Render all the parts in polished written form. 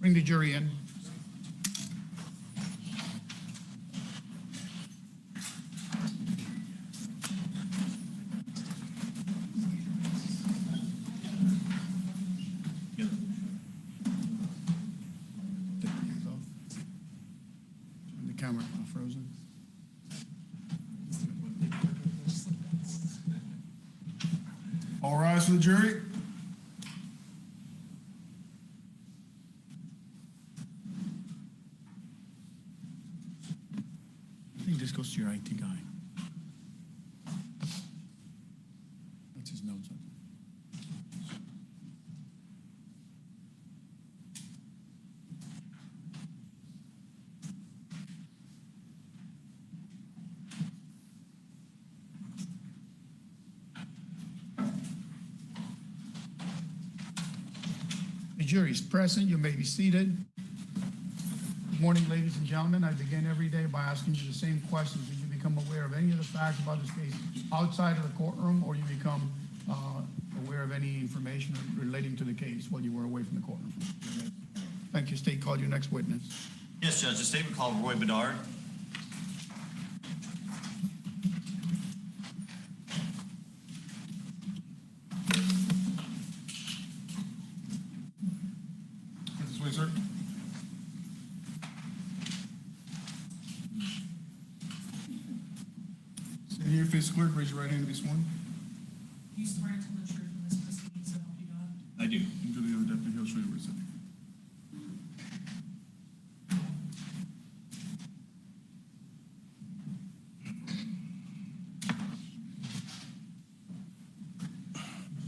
Bring the jury in. The camera frozen. All rise for the jury. I think this goes to your IT guy. That's his notes. The jury is present. You may be seated. Good morning, ladies and gentlemen. I begin every day by asking you the same questions. Did you become aware of any of the facts about this case outside of the courtroom, or you become aware of any information relating to the case while you were away from the courtroom? Thank you. State, call your next witness. Yes, Judge. The state would call Roy Bedard. This way, sir. Stand here, face the clerk, raise your right hand to be sworn. Do you swear to tell the truth in this proceeding, so help you God? I do. And to the other deputy, he'll show you where it's at.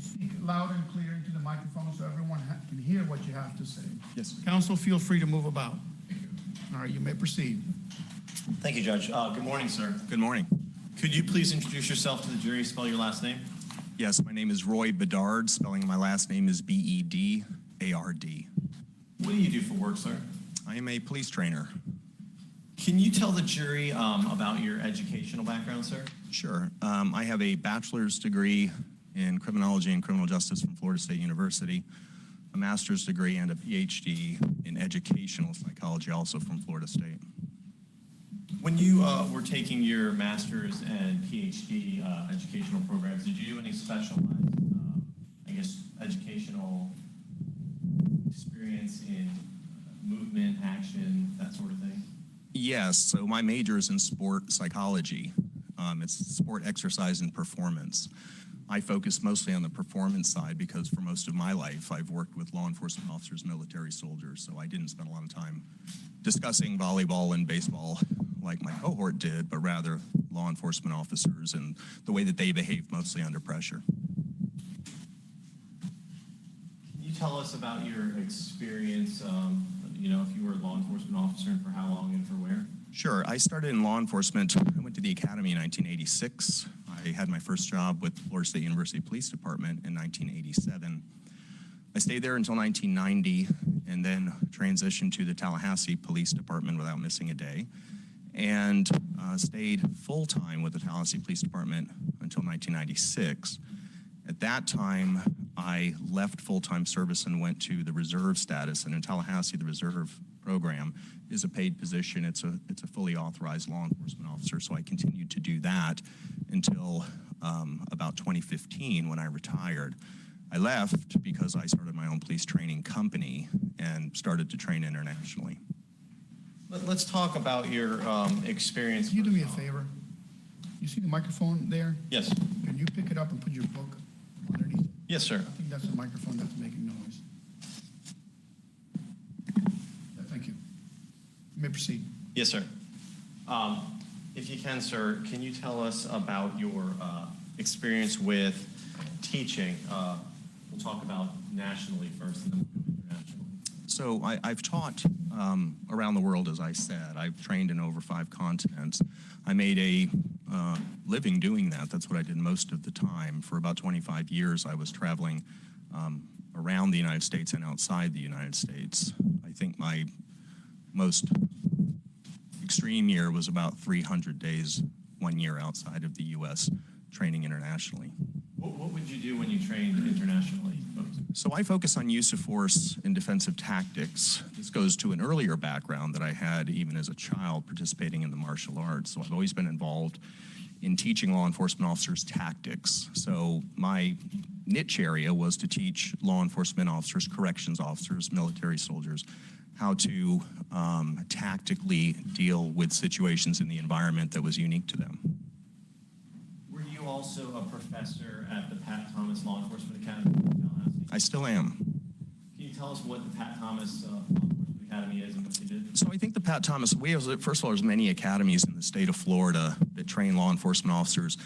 Speak loud and clear into the microphone so everyone can hear what you have to say. Yes. Counsel, feel free to move about. All right, you may proceed. Thank you, Judge. Good morning, sir. Good morning. Could you please introduce yourself to the jury, spell your last name? Yes, my name is Roy Bedard. Spelling of my last name is B-E-D-A-R-D. What do you do for work, sir? I am a police trainer. Can you tell the jury about your educational background, sir? Sure. I have a bachelor's degree in criminology and criminal justice from Florida State University, a master's degree and a PhD in educational psychology, also from Florida State. When you were taking your master's and PhD educational programs, did you do any specialized, educational experience in movement, action, that sort of thing? Yes, so my major is in sport psychology. It's sport exercise and performance. I focus mostly on the performance side because for most of my life I've worked with law enforcement officers, military soldiers, so I didn't spend a lot of time discussing volleyball and baseball like my cohort did, but rather law enforcement officers and the way that they behave mostly under pressure. Can you tell us about your experience, if you were a law enforcement officer and for how long and for where? Sure. I started in law enforcement. I went to the academy in 1986. I had my first job with the Florida State University Police Department in 1987. I stayed there until 1990 and then transitioned to the Tallahassee Police Department without missing a day, and stayed full-time with the Tallahassee Police Department until 1996. At that time, I left full-time service and went to the reserve status, and in Tallahassee, the reserve program is a paid position. It's a fully authorized law enforcement officer, so I continued to do that until about 2015 when I retired. I left because I started my own police training company and started to train internationally. Let's talk about your experience. Can you do me a favor? You see the microphone there? Yes. Can you pick it up and put your book underneath it? Yes, sir. I think that's the microphone that's making noise. Yeah, thank you. You may proceed. Yes, sir. If you can, sir, can you tell us about your experience with teaching? We'll talk about nationally first and then we'll go internationally. So I've taught around the world, as I said. I've trained in over 5 continents. I made a living doing that. That's what I did most of the time. For about 25 years, I was traveling around the United States and outside the United States. I think my most extreme year was about 300 days, 1 year outside of the U.S., training internationally. What would you do when you trained internationally? So I focus on use of force in defensive tactics. This goes to an earlier background that I had even as a child participating in the martial arts. So I've always been involved in teaching law enforcement officers tactics. So my niche area was to teach law enforcement officers, corrections officers, military soldiers, how to tactically deal with situations in the environment that was unique to them. Were you also a professor at the Pat Thomas Law Enforcement Academy in Tallahassee? I still am. Can you tell us what the Pat Thomas Law Enforcement Academy is and what you did? So I think the Pat Thomas, first of all, there's many academies in the state of Florida that train law enforcement officers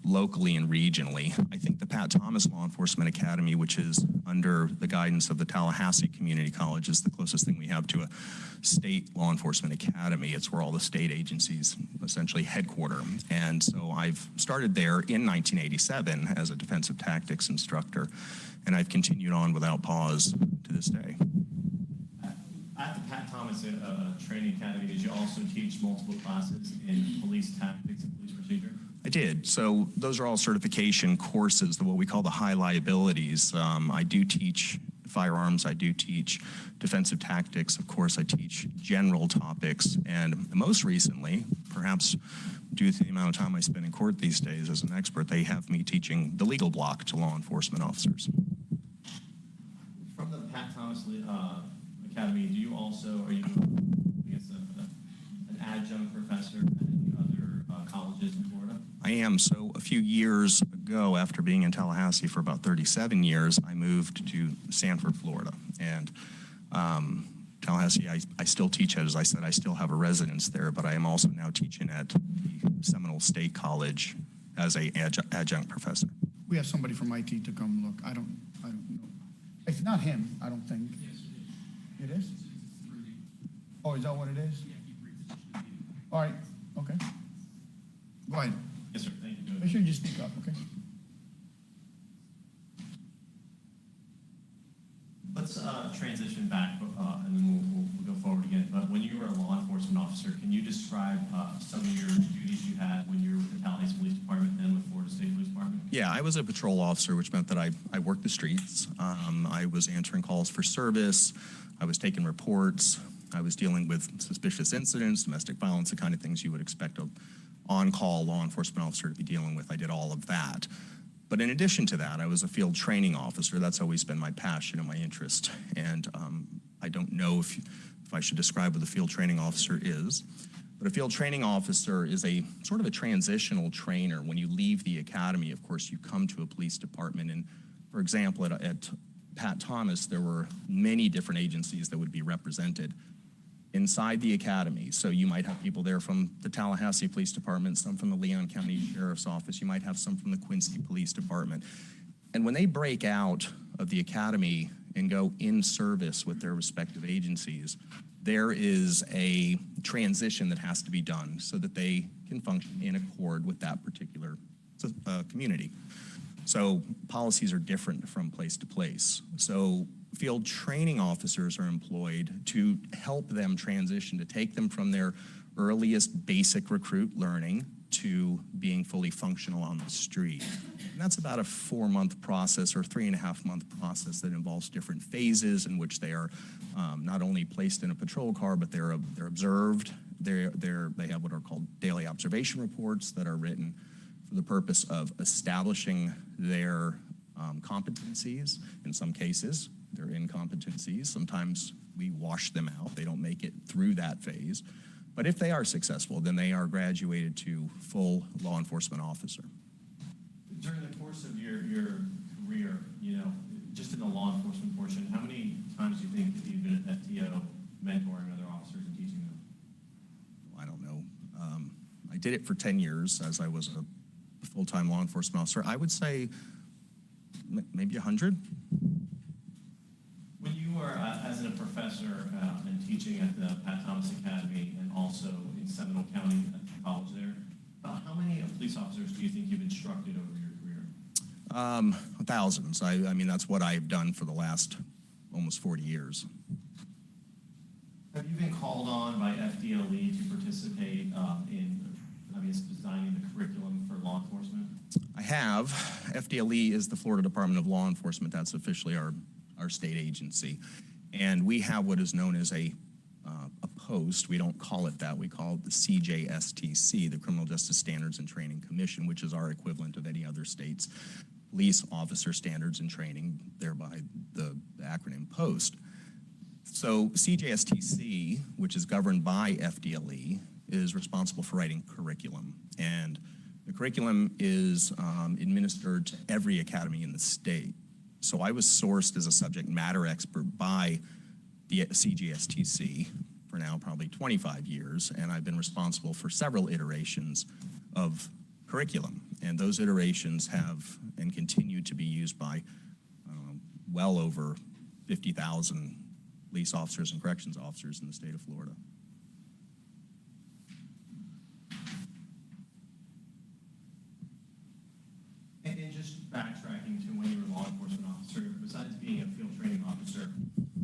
locally and regionally. I think the Pat Thomas Law Enforcement Academy, which is under the guidance of the Tallahassee Community College, is the closest thing we have to a state law enforcement academy. It's where all the state agencies essentially headquarter. And so I've started there in 1987 as a defensive tactics instructor, and I've continued on without pause to this day. At the Pat Thomas Training Academy, did you also teach multiple classes in police tactics and police procedure? I did. So those are all certification courses, what we call the high liabilities. I do teach firearms. I do teach defensive tactics. Of course, I teach general topics. And most recently, perhaps due to the amount of time I spend in court these days as an expert, they have me teaching the legal block to law enforcement officers. From the Pat Thomas Academy, do you also, are you, I guess, an adjunct professor at any other colleges in Florida? I am. So a few years ago, after being in Tallahassee for about 37 years, I moved to Sanford, Florida. And Tallahassee, I still teach at, as I said, I still have a residence there, but I am also now teaching at the Seminole State College as an adjunct professor. We have somebody from IT to come look. I don't know. It's not him, I don't think. Yes, it is. It is? It's 3D. Oh, is that what it is? Yeah, he repositioned it. All right, okay. Go ahead. Yes, sir. Thank you. Make sure you speak up, okay? Let's transition back, and then we'll go forward again. But when you were a law enforcement officer, can you describe some of your duties you had when you were with the Tallahassee Police Department and with Florida State Police Department? Yeah, I was a patrol officer, which meant that I worked the streets. I was answering calls for service. I was taking reports. I was dealing with suspicious incidents, domestic violence, the kind of things you would expect an on-call law enforcement officer to be dealing with. I did all of that. But in addition to that, I was a field training officer. That's always been my passion and my interest. And I don't know if I should describe what a field training officer is. But a field training officer is a sort of a transitional trainer. When you leave the academy, of course, you come to a police department. And for example, at Pat Thomas, there were many different agencies that would be represented inside the academy. So you might have people there from the Tallahassee Police Department, some from the Leon County Sheriff's Office. You might have some from the Quincy Police Department. And when they break out of the academy and go in service with their respective agencies, there is a transition that has to be done so that they can function in accord with that particular community. So policies are different from place to place. So field training officers are employed to help them transition, to take them from their earliest basic recruit learning to being fully functional on the street. And that's about a 4-month process or 3.5-month process that involves different phases in which they are not only placed in a patrol car, but they're observed. They have what are called daily observation reports that are written for the purpose of establishing their competencies. In some cases, they're incompetencies. Sometimes we wash them out. They don't make it through that phase. But if they are successful, then they are graduated to full law enforcement officer. During the course of your career, just in the law enforcement portion, how many times do you think that you've been at FTO mentoring other officers and teaching them? I don't know. I did it for 10 years as I was a full-time law enforcement officer. I would say maybe 100. When you were as a professor and teaching at the Pat Thomas Academy and also in Seminole County at the college there, how many police officers do you think you've instructed over your career? Thousands. I mean, that's what I've done for the last almost 40 years. Have you been called on by FDLE to participate in, designing the curriculum for law enforcement? I have. FDLE is the Florida Department of Law Enforcement. That's officially our our state agency. And we have what is known as a post. We don't call it that. We call it the CJSTC, the Criminal Justice Standards and Training Commission, which is our equivalent of any other state's police officer standards and training, thereby the acronym POST. So CJSTC, which is governed by FDLE, is responsible for writing curriculum. And the curriculum is administered to every academy in the state. So I was sourced as a subject matter expert by the CJSTC for now probably 25 years, and I've been responsible for several iterations of curriculum. And those iterations have and continue to be used by well over 50,000 police officers and corrections officers in the state of Florida. And just backtracking to when you were a law enforcement officer, besides being a field training officer,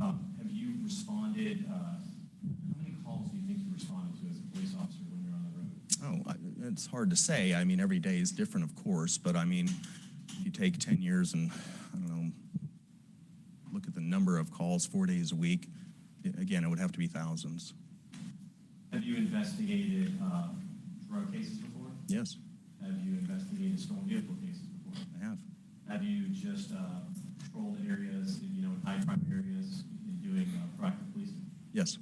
have you responded, how many calls do you think you responded to as a police officer when you're on the road? It's hard to say. I mean, every day is different, of course, but I mean, if you take 10 years and, I don't know, look at the number of calls 4 days a week, again, it would have to be thousands. Have you investigated drug cases before? Yes, Have you investigated stolen vehicle cases before? I have. Have you just patrolled areas, in high crime areas, doing proactive policing? Yes.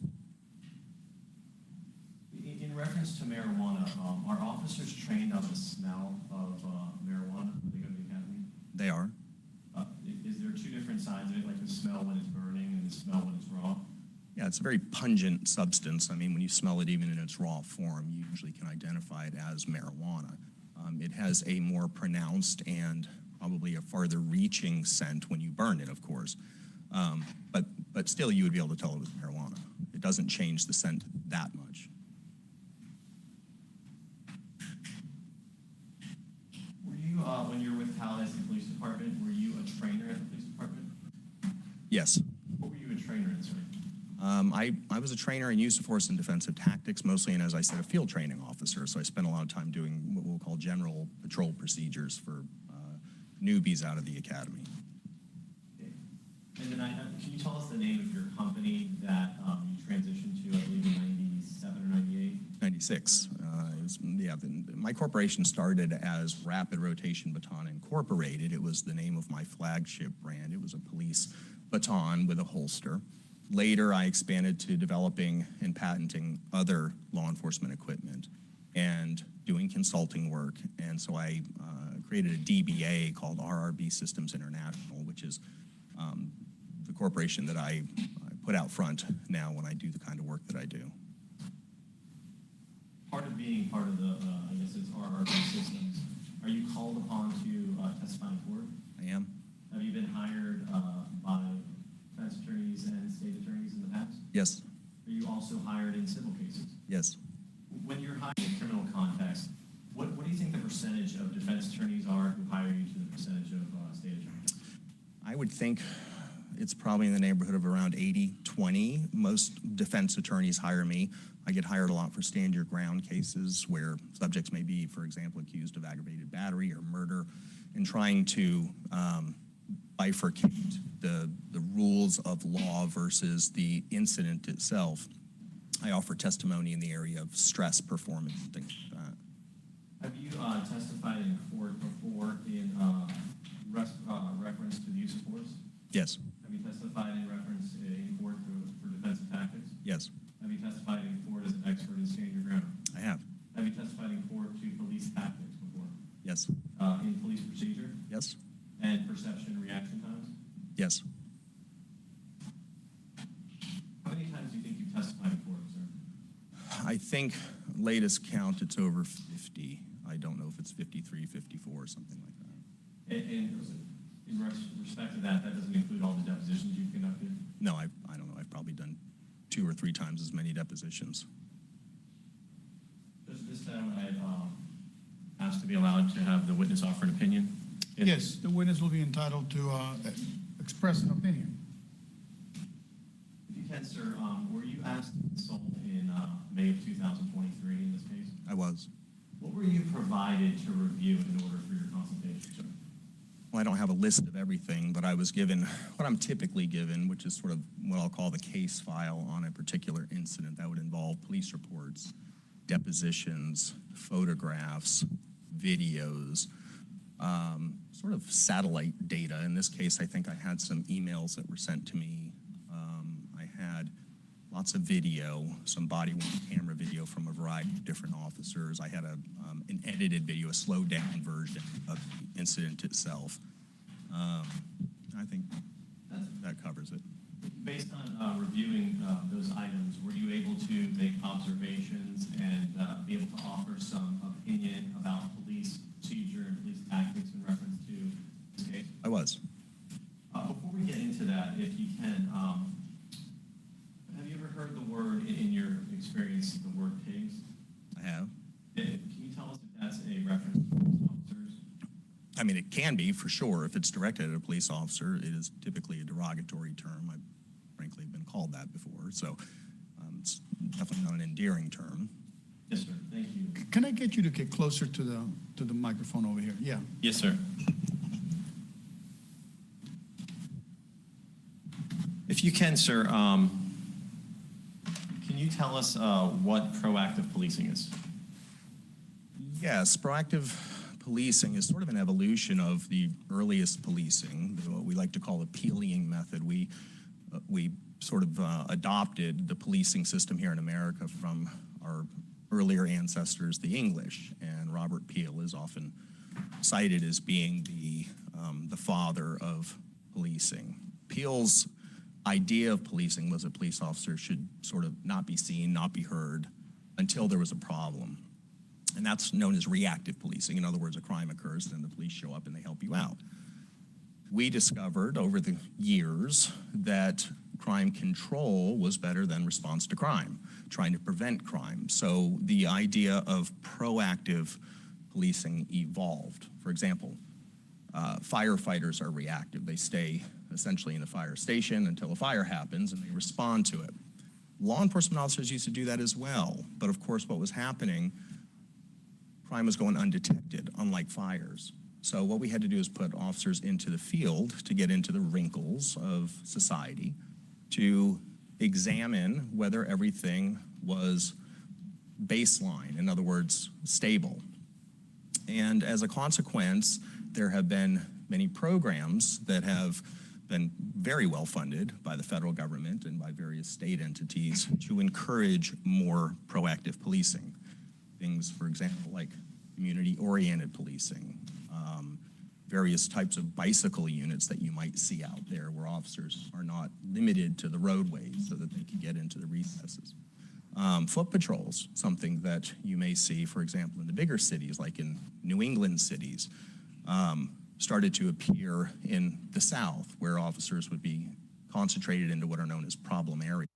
In reference to marijuana, are officers trained on the smell of marijuana when they go to the academy? They are. Is there two different sides of it, like the smell when it's burning and the smell when it's raw? Yeah, it's a very pungent substance. I mean, when you smell it even in its raw form, you usually can identify it as marijuana. It has a more pronounced and probably a farther reaching scent when you burn it, of course. But still, you would be able to tell it was marijuana. It doesn't change the scent that much. Were you, when you were with Tallahassee Police Department, were you a trainer at the police department? Yes. What were you a trainer in, sir? I was a trainer in use of force and defensive tactics, mostly, and as I said, a field training officer. So I spent a lot of time doing what we'll call general patrol procedures for newbies out of the academy. Okay. And then can you tell us the name of your company that you transitioned to, I believe, in 97 or 98? 96. My corporation started as Rapid Rotation Baton Incorporated. It was the name of my flagship brand. It was a police baton with a holster. Later, I expanded to developing and patenting other law enforcement equipment and doing consulting work. And so I created a DBA called RRB Systems International, which is the corporation that I put out front now when I do the kind of work that I do. Part of being part of the, I guess it's RRB Systems, are you called upon to testify in court? I am? Have you been hired by defense attorneys and state attorneys in the past? Yes. Are you also hired in civil cases? Yes. When you're hired in a criminal context, what do you think the percentage of defense attorneys are who hire you to the percentage of state attorneys? I would think it's probably in the neighborhood of around 80-20. Most defense attorneys hire me. I get hired a lot for stand your ground cases where subjects may be, for example, accused of aggravated battery or murder, and trying to bifurcate the rules of law versus the incident itself. I offer testimony in the area of stress performance and things like that. Have you testified in court before in reference to the use of force? Yes. Have you testified in reference in court for defensive tactics? Yes. Have you testified in court as an expert in stand your ground? I have. Have you testified in court to police tactics before? Yes. In police procedure Yes. and perception and reaction times? Yes. How many times do you think you've testified in court, sir? I think latest count it's over 50. I don't know if it's 53, 54, or something like that. And in respect to that, that doesn't include all the depositions you've conducted? No, I don't know. I've probably done 2 or 3 times as many depositions. This time I'd asked to be allowed to have the witness offer an opinion. Yes, the witness will be entitled to express an opinion. If you can, sir, were you asked to consult in May of 2023 in this case? I was. What were you provided to review in order for your consultation, sir? Well, I don't have a list of everything, but I was given what I'm typically given, which is sort of what I'll call the case file on a particular incident. That would involve police reports, depositions, photographs, videos, sort of satellite data. In this case, I think I had some emails that were sent to me. I had lots of video, some body-worn camera video from a variety of different officers. I had an edited video, a slowed-down version of the incident itself. I think that covers it. Based on reviewing those items, were you able to make observations and be able to offer some opinion about police procedure and police tactics in reference to this case? I was. Before we get into that, if you can, have you ever heard the word, in your experience, the word pigs? I have. Can you tell us if that's a reference to police officers? I mean, it can be, for sure. If it's directed at a police officer, it is typically a derogatory term. I've frankly been called that before, so it's definitely not an endearing term. Yes, sir. Thank you. Can I get you to get closer to the microphone over here? Yeah. Yes, sir. If you can, sir, can you tell us what proactive policing is? Yes, proactive policing is sort of an evolution of the earliest policing, what we like to call the Peeling method. We sort of adopted the policing system here in America from our earlier ancestors, the English, and Robert Peel is often cited as being the father of policing. Peel's idea of policing was a police officer should sort of not be seen, not be heard until there was a problem. And that's known as reactive policing. In other words, a crime occurs, and then the police show up and they help you out. We discovered over the years that crime control was better than response to crime, trying to prevent crime. So the idea of proactive policing evolved. For example, firefighters are reactive. They stay essentially in the fire station until a fire happens and they respond to it. Law enforcement officers used to do that as well. But of course, what was happening, crime was going undetected, unlike fires. So what we had to do is put officers into the field to get into the wrinkles of society, to examine whether everything was baseline, in other words, stable. And as a consequence, there have been many programs that have been very well funded by the federal government and by various state entities to encourage more proactive policing. Things, for example, like community-oriented policing, various types of bicycle units that you might see out there where officers are not limited to the roadways so that they can get into the recesses. Foot patrols, something that you may see, for example, in the bigger cities, like in New England cities, started to appear in the South, where officers would be concentrated into what are known as problem areas.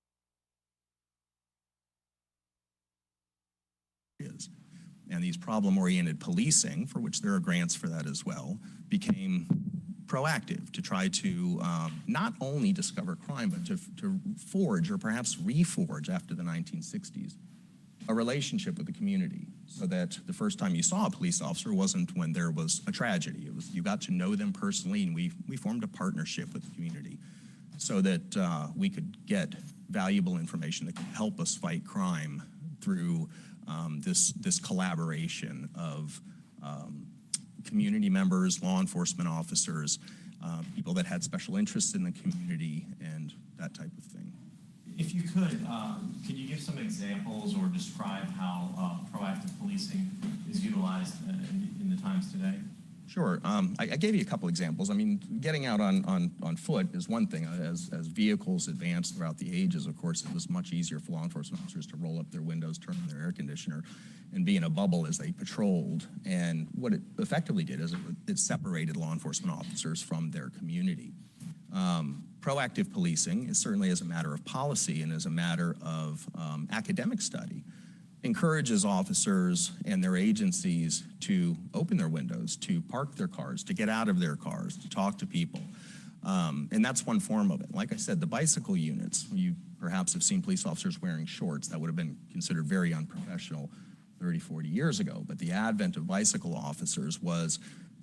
And these problem-oriented policing, for which there are grants for that as well, became proactive to try to not only discover crime, but to forge or perhaps reforge after the 1960s a relationship with the community, so that the first time you saw a police officer wasn't when there was a tragedy. It was you got to know them personally, and we formed a partnership with the community so that we could get valuable information that could help us fight crime through this collaboration of community members, law enforcement officers, people that had special interests in the community, and that type of thing. If you could you give some examples or describe how proactive policing is utilized in the times today? Sure. I gave you a couple examples. I mean, getting out on foot is one thing. As vehicles advanced throughout the ages, of course, it was much easier for law enforcement officers to roll up their windows, turn on their air conditioner, and be in a bubble as they patrolled. And what it effectively did is it separated law enforcement officers from their community. Proactive policing is certainly as a matter of policy and as a matter of academic study, encourages officers and their agencies to open their windows, to park their cars, to get out of their cars, to talk to people. And that's one form of it. Like I said, the bicycle units, you perhaps have seen police officers wearing shorts. That would have been considered very unprofessional 30, 40 years ago. But the advent of bicycle officers was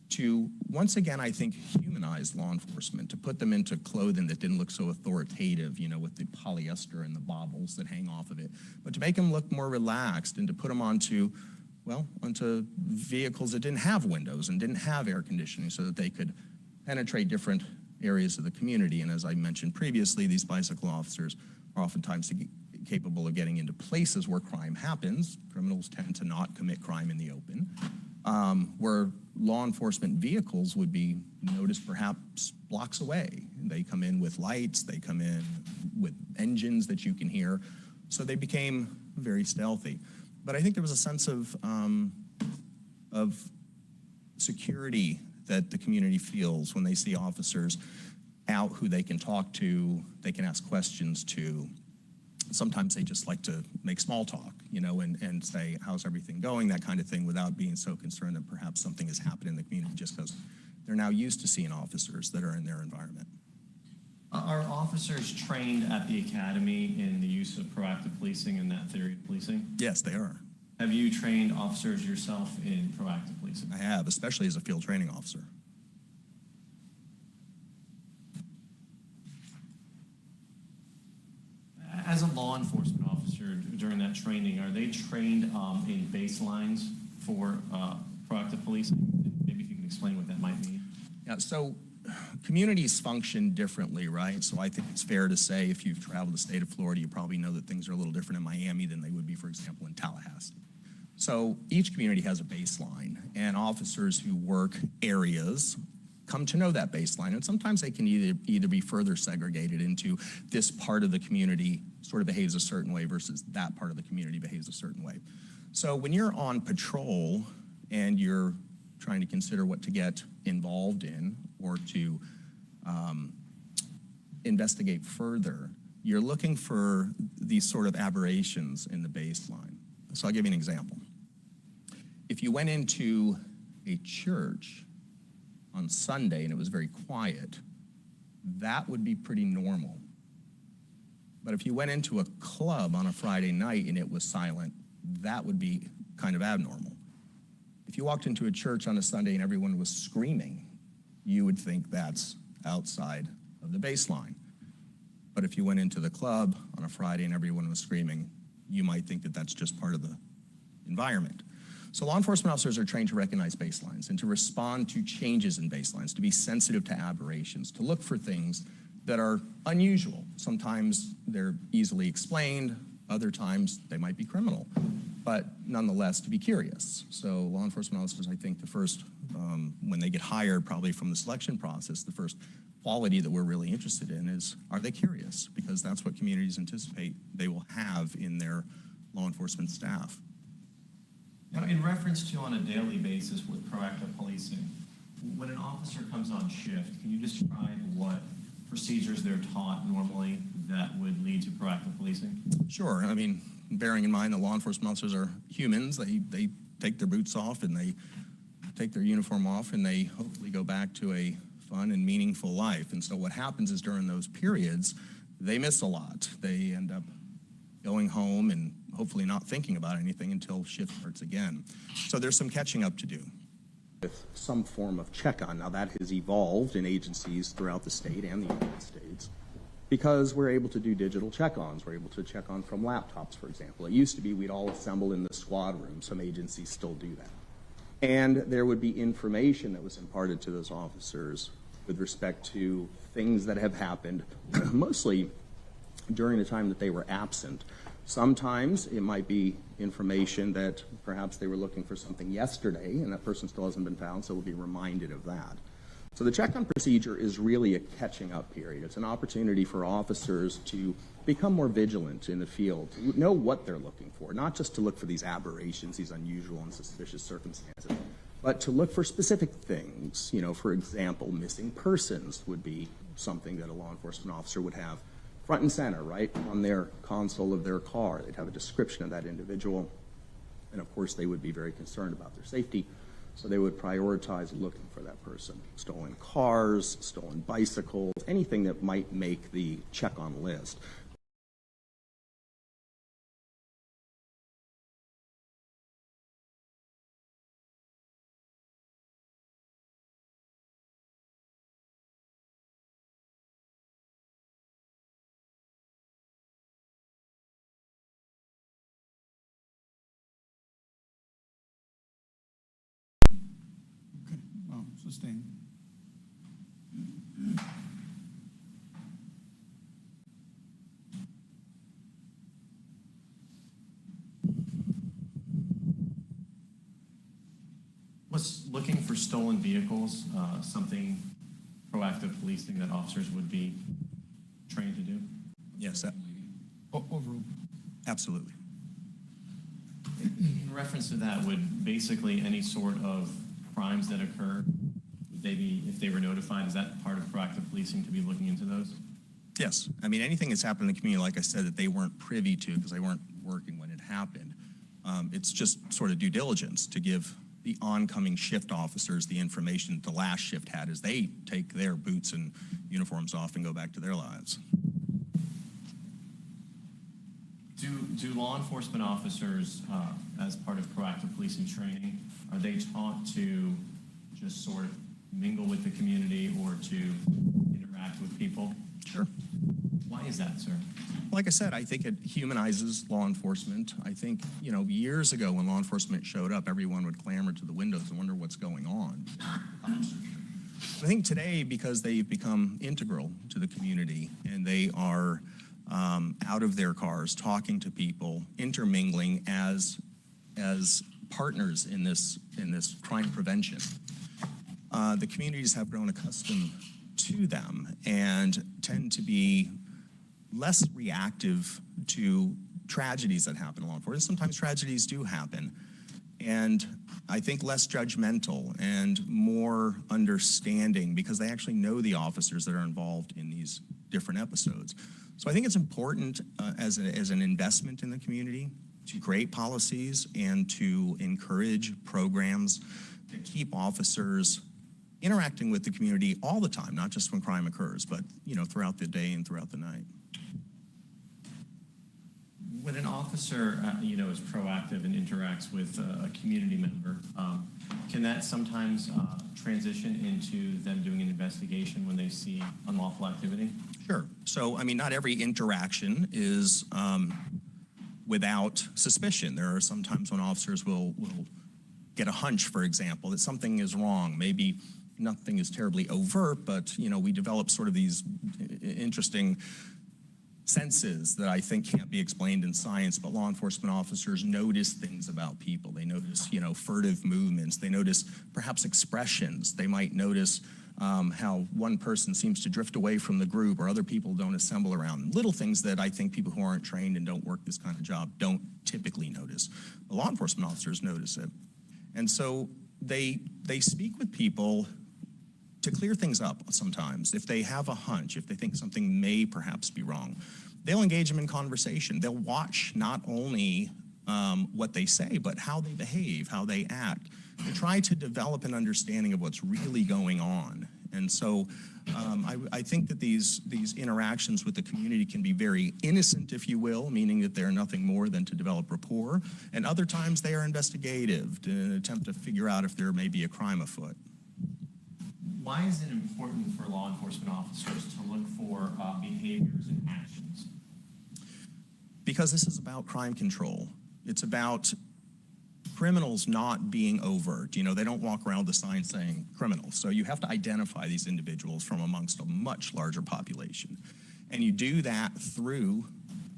to, once again, I think, humanize law enforcement, to put them into clothing that didn't look so authoritative, you know, with the polyester and the baubles that hang off of it, but to make them look more relaxed and to put them onto, well, onto vehicles that didn't have windows and didn't have air conditioning so that they could penetrate different areas of the community. And as I mentioned previously, these bicycle officers are oftentimes capable of getting into places where crime happens. Criminals tend to not commit crime in the open, where law enforcement vehicles would be noticed perhaps blocks away. They come in with lights, they come in with engines that you can hear, so they became very stealthy. But I think there was a sense of security that the community feels when they see officers out who they can talk to, they can ask questions to. Sometimes they just like to make small talk, you know, and say, how's everything going, that kind of thing, without being so concerned that perhaps something has happened in the community, just because they're now used to seeing officers that are in their environment. Are officers trained at the academy in the use of proactive policing and that theory of policing? Yes, they are. Have you trained officers yourself in proactive policing? I have, especially as a field training officer. As a law enforcement officer during that training, are they trained in baselines for proactive policing? Maybe if you can explain what that might mean. Yeah, so communities function differently, right? So I think it's fair to say if you've traveled the state of Florida, you probably know that things are a little different in Miami than they would be, for example, in Tallahassee. So each community has a baseline, and officers who work areas come to know that baseline, and sometimes they can either be further segregated into this part of the community sort of behaves a certain way versus that part of the community behaves a certain way. So when you're on patrol and you're trying to consider what to get involved in or to investigate further, you're looking for these sort of aberrations in the baseline. So I'll give you an example. If you went into a church on Sunday and it was very quiet, that would be pretty normal. But if you went into a club on a Friday night and it was silent, that would be kind of abnormal. If you walked into a church on a Sunday and everyone was screaming, you would think that's outside of the baseline. But if you went into the club on a Friday and everyone was screaming, you might think that that's just part of the environment. So law enforcement officers are trained to recognize baselines and to respond to changes in baselines, to be sensitive to aberrations, to look for things that are unusual. Sometimes they're easily explained, other times they might be criminal, but nonetheless to be curious. So law enforcement officers, I think the first, when they get hired probably from the selection process, the first quality that we're really interested in is, are they curious? Because that's what communities anticipate they will have in their law enforcement staff. Now, in reference to on a daily basis with proactive policing, when an officer comes on shift, can you describe what procedures they're taught normally that would lead to proactive policing? Sure. I mean, bearing in mind that law enforcement officers are humans, they take their boots off and they take their uniform off and they hopefully go back to a fun and meaningful life. And so what happens is during those periods, they miss a lot. They end up going home and hopefully not thinking about anything until shift starts again. So there's some catching up to do. With some form of check-on. Now that has evolved in agencies throughout the state and the United States because we're able to do digital check-ons. We're able to check on from laptops, for example. It used to be we'd all assemble in the squad room. Some agencies still do that. And there would be information that was imparted to those officers with respect to things that have happened, mostly during the time that they were absent. Sometimes it might be information that perhaps they were looking for something yesterday and that person still hasn't been found, so we'll be reminded of that. So the check-on procedure is really a catching up period. It's an opportunity for officers to become more vigilant in the field, to know what they're looking for, not just to look for these aberrations, these unusual and suspicious circumstances, but to look for specific things. You know, for example, missing persons would be something that a law enforcement officer would have front and center, right, on their console of their car. They'd have a description of that individual. And of course, they would be very concerned about their safety. So they would prioritize looking for that person. Stolen cars, stolen bicycles, anything that might make the check-on list. Sustained. Was looking for stolen vehicles something proactive policing that officers would be trained to do? Yes, Overruled. absolutely. In reference to that, would basically any sort of crimes that occur, would they be, if they were notified, is that part of proactive policing to be looking into those? Yes. I mean, anything that's happened in the community, like I said, that they weren't privy to because they weren't working when it happened, it's just sort of due diligence to give the oncoming shift officers the information that the last shift had as they take their boots and uniforms off and go back to their lives. Do law enforcement officers, as part of proactive policing training, are they taught to just sort of mingle with the community or to interact with people? Sure. Why is that, sir? Like I said, I think it humanizes law enforcement. I think, years ago when law enforcement showed up, everyone would clamor to the windows and wonder what's going on. I think today, because they've become integral to the community and they are out of their cars, talking to people, intermingling as partners in this crime prevention, the communities have grown accustomed to them and tend to be less reactive to tragedies that happen in law enforcement. Sometimes tragedies do happen, and I think less judgmental and more understanding because they actually know the officers that are involved in these different episodes. So I think it's important as an investment in the community to create policies and to encourage programs that keep officers interacting with the community all the time, not just when crime occurs, but throughout the day and throughout the night. When an officer, is proactive and interacts with a community member, can that sometimes transition into them doing an investigation when they see unlawful activity? Sure. So, I mean, not every interaction is without suspicion. There are some times when officers will get a hunch, for example, that something is wrong. Maybe nothing is terribly overt, but, we develop sort of these interesting senses that I think can't be explained in science, but law enforcement officers notice things about people. They notice, furtive movements. They notice perhaps expressions. They might notice how one person seems to drift away from the group or other people don't assemble around. Little things that I think people who aren't trained and don't work this kind of job don't typically notice. But law enforcement officers notice it. And so they speak with people to clear things up sometimes. If they have a hunch, if they think something may perhaps be wrong, they'll engage them in conversation. They'll watch not only what they say, but how they behave, how they act. They try to develop an understanding of what's really going on. And so I think that these interactions with the community can be very innocent, if you will, meaning that they're nothing more than to develop rapport. And other times they are investigative, to attempt to figure out if there may be a crime afoot. Why is it important for law enforcement officers to look for behaviors and actions? Because this is about crime control. It's about criminals not being overt. They don't walk around with a sign saying criminals. So you have to identify these individuals from amongst a much larger population. And you do that through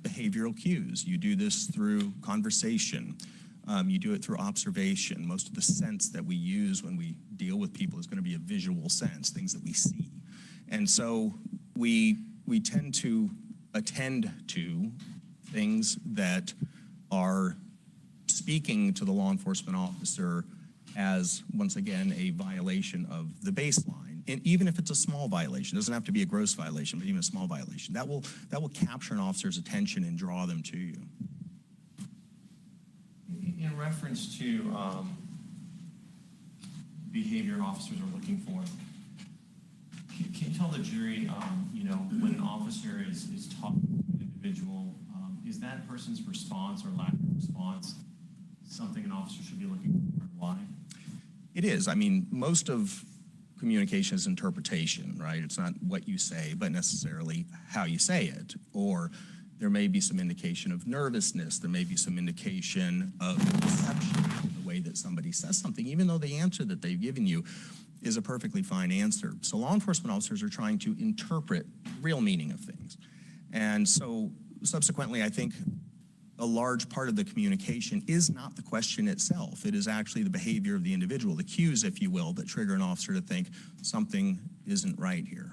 behavioral cues. You do this through conversation. You do it through observation. Most of the sense that we use when we deal with people is going to be a visual sense, things that we see. And so we tend to attend to things that are speaking to the law enforcement officer as, once again, a violation of the baseline. And even if it's a small violation, it doesn't have to be a gross violation, but even a small violation, that will capture an officer's attention and draw them to you. In reference to behavior officers are looking for, can you tell the jury, when an officer is talking to an individual, is that person's response or lack of response something an officer should be looking for, and why? It is. I mean, most of communication is interpretation, right? It's not what you say, but necessarily how you say it. Or there may be some indication of nervousness. There may be some indication of deception in the way that somebody says something, even though the answer that they've given you is a perfectly fine answer. So law enforcement officers are trying to interpret real meaning of things. And so subsequently, I think a large part of the communication is not the question itself. It is actually the behavior of the individual, the cues, if you will, that trigger an officer to think something isn't right here.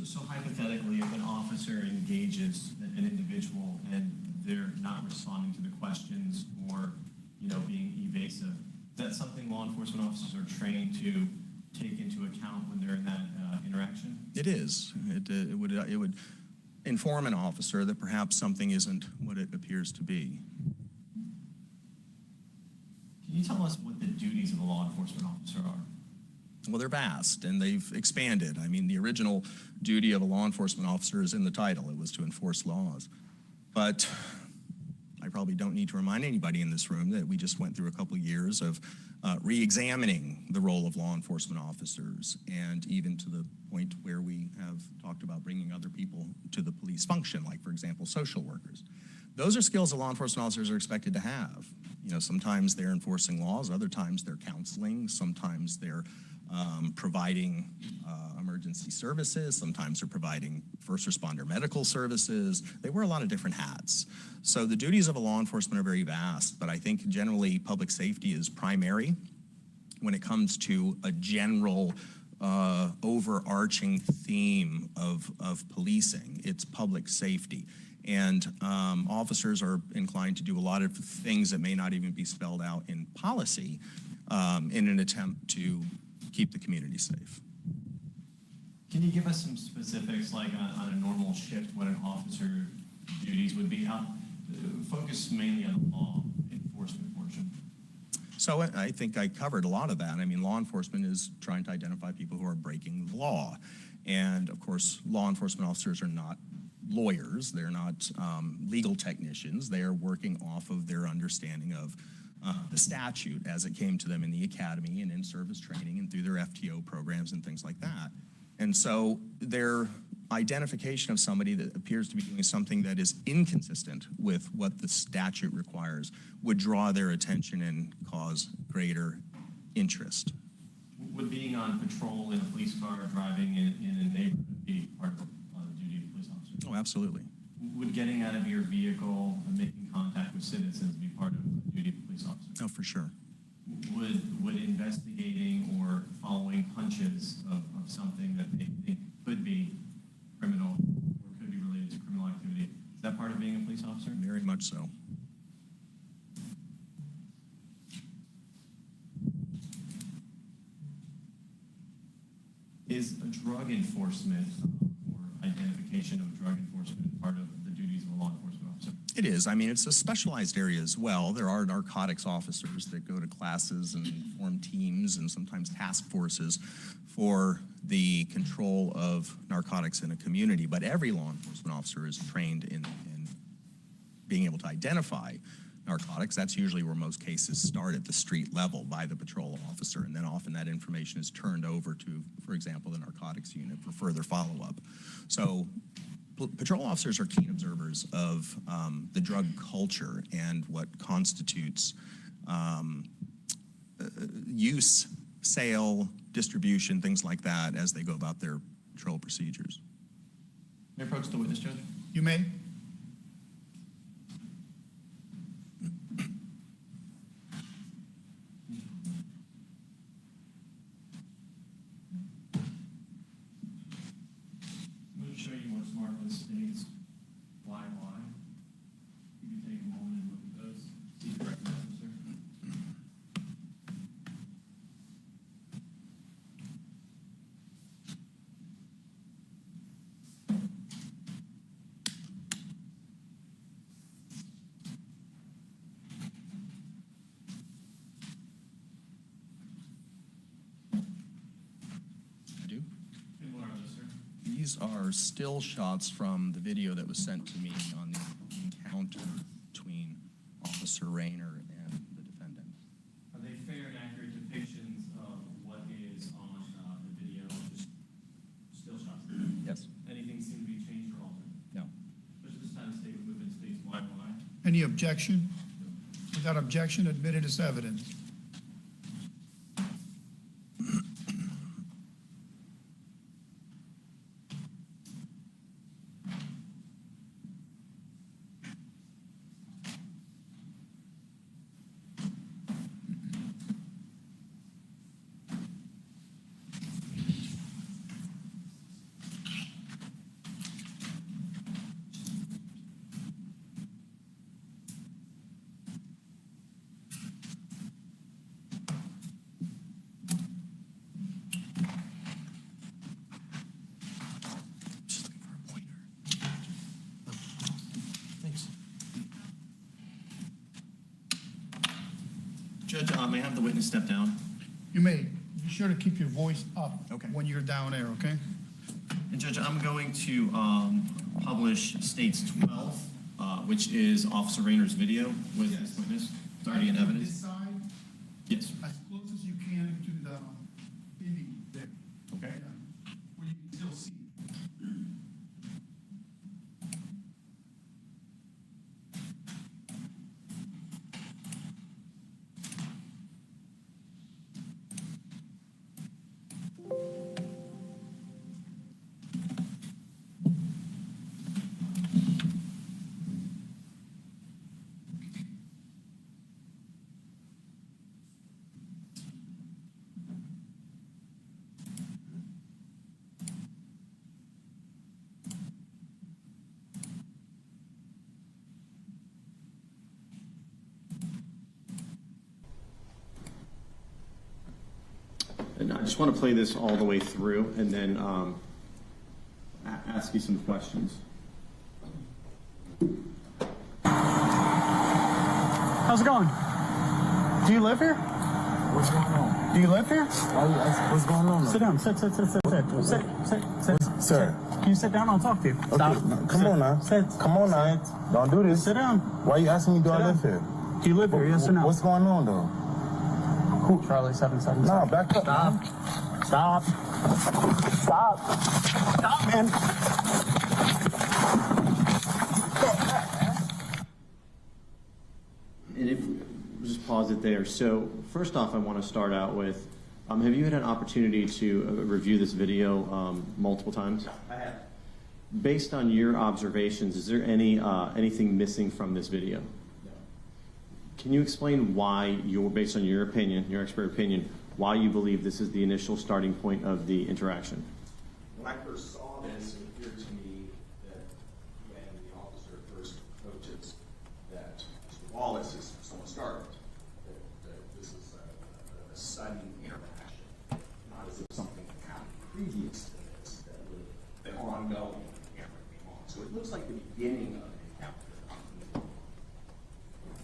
So hypothetically, if an officer engages an individual and they're not responding to the questions or, being evasive, is that something law enforcement officers are trained to take into account when they're in that interaction? It is. It would inform an officer that perhaps something isn't what it appears to be. Can you tell us what the duties of a law enforcement officer are? Well, they're vast, and they've expanded. I mean, the original duty of a law enforcement officer is in the title. It was to enforce laws. But I probably don't need to remind anybody in this room that we just went through a couple years of re-examining the role of law enforcement officers, and even to the point where we have talked about bringing other people to the police function, like, for example, social workers. Those are skills that law enforcement officers are expected to have. Sometimes they're enforcing laws, other times they're counseling, sometimes they're providing emergency services, sometimes they're providing first responder medical services. They wear a lot of different hats. So the duties of a law enforcement are very vast, but I think generally public safety is primary when it comes to a general overarching theme of policing. It's public safety. And officers are inclined to do a lot of things that may not even be spelled out in policy in an attempt to keep the community safe. Can you give us some specifics, like on a normal shift, what an officer duties would be? Focus mainly on the law enforcement portion. So I think I covered a lot of that. I mean, law enforcement is trying to identify people who are breaking the law. And of course, law enforcement officers are not lawyers. They're not legal technicians. They are working off of their understanding of the statute as it came to them in the academy and in service training and through their FTO programs and things like that. And so their identification of somebody that appears to be doing something that is inconsistent with what the statute requires would draw their attention and cause greater interest. Would being on patrol in a police car or driving in a neighborhood be part of the duty of a police officer? Oh, absolutely. Would getting out of your vehicle and making contact with citizens be part of the duty of a police officer? Oh, for sure. Would investigating or following hunches of something that they think could be criminal or could be related to criminal activity, is that part of being a police officer? Very much so. Is drug enforcement or identification of drug enforcement part of the duties of a law enforcement officer? It is. I mean, it's a specialized area as well. There are narcotics officers that go to classes and form teams and sometimes task forces for the control of narcotics in a community. But every law enforcement officer is trained in being able to identify narcotics. That's usually where most cases start, at the street level by the patrol officer, and then often that information is turned over to, for example, the narcotics unit for further follow-up. So patrol officers are keen observers of the drug culture and what constitutes use, sale, distribution, things like that as they go about their patrol procedures. May I approach the witness, Judge? You may. I'm going to show you what's marked in states. Why? You can take a moment and look at those. See the correct answer. I do. And what are those, sir? These are still shots from the video that was sent to me on the encounter between Officer Rayner and the defendant. Are they fair and accurate depictions of what is on the video? Just still shots? Yes. Anything seem to be changed or altered? No. Especially this time the state movement states why? Any objection? Without objection, admitted as evidence. Judge, may I have the witness step down? You may. Be sure to keep your voice up Okay. when you're down there, okay? And Judge, I'm going to publish States 12, which is Officer Rayner's video with this witness. It's already in This evidence. side, Yes. as close as you can to the ending there. Okay. Yeah, where you can still see. And I just want to play this all the way through and then ask you some questions. How's it going? Do you live here? What's going on? Do you live here? What's going on? Sit down. Sit. Sir. Can you sit down? I'll talk to you. Stop. Okay, come on now. Sit. Come on now. Don't do this. Sit down. Why are you asking me, do I Sit live down. here? Do you live here? Yes or no? What's going on, though? Charlie 777. Nah, back up. Stop. Stop. Stop, man. And if we just pause it there. So first off, I want to start out with, have you had an opportunity to review this video multiple times? I have. Based on your observations, is there anything missing from this video? No. Can you explain why based on your opinion, your expert opinion, why you believe this is the initial starting point of the interaction? When I first saw this, it appeared to me that when the officer first noticed that Mr. Wallace is somewhat startled, that this is a sudden interaction, not as if something had happened previous to this, that would have been ongoing when the camera came on. So it looks like the beginning of an encounter.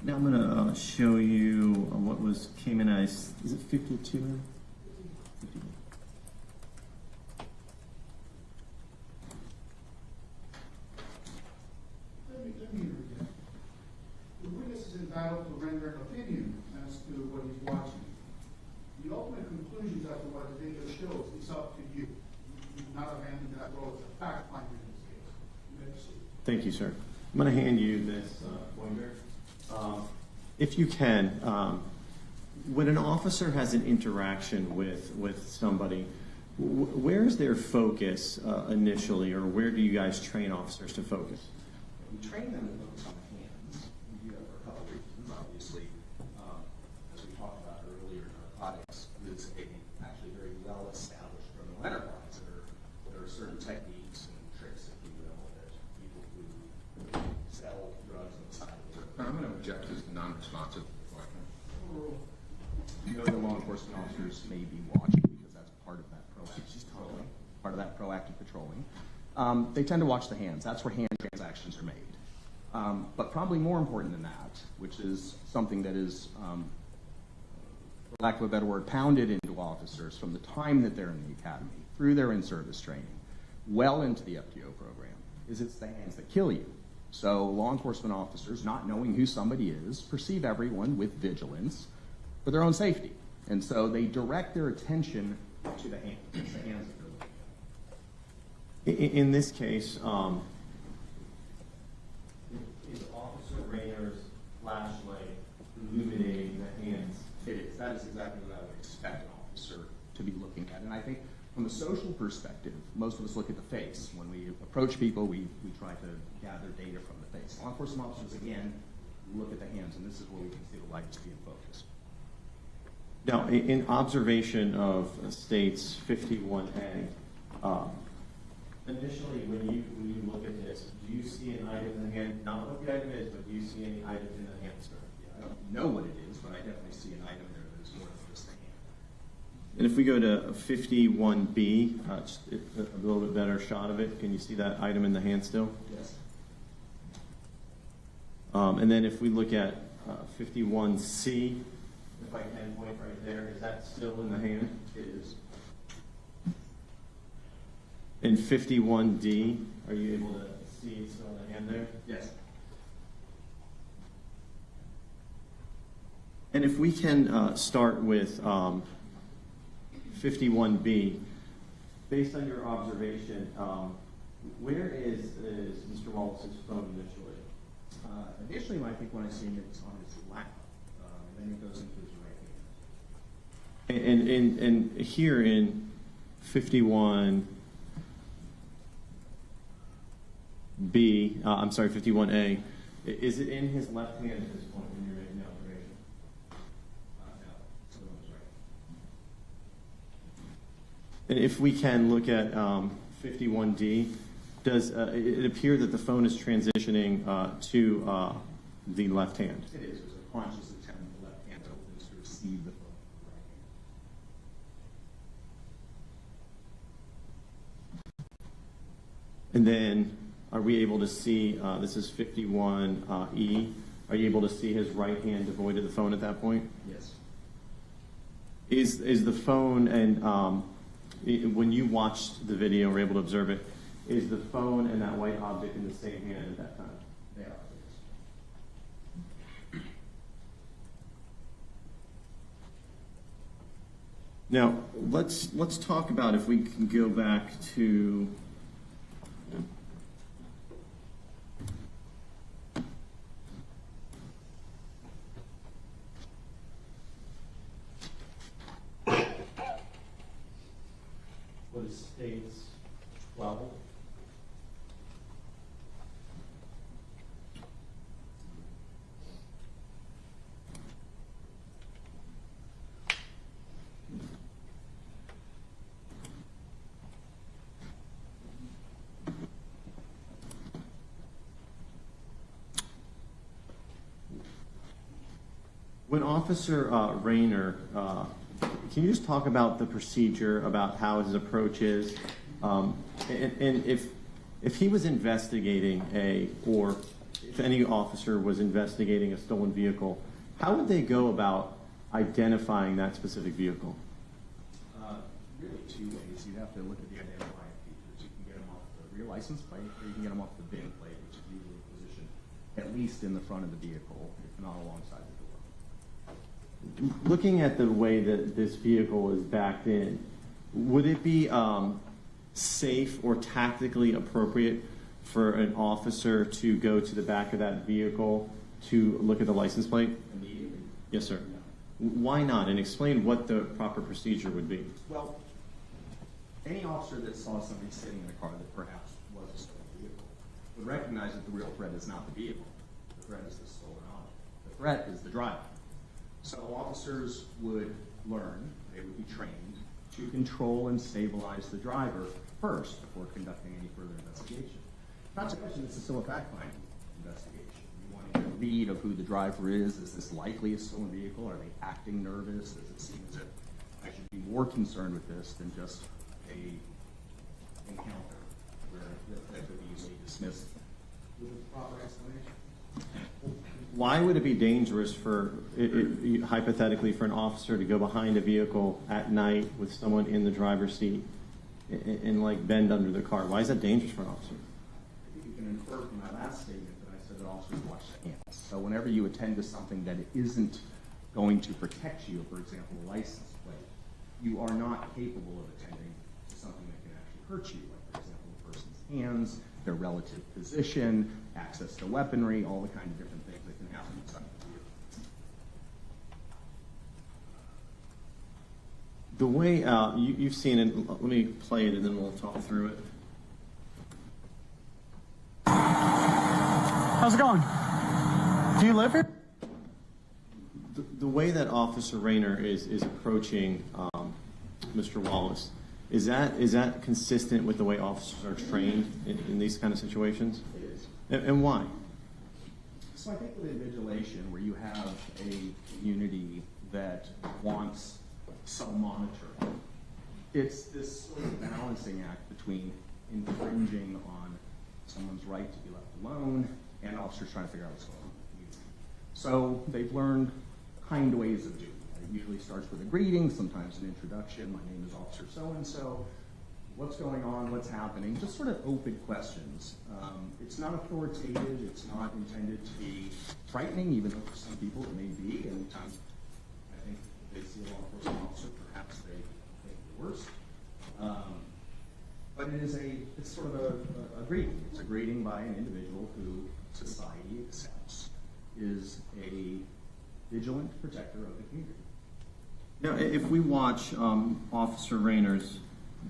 Now I'm going to show you what came in as, is it 52? 51. Let me interject. The witness is entitled to render an opinion as to what he's watching. The ultimate conclusions as to what the video shows is up to you. You not abandon that role as a fact finder in this case. You may proceed. Thank you, sir. I'm going to hand you this pointer. If you can, when an officer has an interaction with somebody, where's their focus initially, or where do you guys train officers to focus? We train them to focus on the hands. We do that for a couple of reasons. Obviously, as we talked about earlier, narcotics is actually very well-established criminal enterprise. There are certain techniques and tricks, if you will, that people who sell drugs on the side of the road. I'm going to object as non-responsive. You know the law enforcement officers may be watching because that's part of that proactive patrolling. They tend to watch the hands. That's where hand transactions are made. But probably more important than that, which is something that is, for lack of a better word, pounded into officers from the time that they're in the academy, through their in-service training, well into the FTO program, is it's the hands that kill you. So law enforcement officers, not knowing who somebody is, perceive everyone with vigilance for their own safety. And so they direct their attention to the hands. It's the hands that they're looking at. In this case, is Officer Rayner's flashlight illuminating the hands? It is. That is exactly what I would expect an officer to be looking at. And I think from a social perspective, most of us look at the face. When we approach people, we try to gather data from the face. Law enforcement officers, again, look at the hands, and this is where we can see the lights being focused. Now, in observation of States 51A, initially when you look at this, do you see an item in the hand? Not what the item is, but do you see any item in the hand, sir? Yeah, I don't know what it is, but I definitely see an item there that is more than just the hand. And if we go to 51B, just a little bit better shot of it, can you see that item in the hand still? Yes. And then if we look at 51C, if right hand point right there, is that still in the hand? It is. In 51D, are you able to see it's still in the hand there? Yes. And if we can start with 51B, based on your observation, where is Mr. Wallace's phone initially? Initially, I think when I see him, it's on his lap, and then it goes into his right hand. And here in 51B, I'm sorry, 51A, is it in his left hand at this point when you're making the observation? No, it's on his right. And if we can look at 51D, does it appear that the phone is transitioning to the left hand? It is. There's a conscious attempt on the left hand to receive the phone. And then are we able to see, this is 51E, are you able to see his right hand devoid of the phone at that point? Yes. Is the phone, and when you watched the video or were able to observe it, is the phone and that white object in the same hand at that time? They are. Now, let's talk about, if we can go back to what is states 12. When Officer Rayner, can you just talk about the procedure, about how his approach is, and if he was investigating or if any officer was investigating a stolen vehicle, how would they go about identifying that specific vehicle? Really two ways. You have to look at the identifying features. You can get them off the rear license plate, or you can get them off the VIN plate, which is usually positioned at least in the front of the vehicle, if not alongside the door. Looking at the way that this vehicle is backed in, would it be safe or tactically appropriate for an officer to go to the back of that vehicle to look at the license plate? Immediately? Yes, sir. Why not? And explain what the proper procedure would be. Well, any officer that saw somebody sitting in a car that perhaps was a stolen vehicle would recognize that the real threat is not the vehicle. The threat is the stolen object. The threat is the driver. So officers would learn, they would be trained to control and stabilize the driver first before conducting any further investigation. Not to mention, this is still a fact-finding investigation. You want to get a read of who the driver is. Is this likely a stolen vehicle? Are they acting nervous? Does it seem as if I should be more concerned with this than just a encounter where that could be easily dismissed with a proper explanation? Why would it be dangerous for, hypothetically, for an officer to go behind a vehicle at night with someone in the driver's seat and like bend under the car? Why is that dangerous for an officer? I think you can infer from my last statement that I said that officers watch the hands. So whenever you attend to something that isn't going to protect you, for example, a license plate, you are not capable of attending to something that can actually hurt you, like, for example, a person's hands, their relative position, access to weaponry, all the kind of different things that can happen inside the vehicle. The way you've seen it, let me play it and then we'll talk through it. How's it going? Do you live here? The way that Officer Rayner is approaching Mr. Wallace, is that consistent with the way officers are trained in these kind of situations? It is. And why? So I think with invigilation, where you have a community that wants some monitoring, it's this sort of balancing act between infringing on someone's right to be left alone and officers trying to figure out what's going on in the community. So they've learned kind ways of doing it. It usually starts with a greeting, sometimes an introduction. My name is Officer so-and-so. What's going on? What's happening? Just sort of open questions. It's not authoritative. It's not intended to be frightening, even though for some people it may be. Anytime I think if they see a law enforcement officer, perhaps they think the worst. But it's sort of a greeting. It's a greeting by an individual who society accepts is a vigilant protector of the community. Now, if we watch Officer Rayner's,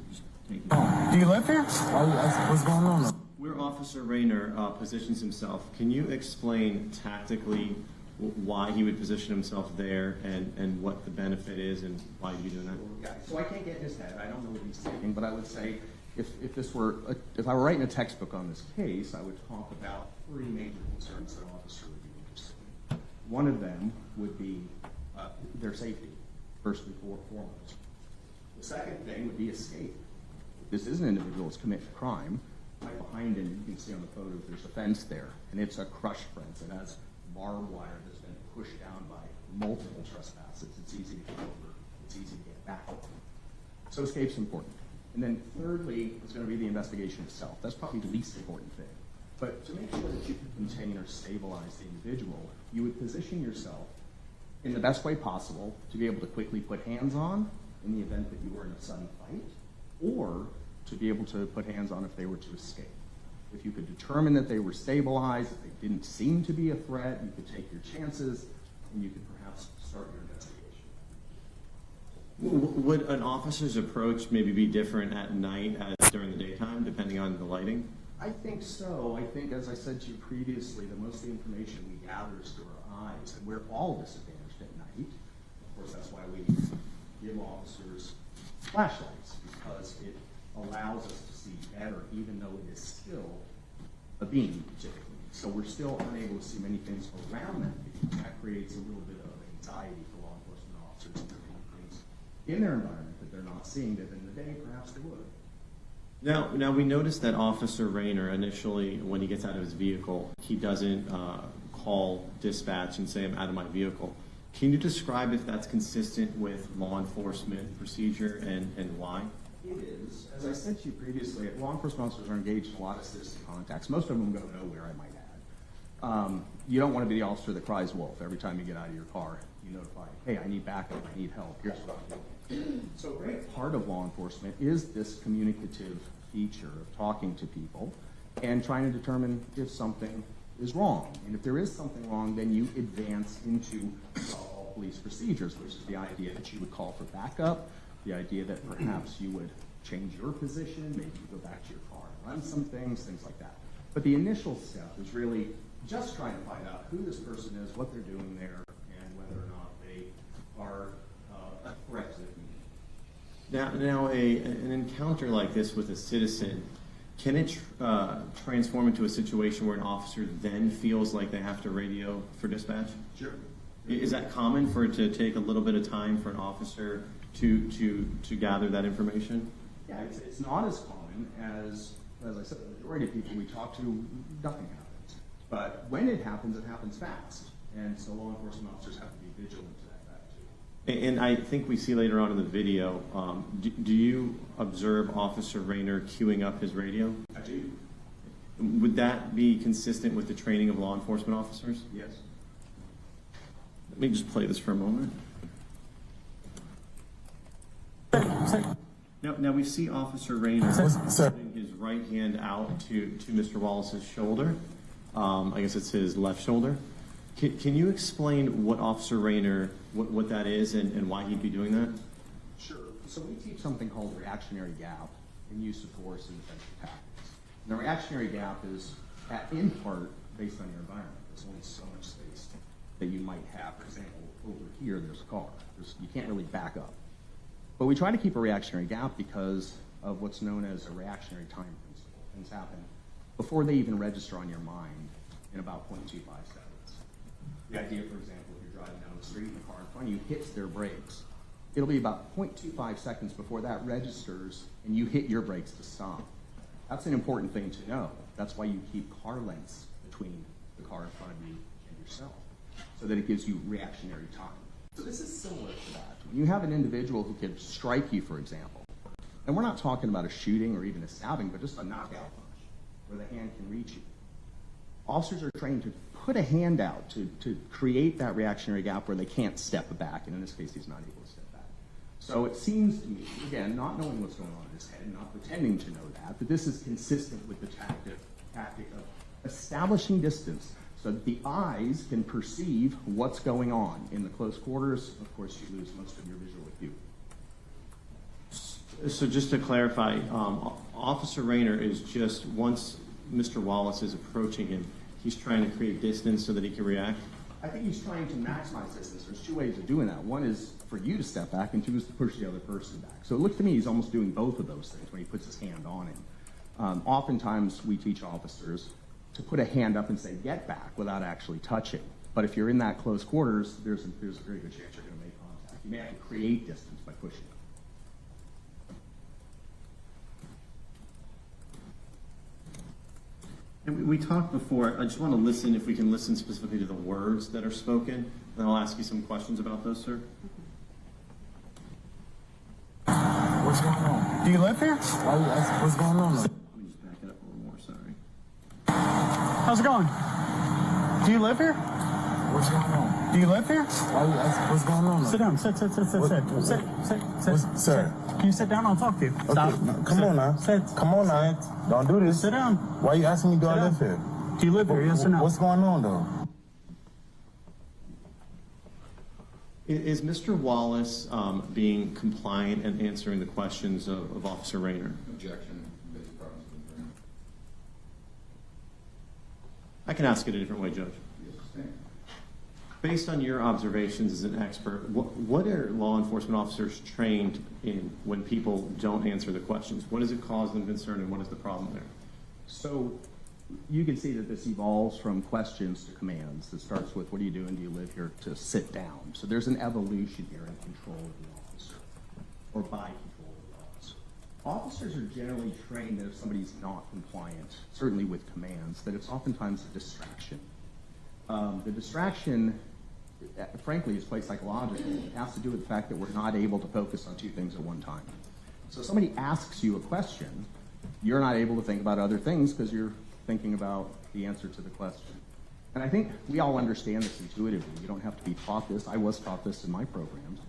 just take it. Do you live here? What's going on? Where Officer Rayner positions himself, can you explain tactically why he would position himself there and what the benefit is and why you're doing that? Yeah, so I can't get in his head. I don't know what he's thinking, but I would say if I were writing a textbook on this case, I would talk about three major concerns that an officer would be interested in. One of them would be their safety, first and foremost. The second thing would be escape. If this is an individual that's committed a crime, right behind him, you can see on the photo, there's a fence there, and it's a crush fence. It has barbed wire that's been pushed down by multiple trespassers. It's easy to get over. It's easy to get back over. So escape's important. And then thirdly, is going to be the investigation itself. That's probably the least important thing. But to make sure that you can contain or stabilize the individual, you would position yourself in the best way possible to be able to quickly put hands on in the event that you were in a sudden fight, or to be able to put hands on if they were to escape. If you could determine that they were stabilized, if they didn't seem to be a threat, you could take your chances, and you could perhaps start your investigation. Would an officer's approach maybe be different at night as during the daytime, depending on the lighting? I think so. I think, as I said to you previously, that most of the information we gather is through our eyes, and we're all disadvantaged at night. Of course, that's why we give officers flashlights, because it allows us to see better, even though it is still a beam, typically. So we're still unable to see many things around that beam. That creates a little bit of anxiety for law enforcement officers to see things in their environment that they're not seeing that in the day perhaps they would. Now we noticed that Officer Rayner initially, when he gets out of his vehicle, he doesn't call dispatch and say, "I'm out of my vehicle." Can you describe if that's consistent with law enforcement procedure and why? It is. As I said to you previously, law enforcement officers are engaged in a lot of citizen contacts. Most of them go nowhere, I might add. You don't want to be the officer that cries wolf every time you get out of your car. You notify, hey, I need backup, I need help, here's what I'm doing. So a great part of law enforcement is this communicative feature of talking to people and trying to determine if something is wrong. And if there is something wrong, then you advance into all police procedures, which is the idea that you would call for backup, the idea that perhaps you would change your position, maybe you go back to your car and run some things like that. But the initial step is really just trying to find out who this person is, what they're doing there, and whether or not they are a threat to the community. Now an encounter like this with a citizen, can it transform into a situation where an officer then feels like they have to radio for dispatch? Sure. Is that common for it to take a little bit of time for an officer to gather that information? Yeah, it's not as common as I said, the majority of people we talk to, nothing happens. But when it happens fast. And so law enforcement officers have to be vigilant to that fact too. And I think we see later on in the video, do you observe Officer Rayner queuing up his radio? I do. Would that be consistent with the training of law enforcement officers? Yes. Let me just play this for a moment. Now we see Officer Rayner putting his right hand out to Mr. Wallace's shoulder. I guess it's his left shoulder. Can you explain what Officer Rayner, what that is and why he'd be doing that? Sure. So we teach something called reactionary gap in use of force and defensive tactics. And the reactionary gap is in part based on your environment. There's only so much space that you might have. For example, over here there's a car. You can't really back up. But we try to keep a reactionary gap because of what's known as a reactionary time principle. Things happen before they even register on your mind in about 0.25 seconds. The idea, for example, if you're driving down the street and the car in front of you hits their brakes, it'll be about 0.25 seconds before that registers and you hit your brakes to stop. That's an important thing to know. That's why you keep car lengths between the car in front of you and yourself, so that it gives you reactionary time. So this is similar to that. When you have an individual who could strike you, for example, and we're not talking about a shooting or even a stabbing, but just a knockout punch where the hand can reach you. Officers are trained to put a hand out to create that reactionary gap where they can't step back, and in this case, he's not able to step back. So it seems to me, again, not knowing what's going on in his head, not pretending to know that this is consistent with the tactic of establishing distance so that the eyes can perceive what's going on. In the close quarters, of course, you lose most of your visual acuity. So just to clarify, Officer Rayner is just, once Mr. Wallace is approaching him, he's trying to create distance so that he can react? I think he's trying to maximize distance. There's two ways of doing that. One is for you to step back, and two is to push the other person back. So it looks to me he's almost doing both of those things when he puts his hand on him. Oftentimes we teach officers to put a hand up and say, get back, without actually touching. But if you're in that close quarters, there's a very good chance you're going to make contact. You may have to create distance by pushing. And we talked before, I just want to listen, if we can listen specifically to the words that are spoken, then I'll ask you some questions about those, sir. What's going on? Do you live here? Why you asking what's going on? Let me just back it up a little more, sorry. How's it going? Do you live here? What's going on? Do you live here? Why you asking what's going on? Sit down. Sit. Sir. Can you sit down? I'll talk to you. Stop. Okay, come on now. Sit. Come on now. Don't do this. Sit down. Why you asking me do I Sit live down. here? Do you live here? Yes or no? What's going on though? Is Mr. Wallace being compliant and answering the questions of Officer Rayner? Objection. Based problems with the ground. I can ask it a different way, Judge. Yes, stand. Based on your observations as an expert, what are law enforcement officers trained in when people don't answer the questions? What does it cause them concern, and what is the problem there? So you can see that this evolves from questions to commands. It starts with, what are you doing? Do you live here? To sit down. So there's an evolution here in control of the officer, or by control of the officer. Officers are generally trained that if somebody's not compliant, certainly with commands, that it's oftentimes a distraction. The distraction, frankly, is quite psychological. It has to do with the fact that we're not able to focus on two things at one time. So somebody asks you a question, you're not able to think about other things because you're thinking about the answer to the question. And I think we all understand this intuitively. You don't have to be taught this. I was taught this in my programs.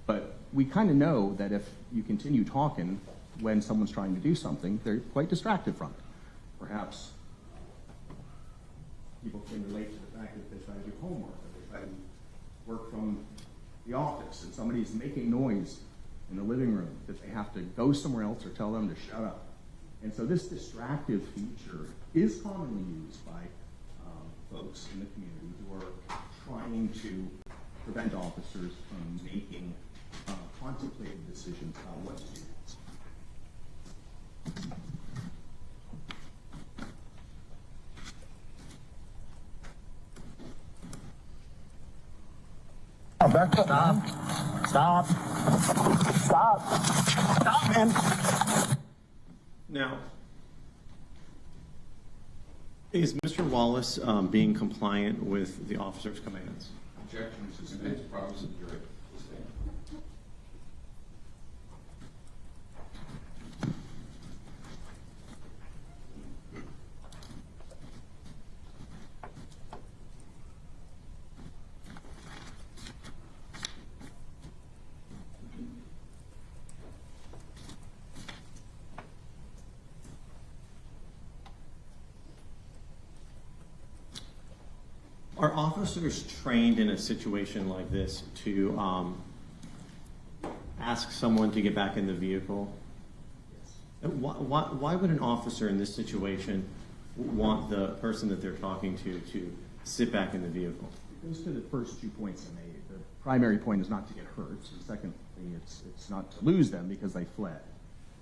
But we kind of know that if you continue talking when someone's trying to do something, they're quite distracted from it. Perhaps people can relate to the fact that they try to do homework, or they try to work from the office, and somebody's making noise in the living room, that they have to go somewhere else or tell them to shut up. And so this distractive feature is commonly used by folks in the community who are trying to prevent officers from making contemplated decisions about what to do next. Back up. Stop, man. Now, is Mr. Wallace being compliant with the officer's commands? Objection. Based problems with the jury. Stand. Are officers trained in a situation like this to ask someone to get back in the vehicle? Yes. Why would an officer in this situation want the person that they're talking to sit back in the vehicle? It goes to the first 2 points I made. The primary point is not to get hurt. So the second thing, it's not to lose them because they fled.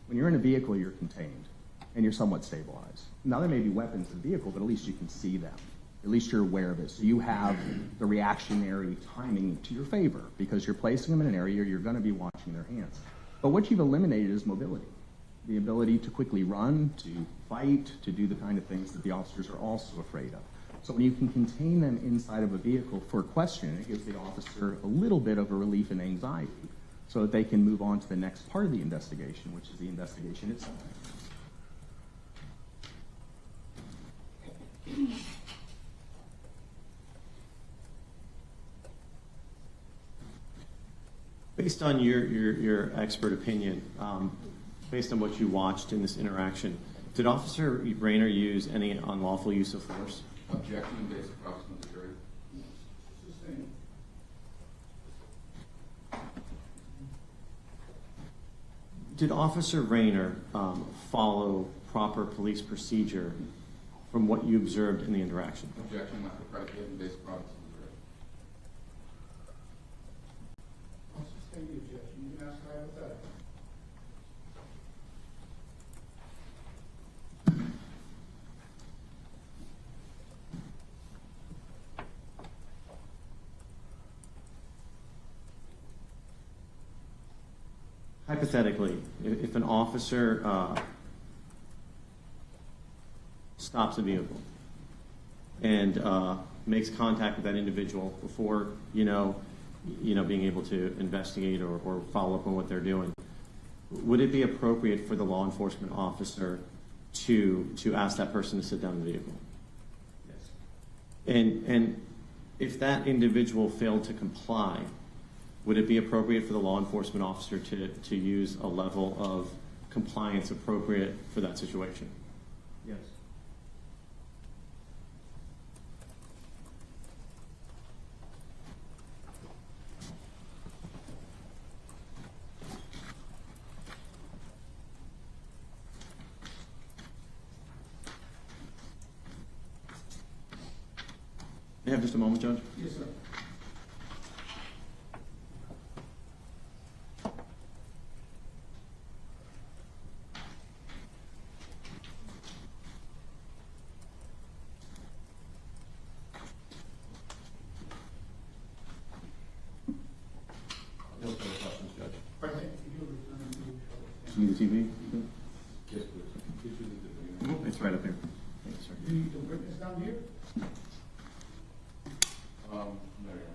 When you're in a vehicle, you're contained and you're somewhat stabilized. Now there may be weapons in the vehicle, but at least you can see them. At least you're aware of it. So you have the reactionary timing to your favor because you're placing them in an area you're going to be watching their hands. But what you've eliminated is mobility. The ability to quickly run, to fight, to do the kind of things that the officers are also afraid of. So when you can contain them inside of a vehicle for a question, it gives the officer a little bit of a relief in anxiety so that they can move on to the next part of the investigation, which is the investigation itself. Based on your expert opinion, based on what you watched in this interaction, did Officer Rayner use any unlawful use of force? Objection based across from the jury. Sustained. Did Officer Rayner follow proper police procedure from what you observed in the interaction? Objection not to predicate based across from the jury. I'll sustain the objection. You can ask hypothetical. Hypothetically, if an officer stops a vehicle and makes contact with that individual before, being able to investigate or follow up on what they're doing, would it be appropriate for the law enforcement officer to ask that person to sit down in the vehicle? Yes. And if that individual failed to comply, would it be appropriate for the law enforcement officer to use a level of compliance appropriate for that situation? Yes. You have just a moment, Judge? Yes, sir. No further questions, Judge. President, you're referring to. Need the TV? Yes, please. This is the video. It's right up here. Thank you, sir. You need the witness down here? There you go.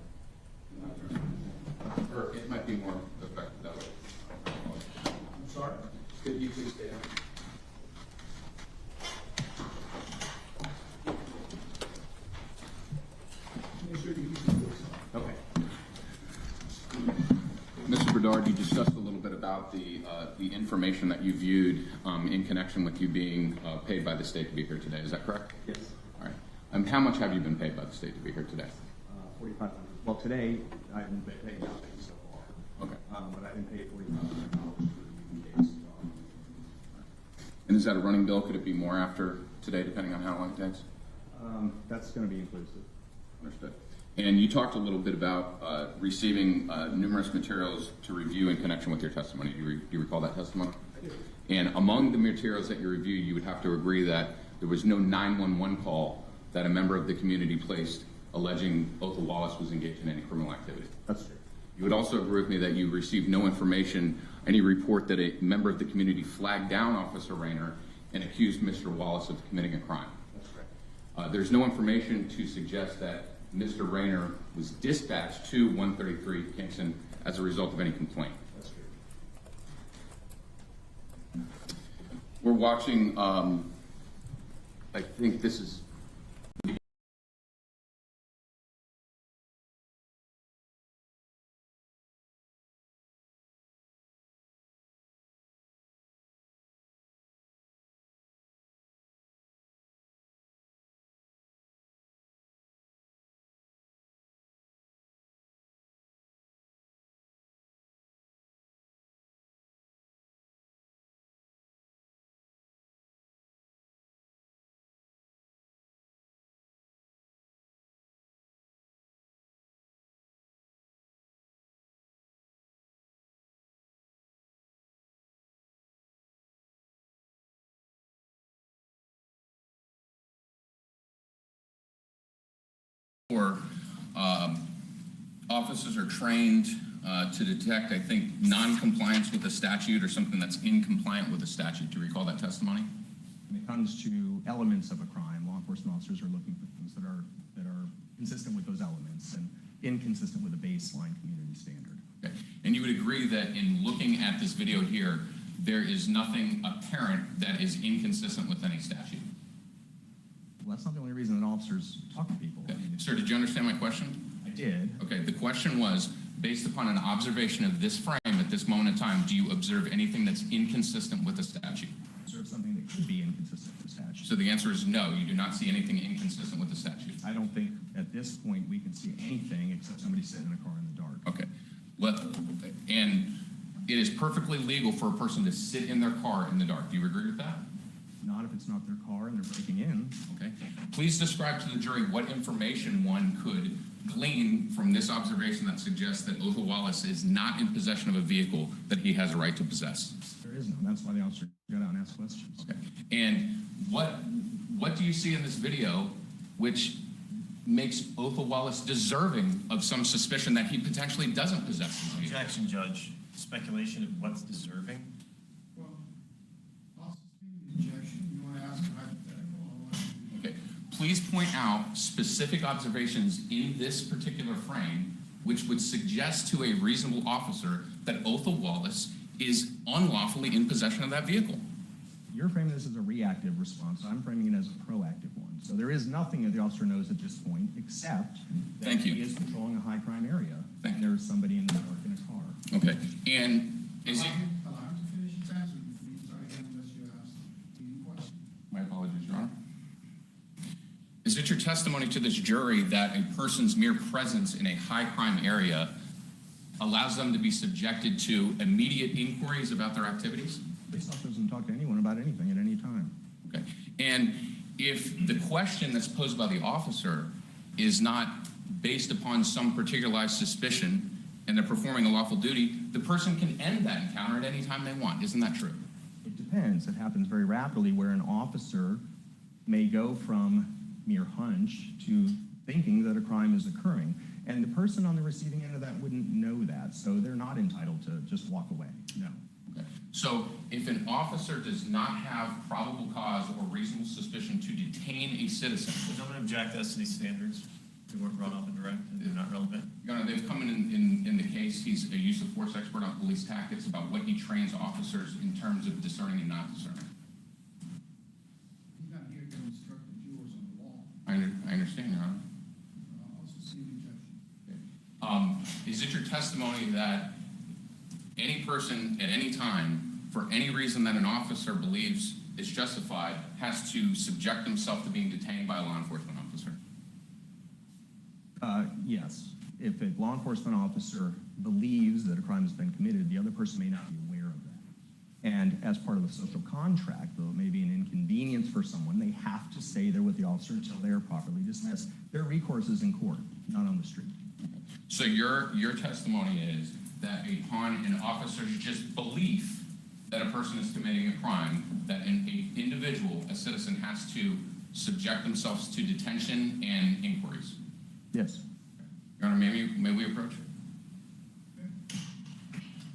Not there. Or it might be more effective that way. I'm sorry? Could you please stay down? Make sure you use the voice. Okay. Mr. Bedard, you discussed a little bit about the information that you viewed in connection with you being paid by the state to be here today. Is that correct? Yes. All right. How much have you been paid by the state to be here today? 4,500. Well, today I haven't been paid nothing so far. Okay. But I've been paid $4,500 for the case. And is that a running bill? Could it be more after today, depending on how long it takes? That's going to be inclusive. Understood. And you talked a little bit about receiving numerous materials to review in connection with your testimony. Do you recall that testimony? I do. And among the materials that you reviewed, you would have to agree that there was no 911 call that a member of the community placed alleging Othal Wallace was engaged in any criminal activity. That's true. You would also agree with me that you received no information, any report that a member of the community flagged down Officer Rayner and accused Mr. Wallace of committing a crime. That's correct. There's no information to suggest that Mr. Rayner was dispatched to 133 Kingston as a result of any complaint. That's true. We're watching, I think this is Or officers are trained to detect, I think, non-compliance with the statute or something that's incompliant with the statute. Do you recall that testimony? When it comes to elements of a crime, law enforcement officers are looking for things that are consistent with those elements and inconsistent with a baseline community standard. Okay. And you would agree that in looking at this video here, there is nothing apparent that is inconsistent with any statute? Well, that's not the only reason that officers talk to people. Okay. Sir, did you understand my question? I did. Okay, the question was, based upon an observation of this frame at this moment in time, do you observe anything that's inconsistent with the statute? Observe something that could be inconsistent with the statute. So the answer is no, you do not see anything inconsistent with the statute. I don't think at this point we can see anything except somebody sitting in a car in the dark. Okay. And it is perfectly legal for a person to sit in their car in the dark. Do you agree with that? Not if it's not their car and they're breaking in. Okay. Please describe to the jury what information one could glean from this observation that suggests that Othal Wallace is not in possession of a vehicle that he has a right to possess. There is none. That's why the officer got out and asked questions. Okay. And what do you see in this video which makes Othal Wallace deserving of some suspicion that he potentially doesn't possess this vehicle? Objection, Judge. Speculation of what's deserving? Well, I'll suspend the objection. You want to ask a hypothetical or what? Okay. Please point out specific observations in this particular frame which would suggest to a reasonable officer that Othal Wallace is unlawfully in possession of that vehicle. You're framing this as a reactive response. I'm framing it as a proactive one. So there is nothing that the officer knows at this point except that Thank you. he is patrolling a high crime area Thank and you. there is somebody in the dark in a car. Okay. And is it... Allow him to finish his answer before you start again unless you ask any question. My apologies, Your Honor. Is it your testimony to this jury that a person's mere presence in a high crime area allows them to be subjected to immediate inquiries about their activities? Police officer doesn't talk to anyone about anything at any time. Okay. And if the question that's posed by the officer is not based upon some particularized suspicion and they're performing a lawful duty, the person can end that encounter at any time they want. Isn't that true? It depends. It happens very rapidly where an officer may go from mere hunch to thinking that a crime is occurring. And the person on the receiving end of that wouldn't know that, so they're not entitled to just walk away. No. Okay. So if an officer does not have probable cause or reasonable suspicion to detain a citizen... Does no one object as to these standards? They weren't brought up in direct and they're not relevant? Your Honor, they've come in the case. He's a use of force expert on police tactics about what he trains officers in terms of discerning and not discerning. He's not here to instruct the viewers on the law. I understand, Your Honor. I'll suspend the objection. Is it your testimony that any person at any time, for any reason that an officer believes is justified, has to subject himself to being detained by a law enforcement officer? Yes. If a law enforcement officer believes that a crime has been committed, the other person may not be aware of that. And as part of the social contract, though it may be an inconvenience for someone, they have to stay there with the officer until they are properly dismissed. Their recourse is in court, not on the street. So your testimony is that upon an officer's just belief that a person is committing a crime, that an individual, a citizen, has to subject themselves to detention and inquiries? Yes. Your Honor, may we approach?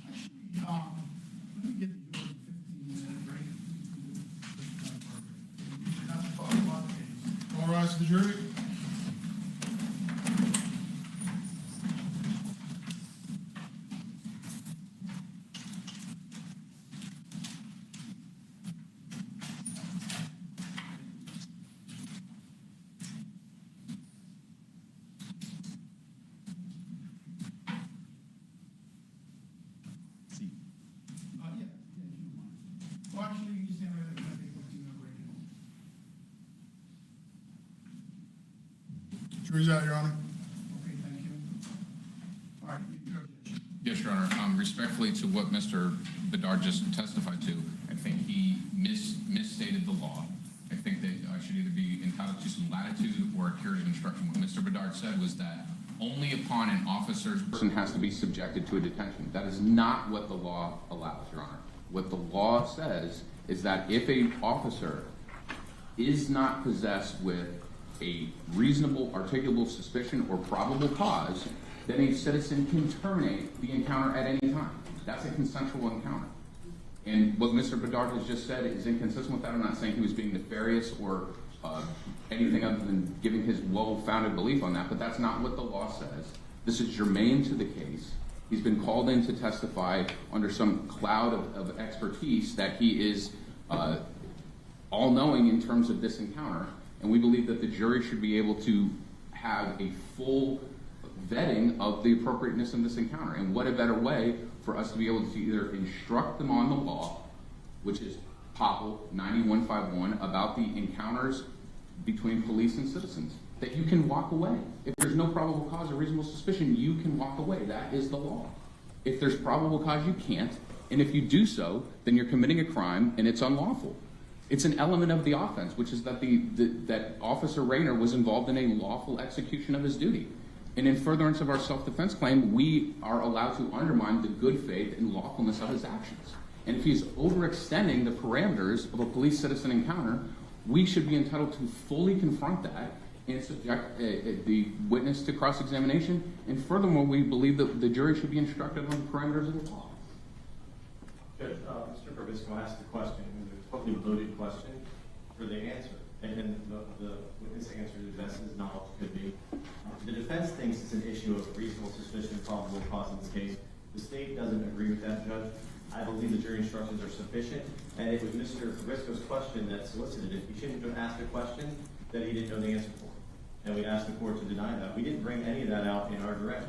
Actually, let me get the yours in 15 minutes break. Not to talk about the case. All rise to the jury. See. Yeah, if you don't mind. Well, actually, you can stand right there. I think we'll do no breaking. Jury's out, Your Honor. Okay, thank you. All right, your objection. Yes, Your Honor. Respectfully to what Mr. Bedard just testified to, I think he misstated the law. I think that I should either be entitled to some latitude or a curative instruction. What Mr. Bedard said was that only upon an officer's Person has to be subjected to a detention. That is not what the law allows, Your Honor. What the law says is that if an officer is not possessed with a reasonable, articulable suspicion or probable cause, then a citizen can terminate the encounter at any time. That's a consensual encounter. And what Mr. Bedard has just said is inconsistent with that. I'm not saying he was being nefarious or anything other than giving his well-founded belief on that, but that's not what the law says. This is germane to the case. He's been called in to testify under some cloud of expertise that he is all-knowing in terms of this encounter, and we believe that the jury should be able to have a full vetting of the appropriateness of this encounter. And what a better way for us to be able to either instruct them on the law, which is Popple 9151, about the encounters between police and citizens, that you can walk away. If there's no probable cause or reasonable suspicion, you can walk away. That is the law. If there's probable cause, you can't. And if you do so, then you're committing a crime and it's unlawful. It's an element of the offense, which is that that Officer Rayner was involved in a lawful execution of his duty. And in furtherance of our self-defense claim, we are allowed to undermine the good faith and lawfulness of his actions. And if he's overextending the parameters of a police-citizen encounter, we should be entitled to fully confront that and subject the witness to cross-examination. And furthermore, we believe that the jury should be instructed on the parameters of the law. Judge, Mr. Probisco asked the question. It was a totally loaded question for the answer. And the witness answered as best as knowledge could be. The defense thinks it's an issue of reasonable suspicion and probable cause in this case. The state doesn't agree with that, Judge. I believe the jury instructions are sufficient, and it was Mr. Probisco's question that solicited it. He shouldn't have asked a question that he didn't know the answer for. And we asked the court to deny that. We didn't bring any of that out in our direct,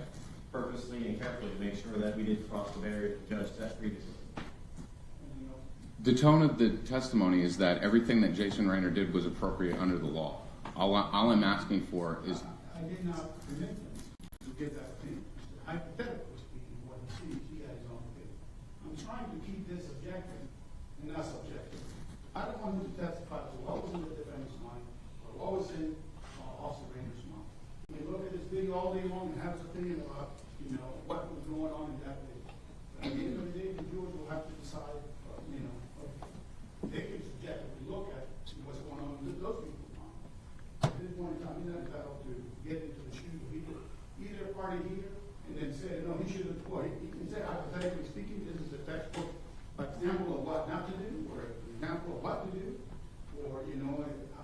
purposely and carefully to make sure that we didn't cross the barrier the judge set previously. The tone of the testimony is that everything that Jason Rayner did was appropriate under the law. All I'm asking for is... I did not permit him to give that opinion. Hypothetically speaking, what he sees, he has his own opinion. I'm trying to keep this objective and not subjective. I don't want him to testify to what was in the defendant's mind or what was in Officer Rayner's mind. He may look at this video all day long and have his opinion about, what was going on in that video. But at the end of the day, the jurors will have to decide, they can subjectively look at what's going on in those people's minds. At this point in time, he's not entitled to get into the shoes of either party here and then say, no, he should have, well, he can say, hypothetically speaking, this is a textbook example of what not to do, or an example of what to do, or,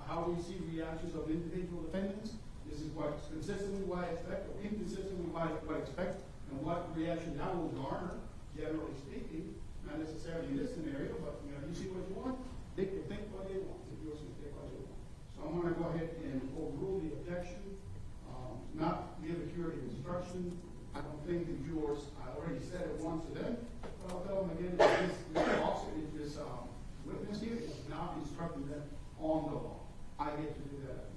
how we see reactions of individual defendants. This is what's consistent with what I expect, or inconsistent with what I expect, and what reaction that will garner, generally speaking, not necessarily in this scenario, but, you see what you want, they can think what they want, the jurors can think what they want. So I'm going to go ahead and overrule the objection, not give a curative instruction. I don't think the jurors, I already said it once to them, but I'll tell them again, this witness here is not instructing them on the law. I get to do that.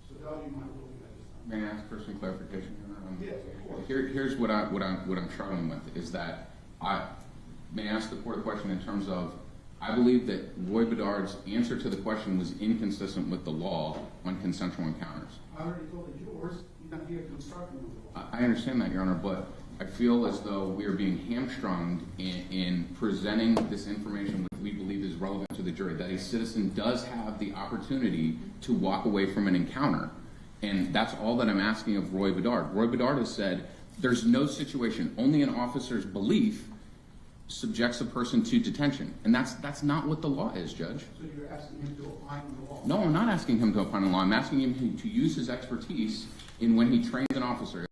So that'll be my ruling at this time. May I ask for some clarification? Yes, of course. Here's what I'm struggling with is that I may ask the court a question in terms of I believe that Roy Bedard's answer to the question was inconsistent with the law on consensual encounters. I already told the jurors, you're not here to instruct them on the law. I understand that, Your Honor, but I feel as though we are being hamstrung in presenting this information which we believe is relevant to the jury, that a citizen does have the opportunity to walk away from an encounter. And that's all that I'm asking of Roy Bedard. Roy Bedard has said there's no situation, only an officer's belief subjects a person to detention. And that's not what the law is, Judge. So you're asking him to opine on the law? No, I'm not asking him to opine on the law. I'm asking him to use his expertise in when he trains an officer.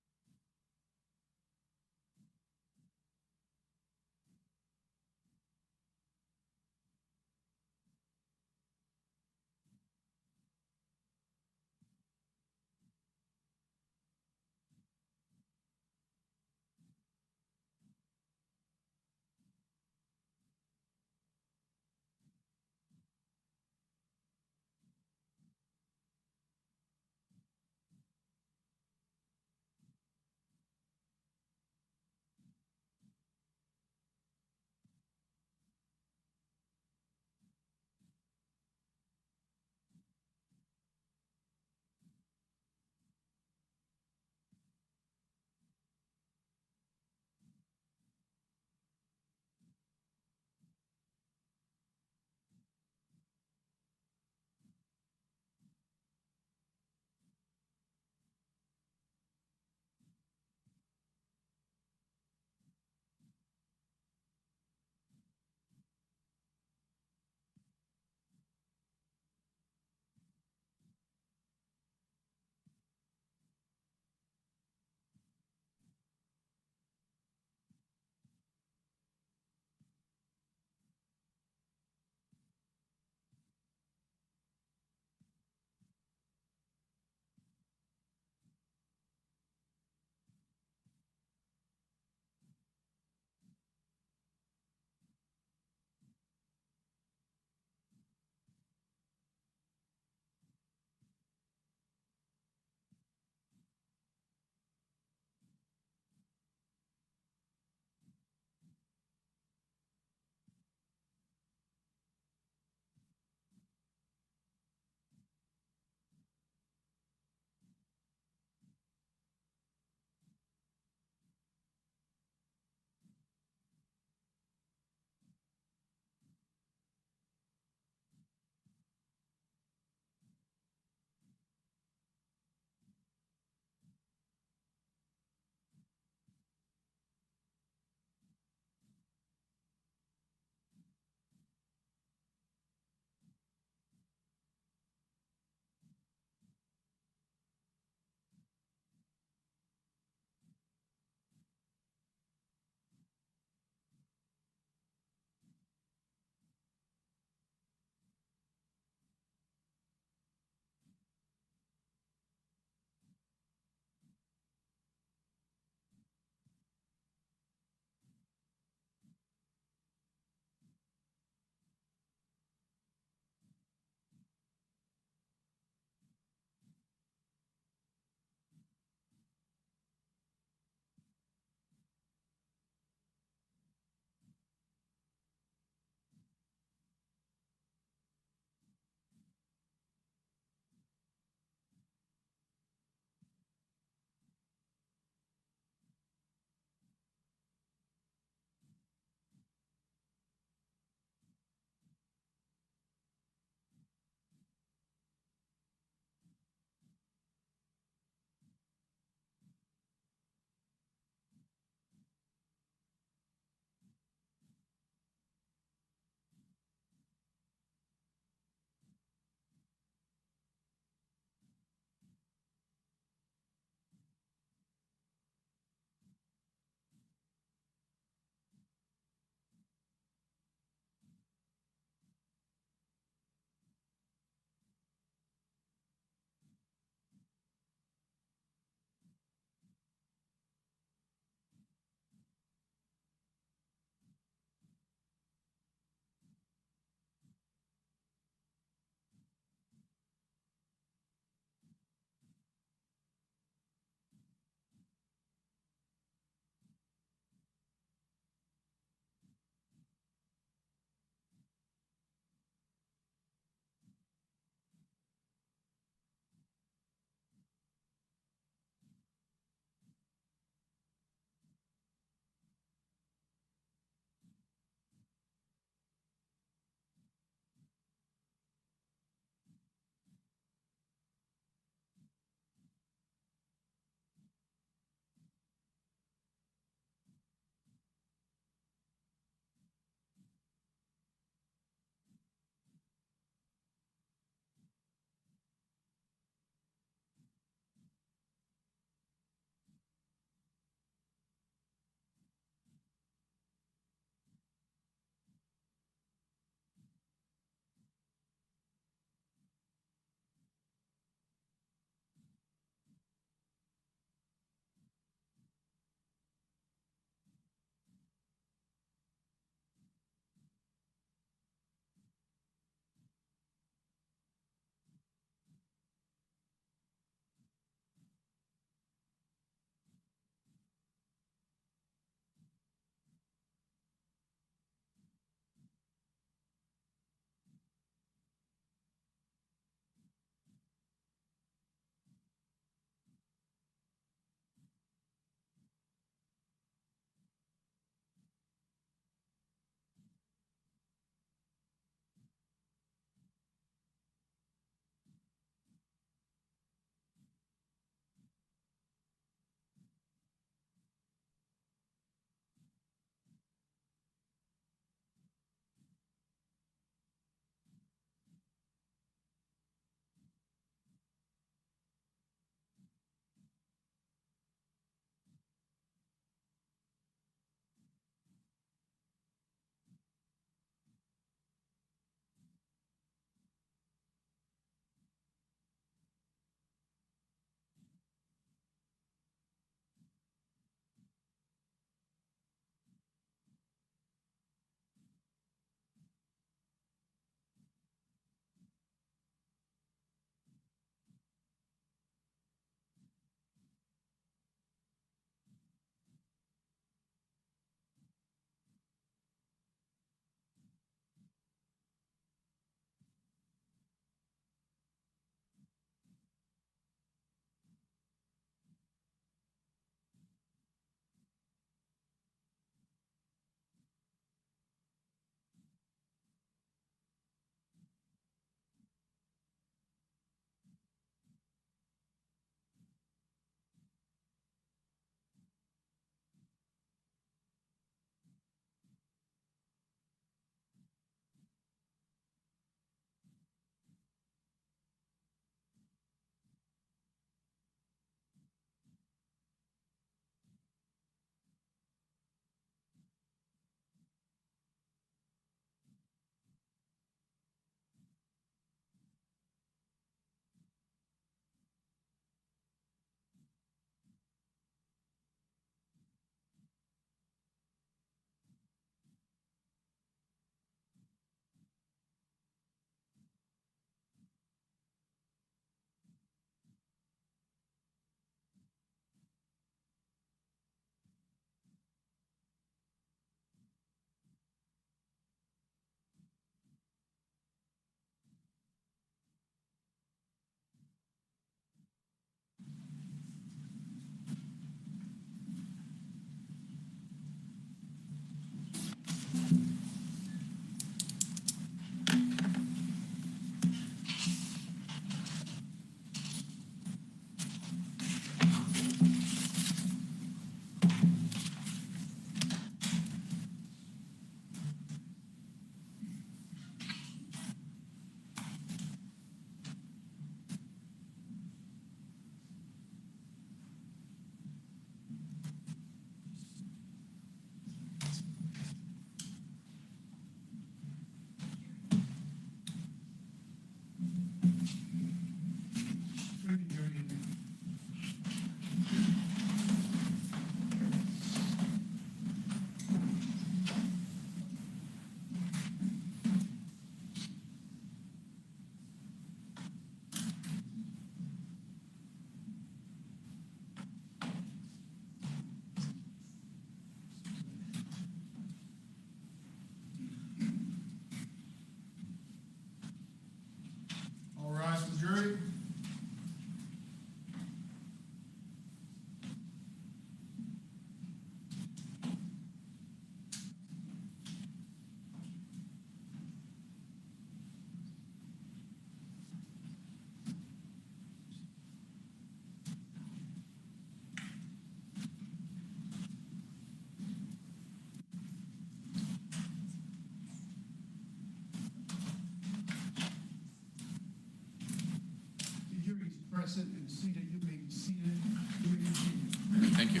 present and seated, you may be seated. You may continue. Thank you.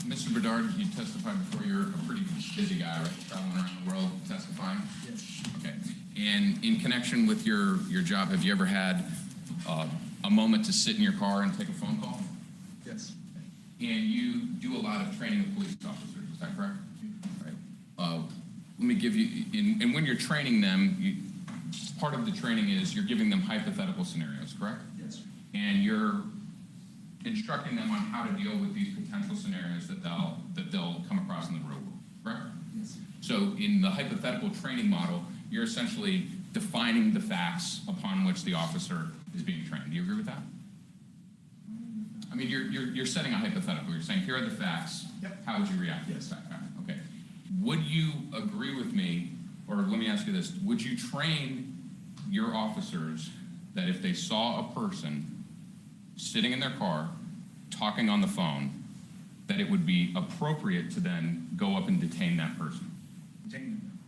Mr. Bedard, you testified before. You're a pretty busy guy, right? Traveling around the world testifying? Yes. Okay. And in connection with your job, have you ever had a moment to sit in your car and take a phone call? Yes. And you do a lot of training of police officers, is that correct? Right. Let me give you, and when you're training them, part of the training is you're giving them hypothetical scenarios, correct? Yes. And you're instructing them on how to deal with these potential scenarios that they'll come across in the real world, correct? Yes. So in the hypothetical training model, you're essentially defining the facts upon which the officer is being trained. Do you agree with that? I mean, you're setting a hypothetical. You're saying, here are the facts. Yep. How would you react to this fact? Okay. Would you agree with me, or let me ask you this, would you train your officers that if they saw a person sitting in their car, talking on the phone, that it would be appropriate to then go up and detain that person? Detain them.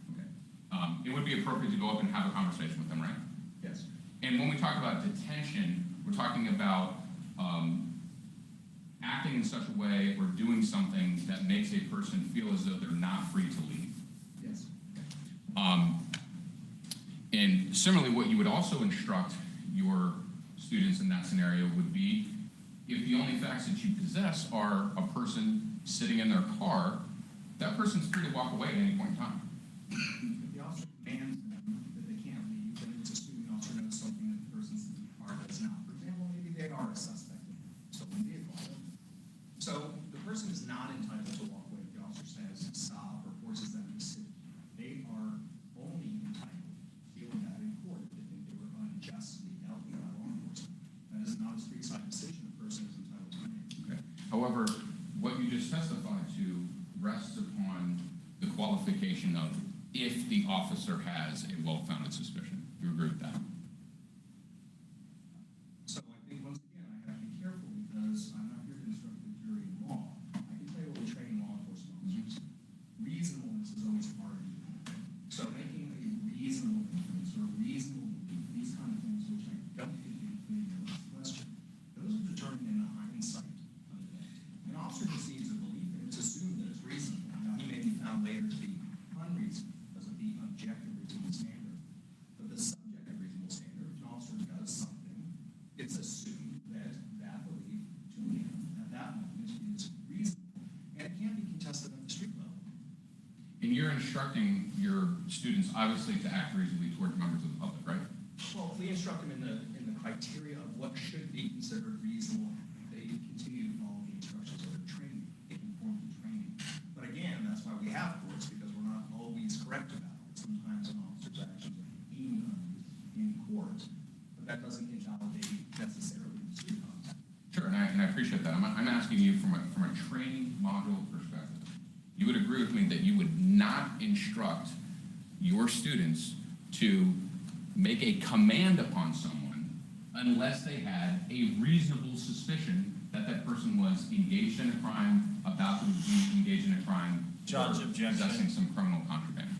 Okay. It would be appropriate to go up and have a conversation with them, right? Yes. And when we talk about detention, we're talking about acting in such a way or doing something that makes a person feel as though they're not free to leave. Yes. And similarly, what you would also instruct your students in that scenario would be, if the only facts that you possess are a person sitting in their car, that person's free to walk away at any point in time. If the officer demands them that they can't leave, then it's assuming the officer knows something that the person's in the car does not. For example, maybe they are a suspect in a stolen vehicle. So the person is not entitled to walk away if the officer says stop or forces them to sit. They are only entitled to deal with that in court if they think they were unjustly dealt with by law enforcement. That is not a street side decision a person is entitled to make. Okay. However, what you just testified to rests upon the qualification of if the officer has a well-founded suspicion. You agree with that? So I think once again, I have to be careful because I'm not here to instruct the jury in law. I can tell you what we train law enforcement officers. Reasonableness is always part of it. So making a reasonable inference or reasonable belief, these kind of things, which I don't think you include in your last question, those are determined in the hindsight of the event. An officer receives a belief and it's assumed that it's reasonable. Now, he may be found later to be unreasonable because of the objective reasonable standard. But the subjective reasonable standard, if an officer does something, it's assumed that that belief to him at that moment is reasonable. And it can't be contested at the street level. And you're instructing your students, obviously, to act reasonably toward members of the public, right? Well, if we instruct them in the criteria of what should be considered reasonable, they continue to follow the instructions of their training, they conform to training. But again, that's why we have courts, because we're not always correct about it. Sometimes an officer's actions are deemed unreasonable in court, but that doesn't invalidate necessarily the street contact. Sure, and I appreciate that. I'm asking you from a training module perspective. You would agree with me that you would not instruct your students to make a command upon someone unless they had a reasonable suspicion that that person was engaged in a crime, about to engage in a crime, Judge, or objection. possessing some criminal contraband.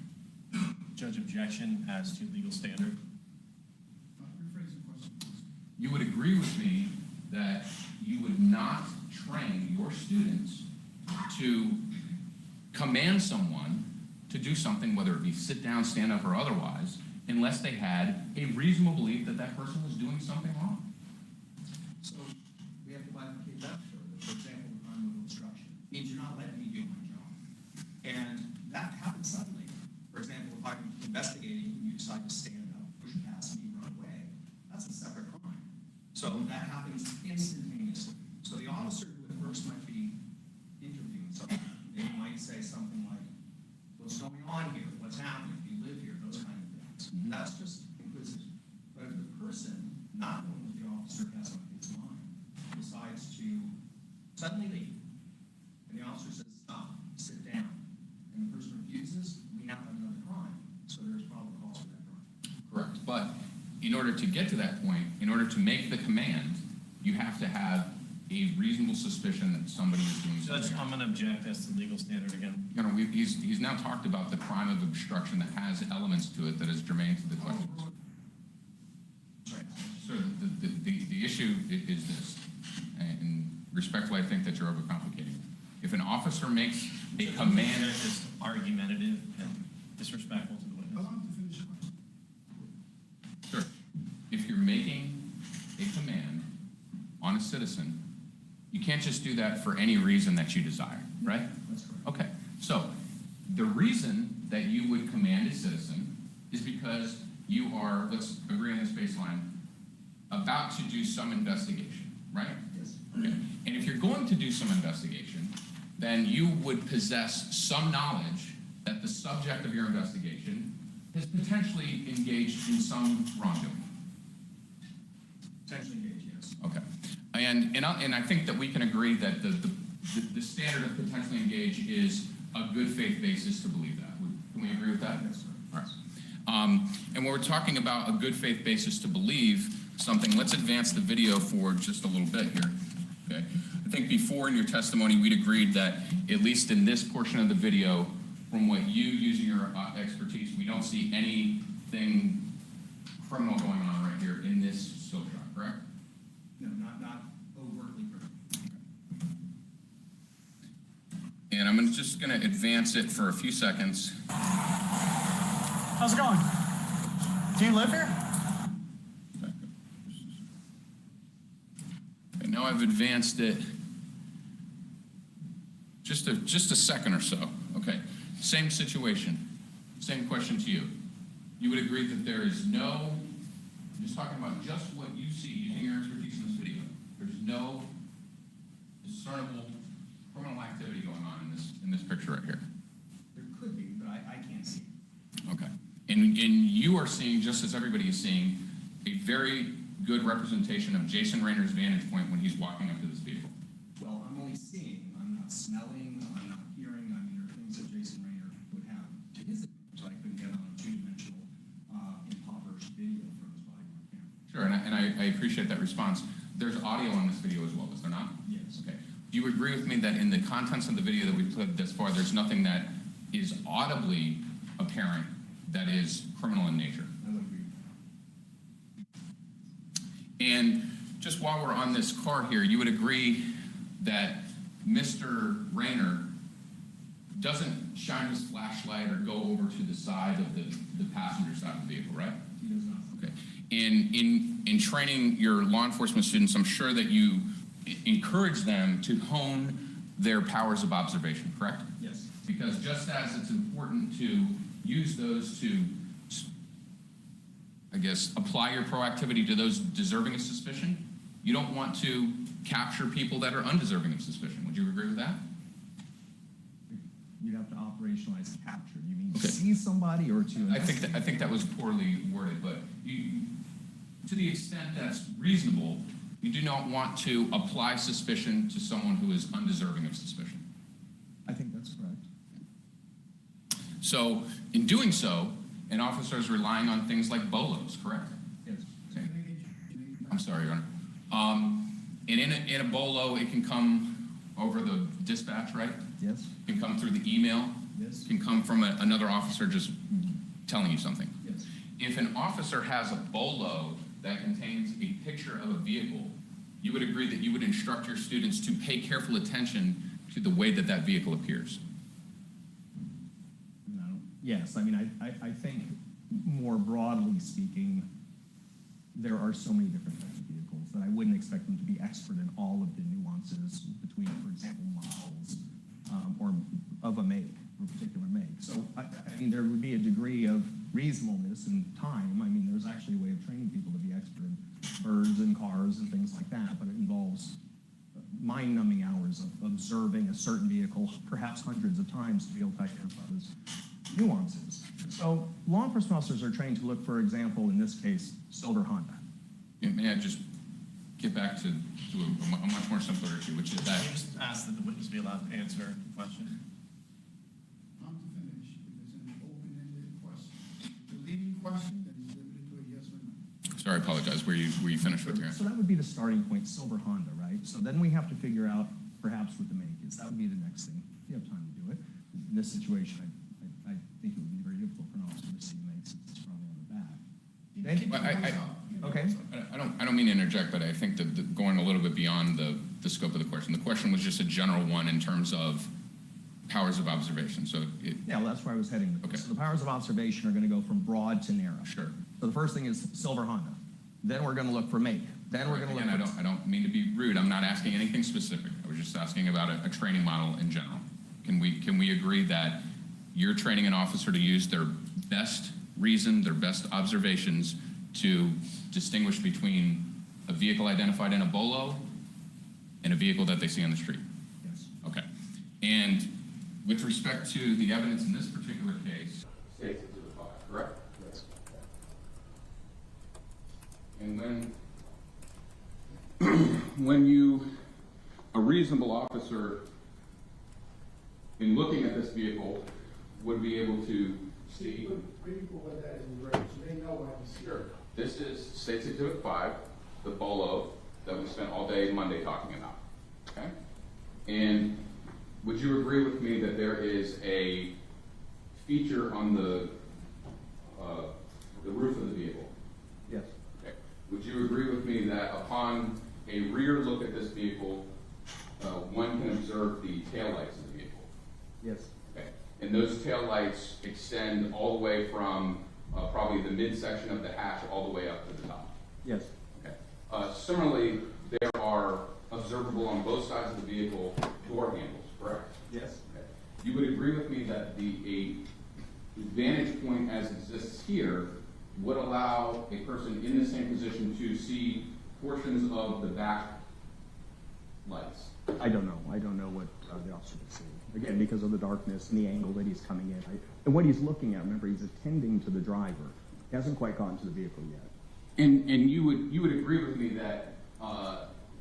Judge, objection as to legal standard. Rephrase the question, please. You would agree with me that you would not train your students to command someone to do something, whether it be sit down, stand up, or otherwise, unless they had a reasonable belief that that person was doing something wrong. So we have to bifurcate that further. For example, the crime of obstruction means you're not letting me do my job. And that happens suddenly. For example, if I'm investigating and you decide to stand up, push past me, run away, that's a separate crime. So that happens instantaneously. So the officer who at first might be interviewing someone, they might say something like, what's going on here? What's happening? Do you live here? Those kind of things. That's just inquisitive. But if the person, not knowing what the officer has on his mind, decides to suddenly leave, and the officer says, stop, sit down, and the person refuses, we now have another crime. So there's probable cause for that crime. Correct. But in order to get to that point, in order to make the command, you have to have a reasonable suspicion that somebody is doing something. Judge, I'm going to object as to legal standard again. You know, he's now talked about the crime of obstruction that has elements to it that is germane to the question. Right. So the issue is this, and respectfully, I think that you're overcomplicating it. If an officer makes a command, They're just argumentative and disrespectful to the witness. sure. If you're making a command on a citizen, you can't just do that for any reason that you desire, right? That's correct. Okay, so the reason that you would command a citizen is because you are, let's agree on this baseline, about to do some investigation, right? Yes. Okay. And if you're going to do some investigation, then you would possess some knowledge that the subject of your investigation has potentially engaged in some wrongdoing. Potentially engaged, yes. Okay. And I think that we can agree that the standard of potentially engaged is a good faith basis to believe that. Can we agree with that? Yes, sir. All right. And when we're talking about a good faith basis to believe something, let's advance the video for just a little bit here. Okay. I think before in your testimony, we'd agreed that at least in this portion of the video, from what you using your expertise, we don't see anything criminal going on right here in this still shot, correct? No, not overtly criminal. And I'm just going to advance it for a few seconds. How's it going? Do you live here? Okay, now I've advanced it just a second or so. Okay, same situation, same question to you. You would agree that there is no, I'm just talking about just what you see using your expertise in this video. There's no discernible criminal activity going on in this picture right here. There could be, but I can't see it. Okay. And you are seeing, just as everybody is seeing, a very good representation of Jason Rayner's vantage point when he's walking up to this vehicle. Well, I'm only seeing, I'm not smelling, I'm not hearing. I mean, there are things that Jason Rayner would have to his advantage that I couldn't get on a two-dimensional, impoverished video from his body worn camera. Sure, and I appreciate that response. There's audio on this video as well, is there not? Yes. Okay. Do you agree with me that in the contents of the video that we've played thus far, there's nothing that is audibly apparent that is criminal in nature? I would agree. And just while we're on this car here, you would agree that Mr. Rayner doesn't shine his flashlight or go over to the side of the passenger side of the vehicle, right? He does not. Okay. And in training your law enforcement students, I'm sure that you encourage them to hone their powers of observation, correct? Yes. Because just as it's important to use those to, I guess, apply your proactivity to those deserving of suspicion, you don't want to capture people that are undeserving of suspicion. Would you agree with that? You'd have to operationalize capture. You mean Okay. see somebody or to? I think that was poorly worded, but to the extent that's reasonable, you do not want to apply suspicion to someone who is undeserving of suspicion. I think that's correct. So, in doing so, an officer is relying on things like BOLOs, correct? Yes. Okay. I'm sorry, Your Honor. And in a BOLO, it can come over the dispatch, right? Yes. It can come through the email. Yes. It can come from another officer just telling you something. Yes. If an officer has a BOLO that contains a picture of a vehicle, you would agree that you would instruct your students to pay careful attention to the way that that vehicle appears. No. Yes. I mean, I think more broadly speaking, there are so many different types of vehicles that I wouldn't expect them to be expert in all of the nuances between, for example, models or of a make, or a particular make. So, I mean, there would be a degree of reasonableness and time. I mean, there's actually a way of training people to be expert in birds and cars and things like that, but it involves mind-numbing hours of observing a certain vehicle, perhaps hundreds of times, to be able to identify those nuances. So law enforcement officers are trained to look, for example, in this case, silver Honda. May I just get back to a much more simpler issue, which is that Can you just ask that the witness be allowed to answer the question? I'm to finish. If there's an open-ended question, the leading question, then it's limited to a yes or no. sorry, I apologize. Were you finished with your answer? So that would be the starting point, silver Honda, right? So then we have to figure out perhaps what the make is. That would be the next thing. If you have time to do it. In this situation, I think it would be very difficult for an officer to see the make since it's probably on the back. Keep your voice up. Okay. I don't mean to interject, but I think that going a little bit beyond the scope of the question. The question was just a general one in terms of powers of observation. So Yeah, well, that's where I was heading. Okay. So the powers of observation are going to go from broad to narrow. Sure. So the first thing is silver Honda. Then we're going to look for make. Then we're going to look Again, for... I don't mean to be rude. I'm not asking anything specific. I was just asking about a training model in general. Can we agree that you're training an officer to use their best reason, their best observations to distinguish between a vehicle identified in a bolo and a vehicle that they see on the street? Yes. Okay. And with respect to the evidence in this particular case, States it to the 5, correct? Yes. And when a reasonable officer, in looking at this vehicle, would be able to see. People with that in red, so they know what to see. Sure. This is States Exhibit 5, the bolo that we spent all day Monday talking about. Okay? And would you agree with me that there is a feature on the roof of the vehicle? Yes. Okay. Would you agree with me that upon a rear look at this vehicle, one can observe the taillights of the vehicle? Yes. Okay. And those taillights extend all the way from probably the midsection of the hatch all the way up to the top? Yes. Okay. Similarly, there are observable on both sides of the vehicle door handles, correct? Yes. Okay. You would agree with me that a vantage point as exists here would allow a person in the same position to see portions of the back lights? I don't know. I don't know what the officer would see. Again, because of the darkness and the angle that he's coming in. And what he's looking at, remember, he's attending to the driver. He hasn't quite gotten to the vehicle yet. And you would agree with me that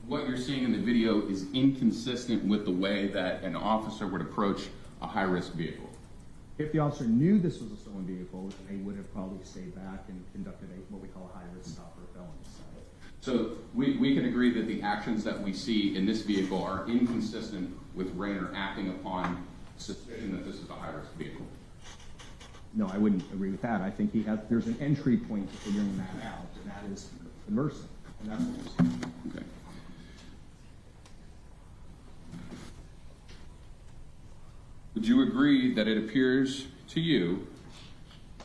what you're seeing in the video is inconsistent with the way that an officer would approach a high-risk vehicle? If the officer knew this was a stolen vehicle, they would have probably stayed back and conducted what we call a high-risk stop or a felony stop. So we can agree that the actions that we see in this vehicle are inconsistent with Rayner acting upon suspicion that this is a high-risk vehicle? No, I wouldn't agree with that. I think there's an entry point to figuring that out, and that is conversing. And that's what we're seeing. Okay. Would you agree that it appears to you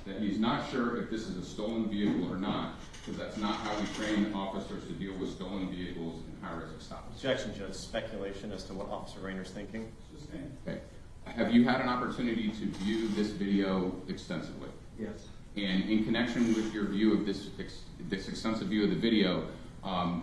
that he's not sure if this is a stolen vehicle or not, because that's not how we train officers to deal with stolen vehicles and high-risk stops? Objection, Judge. Speculation as to what Officer Rayner's thinking. Okay. Have you had an opportunity to view this video extensively? Yes. And in connection with your view of this extensive view of the video,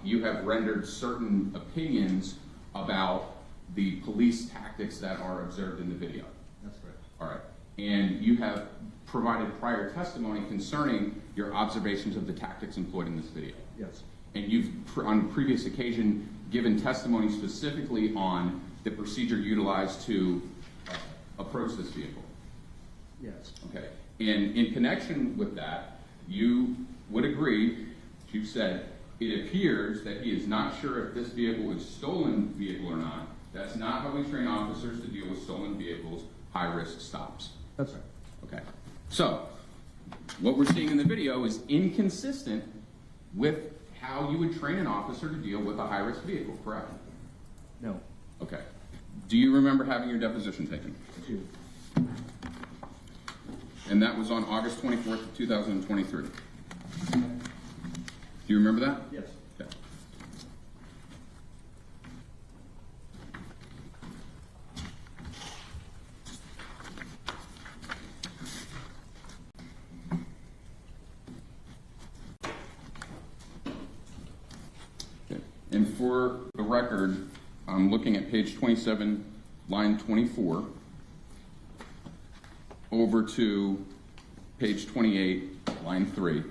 you have rendered certain opinions about the police tactics that are observed in the video. That's correct. All right. And you have provided prior testimony concerning your observations of the tactics employed in this video. Yes. And you've, on previous occasion, given testimony specifically on the procedure utilized to approach this vehicle. Yes. Okay. And in connection with that, you would agree, you said, it appears that he is not sure if this vehicle is a stolen vehicle or not. That's not how we train officers to deal with stolen vehicles, high-risk stops. That's right. Okay. So, what we're seeing in the video is inconsistent with how you would train an officer to deal with a high-risk vehicle, correct? No. Okay. Do you remember having your deposition taken? I do. And that was on August 24th of 2023. Do you remember that? Yes. Okay. Okay. And for the record, I'm looking at page 27, line 24, over to page 28, line 3.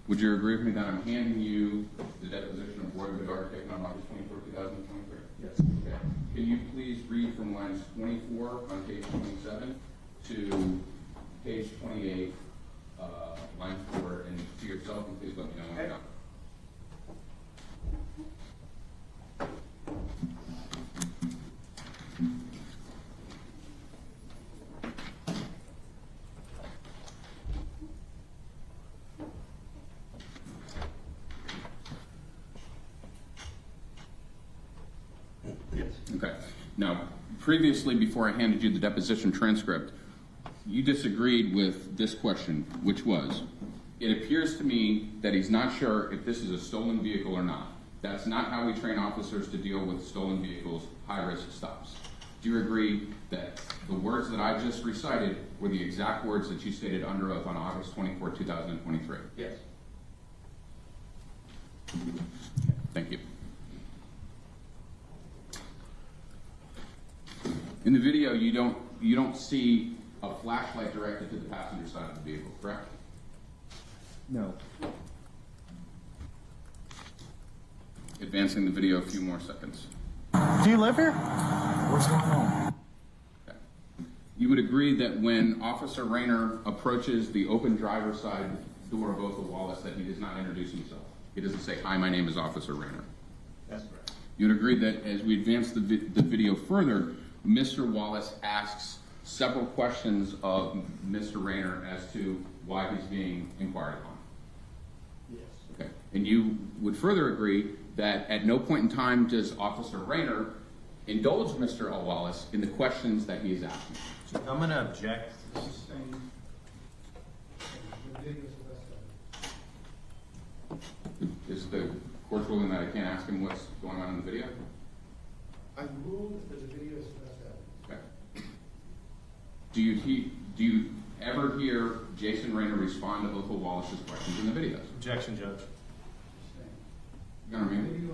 Would you agree with me that I'm handing you the deposition of Roy Bedard taken on August 24, 2023? Yes. Okay. Can you please read from lines 24 on page 27 to page 28, line 4, and to yourself, and please let me know when you're done. Okay. Now, previously, before I handed you the deposition transcript, you disagreed with this question, which was, it appears to me that he's not sure if this is a stolen vehicle or not. That's not how we train officers to deal with stolen vehicles, high-risk stops. Do you agree that the words that I just recited were the exact words that you stated under oath on August 24, 2023? Yes. Thank you. In the video, you don't see a flashlight directed to the passenger side of the vehicle, correct? No. Advancing the video a few more seconds. Do you live here? What's going on? Okay. You would agree that when Officer Rayner approaches the open driver's side door of Othal Wallace that he does not introduce himself. He doesn't say, "Hi, my name is Officer Rayner." That's correct. You would agree that as we advance the video further, Mr. Wallace asks several questions of Mr. Rayner as to why he's being inquired upon. Yes. Okay. And you would further agree that at no point in time does Officer Rayner indulge Mr. Wallace in the questions that he is asking. I'm going to object. Is the court ruling that I can't ask him what's going on in the video? I ruled that the video is best evidence. Okay. Do you ever hear Jason Rayner respond to Othal Wallace's questions in the videos? Objection, Judge. You know what I mean?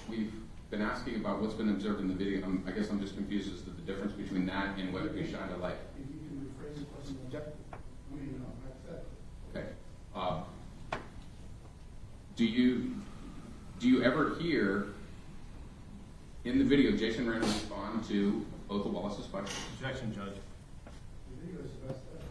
We've been asking about what's been observed in the video. I guess I'm just confused as to the difference between that and whether he shined a light. If you can rephrase the question, hypothetical. Okay. Do you ever hear in the video Jason Rayner respond to Othal Wallace's questions? Objection, Judge. The video is the best evidence.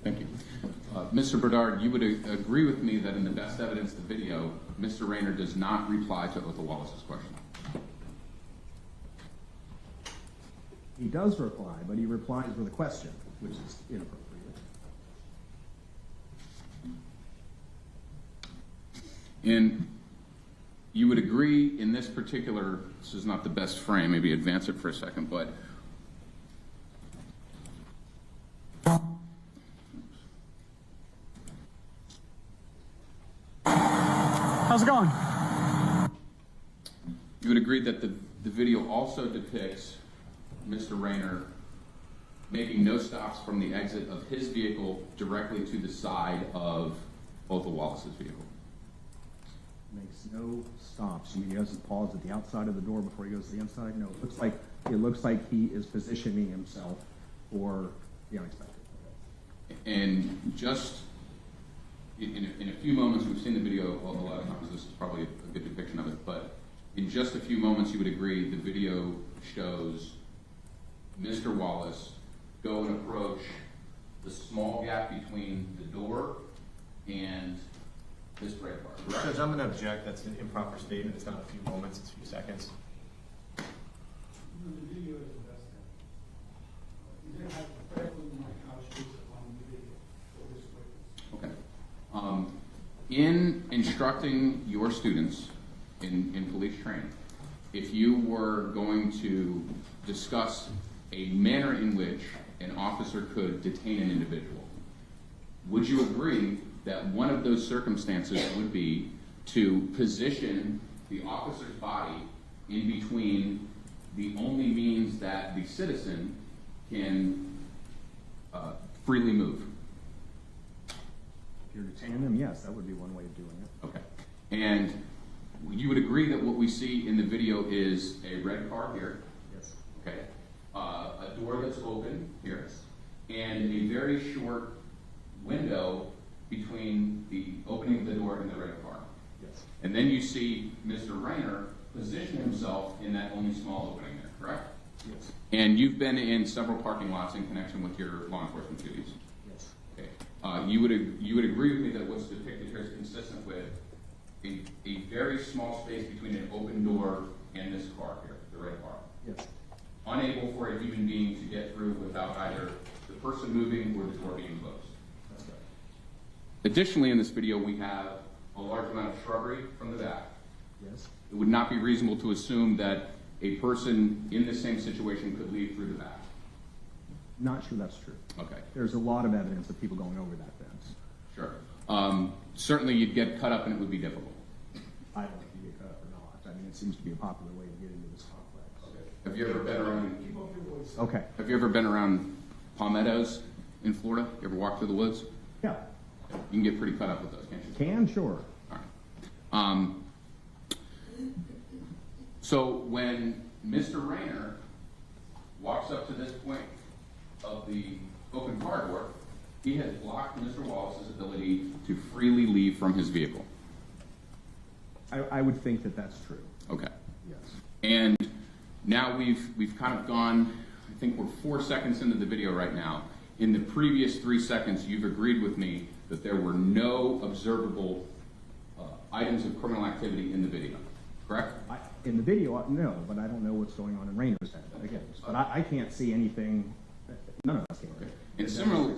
Thank you. Mr. Berdard, you would agree with me that in the best evidence of the video, Mr. Rayner does not reply to Othal Wallace's question. He does reply, but he replies with a question, which is inappropriate. And you would agree in this particular, this is not the best frame, maybe advance it for a second, but How's it going? you would agree that the video also depicts Mr. Rayner making no stops from the exit of his vehicle directly to the side of Othal Wallace's vehicle. Makes no stops. I mean, he doesn't pause at the outside of the door before he goes to the inside. No, it looks like he is positioning himself for the unexpected. And just in a few moments, we've seen the video a lot of times, this is probably a good depiction of it, but in just a few moments, you would agree the video shows Mr. Wallace go and approach the small gap between the door and this brake bar, correct? Judge, I'm going to object. That's an improper statement. It's not a few moments, it's a few seconds. The video is the best evidence. You didn't have to correctly my couch based upon the video. So the in instructing your students in police training, if you were going to discuss a manner in which an officer could detain an individual, would you agree that one of those circumstances would be to position the officer's body in between the only means that the citizen can freely move? If you're detaining them, yes, that would be one way of doing it. Okay. And you would agree that what we see in the video is a red car here? Yes. Okay. A door that's open here, and a very short window between the opening of the door and the red car. Yes. And then you see Mr. Rayner position himself in that only small opening there, correct? Yes. And you've been in several parking lots in connection with your law enforcement duties. Yes. Okay. You would agree with me that what's depicted here is consistent with a very small space between an open door and this car here, the red car. Yes. Unable for a human being to get through without either the person moving or the door being closed. That's right. Additionally, in this video, we have a large amount of shrubbery from the back. Yes. It would not be reasonable to assume that a person in the same situation could leave through the back. Not sure that's true. Okay. There's a lot of evidence of people going over that fence. Sure. Certainly, you'd get cut up and it would be difficult. I don't know if you get cut up or not. I mean, it seems to be a popular way to get into this complex. Okay. Have you ever been around? Okay. Have you ever been around Palmettos in Florida? You ever walked through the woods? Yeah. You can get pretty cut up with those, can't you? Can, sure. All right. So when Mr. Rayner walks up to this point of the open car door, he has blocked Mr. Wallace's ability to freely leave from his vehicle. I would think that that's true. Okay. Yes. And now we've kind of gone, I think we're 4 seconds into the video right now. In the previous 3 seconds, you've agreed with me that there were no observable items of criminal activity in the video, correct? In the video, no, but I don't know what's going on in Rayner's head. Again, but I can't see anything. None of us can. Okay. And similarly,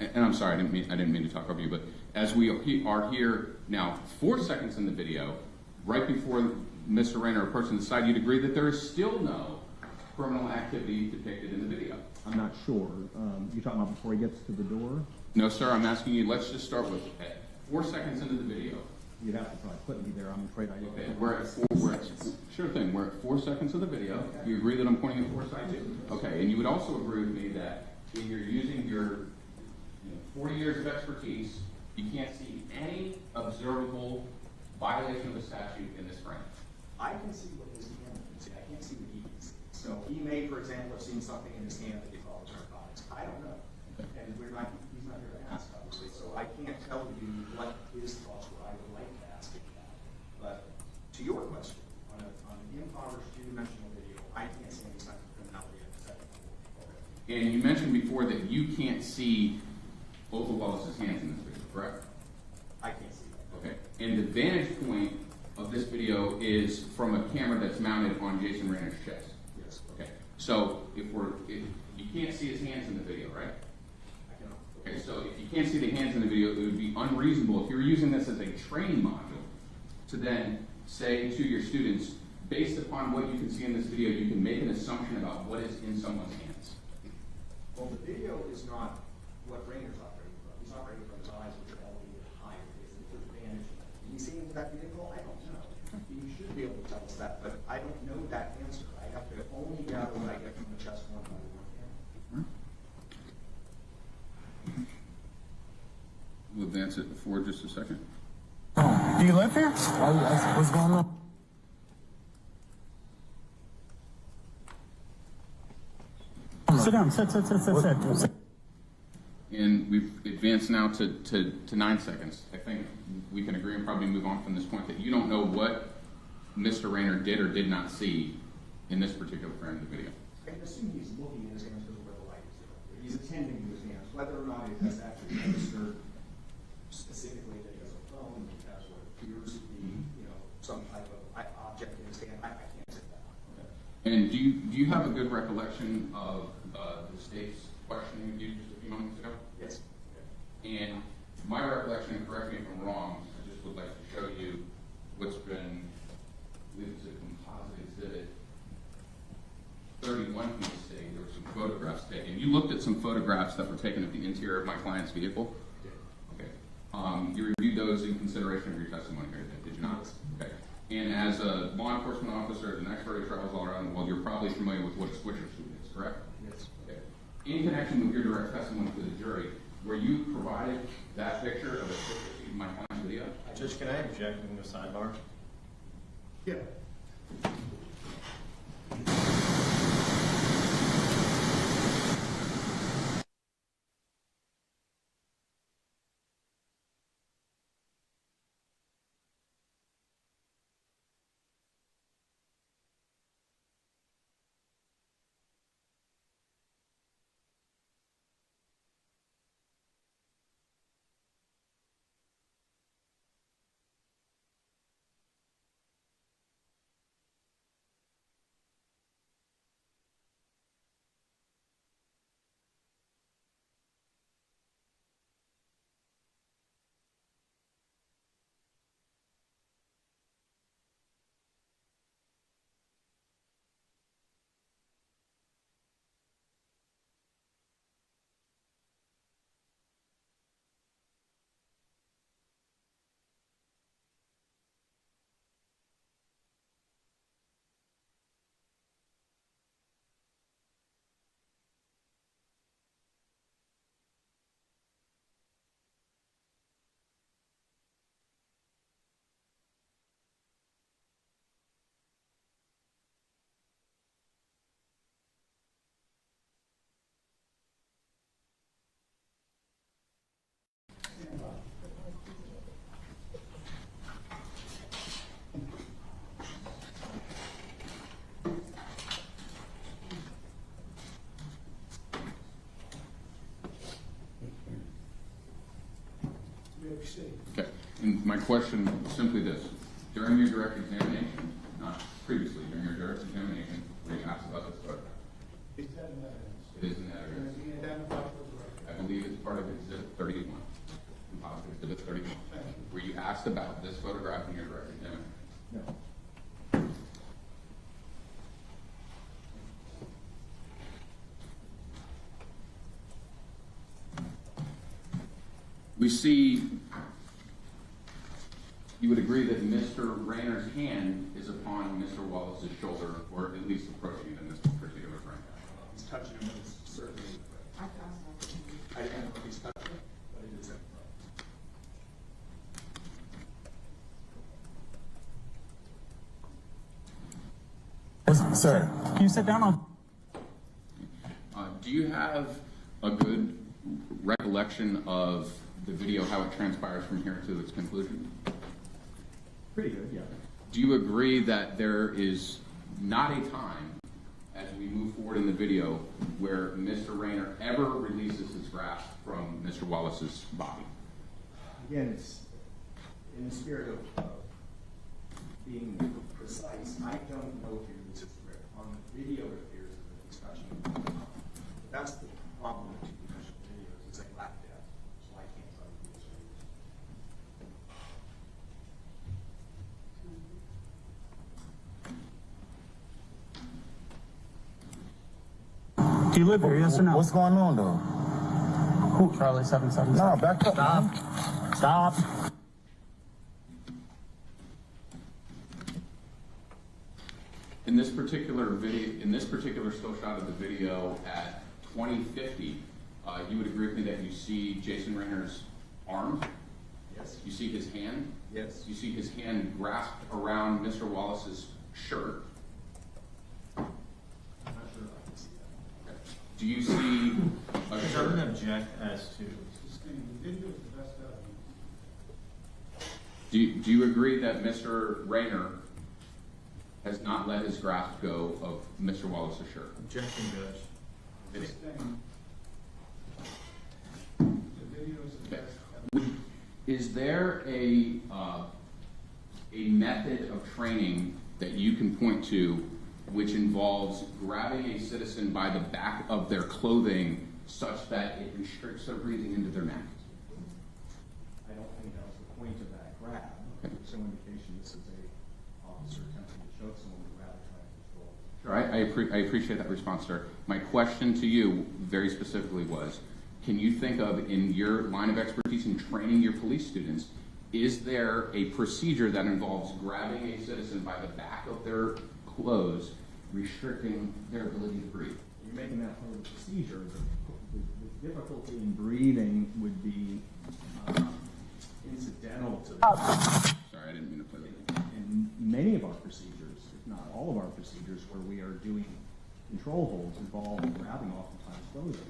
and I'm sorry, I didn't mean to talk over you, but as we are here now, 4 seconds in the video, right before Mr. Rayner approached the side, you'd agree that there is still no criminal activity depicted in the video. I'm not sure. You're talking about before he gets to the door? No, sir, I'm asking you, let's just start with 4 seconds into the video. You'd have to probably put me there. I'm afraid I Okay, sure thing. We're at 4 seconds of the video. Okay. You agree that I'm pointing at 4 seconds? Okay, and you would also agree with me that when you're using your 40 years of expertise, you can't see any observable violation of the statute in this frame. I can see what his hand can see. I can't see what he can see. So he may, for example, have seen something in his hand that he calls narcotics. I don't know. Okay. And he's not here to ask, obviously. So I can't tell you what his thoughts were. I would like to ask him that. But to your question, on an impoverished two-dimensional video, I can't see any signs of criminality at the second level. And you mentioned before that you can't see Othal Wallace's hands in this video, correct? I can't see that. Okay. And the vantage point of this video is from a camera that's mounted on Jason Rayner's chest. Yes. Okay. So if you can't see his hands in the video, right? I cannot. Okay, so if you can't see the hands in the video, it would be unreasonable if you were using this as a training module to then say to your students, based upon what you can see in this video, you can make an assumption about what is in someone's hands. Well, the video is not what Rayner's operating from. He's operating from his eyes, which are elevated higher. It's the advantage. Did he see into that vehicle? I don't know. You should be able to tell us that, but I don't know that answer. I have to only gather what I get from the chest one by one camera. We'll advance it forward just a second. Oh, do you live here? What's going on? Sit down. Sit. And we've advanced now to 9 seconds. I think we can agree and probably move on from this point that you don't know what Mr. Rayner did or did not see in this particular frame of the video. I can assume he's looking at his hands because of where the light is. He's attending to his hands, whether or not it has actually registered specifically that he has a phone, he has what appears to be, some type of object in his hand. I can't say that. Okay. And do you have a good recollection of the state's questioning of you just a few moments ago? Yes. And my recollection, and correct me if I'm wrong, would like to show you what's been, I believe it's a composite exhibit 31 from the state. There were some photographs taken. You looked at some photographs that were taken of the interior of my client's vehicle? Okay. You reviewed those in consideration of your testimony here, did you not? Okay. And as a law enforcement officer, as an expert who travels all around the world, you're probably familiar with what a switcher suit is, correct? Yes. Okay. In connection with your direct testimony to the jury, were you provided that picture of a switcher suit in my client's video? Judge, can I object in the sidebar? Yeah. Okay. And my question is simply this. During your direct examination, not previously, during your direct examination, were you asked about this photograph? Is that an evidence? It is an evidence. Can you identify for the record? I believe it's part of Exhibit 31. Composite Exhibit 31. Thank you. Were you asked about this photograph in your direct examination? No. We see, you would agree that Mr. Rayner's hand is upon Mr. Wallace's shoulder, or at least approaching it in this particular frame. He's touching him, it's certainly. I don't know if he's touching him, but it is. Sir, can you sit down on? Do you have a good recollection of the video, how it transpires from here to its conclusion? Pretty good, yeah. Do you agree that there is not a time, as we move forward in the video, where Mr. Rayner ever releases his grasp from Mr. Wallace's body? Again, it's in the spirit of being precise. I don't know if he releases his grip. On the video, it appears that he's touching him. That's the problem with two-dimensional videos. It's like lap depth, so I can't tell you which it is. Do you live here, yes or no? What's going on, though? Who? Charlie 777. No, back up. Stop. Stop. In this particular video, in this particular still shot of the video at 2050, you would agree with me that you see Jason Rayner's arm? Yes. You see his hand? Yes. You see his hand grasped around Mr. Wallace's shirt? I'm not sure if I can see that. Okay. Do you see a Judge, I shirt? would object as to, The video is the best evidence. Do you agree that Mr. Rayner has not let his grasp go of Mr. Wallace's shirt? objection, Judge. This thing, the video is the Okay. best evidence. Is there a method of training that you can point to which involves grabbing a citizen by the back of their clothing such that it restricts their breathing into their neck? I don't think that was the point of that grab. this is a officer attempting to choke someone with rather trying to control. Sure, I appreciate that response, sir. My question to you very specifically was, can you think of, in your line of expertise in training your police students, is there a procedure that involves grabbing a citizen by the back of their clothes, restricting their ability to breathe? You're making that part of the procedure. The difficulty in breathing would be incidental to the. Sorry, I didn't mean to play that. In many of our procedures, if not all of our procedures, where we are doing control holds involve grabbing oftentimes clothing.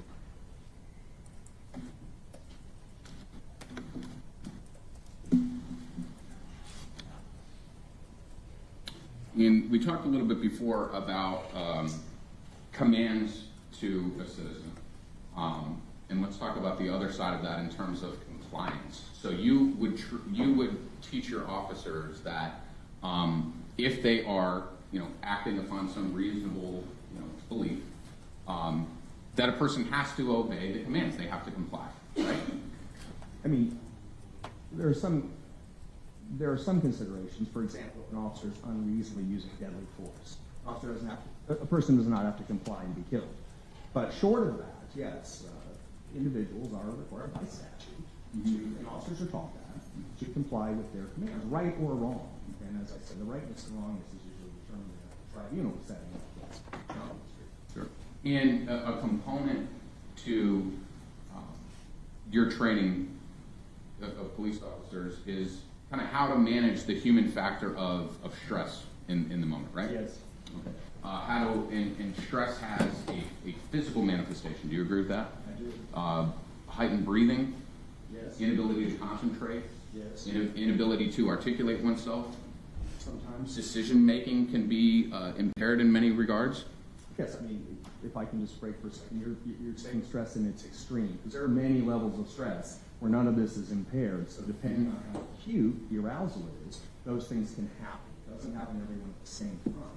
And we talked a little bit before about commands to a citizen. And let's talk about the other side of that in terms of compliance. So you would teach your officers that if they are, acting upon some reasonable, belief, that a person has to obey the commands. They have to comply, right? I mean, there are some considerations. For example, if an officer is unreasonably using deadly force, a person does not have to comply and be killed. But short of that, yes, individuals are required by statute and officers are taught that, to comply with their commands, right or wrong. And as I said, the rightness and wrongness is usually determined in a tribunal setting. Sure. And a component to your training of police officers is kind of how to manage the human factor of stress in the moment, right? Yes. Okay. And stress has a physical manifestation. Do you agree with that? I do. Heightened breathing. Yes. Inability to concentrate. Yes. Inability to articulate oneself. Sometimes. Decision making can be impaired in many regards. Yes, I mean, if I can just break for a second, you're saying stress in its extreme, because there are many levels of stress where none of this is impaired. So depending on how acute the arousal is, those things can happen. It doesn't happen to everyone at the same time.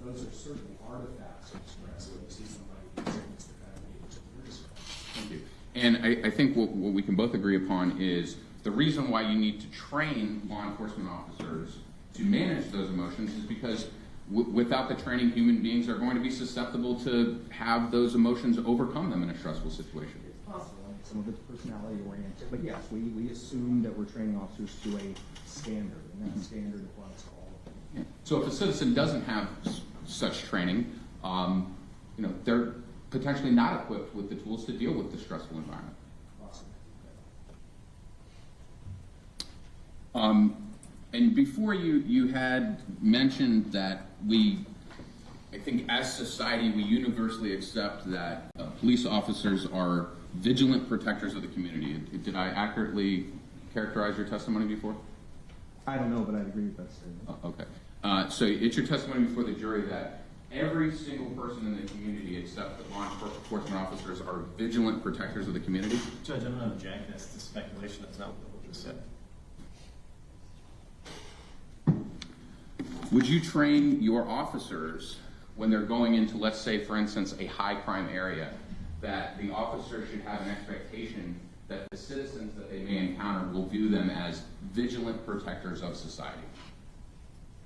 Those are certainly artifacts of stress. When you see somebody experience the kind of severe stress. Thank you. And I think what we can both agree upon is the reason why you need to train law enforcement officers to manage those emotions is because without the training, human beings are going to be susceptible to have those emotions overcome them in a stressful situation. It's possible. Some of it's personality oriented, but yes, we assume that we're training officers to a standard, and that standard applies to all of them. Yeah. So if a citizen doesn't have such training, they're potentially not equipped with the tools to deal with the stressful environment. Awesome. And before you had mentioned that I think as society, we universally accept that police officers are vigilant protectors of the community. Did I accurately characterize your testimony before? I don't know, but I'd agree with that statement. Okay. So it's your testimony before the jury that every single person in the community except the law enforcement officers are vigilant protectors of the community? Judge, I'm not objecting. That's the speculation. That's not what the witness said. Would you train your officers when they're going into, let's say, for instance, a high crime area, that the officer should have an expectation that the citizens that they may encounter will view them as vigilant protectors of society?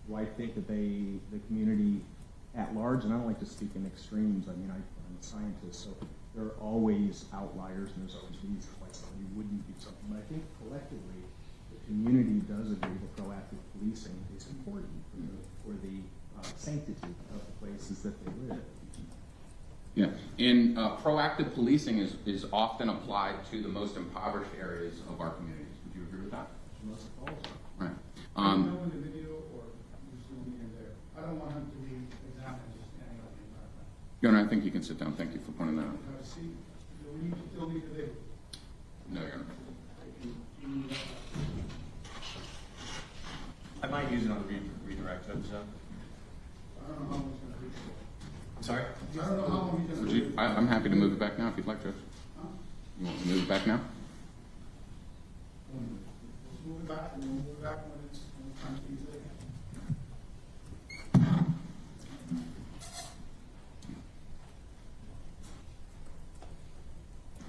Well, I think that the community at large, and I don't like to speak in extremes. I mean, I'm a scientist, so there are always outliers, and there's always reasons why somebody wouldn't do something. But I think collectively, the community does agree that proactive policing is important for the sanctity of the places that they live. Yeah, and proactive policing is often applied to the most impoverished areas of our communities. Would you agree with that? Most of all. Right. In the video, or you still need him there? I don't want him to be examined just standing up in the background. Your Honor, I think you can sit down. Thank you for pointing that out. See, we still need the video. No, Your Honor. I might use it on the redirect, Judge. I don't know how much it's going to be. I'm sorry? I don't know how long he's going Would to you, I'm happy to move it back now if you'd like, Judge. You want to move it back now? Let's move it back, and we'll move it back when it's time to use it.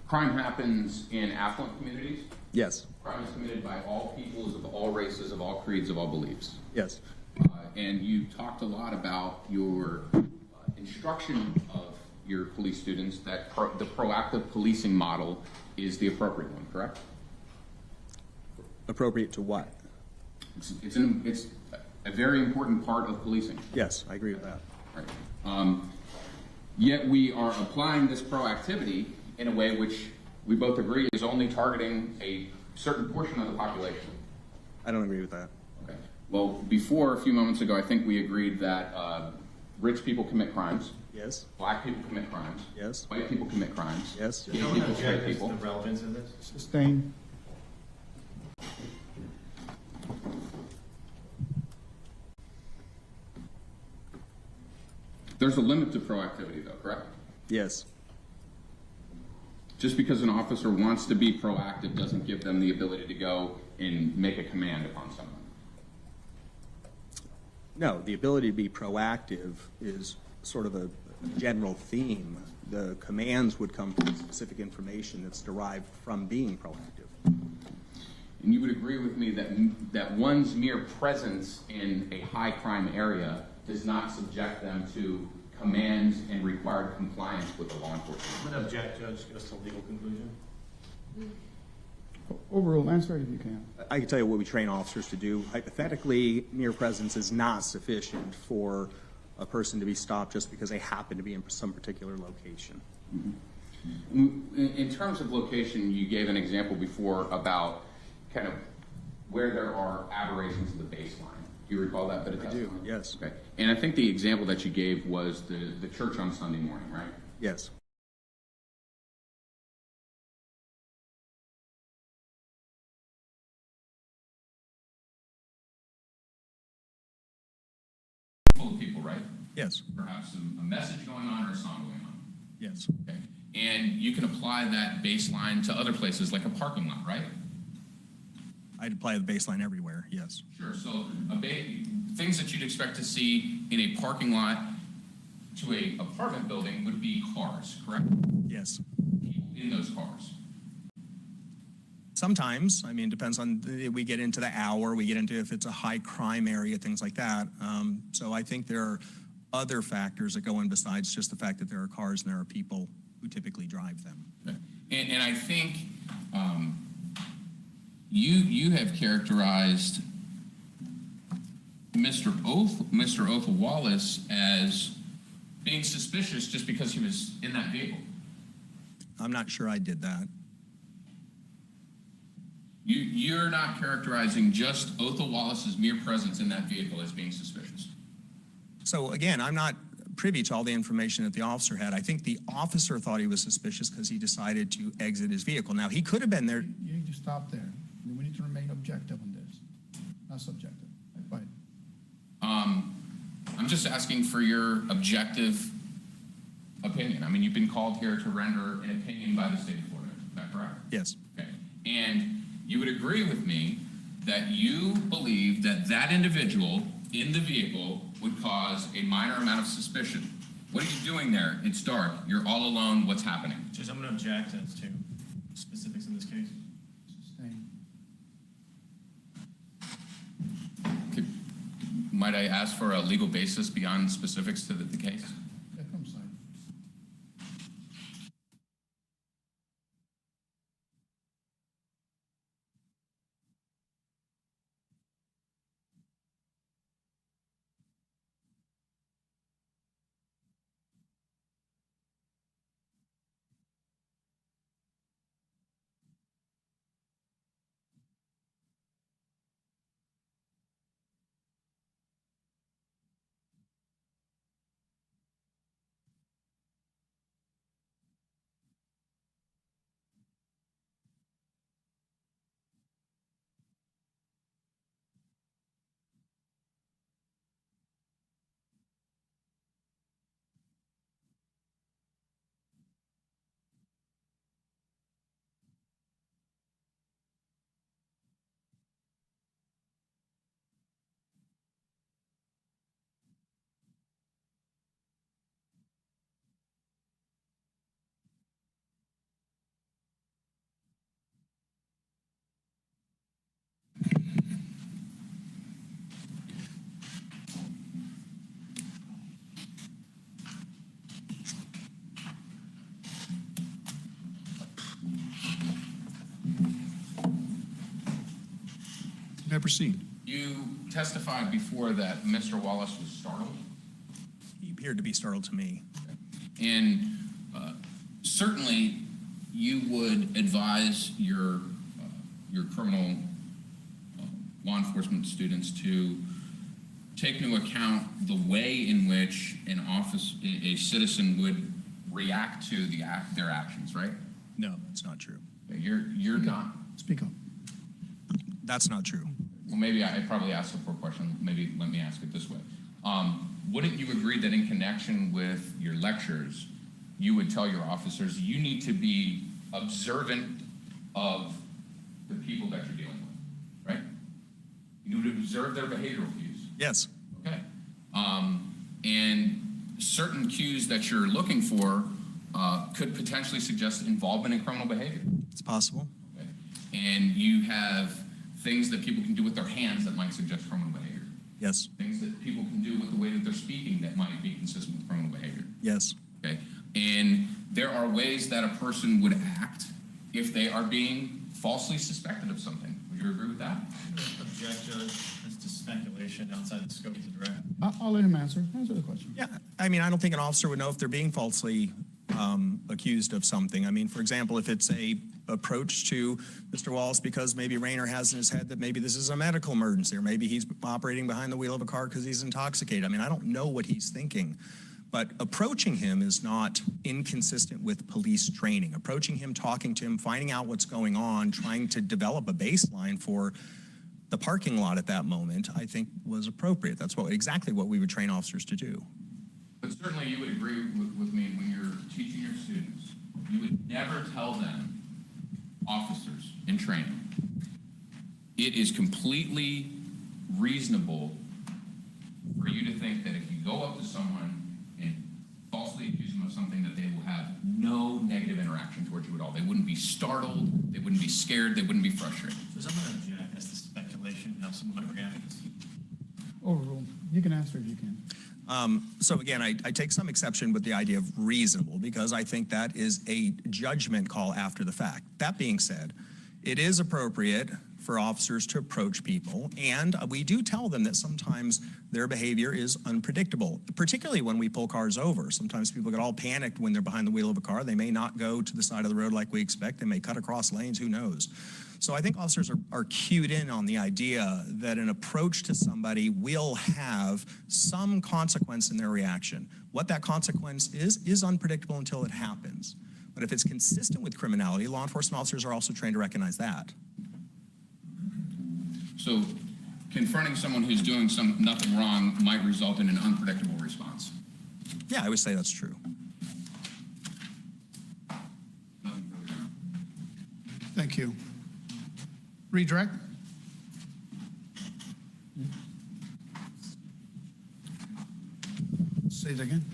Crime happens in affluent communities. Yes. Crime crime is committed by all peoples of all races, of all creeds, of all beliefs. Yes. And you talked a lot about your instruction of your police students that the proactive policing model is the appropriate one, correct? Appropriate to what? It's a very important part of policing. Yes, I agree with that. Right. Yet we are applying this proactivity in a way which we both agree is only targeting a certain portion of the population. I don't agree with that. Okay. Well, before, a few moments ago, I think we agreed that rich people commit crimes. Yes. Black people commit crimes. Yes. White people commit crimes. Yes. Gay people, straight people. The relevance of this? Sustained. There's a limit to proactivity, though, correct? Yes. Just because an officer wants to be proactive doesn't give them the ability to go and make a command upon someone. No, the ability to be proactive is sort of a general theme. The commands would come from specific information that's derived from being proactive. And you would agree with me that one's mere presence in a high crime area does not subject them to commands and required compliance with the law enforcement. I'm going to object, Judge. Give us a legal conclusion. Overrule, answer it if you can. I can tell you what we train officers to do. Hypothetically, mere presence is not sufficient for a person to be stopped just because they happen to be in some particular location. Mm-hmm. In terms of location, you gave an example before about kind of where there are aberrations of the baseline. Do you recall that bit of testimony? I do, yes. Okay. And I think the example that you gave was the church on Sunday morning, right? Yes. Full of people, right? Yes. Perhaps a message going on or a song going on. Yes. Okay. And you can apply that baseline to other places like a parking lot, right? I'd apply the baseline everywhere, yes. Sure. So things that you'd expect to see in a parking lot to a apartment building would be cars, correct? Yes. People in those cars. Sometimes, I mean, it depends on, we get into the hour, we get into if it's a high crime area, things like that. So I think there are other factors that go in besides just the fact that there are cars and there are people who typically drive them. Okay. And I think you have characterized Mr. Othal Wallace as being suspicious just because he was in that vehicle. I'm not sure I did that. You're not characterizing just Othal Wallace's mere presence in that vehicle as being suspicious. So again, I'm not privy to all the information that the officer had. I think the officer thought he was suspicious because he decided to exit his vehicle. Now, he could have been there. You need to stop there. We need to remain objective on this, not subjective. Right. I'm just asking for your objective opinion. I mean, you've been called here to render an opinion by the state of Florida. Is that correct? Yes. Okay. And you would agree with me that you believe that that individual in the vehicle would cause a minor amount of suspicion. What are you doing there? It's dark. You're all alone. What's happening? Judge, I'm going to object as to specifics in this case. Sustained. Might I ask for a legal basis beyond specifics to the case? Yeah, come side. may proceed. You testified before that Mr. Wallace was startled, He appeared to be startled to me. and certainly you would advise your criminal law enforcement students to take into account the way in which a citizen would react to their actions, right? No, that's not true. You're not. Speak up. That's not true. Well, maybe I probably asked a poor question. Maybe let me ask it this way. Wouldn't you agree that in connection with your lectures, you would tell your officers you need to be observant of the people that you're dealing with, right? You would observe their behavioral cues. Yes. Okay. And certain cues that you're looking for could potentially suggest involvement in criminal behavior. It's possible. Okay. And you have things that people can do with their hands that might suggest criminal behavior. Yes. Things that people can do with the way that they're speaking that might be consistent with criminal behavior. Yes. Okay. And there are ways that a person would act if they are being falsely suspected of something. Would you agree with that? Object, Judge, as to speculation outside the scope of the draft. I'll let him answer. Answer the question. Yeah, I mean, I don't think an officer would know if they're being falsely accused of something. I mean, for example, if it's a approach to Mr. Wallace because maybe Rayner has in his head that maybe this is a medical emergency, or maybe he's operating behind the wheel of a car because he's intoxicated. I mean, I don't know what he's thinking. But approaching him is not inconsistent with police training. Approaching him, talking to him, finding out what's going on, trying to develop a baseline for the parking lot at that moment, I think was appropriate. That's exactly what we would train officers to do. But certainly you would agree with me when you're teaching your students, you would never tell them, officers in training, it is completely reasonable for you to think that if you go up to someone and falsely accuse them of something that they will have no negative interaction towards you at all. They wouldn't be startled, they wouldn't be scared, they wouldn't be frustrated. So I'm going to object as to speculation, how someone might react. Overruled. You can answer if you can. So again, I take some exception with the idea of reasonable because I think that is a judgment call after the fact. That being said, it is appropriate for officers to approach people, and we do tell them that sometimes their behavior is unpredictable, particularly when we pull cars over. Sometimes people get all panicked when they're behind the wheel of a car. They may not go to the side of the road like we expect. They may cut across lanes, who knows? So I think officers are cued in on the idea that an approach to somebody will have some consequence in their reaction. What that consequence is unpredictable until it happens. But if it's consistent with criminality, law enforcement officers are also trained to recognize that. So confronting someone who's doing nothing wrong might result in an unpredictable response. Yeah, I would say that's true. Thank you. Redirect. Say it again.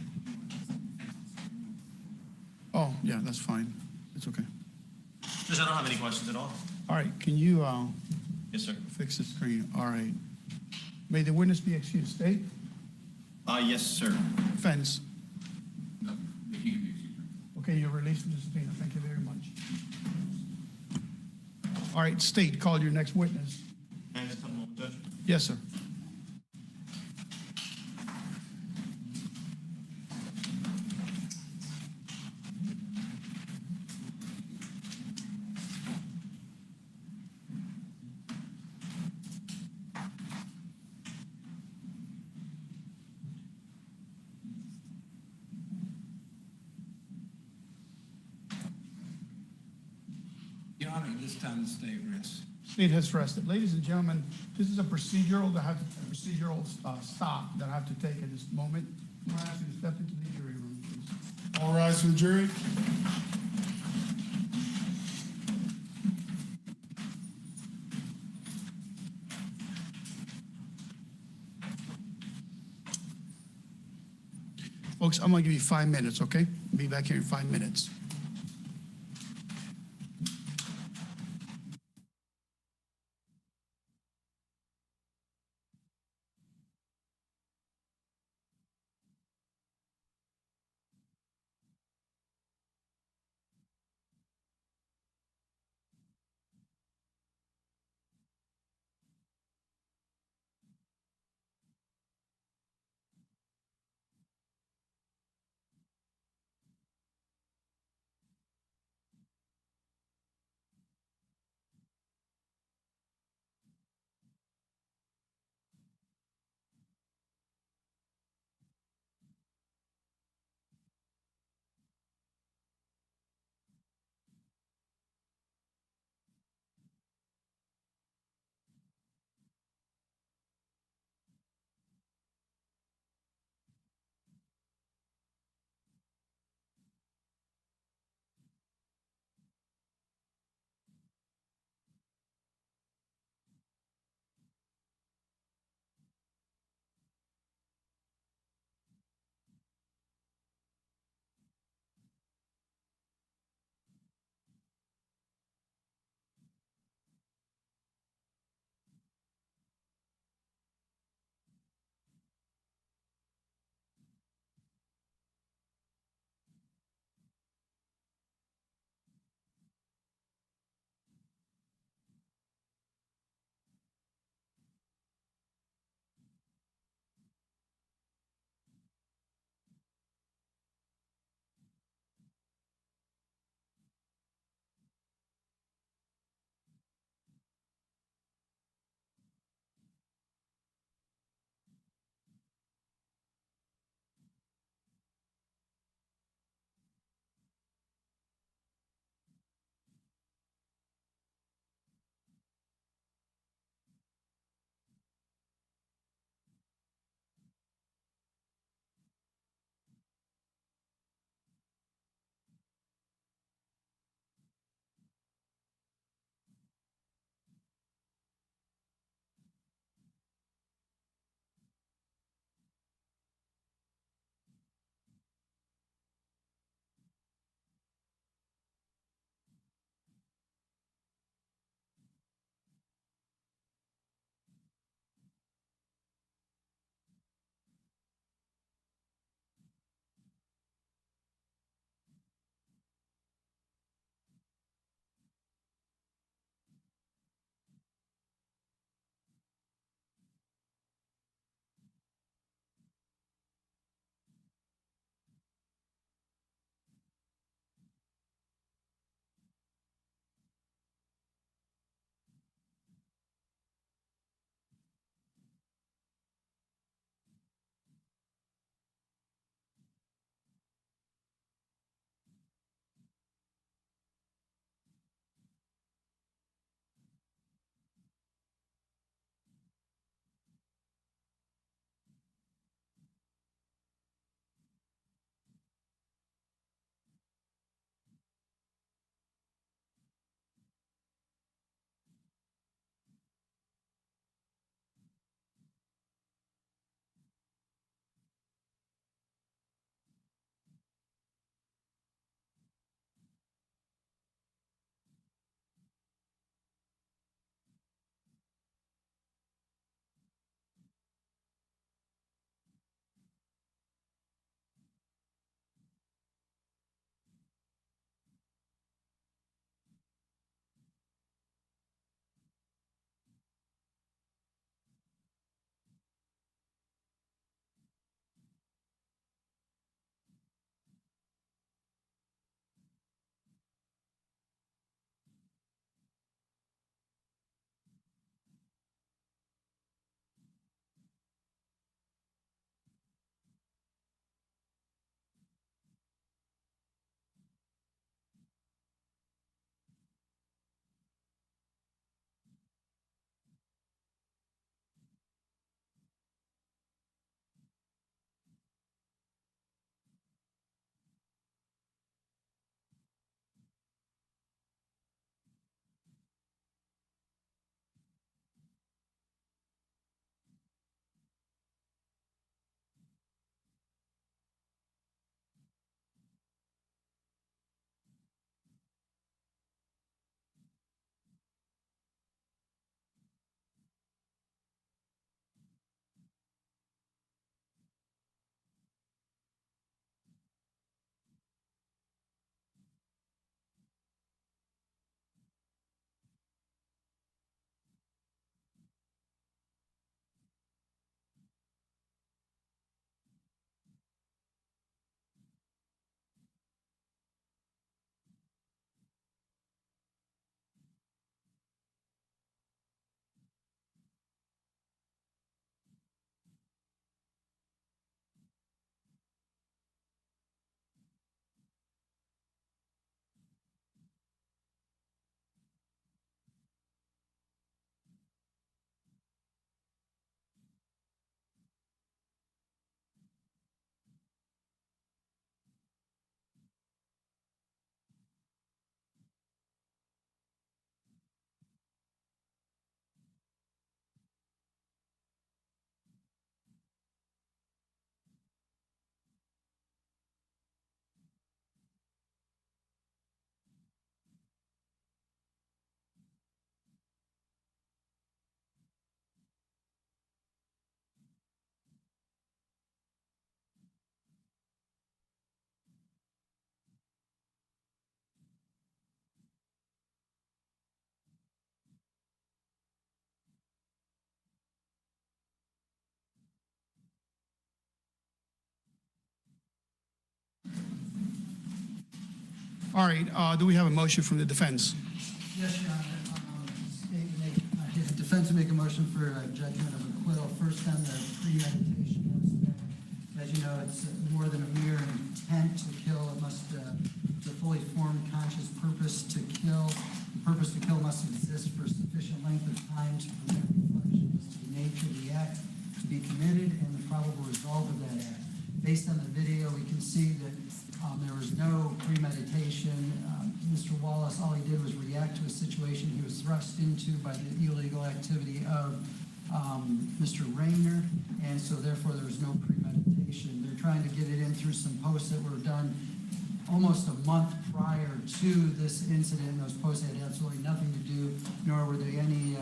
Oh, yeah, that's fine. It's okay. Judge, I don't have any questions at all. All right, can you Yes, sir. fix the screen? All right. May the witness be excused. State. Yes, sir. Defense. No, he can be excused. Okay, you're released from the subpoena. Thank you very much. All right, State, call your next witness. Can I just have a moment, Judge? Yes, sir. Your Honor, this time the state rests. State has rested. Ladies and gentlemen, this is a procedural stop that I have to take at this moment. I'm going to ask you to step into the jury room, please. All rise for the jury. Folks, I'm going to give you 5 minutes, okay? Be back here in 5 minutes. All right, do we have a motion from the defense? Yes, Your Honor. The defense will make a motion for judgment of acquittal. First on the premeditation aspect. As you know, it's more than a mere intent to kill. It must, it's a fully formed conscious purpose to kill. The purpose to kill must exist for a sufficient length of time to permit reflection as to the nature of the act to be committed and the probable result of that act. Based on the video, we can see that there was no premeditation. Mr. Wallace, all he did was react to a situation he was thrust into by the illegal activity of Mr. Rayner, and so therefore there was no premeditation. They're trying to get it in through some posts that were done almost a month prior to this incident. Those posts had absolutely nothing to do, nor were they any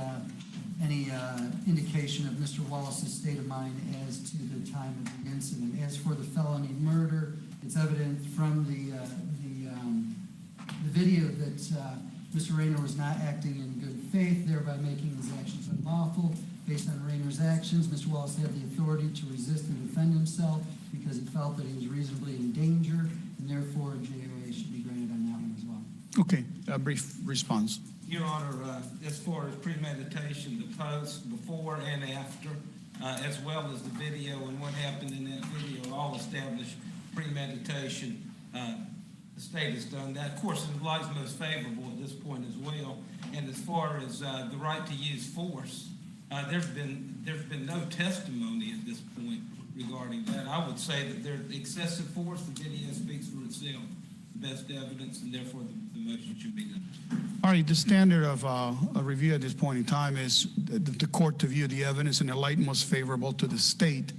indication of Mr. Wallace's state of mind as to the time of the incident. As for the felony murder, it's evident from the video that Mr. Rayner was not acting in good faith, thereby making his actions unlawful. Based on Rayner's actions, Mr. Wallace had the authority to resist and defend himself because he felt that he was reasonably in danger, and therefore a JOA should be granted on that one as well. Okay, a brief response. Your Honor, as far as premeditation, the post before and after, as well as the video and what happened in that video, all established premeditation. The state has done that. Of course, the light is most favorable at this point as well. And as far as the right to use force, there's been no testimony at this point regarding that. I would say that there's excessive force. The video speaks for itself. The best evidence, and therefore the motion should be done. All right, the standard of a review at this point in time is the court to view the evidence in the light most favorable to the state.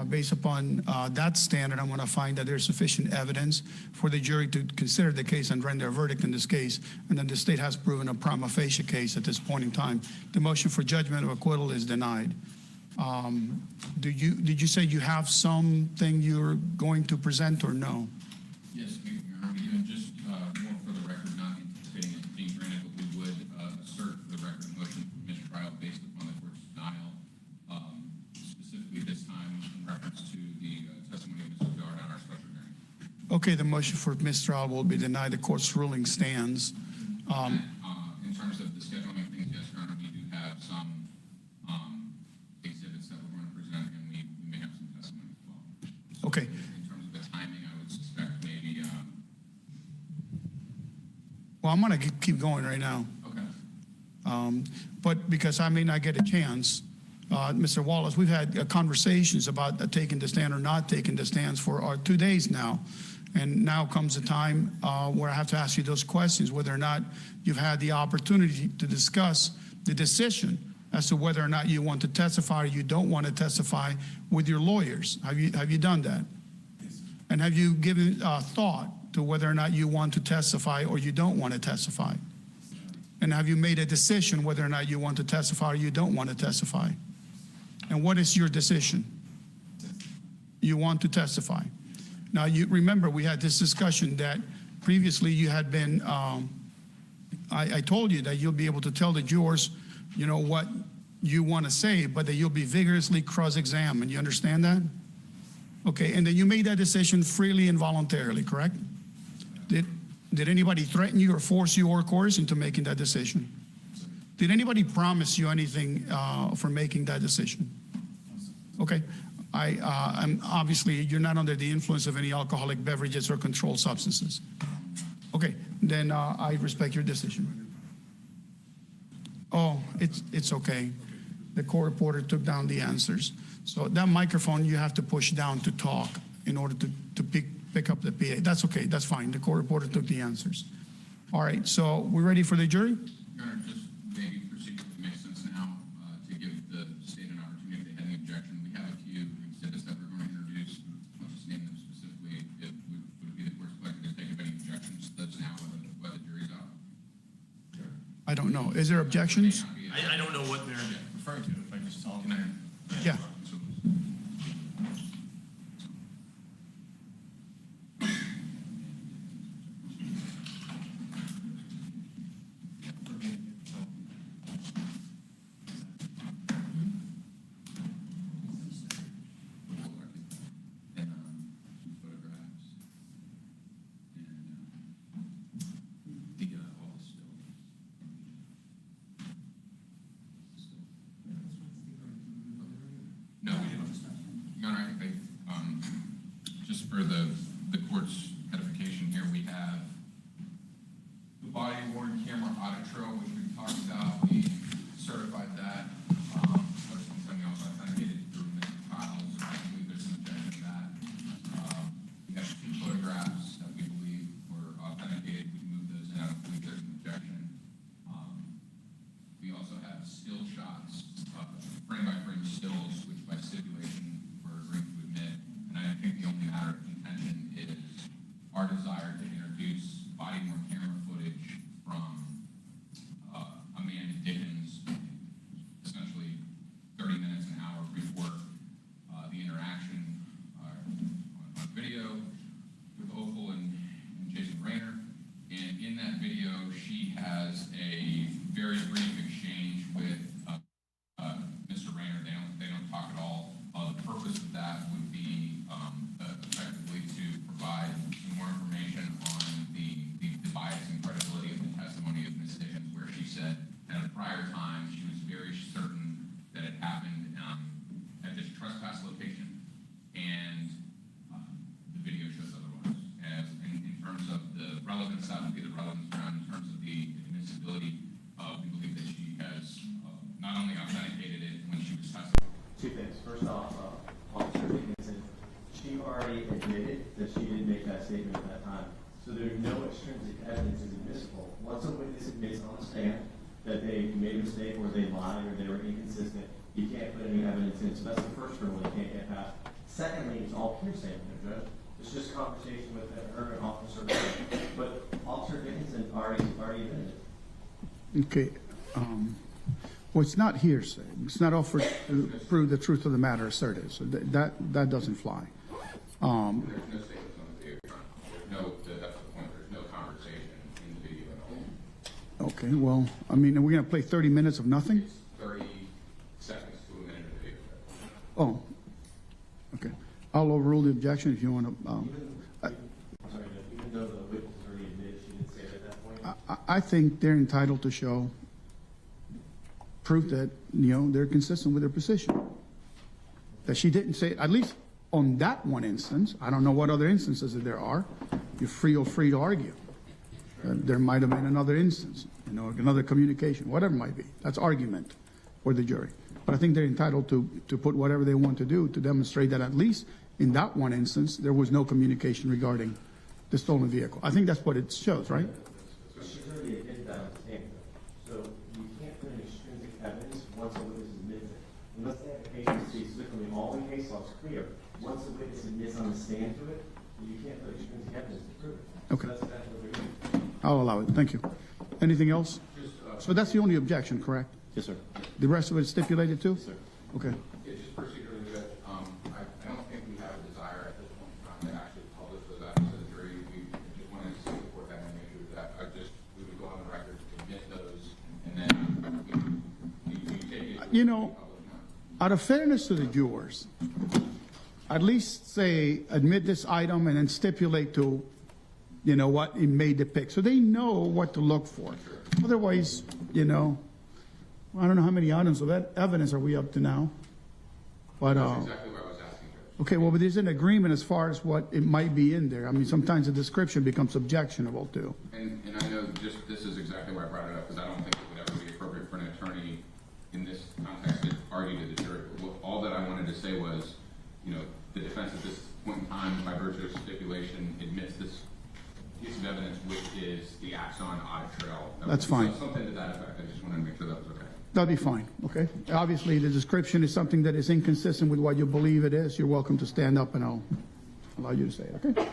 Based upon that standard, I'm going to find that there's sufficient evidence for the jury to consider the case and render a verdict in this case, and then the state has proven a prima facie case at this point in time. The motion for judgment of acquittal is denied. Did you say you have something you're going to present or no? Yes, Your Honor, we do. And just more for the record, not anticipating it being granted, but we would assert for the record a motion for mistrial based upon the court's denial, specifically this time in reference to the testimony of Mr. Bedard on our special hearing. Okay, the motion for mistrial will be denied. The court's ruling stands. In terms of the scheduling of things, yes, Your Honor, we do have some exhibits that we're going to present, and we may have some testimony as well. So Okay. in terms of the timing, I would suspect maybe. Well, I'm going to keep going right now. Okay. But because I may not get a chance, Mr. Wallace, we've had conversations about taking the stand or not taking the stands for 2 days now. And now comes a time where I have to ask you those questions, whether or not you've had the opportunity to discuss the decision as to whether or not you want to testify or you don't want to testify with your lawyers. Have you done that? Yes. And have you given thought to whether or not you want to testify or you don't want to testify? And have you made a decision whether or not you want to testify or you don't want to testify? And what is your decision? You want to testify. Now, you remember we had this discussion that previously you had been, I told you that you'll be able to tell the jurors, you know, what you want to say, but that you'll be vigorously cross-examined. You understand that? Okay, and then you made that decision freely and voluntarily, correct? Did anybody threaten you or force you or coerce into making that decision? Did anybody promise you anything for making that decision? Okay. I'm obviously, you're not under the influence of any alcoholic beverages or controlled substances. Okay, then I respect your decision. Oh, it's okay. The court reporter took down the answers. So that microphone you have to push down to talk in order to pick up the PA. That's okay, that's fine. The court reporter took the answers. All right, so we're ready for the jury? Your Honor, just maybe procedurally makes sense now to give the state an opportunity if they had any objection. We have a few exhibits that we're going to introduce. I'll just name them specifically. It would be the court's pleasure to take any objections. That's now what the jury's out. I don't know. Is there objections? I don't know what they're referring to, if I could just tell them. Yeah. just for the court's edification here, we have the body worn camera audit trail, which we talked about. We certified that. There's something else authenticated through Mr. Kyle's. I believe there's an objection to that. We have 2 photographs that we believe were authenticated. We moved those in. I don't believe there's an objection. We also have still shots, frame-by-frame stills, which by stipulation we're agreeing to admit. And I think the only matter of contention is our desire to introduce body-worn camera footage from Amanda Dickens, essentially 30 minutes, an hour before the interaction on video with Othal and Jason Rayner. And in that video, she has a very brief exchange with Mr. Rayner. They don't talk at all. The purpose of that would be effectively to provide some more information on the bias and credibility of the testimony of Ms. Dickens, where she said at a prior time she was very certain that it happened at this trespass location, and the video shows otherwise. As in terms of the relevance, that would be the relevance ground. In terms of the admissibility, we believe that she has not only authenticated it when she was testifying. 2 things. First off, Officer Dickinson, she already admitted that she didn't make that statement at that time. So there's no extrinsic evidence is admissible. Once a witness admits on the stand that they made a mistake or they lied or they were inconsistent, you can't put any evidence in. So that's the first hurdle you can't get past. Secondly, it's all hearsay, Judge. It's just conversation with her and Officer Dickinson. But Officer Dickinson already admitted it. Okay. Well, it's not hearsay. It's not offered to prove the truth of the matter asserted. So that doesn't fly. There's no statements on the video. That's the point. There's no conversation in the video at all. Okay. Well, I mean, are we going to play 30 minutes of nothing? It's 30 seconds to a minute of the video. Oh. Okay. I'll overrule the objection if you want to. Even though the witness already admitted she didn't say it at that point? I think they're entitled to show proof that, they're consistent with their position. That she didn't say it, at least on that one instance. I don't know what other instances that there are. You're free to argue. There might have been another instance, another communication, whatever it might be. That's argument for the jury. But I think they're entitled to put whatever they want to do to demonstrate that at least in that one instance, there was no communication regarding the stolen vehicle. I think that's what it shows, right? She's already admitted that on the stand. So you can't put an extrinsic evidence once a witness admits it. Unless they have a case that speaks literally all the case law is clear. Once a witness admits on the stand to it, you can't put extrinsic evidence to prove it. Okay. So that's exactly what they're doing. I'll allow it. Thank you. Anything else? So that's the only objection, correct? Yes, sir. The rest of it is stipulated too? Yes, sir. Okay. It's just procedurally, Judge. I don't think we have a desire at this point in time to actually publish those after the jury. We just wanted to see if the court had any issue with that. We would go on the record to admit those, and then we take it. Out of fairness to the jurors, at least say, admit this item and then stipulate to, what it may depict. So they know what to look for. Otherwise, I don't know how many items of evidence are we up to now. But, That's exactly what I was asking, Judge. okay, well, but there's an agreement as far as what it might be in there. I mean, sometimes the description becomes objectionable too. And I know this is exactly why I brought it up, because I don't think it would ever be appropriate for an attorney in this context to argue to the jury. All that I wanted to say was, the defense at this point in time, by virtue of stipulation, admits this piece of evidence, which is the Axon audit trail. That's fine. Something to that effect. I just wanted to make sure that was okay. That'll be fine, okay? Obviously, the description is something that is inconsistent with what you believe it is. You're welcome to stand up and I'll allow you to say it, okay?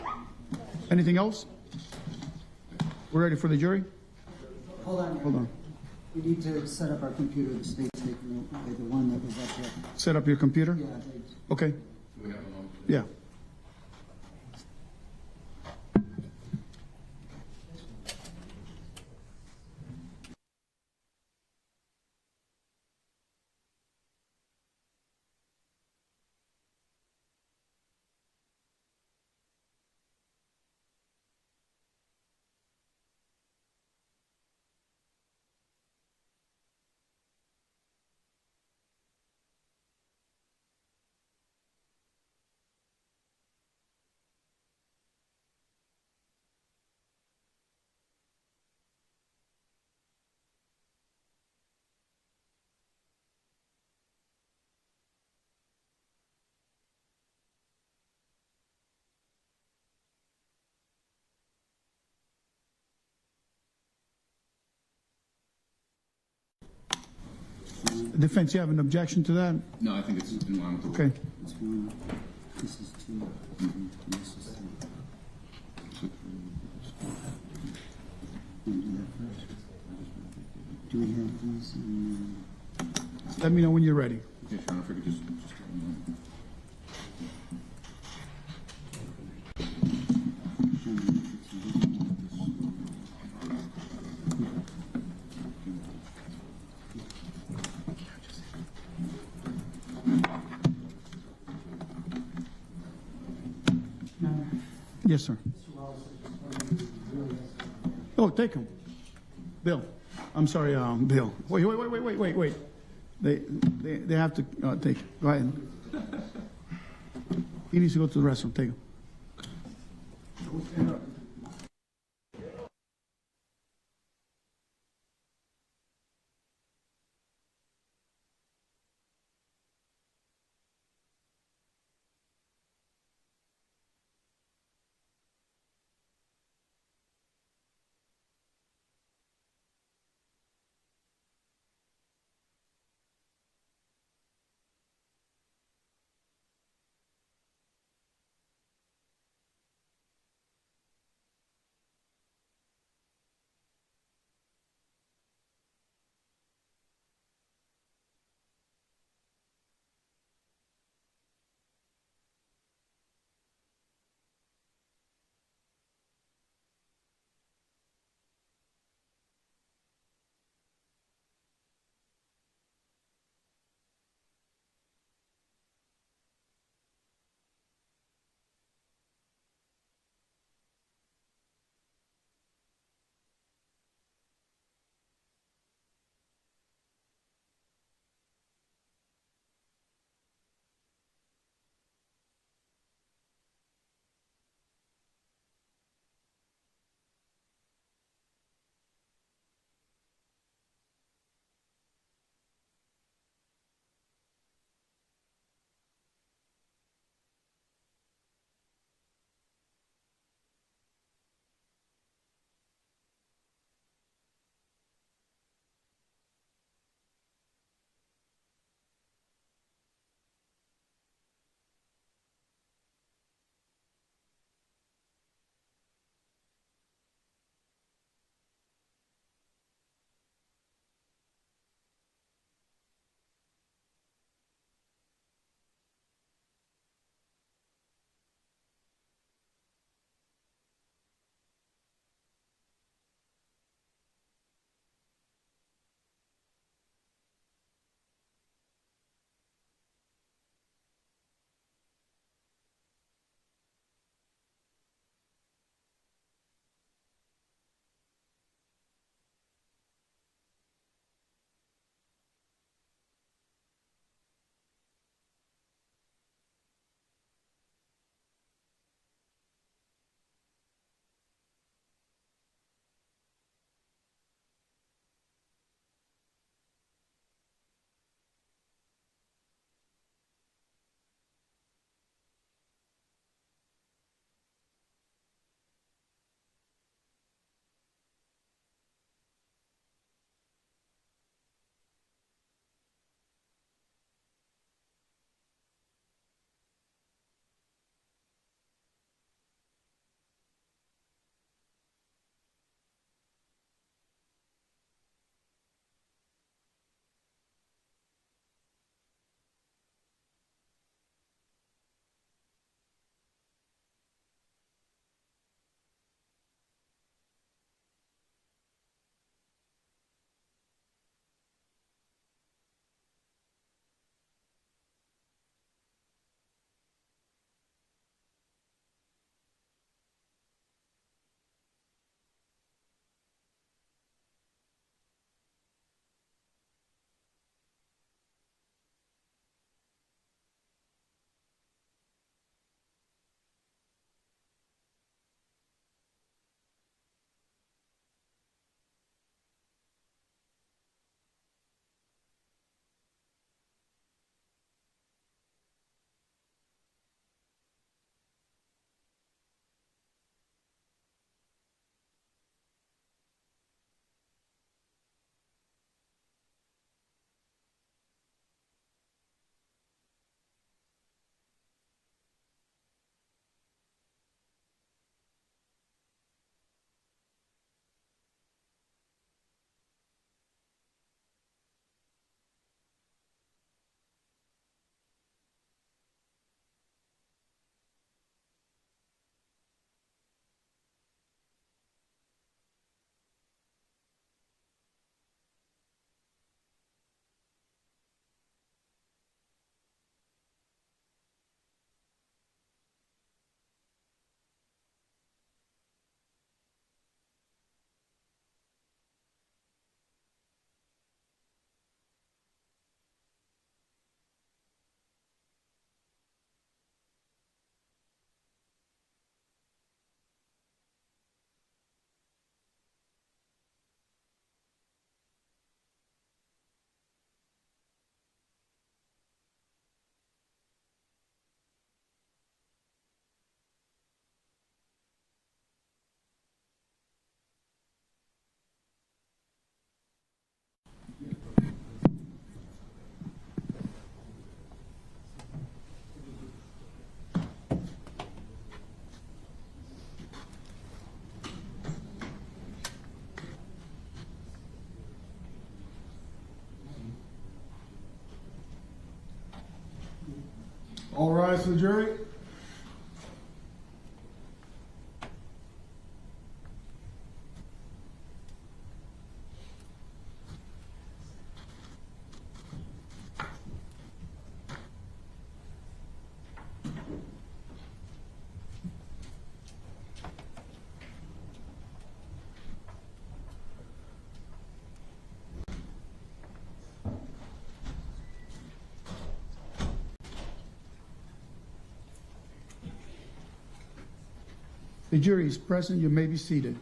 Anything else? We're ready for the jury? Hold on. Hold on. We need to set up our computer, the state's taking the one that was up there. Set up your computer? Yeah, Okay, Do we have a moment? yeah. Defense, you have an objection to that? No, I think it's in line with the rule. Okay. This one, this is two, and this is three. Want to do that first? Do we have these? Let me know when you're ready. Okay, Your Honor, if I could just Yes, sir. Oh, take him. Bill. I'm sorry, Bill. Wait. They have to take. Go ahead. He needs to go to the restroom. Take him. All rise for the jury. The jury is present. You may be seated.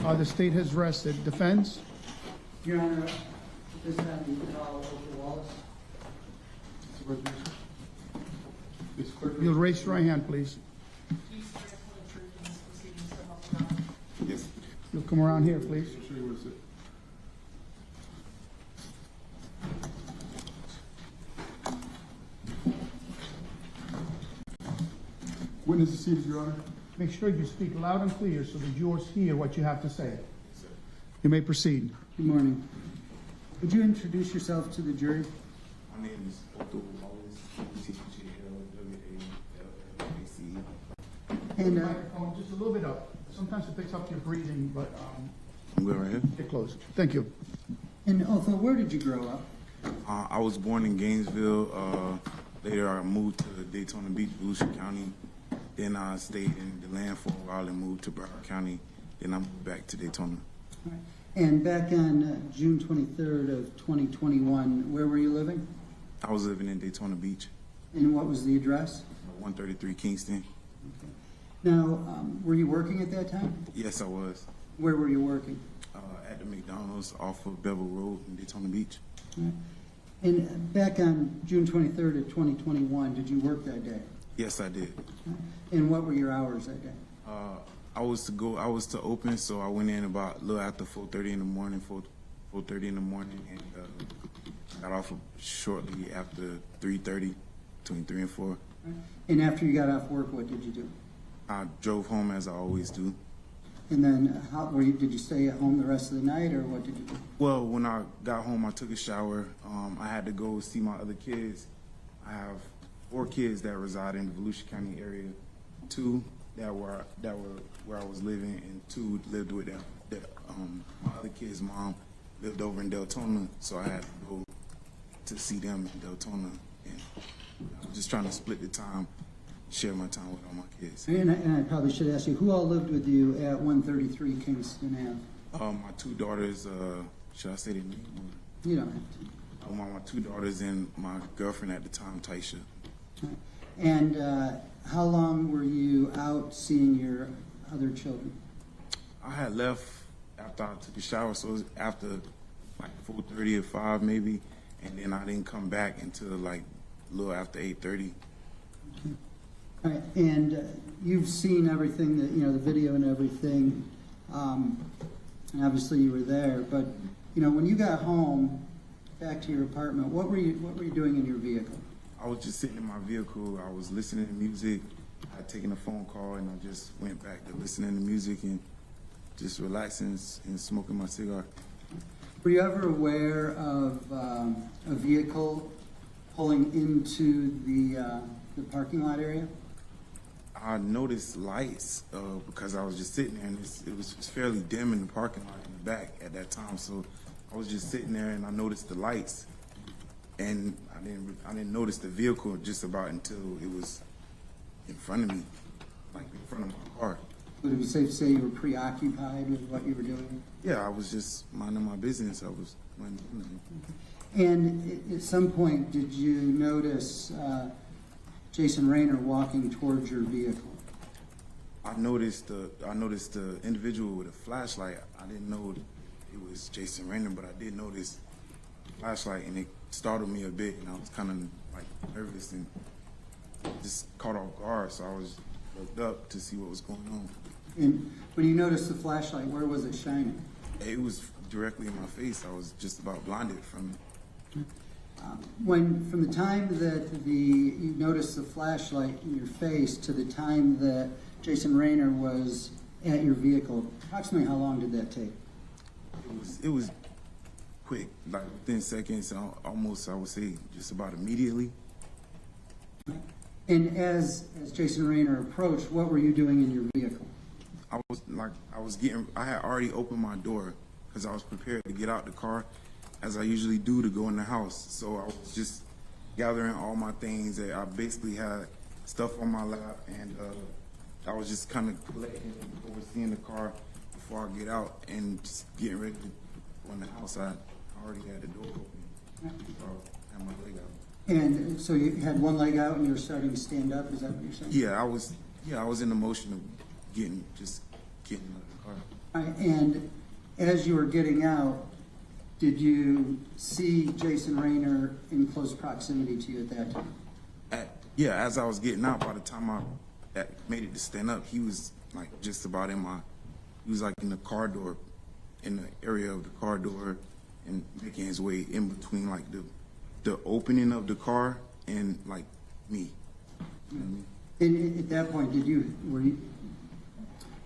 The state has rested. Defense? Your Honor, this time we call Othal Wallace. You'll raise your right hand, please. Do you swear to tell the truth in this proceeding, so help you God? Yes. You'll come around here, please. I'll show you what it says. Witness is seated, Your Honor. Make sure you speak loud and clear so the jurors hear what you have to say. You may proceed. Good morning. Would you introduce yourself to the jury? My name is Othal Wallace, T-H-A-L-W-A-L-L-A-C. And Microphone just a little bit up. Sometimes it picks up your breathing, but I'm good right here. get close. Thank you. and Othal, where did you grow up? I was born in Gainesville. Later, I moved to Daytona Beach, Volusia County. Then I stayed in DeLand for a while and moved to Broward County. Then I moved back to Daytona. All right. And back on June 23rd of 2021, where were you living? I was living in Daytona Beach, And what was the address? 133 Kingston. Now, were you working at that time? Yes, I was. Where were you working? At the McDonald's off of Bevel Road in Daytona Beach. All right. And back on June 23rd of 2021, did you work that day? Yes, I did. And what were your hours that day? I was to open, so I went in about a little after 4:30 in the morning, 4:30 in the morning, and got off shortly after 3:30, between 3 and 4. And after you got off work, what did you do? I drove home as I always do. And then did you stay at home the rest of the night, or what did you do? Well, when I got home, I took a shower. I had to go see my other kids. I have 4 kids that reside in the Volusia County area, 2 that were where I was living, and 2 lived with them. My other kid's mom lived over in Daytona, so I had to go to see them in Daytona. And I was just trying to split the time, share my time with all my kids. And I probably should ask you, who all lived with you at 133 Kingston Ave? My 2 daughters, should I say their name? You don't have to. My 2 daughters and my girlfriend at the time, Taisha. And how long were you out seeing your other children? I had left after I took a shower, so it was after like 4:30 or 5 maybe, and then I didn't come back until like a little after 8:30. Okay. All right. And you've seen everything, that the video and everything, and obviously you were there. But when you got home, back to your apartment, what were you doing in your vehicle? I was just sitting in my vehicle. I was listening to music. I had taken a phone call, and I just went back to listening to music and just relaxing and smoking my cigar. Were you ever aware of a vehicle pulling into the parking lot area? I noticed lights because I was just sitting there, and it was fairly dim in the parking lot in the back at that time. So I was just sitting there, and I noticed the lights, and I didn't notice the vehicle just about until it was in front of me, like in front of my car. Would it be safe to say you were preoccupied with what you were doing? Yeah, I was just minding my business. I was minding. And at some point, did you notice Jason Rayner walking towards your vehicle? I noticed the individual with a flashlight. I didn't know it was Jason Rayner, but I did notice the flashlight, and it startled me a bit, and I was kind of like nervous and just caught off guard. So I was looked up to see what was going on. And when you noticed the flashlight, where was it shining? It was directly in my face. I was just about blinded from it. From the time that you noticed the flashlight in your face to the time that Jason Rayner was at your vehicle, approximately how long did that take? It was quick, like within seconds, almost I would say just about immediately. And as Jason Rayner approached, what were you doing in your vehicle? I had already opened my door because I was prepared to get out the car as I usually do to go in the house. So I was just gathering all my things. That I basically had stuff on my lap, and I was just kind of collecting, overseeing the car before I get out and just getting ready to go in the house. I already had the door open, so I had my leg out. And so you had one leg out and you were starting to stand up, is that what you're saying? Yeah, I was in the motion of getting out of the car. All right, and as you were getting out, did you see Jason Rayner in close proximity to you at that time? As I was getting out, by the time I made it to stand up, he was like just about he was like in the car door, in the area of the car door, and making his way in between like the opening of the car and like me. You know what I mean? And at that point,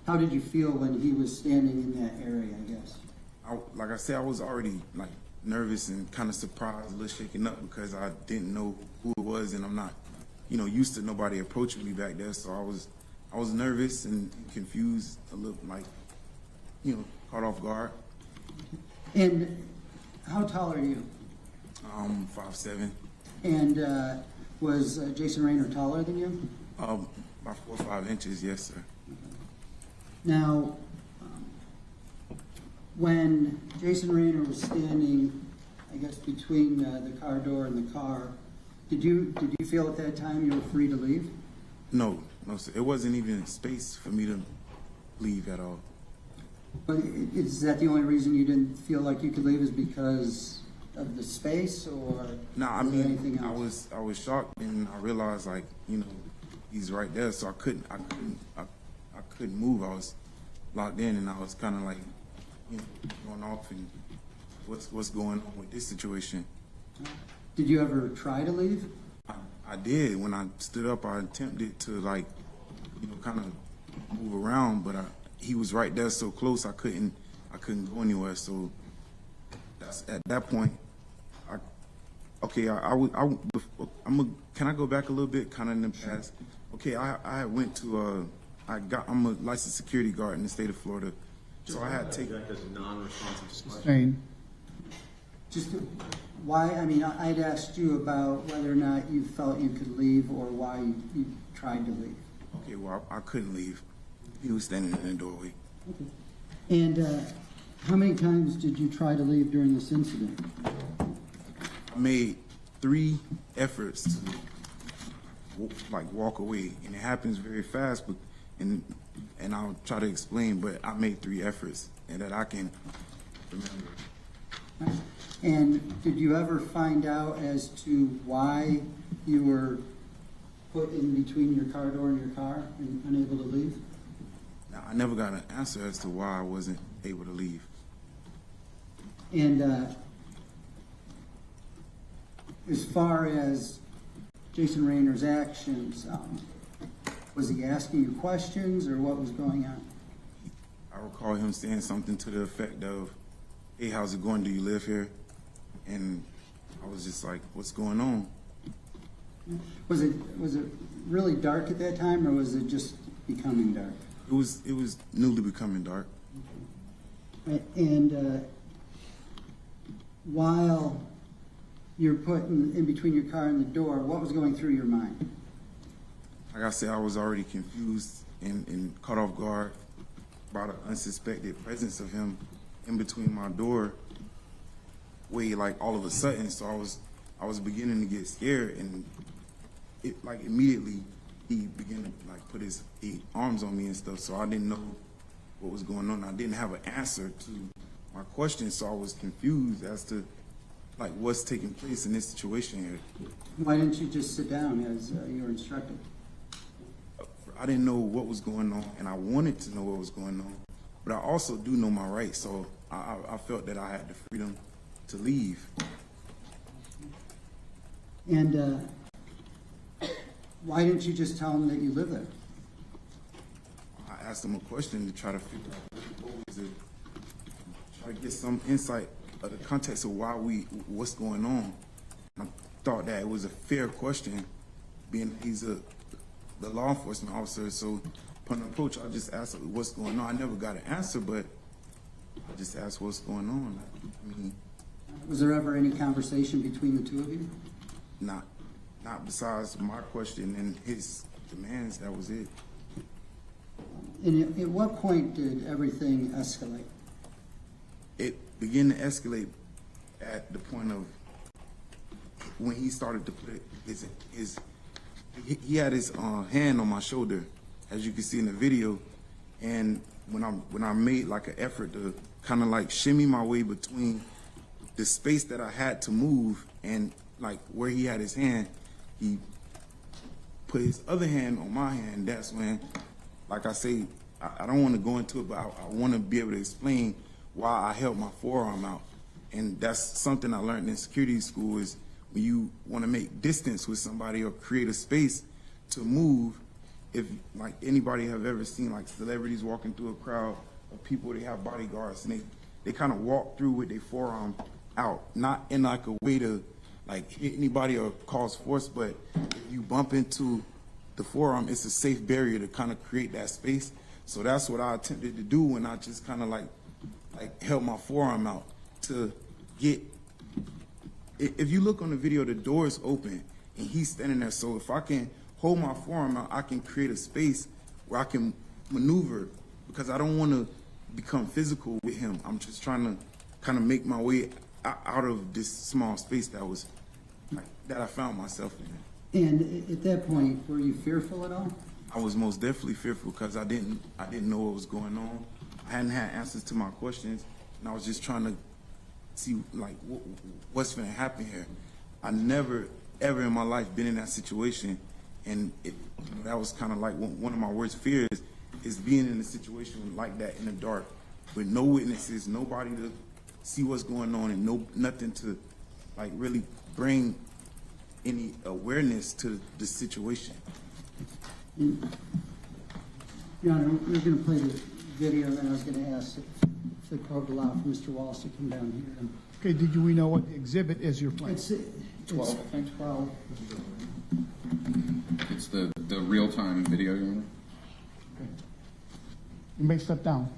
how did you feel when he was standing in that area, I guess? Like I said, I was already like nervous and kind of surprised, a little shaken up because I didn't know who it was, and I'm not, used to nobody approaching me back there. So I was nervous and confused, a little like, caught off guard. And how tall are you? 5'7". And was Jason Rayner taller than you? About 4 or 5 inches, yes, sir. Now, when Jason Rayner was standing, I guess, between the car door and the car, did you feel at that time you were free to leave? No, sir. It wasn't even space for me to leave at all. But is that the only reason you didn't feel like you could leave is because of the space, or anything else? I was shocked, and I realized he's right there, so I couldn't move. I was locked in, and I was kind of like going off and what's going on with this situation. Did you ever try to leave? I did. When I stood up, I attempted to kind of move around, but he was right there so close I couldn't go anywhere. So that's at that point. Can I go back a little bit, kind of in the past? Okay, I went to I'm a licensed security guard in the state of Florida, so I had to take. As a non-responsive question. Sustained. Just why? I mean, I'd asked you about whether or not you felt you could leave, or why you tried to leave. Okay, well, I couldn't leave. He was standing in the doorway. Okay. And how many times did you try to leave during this incident? I made 3 efforts to walk away, and it happens very fast. But and I'll try to explain. But I made 3 efforts, and that I can remember. And did you ever find out as to why you were put in between your car door and your car and unable to leave? Now, I never got an answer as to why I wasn't able to leave. And as far as Jason Rayner's actions, was he asking you questions, or what was going on? I recall him saying something to the effect of, "Hey, how's it going? Do you live here?" And I was just like, "What's going on?" Was it really dark at that time, or was it just becoming dark? It was newly becoming dark. And while you're put in between your car and the door, what was going through your mind? Like I said, I was already confused and caught off guard by the unsuspected presence of him in between my door, all of a sudden. So I was beginning to get scared, and it immediately he began to put his arms on me and stuff. So I didn't know what was going on. I didn't have an answer to my question, so I was confused as to what's taking place in this situation here. Why didn't you just sit down as you were instructed? I didn't know what was going on, and I wanted to know what was going on, but I also do know my rights, so I felt that I had the freedom to leave. And why didn't you just tell him that you live there? I asked him a question to try to figure out what was it, try to get some insight of the context of what's going on. I thought that it was a fair question, he's the law enforcement officer, so upon approach, I just asked what's going on. I never got an answer, but I just asked what's going on. I mean, Was there ever any conversation between the two of you? not besides my question and his demands. That was it. And at what point did everything escalate? It began to escalate at the point of when he started to put he had his hand on my shoulder, as you can see in the video, and when I made like an effort to kind of like shimmy my way between the space that I had to move and like where he had his hand, he put his other hand on my hand. That's when, like I say, I don't want to go into it, but I want to be able to explain why I held my forearm out. And that's something I learned in security school, is when you want to make distance with somebody or create a space to move, if like anybody have ever seen like celebrities walking through a crowd of people, they have bodyguards and they kind of walk through with their forearm out, not in like a way to like hit anybody or cause force, but if you bump into the forearm, it's a safe barrier to kind of create that space. So that's what I attempted to do when I just kind of like held my forearm out to get. If you look on the video, the door is open and he's standing there. So if I can hold my forearm out, I can create a space where I can maneuver, because I don't want to become physical with him. I'm just trying to kind of make my way out of this small space that I found myself in. And at that point, were you fearful at all? I was most definitely fearful because I didn't know what was going on. I hadn't had answers to my questions, and I was just trying to see like what's going to happen here. I never ever in my life been in that situation, and that was kind of like one of my worst fears, is being in a situation like that in the dark with no witnesses, nobody to see what's going on, and nothing to like really bring any awareness to the situation. Your Honor, we're going to play the video, and then I was going to ask if the court would allow for Mr. Wallace to come down here. And Okay, we know what the exhibit is you're playing? it's 12, I think 12. It's the real-time video, Your Honor. Okay. You may step down.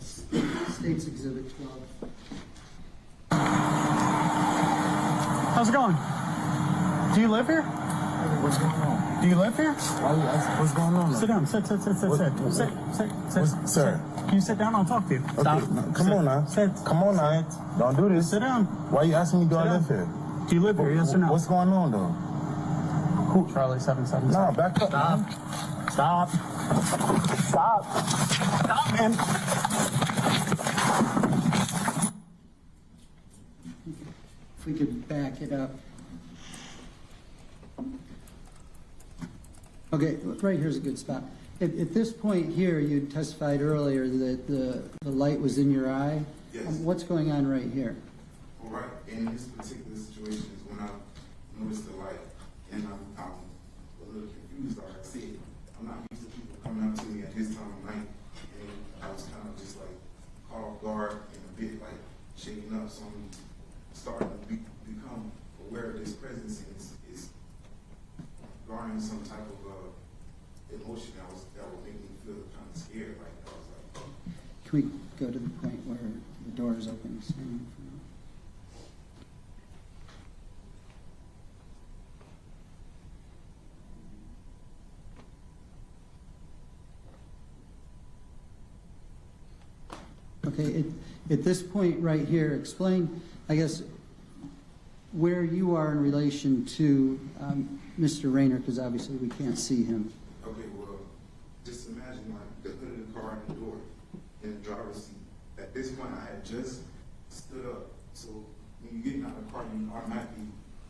State's Exhibit 12. How's it going? Do you live here? What's going on? Do you live here? Why you asking? What's going on? Sit down. Sit. Sir. Can you sit down? I'll talk to you. Okay, no, come on now. Sit. Come on now. Don't do this. Sit down. Why you asking me, do I live here? Do you live here? Yes or no? What's going on, though? Who? Charlie 777. No, back up. Stop. Stop, man. If we could back it up. Okay, right here's a good spot. At this point here, you testified earlier that the light was in your eye. Yes. What's going on right here? All right, in this particular situation is when I noticed the light, and I'm a little confused. Like I said, I'm not used to people coming up to me at this time of night, and I was kind of just like caught off guard and a bit like shaken up. So I'm starting to become aware of this presence, and it's garnering some type of emotion that would make me feel kind of scared. Like I was like, Can we go to the point where the door is open? Okay, at this point right here, explain, I guess, where you are in relation to Mr. Rayner, because obviously we can't see him. okay, well, just imagine like the hood of the car and the door in the driver's seat. At this point, I had just stood up. So when you're getting out of the car, you automatically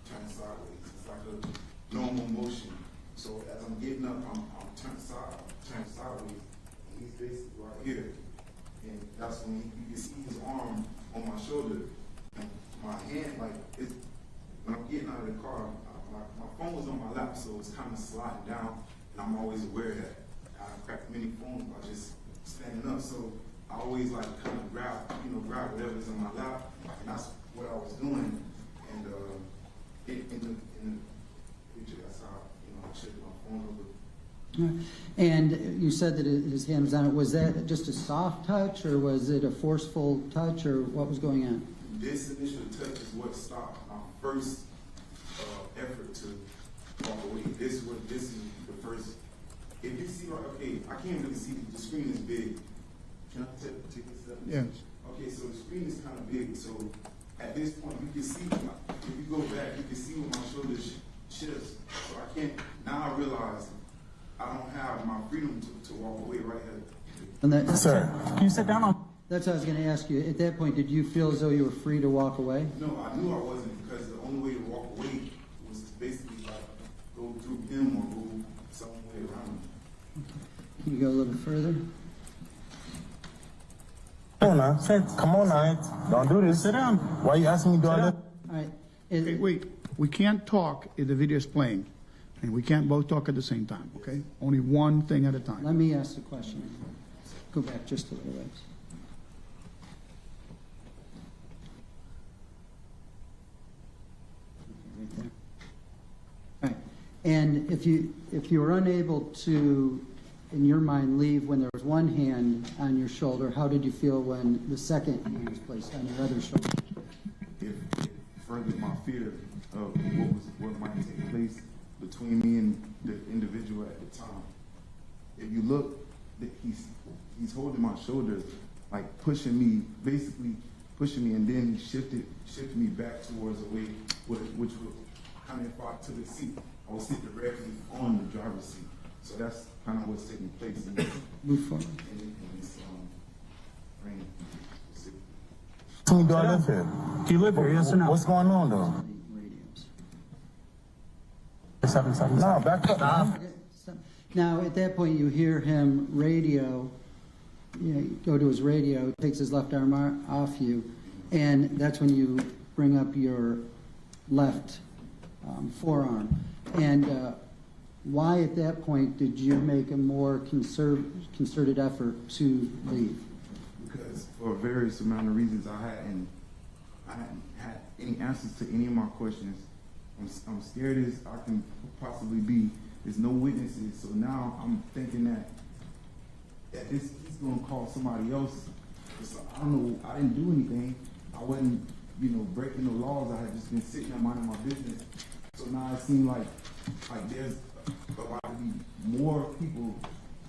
turn sideways. It's like a normal motion. So as I'm getting up, I'm turned sideways. And he's basically right here. And that's when you can see his arm on my shoulder. And my hand, like, when I'm getting out of the car, my phone was on my lap, so it's kind of sliding down. And I'm always aware that I cracked many phones by just standing up. So I always like kind of grab whatever's on my lap. And that's what I was doing. And And you said that his hand was on it. Was that just a soft touch, or was it a forceful touch, or what was going on? This initial touch is what stopped my first effort to walk away. This is the first. If you see, okay, I can't really see, the screen is big. Can I take a step? Yes. Okay, so the screen is kind of big, so at this point, you can see, if you go back, you can see where my shoulders shifts. So I can't, now I realize I don't have my freedom to walk away right here. And that, Sir, Can you sit down on? that's what I was going to ask you. At that point, did you feel as though you were free to walk away? No, I knew I wasn't, because the only way to walk away was basically like go through him or go some way around him. Can you go a little further? Come on now. Come on now. Don't do this. Sit down. Why are you asking me to do all that? All right. Okay, wait, we can't talk if the video is playing, and we can't both talk at the same time, okay? Only one thing at a time. Let me ask the question. Go back just a little bit. Right there. All right. And if you were unable to, in your mind, leave when there was one hand on your shoulder, how did you feel when the second hand was placed on your other shoulder? It furthered my fear of what might take place between me and the individual at the time. If you look, he's holding my shoulder, like pushing me, basically pushing me, and then he shifted me back towards a way which would kind of, if I took a seat, I would sit directly on the driver's seat. So that's kind of what's taking place in this, Move forward. in this frame. Can we do all this here? Do you live here? Yes or no? What's going on though? Radios. 777. No, back up. Man. Okay, so- Now, at that point, you hear him radio, go to his radio, takes his left arm off you, and that's when you bring up your left forearm. And why at that point did you make a more concerted effort to leave? Because for various amount of reasons, I hadn't had any answers to any of my questions. I'm scared as I can possibly be. There's no witnesses, so now I'm thinking that he's gonna call somebody else. So I don't know. I didn't do anything. I wasn't, breaking the laws. I had just been sitting there minding my business. So now it seems like there's about to be more people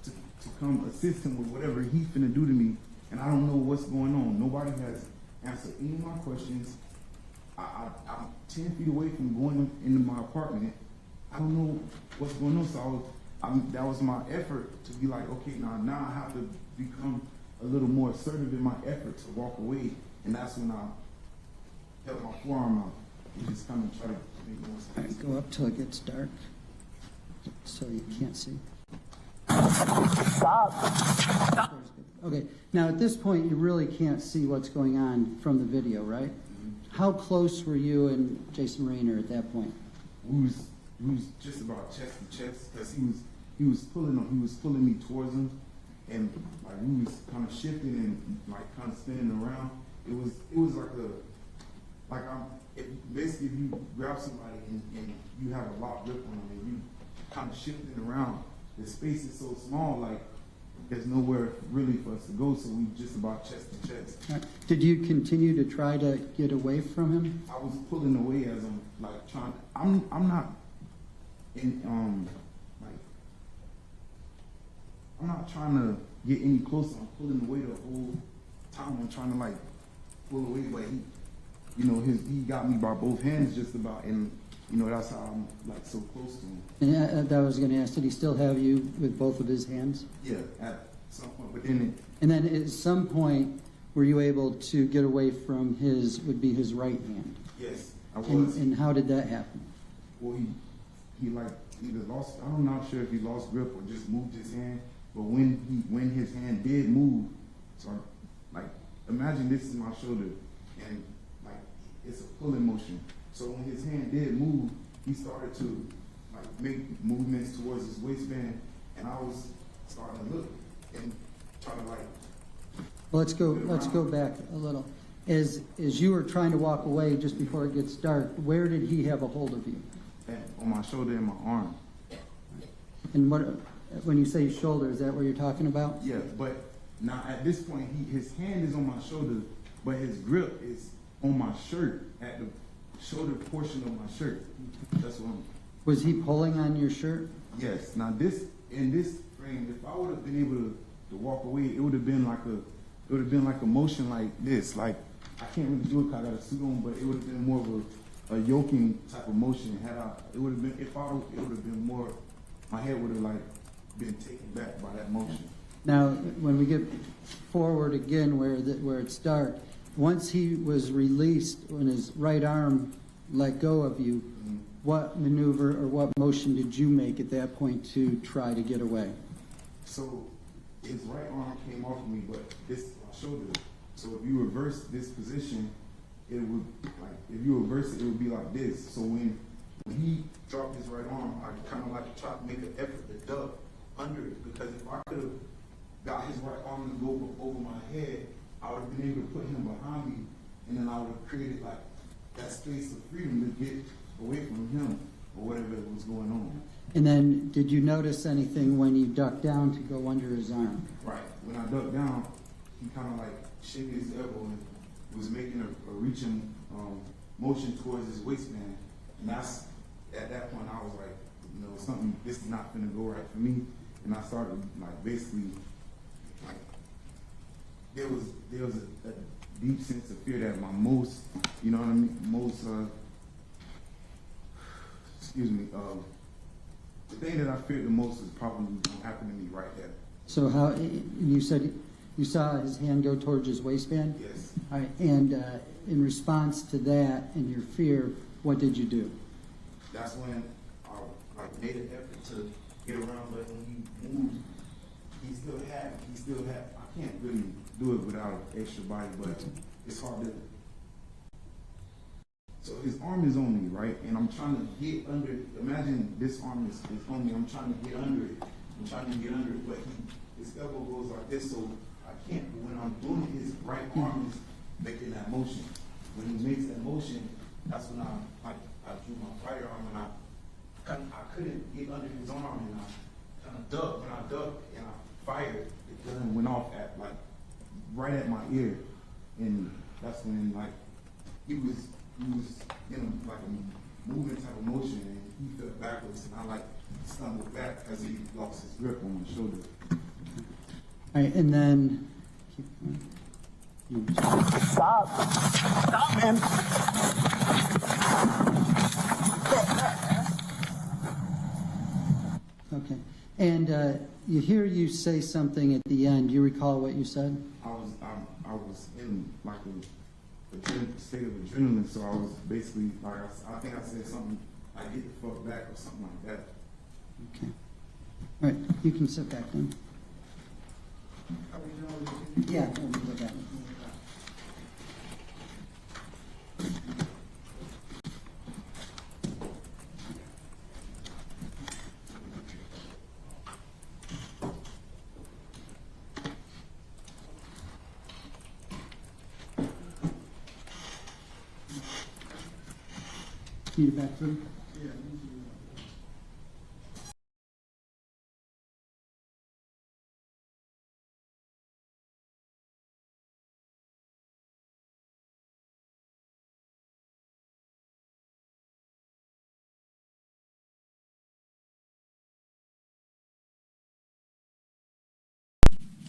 to come assist him with whatever he's finna do to me. And I don't know what's going on. Nobody has answered any of my questions. I'm 10 feet away from going into my apartment. I don't know what's going on. So that was my effort to be like, okay, now I have to become a little more assertive in my effort to walk away. And that's when I held my forearm out and just kind of try to make more All space. right, go up till it gets dark, so you can't see. Stop. Okay, now at this point, you really can't see what's going on from the video, right? How close were you and Jason Rayner at that point? We was just about chest to chest because he was pulling me towards him, and like we was kind of shifting and like kind of spinning around. It was basically if you grab somebody and you have a lock grip on them and you kind of shifting around, the space is so small, like there's nowhere really for us to go, so we just about chest to chest. All right. Did you continue to try to get away from him? I was pulling away as I'm like trying. I'm not in like I'm not trying to get any closer. I'm pulling away the whole time. I'm trying to like pull away, but he got me by both hands just about, and that's how I'm like so close to him. And that was going to ask, did he still have you with both of his hands? Yeah, at some point, but then And then at some point, were you able to get away from would be his right hand? yes, I was. And how did that happen? Well, he like either lost. I'm not sure if he lost grip or just moved his hand. But when his hand did move, so like imagine this is my shoulder, and like it's a pulling motion. So when his hand did move, he started to like make movements towards his waistband, and I was starting to look and trying to like. Well, let's go back a little. As you were trying to walk away just before it gets dark, where did he have a hold of you? On my shoulder and my arm. And When you say shoulder, is that what you're talking about? Yeah, but now at this point, his hand is on my shoulder, but his grip is on my shirt, at the shoulder portion of my shirt. That's what I'm. Was he pulling on your shirt? Yes. Now in this frame, if I would have been able to walk away, it would have been like a motion like this. Like I can't really do it because I got a suit on, but it would have been more of a yoking type of motion. It would have been more. My head would have like been taken back by that motion. Now, when we get forward again where it's dark, once he was released, when his right arm let go of you, what maneuver or what motion did you make at that point to try to get away? So his right arm came off of me, but this my shoulder. So if you reverse this position, it would if you reverse it, it would be like this. So when he dropped his right arm, I kind of like tried to make an effort to duck under it, because if I could have got his right arm to go over my head, I would have been able to put him behind me, and then I would have created like that space of freedom to get away from him or whatever was going on. And then, did you notice anything when you ducked down to go under his arm? Right. When I ducked down, he kind of like shimmied his elbow and was making a reaching motion towards his waistband. And that's, at that point, I was like, you know, something, this is not gonna go right for me. And I started like basically, like, there was a deep sense of fear that my most, you know what I mean, the thing that I feared the most is probably gonna happen to me right there. So how, you said you saw his hand go towards his waistband? Yes. All right, and in response to that and your fear, what did you do? That's when I made an effort to get around, but when he moved, he still had, I can't really do it without an extra body, but it's hard to. So his arm is on me, right? And I'm trying to get under it. Imagine this arm is on me. I'm trying to get under it. But his elbow goes like this, so I can't. But when I'm doing it, his right arm is making that motion. When he makes that motion, that's when I drew my firearm and I couldn't get under his arm, and I kind of ducked. When I ducked and I fired, the gun went off at like right at my ear, and that's when like he was in like a moving type of motion, and he fell backwards, and I like stumbled back as he lost his grip on my shoulder. All right, and then Stop, man. Okay, and you hear you say something at the end. Do you recall what you said? I was in like a state of adrenaline, so I was basically like I think I said something like "get the fuck back" or something like that. Okay. All right, you can sit back then. Yeah, we'll go back. Need it back through? Yeah.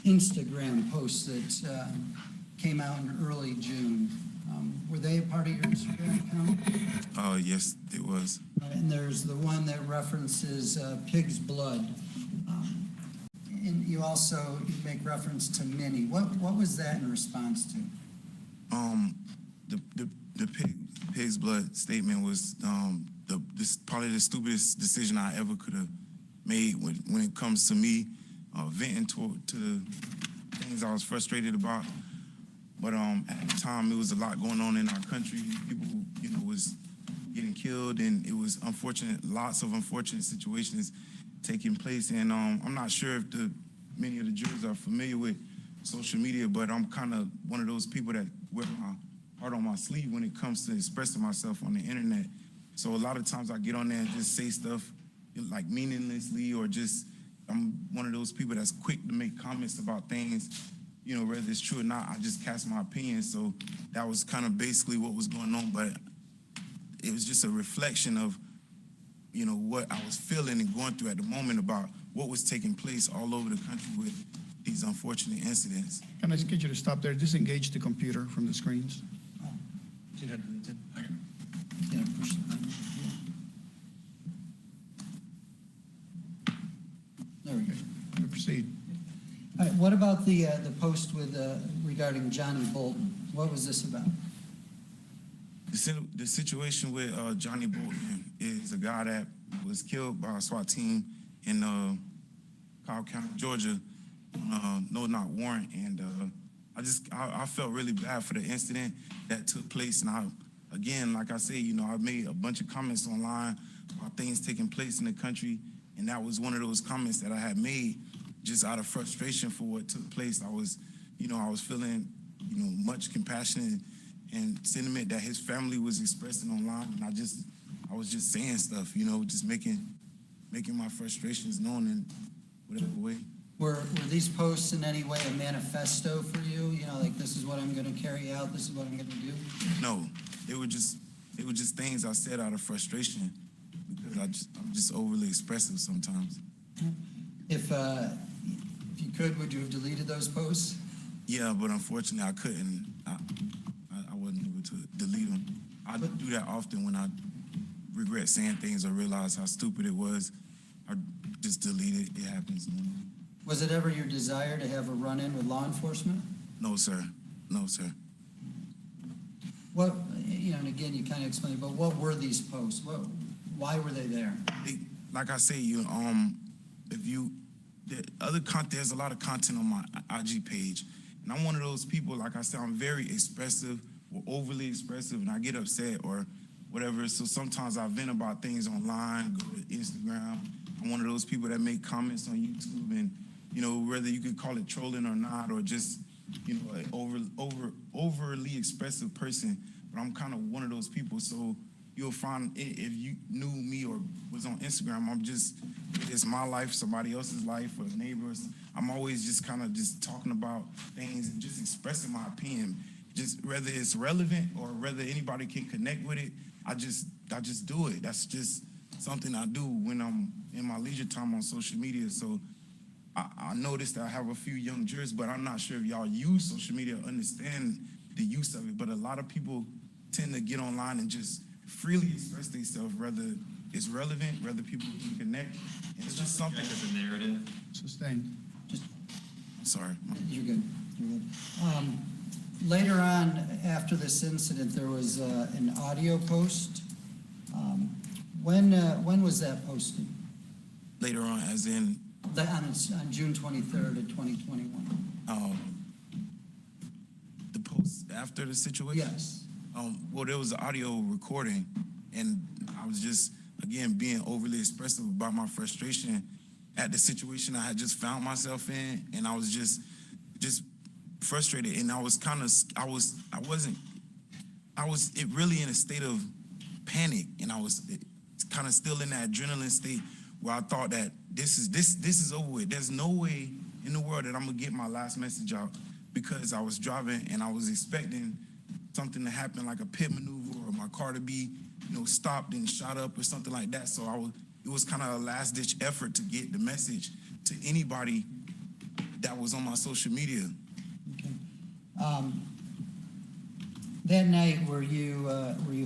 Instagram posts that came out in early June. Were they a part of your Instagram account? Yes, it was. And there's the one that references pig's blood. And you also make reference to Minnie. What was that in response to? The pig's blood statement was probably the stupidest decision I ever could have made when it comes to me venting to the things I was frustrated about. But at the time, it was a lot going on in our country. People, was getting killed, and it was unfortunate. Lots of unfortunate situations taking place. And I'm not sure if many of the jurors are familiar with social media, but I'm kind of one of those people that wear my heart on my sleeve when it comes to expressing myself on the internet. So a lot of times I get on there and just say stuff like meaninglessly, or just I'm one of those people that's quick to make comments about things, you know, whether it's true or not. I just cast my opinion. So that was kind of basically what was going on. But it was just a reflection of, you know, what I was feeling and going through at the moment about what was taking place all over the country with these unfortunate incidents. Can I just get you to stop there? Disengage the computer from the screens. Yeah, push the button. There we go. You Proceed. All right, what about the post with, regarding Johnny Bolton? What was this about? The situation with Johnny Bolton is a guy that was killed by a SWAT team in Cobb County, Georgia, on a no-knock warrant. And I felt really bad for the incident that took place. And again, like I say, you know, I made a bunch of comments online about things taking place in the country. And that was one of those comments that I had made just out of frustration for what took place. I was feeling, you know, much compassion and sentiment that his family was expressing online. And I was just saying stuff, you know, just making my frustrations known in whatever way. Were these posts in any way a manifesto for you? You know, like, this is what I'm going to carry out, this is what I'm going to do? No, it were just things I said out of frustration because I'm just overly expressive sometimes. If you could, would you have deleted those posts? Yeah, but unfortunately I couldn't. I wasn't able to delete them. I do that often when I regret saying things or realize how stupid it was. I just delete it. It happens. Was it ever your desire to have a run-in with law enforcement? No, sir. No, sir. What, you know, and again, you kind of explained, but what were these posts? Why were they there? Like I say, there's a lot of content on my IG page, and I'm one of those people. Like I said, I'm very expressive or overly expressive, and I get upset or whatever. So sometimes I vent about things online, go to Instagram. I'm one of those people that make comments on YouTube, and you know, whether you could call it trolling or not, or just, you know, an overly expressive person. But I'm kind of one of those people. So you'll find if you knew me or was on Instagram, it's my life, somebody else's life, or neighbors. I'm always just kind of just talking about things and just expressing my opinion. Just whether it's relevant or whether anybody can connect with it, I just do it. That's just something I do when I'm in my leisure time on social media. So I noticed that I have a few young jurors, but I'm not sure if y'all use social media or understand the use of it. But a lot of people tend to get online and just freely express themselves, whether it's relevant, whether people can connect. And it's just something. As a narrative. Sustained. Sorry. You're good. You're good. Later on, after this incident, there was an audio post. When was that posted? Later on, as in? On June 23rd of 2021. The post after the situation? Yes. Well, there was an audio recording, and I was just, again, being overly expressive about my frustration at the situation I had just found myself in, and I was just frustrated, and I was really in a state of panic, and I was kind of still in that adrenaline state where I thought that this is over with. There's no way in the world that I'm gonna get my last message out, because I was driving and I was expecting something to happen, like a pit maneuver or my car to be, you know, stopped and shot up or something like that. So it was kind of a last ditch effort to get the message to anybody that was on my social media. Okay. That night, were you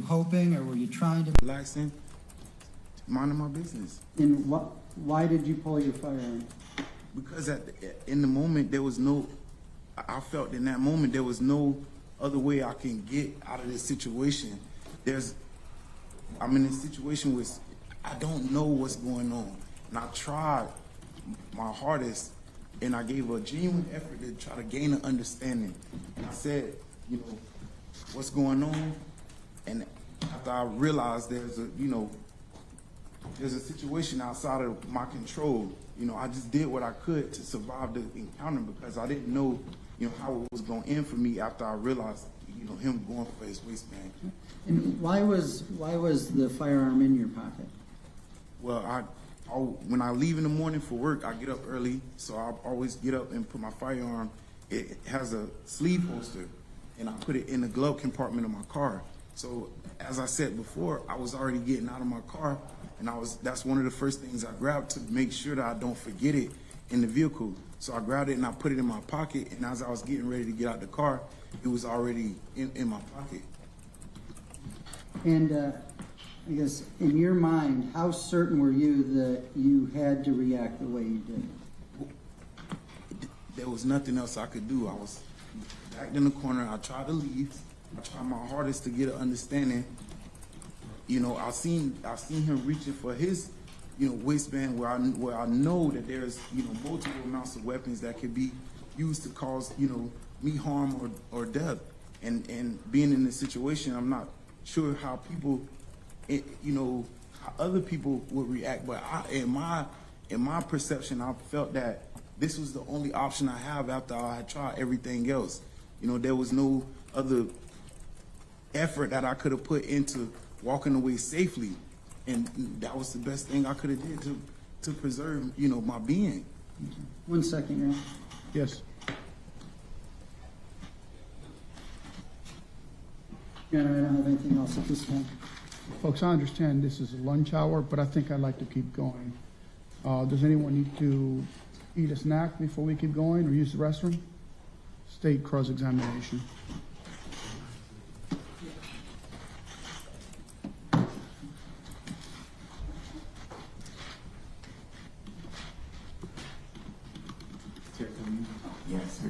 hoping, or were you trying to relaxing, minding my business? And why did you pull your firearm? Because in the moment I felt in that moment there was no other way I can get out of this situation. I'm in a situation where I don't know what's going on, and I tried my hardest, and I gave a genuine effort to try to gain an understanding. And I said, you know, what's going on? And after I realized there's a situation outside of my control, you know, I just did what I could to survive the encounter, because I didn't know, you know, how it was going to end for me after I realized, you know, him going for his waistband. And why was the firearm in your pocket? Well, when I leave in the morning for work, I get up early, so I always get up and put my firearm. It has a sleeve holster, and I put it in the glove compartment of my car. So as I said before, I was already getting out of my car, and that's one of the first things I grabbed to make sure that I don't forget it in the vehicle. So I grabbed it and I put it in my pocket, and as I was getting ready to get out the car, it was already in my pocket. And I guess in your mind, how certain were you that you had to react the way you did? There was nothing else I could do. I was backed in the corner. I tried to leave. I tried my hardest to get an understanding. You know, I seen him reaching for his, waistband where I know that there's, multiple amounts of weapons that could be used to cause, me harm or death. And being in this situation, I'm not sure how people, how other people would react. But in my perception, I felt that this was the only option I have after I had tried everything else. There was no other effort that I could have put into walking away safely, and that was the best thing I could have did to preserve, my being. 1 second, Aaron. Yes. Your Honor, I don't have anything else at this time. Folks, I understand this is a lunch hour, but I think I'd like to keep going. Does anyone need to eat a snack before we keep going or use the restroom? State cross-examination. Yes.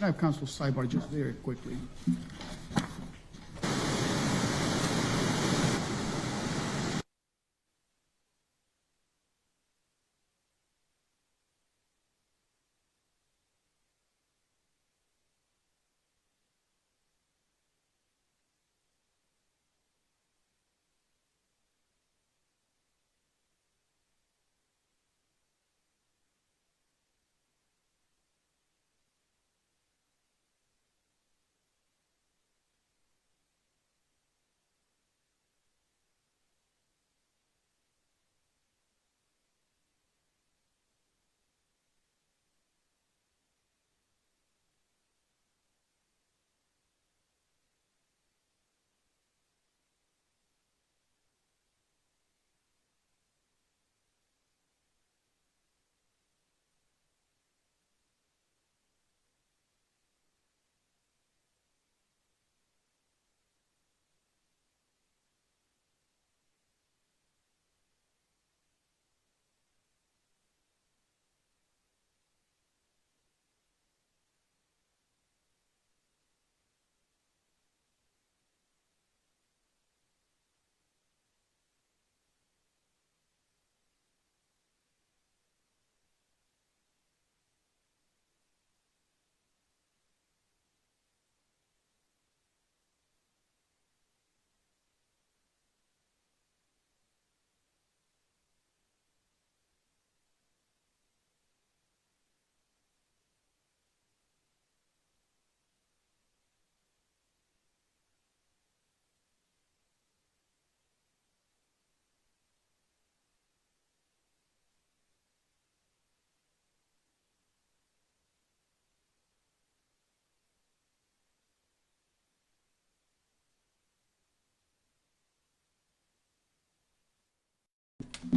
I have Counsel Seibert just very quickly.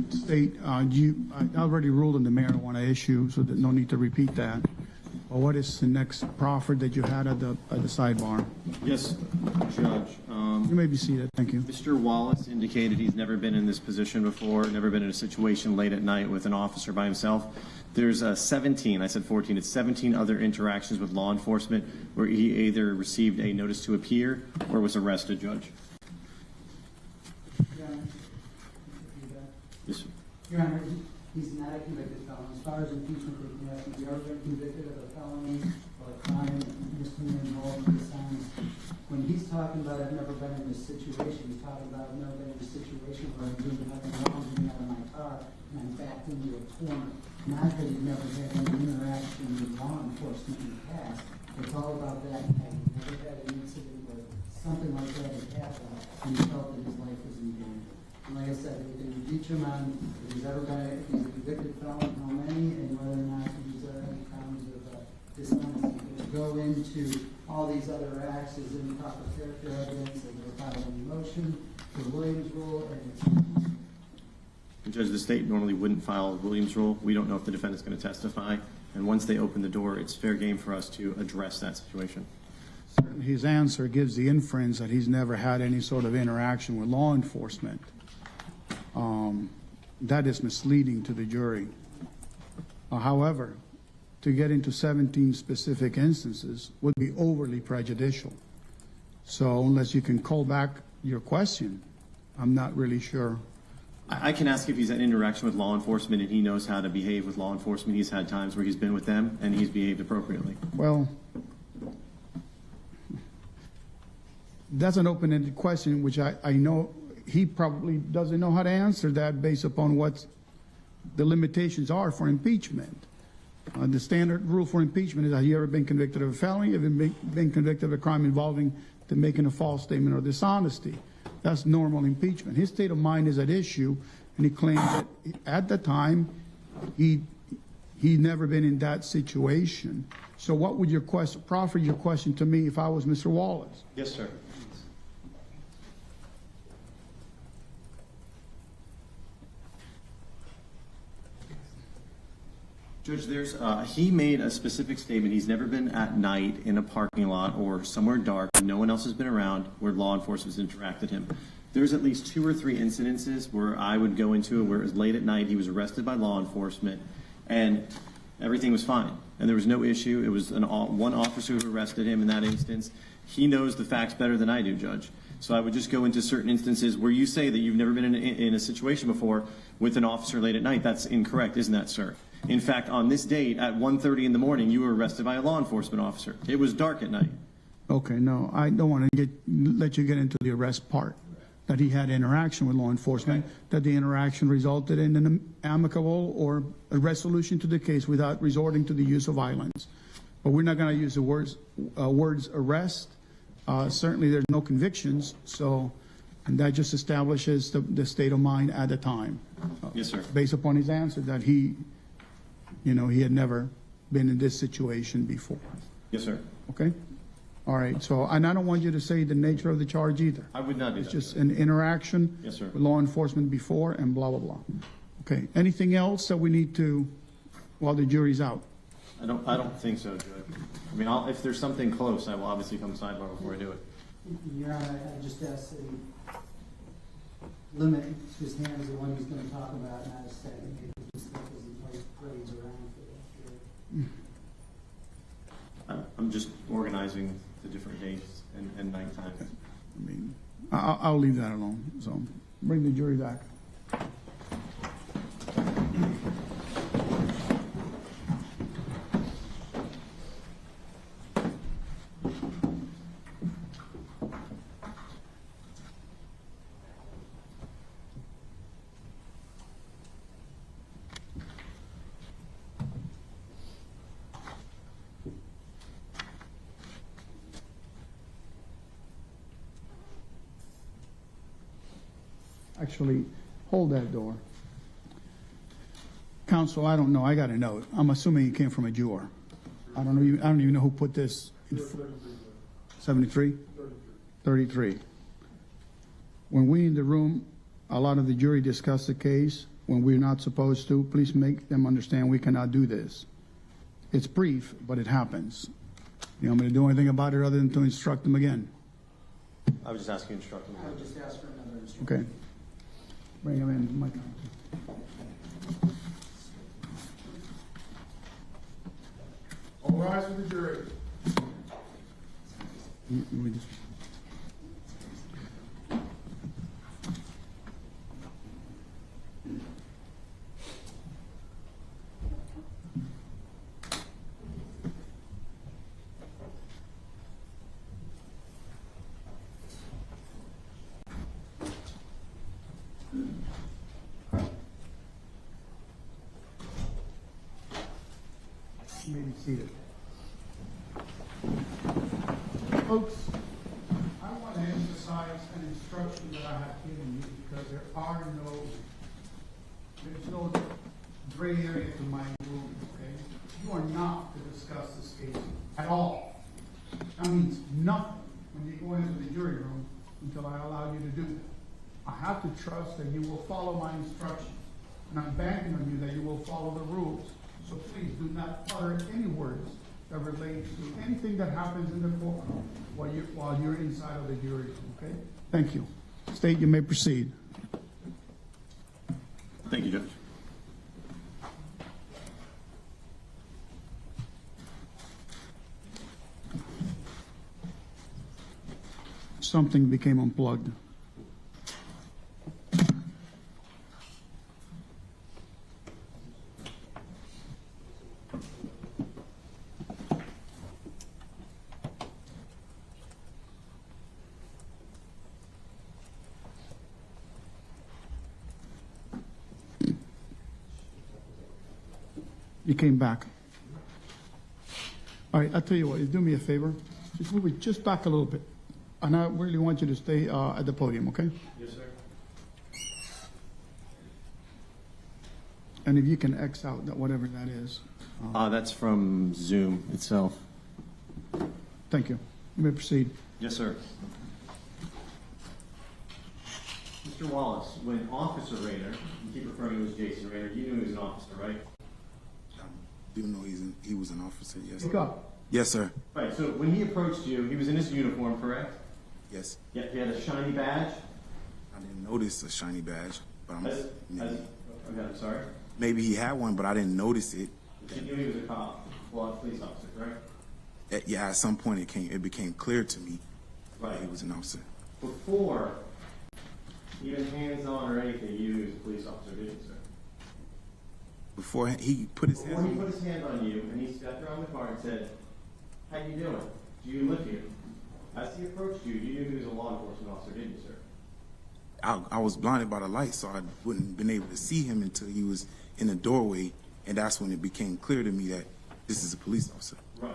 State, I already ruled on the marijuana issue, so there's no need to repeat that. But what is the next proffer that you had at the sidebar? Yes, Judge. You may be seated. Thank you. Mr. Wallace indicated he's never been in this position before, never been in a situation late at night with an officer by himself. There's 17, I said 14, it's 17 other interactions with law enforcement where he either received a notice to appear or was arrested, Judge. Yes, sir. Your Honor, he's not a convicted felon. As far as impeachment, they can ask if he ever been convicted of a felony or a crime, misdemeanor involved in the sentence. When he's talking about, I've never been in this situation, he's talking about, I've never been in a situation where I'm doing nothing wrong, getting out of my car, and I'm backed into a corner. Not that he's never had any interaction with law enforcement in the past. It's all about that. I've never had an incident with something like that had happened, and he felt that his life was in danger. And like I said, we can impeach him on if he's ever gonna, if he's a convicted felon, how many, and whether or not he's any crimes of dishonesty. But to go into all these other acts as improper character evidence, and we're filing a motion for Williams rule, and it's Judge, the state normally wouldn't file a Williams rule. We don't know if the defendant's going to testify. And once they open the door, it's fair game for us to address that situation. His answer gives the inference that he's never had any sort of interaction with law enforcement. That is misleading to the jury. However, to get into 17 specific instances would be overly prejudicial. So unless you can call back your question, I'm not really sure. I can ask if he's had interaction with law enforcement and he knows how to behave with law enforcement. He's had times where he's been with them and he's behaved appropriately. Well, that's an open-ended question, which I know he probably doesn't know how to answer that based upon what the limitations are for impeachment. The standard rule for impeachment is, have you ever been convicted of a felony? Have you been convicted of a crime involving the making a false statement or dishonesty? That's normal impeachment. His state of mind is at issue, and he claims that at the time he'd never been in that situation. So what would your question, proffer your question to me if I was Mr. Wallace? Yes, sir. Judge, he made a specific statement. He's never been at night in a parking lot or somewhere dark when no one else has been around where law enforcement has interacted him. There's at least 2 or 3 incidences where I would go into it where it was late at night, he was arrested by law enforcement, and everything was fine. And there was no issue. It was one officer who arrested him in that instance. He knows the facts better than I do, Judge. So I would just go into certain instances where you say that you've never been in a situation before with an officer late at night. That's incorrect, isn't that, sir? In fact, on this date at 1:30 in the morning, you were arrested by a law enforcement officer. It was dark at night. Okay, no, I don't want to let you get into the arrest part. That he had interaction with law enforcement, that the interaction resulted in an amicable or a resolution to the case without resorting to the use of violence. But we're not going to use the words arrest. Certainly there's no convictions, and that just establishes the state of mind at the time. Yes, sir. Based upon his answer that he had never been in this situation before. Yes, sir. Okay? All right, so, and I don't want you to say the nature of the charge either. I would not do that. It's just an interaction Yes, sir. with law enforcement before and blah, blah, blah. Okay, anything else that we need to, while the jury's out? I don't think so, Judge. I mean, if there's something close, I will obviously come sidebar before I do it. Your Honor, I just ask that he limit his hands to the one he's going to talk about, not a second, because this stuff isn't like parades around for that. I'm just organizing the different dates and night times. I mean, I'll leave that alone, so bring the jury back. Actually, hold that door. Counsel, I don't know. I got a note. I'm assuming it came from a juror. I don't even know who put this. 73? 33. When we in the room, a lot of the jury discuss the case when we're not supposed to. Please make them understand we cannot do this. It's brief, but it happens. You want me to do anything about it other than to instruct them again? I was just asking you to instruct them. I would just ask for another instruction. Okay. Bring him in, Mike. All rise for the jury. Let me just... You may be seated. Folks, I want to emphasize an instruction that I have given you because there's no gray area to my ruling, okay? You are not to discuss this case at all. That means nothing when you go into the jury room until I allow you to do that. I have to trust that you will follow my instructions, and I'm banking on you that you will follow the rules. So please do not utter any words that relate to anything that happens in the courtroom while you're inside of the jury room, okay? Thank you. State, you may proceed. Thank you, Judge. Something became unplugged. You came back. All right, I'll tell you what, you do me a favor. Just move it just back a little bit. And I really want you to stay at the podium, okay? Yes, sir. And if you can X out that whatever that is. That's from Zoom itself. Thank you. You may proceed. Yes, sir. Mr. Wallace, when Officer Rayner, you keep referring to him as Jason Rayner, you knew he was an officer, right? I do know he was an officer, yes. Speak up. Yes, sir. Right, so when he approached you, he was in his uniform, correct? Yes. Yeah, he had a shiny badge? I didn't notice a shiny badge, but Okay, I'm sorry. maybe he had one, but I didn't notice it. You knew he was a cop, well, a police officer, correct? Yeah, at some point it became clear to me Right. that he was an officer. Before, even hands-on or anything, you knew he was a police officer, didn't you, sir? Before he put his hands Before he on me, put his hand on you and he stepped around the car and said, "How you doing? Do you live here?" As he approached you, you knew he was a law enforcement officer, didn't you, sir? I was blinded by the light, so I wouldn't have been able to see him until he was in the doorway, and that's when it became clear to me that this is a police officer. Right.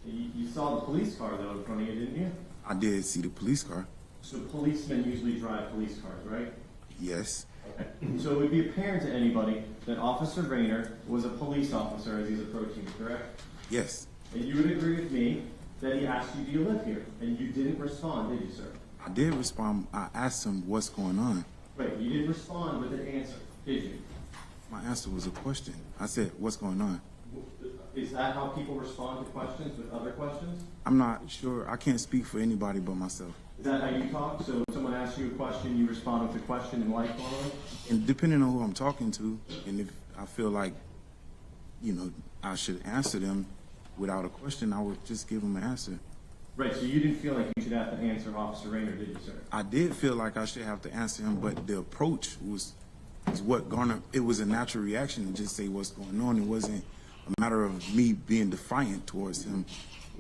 You saw the police car, though, in front of you, didn't you? I did see the police car. So policemen usually drive police cars, right? Yes. Okay. So it would be apparent to anybody that Officer Rayner was a police officer as he's approaching you, correct? Yes. And you would agree with me that he asked you, "Do you live here?" And you didn't respond, did you, sir? I did respond. I asked him what's going on. Right, you didn't respond with an answer, did you? My answer was a question. I said, what's going on? Is that how people respond to questions with other questions? I'm not sure. I can't speak for anybody but myself. Is that how you talk? So if someone asks you a question, you respond with a question in life normally? And depending on who I'm talking to, and if I feel like, I should answer them without a question, I would just give them an answer. Right, so you didn't feel like you should have to answer Officer Rayner, did you, sir? I did feel like I should have to answer him, but the approach was what garnered. It was a natural reaction to just say what's going on. It wasn't a matter of me being defiant towards him.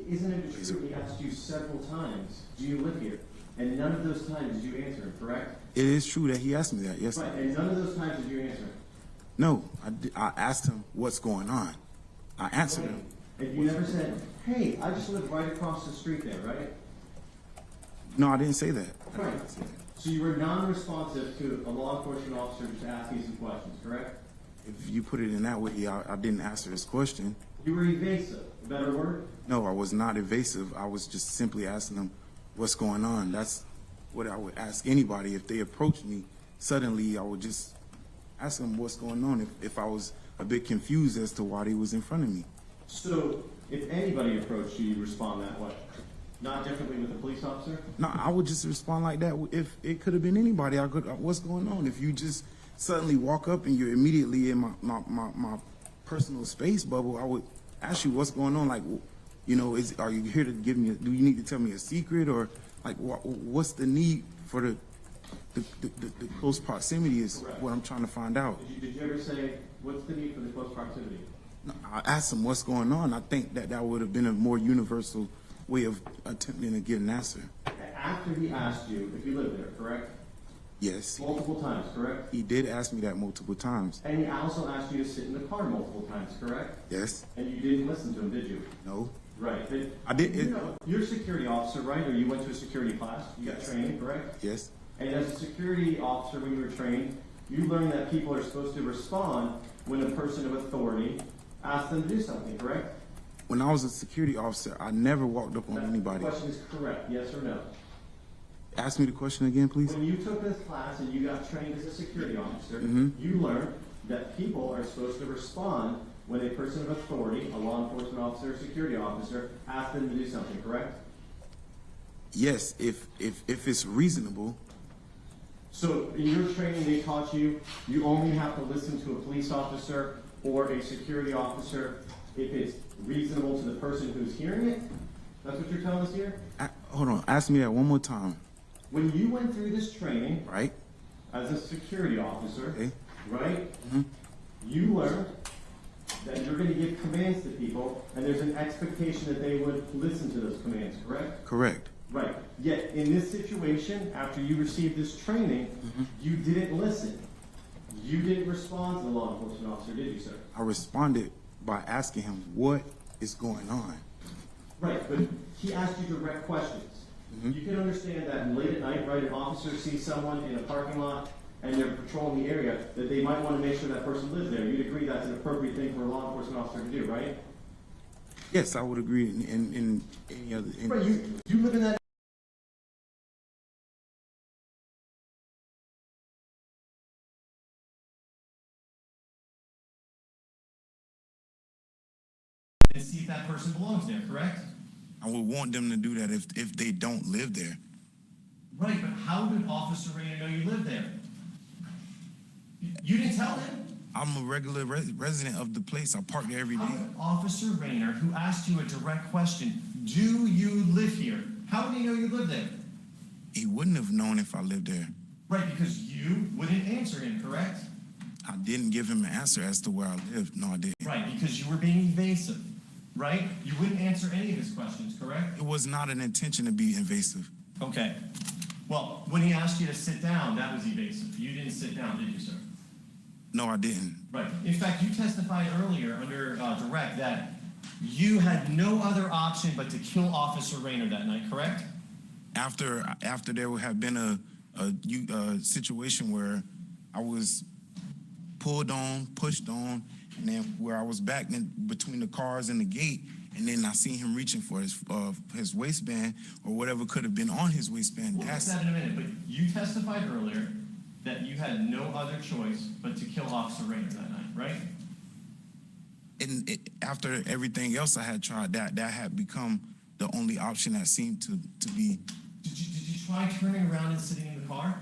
Isn't it true he asked you several times, "Do you live here?" And none of those times did you answer him, correct? It is true that he asked me that, yes. Right, and none of those times did you answer him. No, I asked him what's going on. I answered him. And you never said, "Hey, I just live right across the street there," right? No, I didn't say that. Right. So you were non-responsive to a law enforcement officer just asking some questions, correct? If you put it in that way, I didn't answer his question. You were evasive, a better word? No, I was not evasive. I was just simply asking them what's going on. That's what I would ask anybody. If they approached me suddenly, I would just ask them what's going on if I was a bit confused as to why they was in front of me. So if anybody approached you, you respond that way? Not differently with a police officer? No, I would just respond like that. If it could have been anybody, I could. What's going on? If you just suddenly walk up and you're immediately in my personal space bubble, I would ask you what's going on. Like, are you here to give me? Do you need to tell me a secret, or like what's the need for the close proximity? Is Correct. What I'm trying to find out. Did you ever say, "What's the need for the close proximity"? No, I asked him what's going on. I think that would have been a more universal way of attempting to get an answer. After he asked you if you live there, correct? Yes. Multiple times, correct? He did ask me that multiple times. And he also asked you to sit in the car multiple times, correct? Yes. And you didn't listen to him, did you? No. Right, but I did. you know, you're a security officer, right? Or you went to a security class, you got training, correct? Yes. And as a security officer, when you were trained, you learned that people are supposed to respond when a person of authority asks them to do something, correct? When I was a security officer, I never walked up on The anybody. question is correct, yes or no? Ask me the question again, please. When you took this class and you got trained as a security officer, Mhm. you learned that people are supposed to respond when a person of authority, a law enforcement officer, or security officer, asks them to do something, correct? Yes, if it's reasonable. So in your training, they taught you, you only have to listen to a police officer or a security officer if it's reasonable to the person who's hearing it? That's what you're telling us here? Hold on, ask me that one more time. When you went through this training, Right? as a security officer, Okay. right? Mhm. You learned that you're going to give commands to people, and there's an expectation that they would listen to those commands, correct? Correct. Right. Yet in this situation, after you received this training, you didn't listen. You didn't respond to the law enforcement officer, did you, sir? I responded by asking him what is going on. Right, but he asked you direct questions. You can understand that late at night, right, an officer sees someone in a parking lot and they're patrolling the area, that they might want to make sure that person lives there. You'd agree that's an appropriate thing for a law enforcement officer to do, right? Yes, I would agree in any other. Right, you live in that. And see if that person belongs there, correct? I would want them to do that if they don't live there. Right, but how did Officer Rayner know you lived there? You didn't tell him. I'm a regular resident of the place. I park there every day. How did Officer Rayner, who asked you a direct question, do you live here? How did he know you live there? He wouldn't have known if I lived there. Right, because you wouldn't answer him, correct? I didn't give him an answer as to where I lived. No, I didn't. Right, because you were being evasive, right? You wouldn't answer any of his questions, correct? It was not an intention to be invasive. Okay. Well, when he asked you to sit down, that was evasive. You didn't sit down, did you, sir? No, I didn't. Right. In fact, you testified earlier under direct that you had no other option but to kill Officer Rayner that night, correct? After there would have been a situation where I was pulled on, pushed on, and then where I was back in between the cars and the gate, and then I seen him reaching for his waistband or whatever could have been on his waistband. We'll get to that in a minute, but you testified earlier that you had no other choice but to kill Officer Rayner that night, right? And after everything else I had tried, that had become the only option that seemed to be. Did you try turning around and sitting in the car?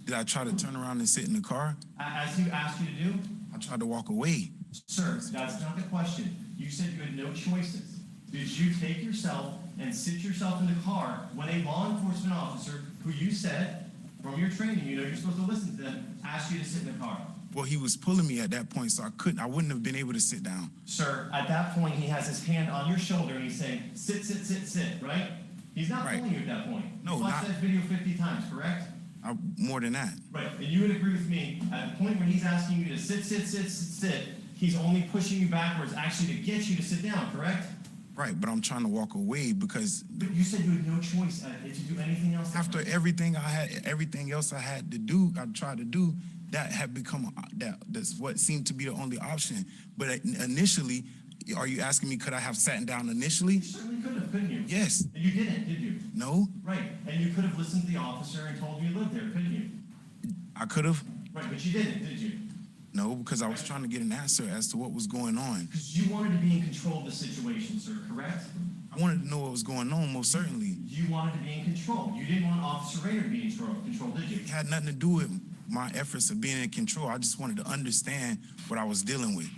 Did I try to turn around and sit in the car? As he asked you to do? I tried to walk away. Sir, that's not the question. You said you had no choices. Did you take yourself and sit yourself in the car when a law enforcement officer, who you said, from your training, you know you're supposed to listen to them, asked you to sit in the car? Well, he was pulling me at that point, so I wouldn't have been able to sit down. Sir, at that point, he has his hand on your shoulder and he's saying, sit, sit, sit, sit, right? He's not pulling you at that point. No, you watched not. that video 50 times, correct? More than that. Right, and you would agree with me, at the point when he's asking you to sit, sit, sit, sit, sit, he's only pushing you backwards actually to get you to sit down, correct? Right, but I'm trying to walk away because. But you said you had no choice to do anything else. After everything else I had to do, I tried to do, that had become, that's what seemed to be the only option. But initially, are you asking me, could I have sat down initially? You certainly could have, couldn't you? Yes. And you didn't, did you? No. Right, and you could have listened to the officer and told him you lived there, couldn't you? I could have. Right, but you didn't, did you? No, because I was trying to get an answer as to what was going on. Because you wanted to be in control of the situation, sir, correct? I wanted to know what was going on, most certainly. You wanted to be in control. You didn't want Officer Rayner to be in control, did you? It had nothing to do with my efforts of being in control. I just wanted to understand what I was dealing with.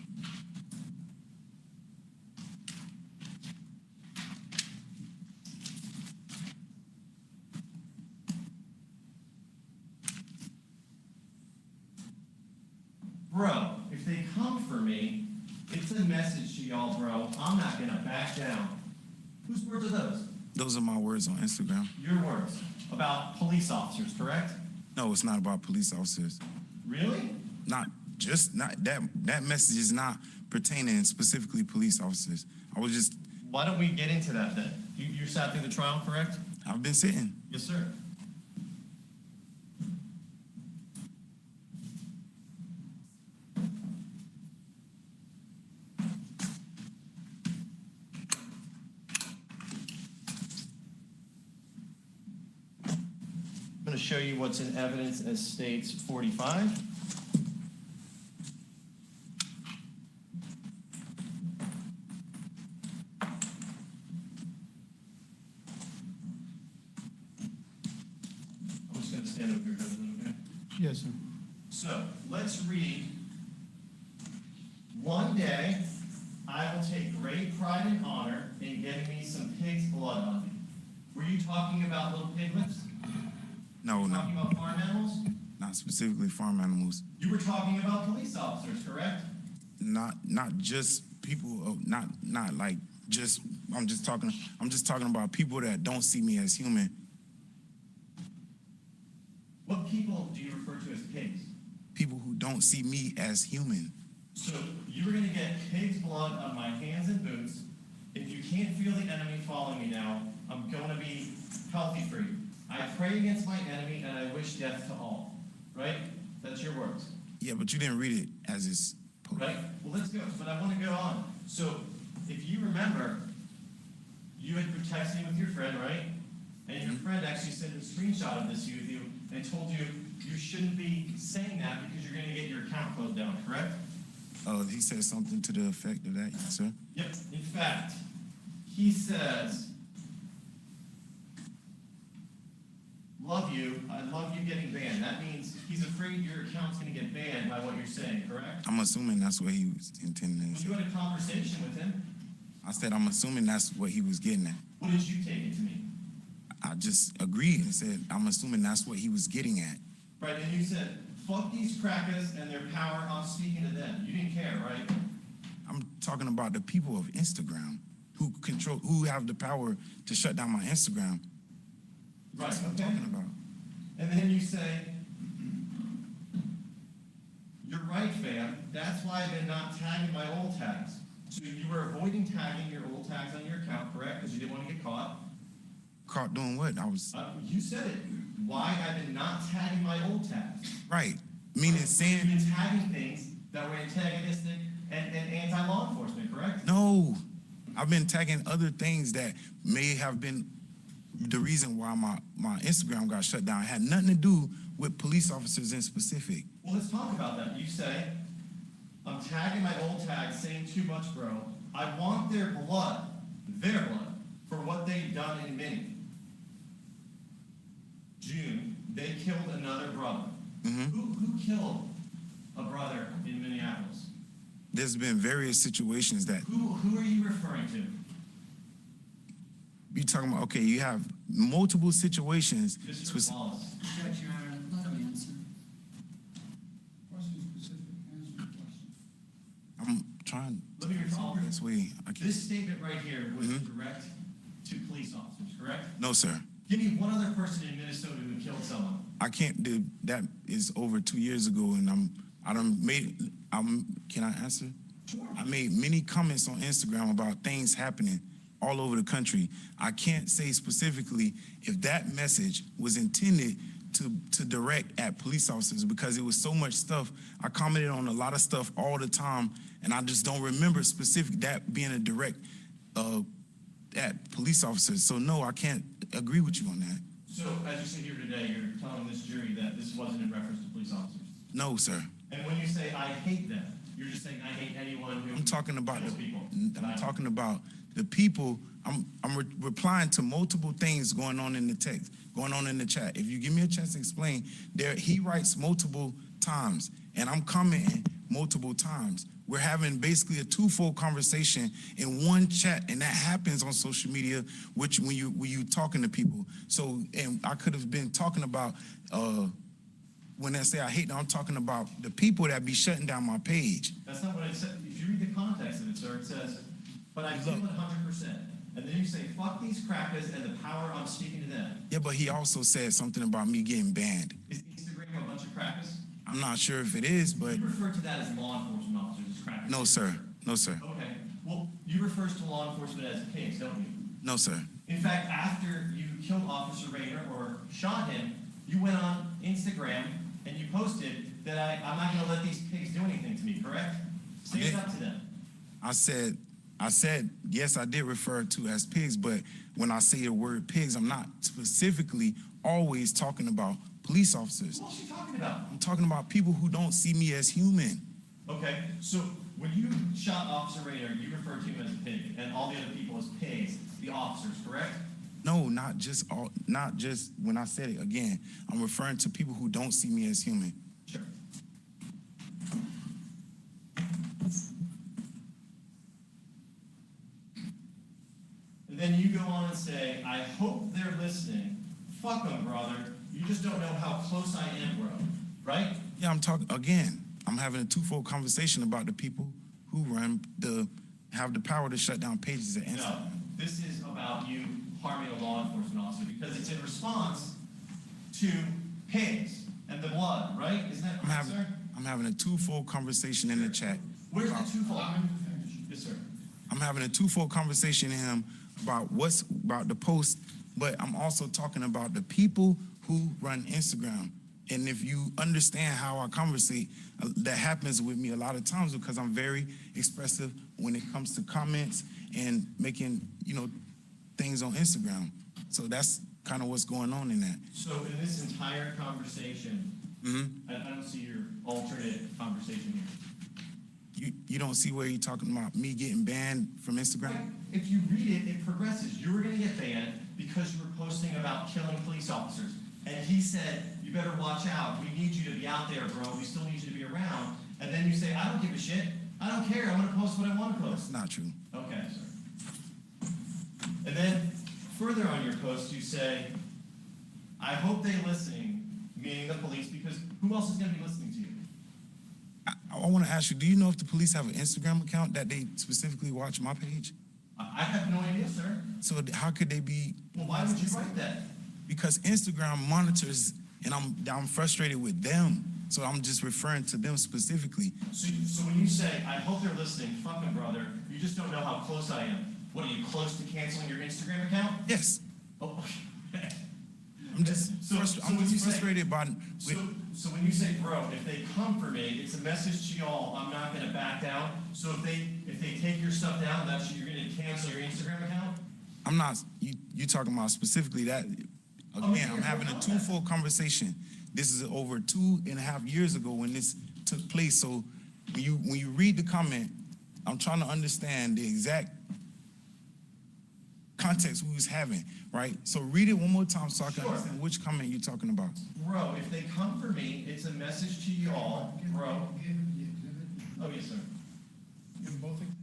Bro, if they come for me, it's a message to y'all, bro. I'm not gonna back down. Whose words are those? Those are my words on Instagram. Your words. About police officers, correct? No, it's not about police officers. Really? Not that message is not pertaining specifically police officers. I was just Why don't we get into that then? You sat through the trial, correct? I've been sitting. Yes, sir. I'm going to show you what's in evidence as states 45. I'm just going to stand up here, okay? Yes, sir. So let's read. One day I will take great pride and honor in getting me some pig's blood on me. Were you talking about little piglets? No, no, Talking about farm animals? not specifically farm animals. You were talking about police officers, correct? Not just people. Not like just. I'm just talking about people that don't see me as human. What people do you refer to as pigs? People who don't see me as human. So you were going to get pig's blood on my hands and boots. If you can't feel the enemy following me now, I'm going to be healthy for you. I pray against my enemy and I wish death to all. Right? That's your words. Yeah, but you didn't read it as it's. Right? Well, let's go. But I want to go on. So if you remember, you had been texting with your friend, right? And your friend actually sent a screenshot of this with you and told you you shouldn't be saying that because you're going to get your account closed down, correct? He said something to the effect of that, sir. Yep. In fact, he says, love you. I love you getting banned. That means he's afraid your account's going to get banned by what you're saying, correct? I'm assuming that's what he was intending to say. You had a conversation with him. I said I'm assuming that's what he was getting at. What did you take it to mean? I just agreed and said I'm assuming that's what he was getting at. Right, and you said, fuck these crackers and their power, I'm speaking to them. You didn't care, right? I'm talking about the people of Instagram who have the power to shut down my Instagram. Right, That's what I'm okay. talking about. And then you say, you're right, fam. That's why I've been not tagging my old tags. So you were avoiding tagging your old tags on your account, correct? Because you didn't want to get caught. Caught doing what? You said it. Why I've been not tagging my old tags. Right. Meaning saying. You've been tagging things that were antagonistic and anti-law enforcement, correct? No. I've been tagging other things that may have been the reason why my Instagram got shut down. It had nothing to do with police officers in specific. Well, let's talk about that. You say, I'm tagging my old tags, saying too much, bro. I want their blood, for what they've done in Minnie. June, they killed another brother. Mm-hmm. Who killed a brother in Minneapolis? There's been various situations that. Who are you referring to? You're talking about, okay, you have multiple situations. Mr. Wallace. Judge, Your Honor, let him answer. Question specific, answer the question. I'm trying Let me recall. this way. This statement right here was Mm-hmm. direct to police officers, correct? No, sir. Give me one other person in Minnesota who killed someone. I can't do that. Is over 2 years ago, and can I answer? Sure. I made many comments on Instagram about things happening all over the country. I can't say specifically if that message was intended to direct at police officers because it was so much stuff. I commented on a lot of stuff all the time, and I just don't remember specific that being a direct at police officers. So no, I can't agree with you on that. So as you sit here today, you're telling this jury that this wasn't in reference to police officers. No, sir. And when you say I hate them, you're just saying I hate anyone who I'm talking about kills people. I'm talking about the people. I'm replying to multiple things going on in the text, going on in the chat. If you give me a chance to explain, he writes multiple times, and I'm commenting multiple times. We're having basically a twofold conversation in one chat, and that happens on social media, which when you talking to people. So, and I could have been talking about when I say I hate them, I'm talking about the people that be shutting down my page. That's not what it said. If you read the context of it, sir, it says, but I feel it 100%. And then you say, fuck these crackers and the power I'm speaking to them. Yeah, but he also said something about me getting banned. Is Instagram a bunch of crackers? I'm not sure if it is, but You refer to that as law enforcement officers as crackers. no, sir. No, sir. Okay. Well, you refer to law enforcement as pigs, don't you? No, sir. In fact, after you killed Officer Rayner or shot him, you went on Instagram and you posted that I'm not going to let these pigs do anything to me, correct? Say it up to them. I said, yes, I did refer to as pigs, but when I say the word pigs, I'm not specifically always talking about police officers. What are you talking about? I'm talking about people who don't see me as human. Okay, so when you shot Officer Rayner, you referred to him as a pig, and all the other people as pigs, the officers, correct? No, not just when I said it again. I'm referring to people who don't see me as human. Sure. And then you go on and say, I hope they're listening. Fuck them, brother. You just don't know how close I am, bro. Right? Yeah, I'm having a twofold conversation about the people who have the power to shut down pages at Instagram. No, this is about you harming a law enforcement officer because it's in response to pigs and the blood, right? Isn't that correct, sir? I'm having a twofold conversation in the chat. Where's the twofold? Yes, sir. I'm having a twofold conversation in him about the post, but I'm also talking about the people who run Instagram. And if you understand how I conversate, that happens with me a lot of times because I'm very expressive when it comes to comments and making, things on Instagram. So that's kind of what's going on in that. So in this entire conversation, I don't see your alternate conversation here. You don't see where you're talking about me getting banned from Instagram? If you read it, it progresses. You were going to get banned because you were posting about killing police officers. And he said, you better watch out. We need you to be out there, bro. We still need you to be around. And then you say, I don't give a shit. I don't care. I'm going to post what I want to post. That's not true. Okay, sir. And then further on your post, you say, I hope they're listening, meaning the police, because who else is going to be listening to you? I want to ask you, do you know if the police have an Instagram account that they specifically watch my page? I have no idea, sir. So how could they be? Well, why would you write that? Because Instagram monitors, and I'm frustrated with them. So I'm just referring to them specifically. So when you say, I hope they're listening, fucking brother, you just don't know how close I am. What, are you close to canceling your Instagram account? Yes. Oh, okay. I'm just frustrated by. So when you say, bro, if they come for me, it's a message to y'all. I'm not going to back down. So if they take your stuff down, that's you're going to cancel your Instagram account. I'm not. You talking about specifically that? Again, I'm having a twofold conversation. This is over 2.5 years ago when this took place. So when you read the comment, I'm trying to understand the exact context we was having, right? So read it one more time so I can understand which comment you're talking about. Bro, if they come for me, it's a message to y'all, bro. Oh, yes, sir. Give both exhibits.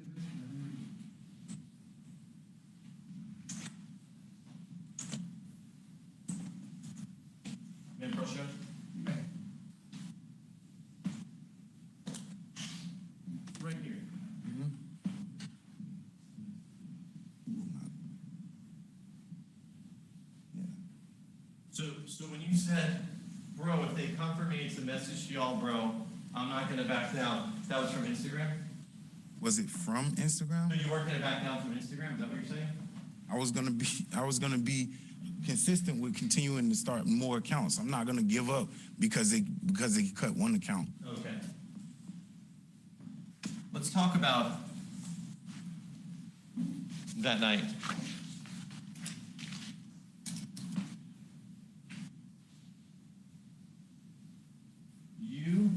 May I approach you? Right here. So when you said, bro, if they come for me, it's a message to y'all, bro. I'm not going to back down. That was from Instagram? Was it from Instagram? So you weren't going to back down from Instagram? Is that what you're saying? I was gonna be consistent with continuing to start more accounts. I'm not gonna give up because they cut one account. Okay. Let's talk about that night. You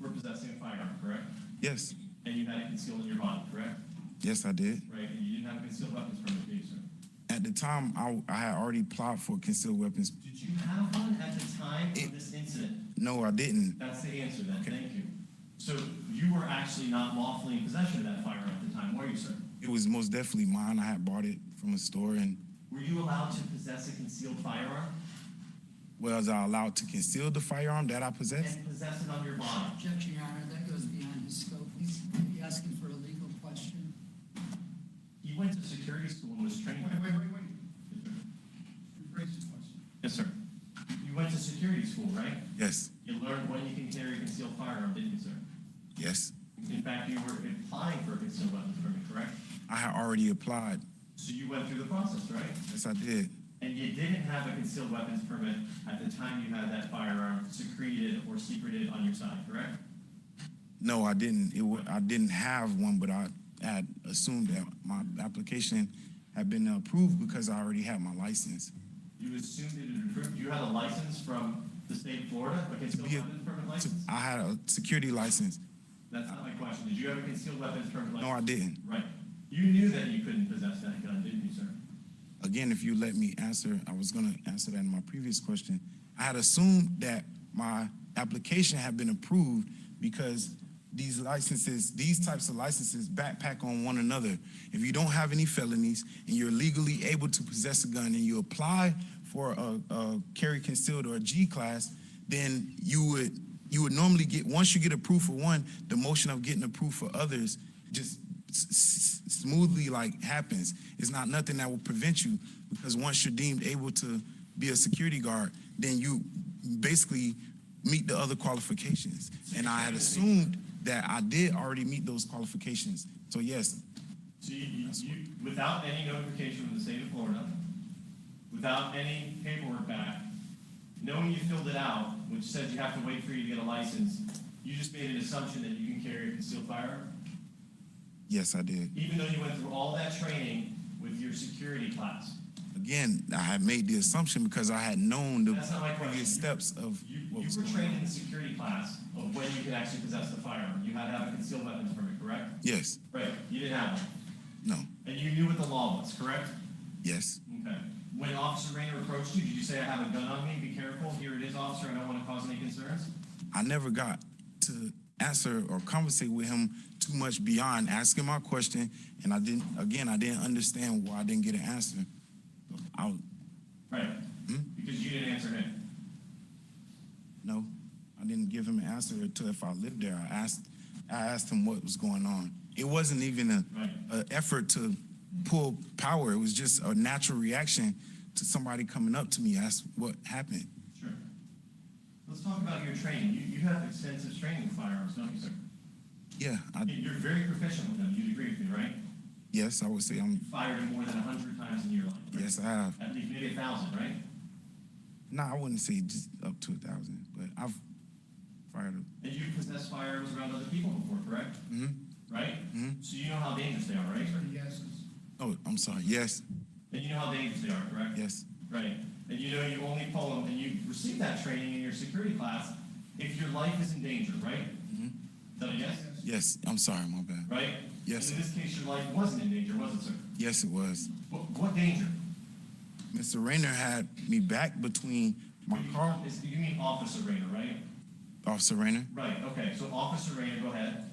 were possessing a firearm, correct? Yes. And you had it concealed in your body, correct? Yes, I did. Right, and you didn't have concealed weapons permit, did you, sir? At the time, I had already applied for concealed weapons. Did you have one at the time of this incident? No, I didn't. That's the answer then, thank you. So you were actually not lawfully in possession of that firearm at the time, were you, sir? It was most definitely mine. I had bought it from a store and. Were you allowed to possess a concealed firearm? Was I allowed to conceal the firearm that I possessed? And possess it on your body? Objection, Your Honor, that goes beyond his scope. He's asking for a legal question. He went to security school and was trained. Wait. Rephrase this question. Yes, sir. You went to security school, right? Yes. You learned when you can carry a concealed firearm, didn't you, sir? Yes. In fact, you were applying for a concealed weapons permit, correct? I had already applied. So you went through the process, right? Yes, I did. And you didn't have a concealed weapons permit at the time you had that firearm secreted or secreted on your side, correct? No, I didn't. I didn't have one, but I had assumed that my application had been approved because I already had my license. You assumed it had been approved. You had a license from the state of Florida, a concealed weapons permit license? I had a security license. That's not my question. Did you have a concealed weapons permit license? No, I didn't. Right. You knew that you couldn't possess that gun, didn't you, sir? Again, if you let me answer, I was going to answer that in my previous question. I had assumed that my application had been approved because these licenses, these types of licenses backpack on one another. If you don't have any felonies and you're legally able to possess a gun and you apply for a carry concealed or a G class, then you would normally get, once you get approved for one, the motion of getting approved for others just smoothly like happens. It's not nothing that will prevent you, because once you're deemed able to be a security guard, then you basically meet the other qualifications. And I had assumed that I did already meet those qualifications. So yes. So you without any notification from the state of Florida, without any paperwork back, knowing you filled it out, which says you have to wait for you to get a license, you just made an assumption that you can carry a concealed firearm? Yes, I did. Even though you went through all that training with your security class? Again, I had made the assumption because I had known the That's not my question. previous steps of what was You were going trained on. in the security class of when you could actually possess the firearm. You had to have a concealed weapons permit, correct? Yes. Right, you didn't have one. No. And you knew what the law was, correct? Yes. Okay. When Officer Rayner approached you, did you say, I have a gun on me, be careful, here it is, officer, I don't want to cause any concerns? I never got to answer or conversate with him too much beyond asking my question, and I didn't understand why I didn't get an answer. Right. Because you didn't answer him. No, I didn't give him an answer until if I lived there. I asked him what was going on. It wasn't even an effort to pull power. It was just a natural reaction to somebody coming up to me. That's what happened. Sure. Let's talk about your training. You have extensive training with firearms, don't you, sir? Yeah. You're very proficient with them. You'd agree with me, right? Yes, I would say I'm. Fired more than 100 times in your life. Right? Yes, I have. At least maybe 1,000, right? No, I wouldn't say just up to 1,000, but I've fired. And you've possessed firearms around other people before, correct? Mm-hmm. Right? Mm-hmm. So you know how dangerous they are, right? Yes. Oh, I'm sorry. Yes. And you know how dangerous they are, correct? Yes. Right. And you know you only pull them, and you received that training in your security class if your life is in danger, right? Mm-hmm. Is that a yes? Yes. I'm sorry. My bad. Right? Yes. And in this case, your life wasn't in danger, was it, sir? Yes, it was. What danger? Mr. Rayner had me back between my car. You mean Officer Rayner, right? Officer Rayner. Right. Okay. So Officer Rayner, go ahead.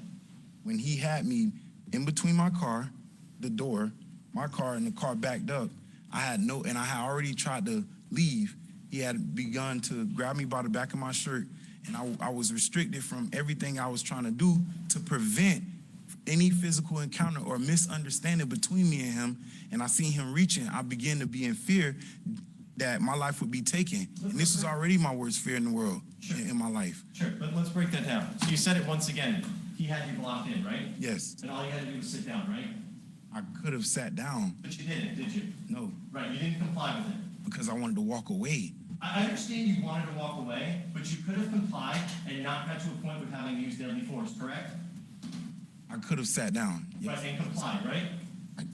When he had me in between my car, the door, my car, and the car backed up, I had already tried to leave. He had begun to grab me by the back of my shirt, and I was restricted from everything I was trying to do to prevent any physical encounter or misunderstanding between me and him. And I seen him reaching. I began to be in fear that my life would be taken. And this was already my worst fear in the world, in my life. Sure, but let's break that down. So you said it once again. He had you blocked in, right? Yes. And all you had to do was sit down, right? I could have sat down. But you didn't, did you? No. Right, you didn't comply with it. Because I wanted to walk away. I understand you wanted to walk away, but you could have complied and not got to a point with having to use deadly force, correct? I could have sat down. Yes. Right, and complied, right?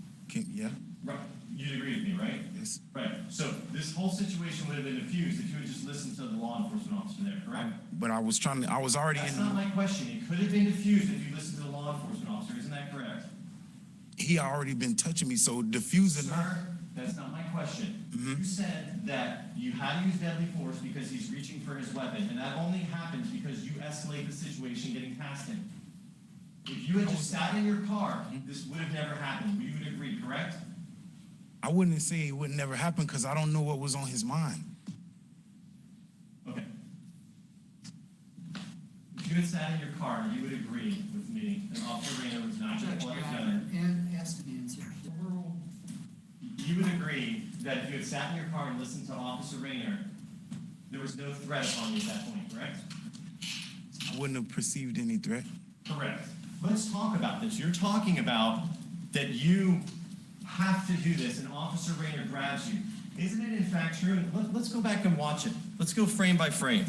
Yeah. Right. You'd agree with me, right? Yes. Right. So this whole situation would have been diffused if you had just listened to the law enforcement officer there, correct? But I was already That's in. not my question. It could have been diffused if you listened to the law enforcement officer. Isn't that correct? He had already been touching me, so diffusing. Sir, that's not my question. Mm-hmm. You said that you had to use deadly force because he's reaching for his weapon, and that only happens because you escalate the situation getting past him. If you had just sat in your car, this would have never happened. You would agree, correct? I wouldn't say it would never happen because I don't know what was on his mind. Okay. If you had sat in your car, you would agree with me that Officer Rayner was not going to pull out a gun. And asked an answer. You would agree that if you had sat in your car and listened to Officer Rayner, there was no threat upon you at that point, correct? I wouldn't have perceived any threat. Correct. Let's talk about this. You're talking about that you have to do this, and Officer Rayner grabs you. Isn't it in fact true? Let's go back and watch it. Let's go frame by frame.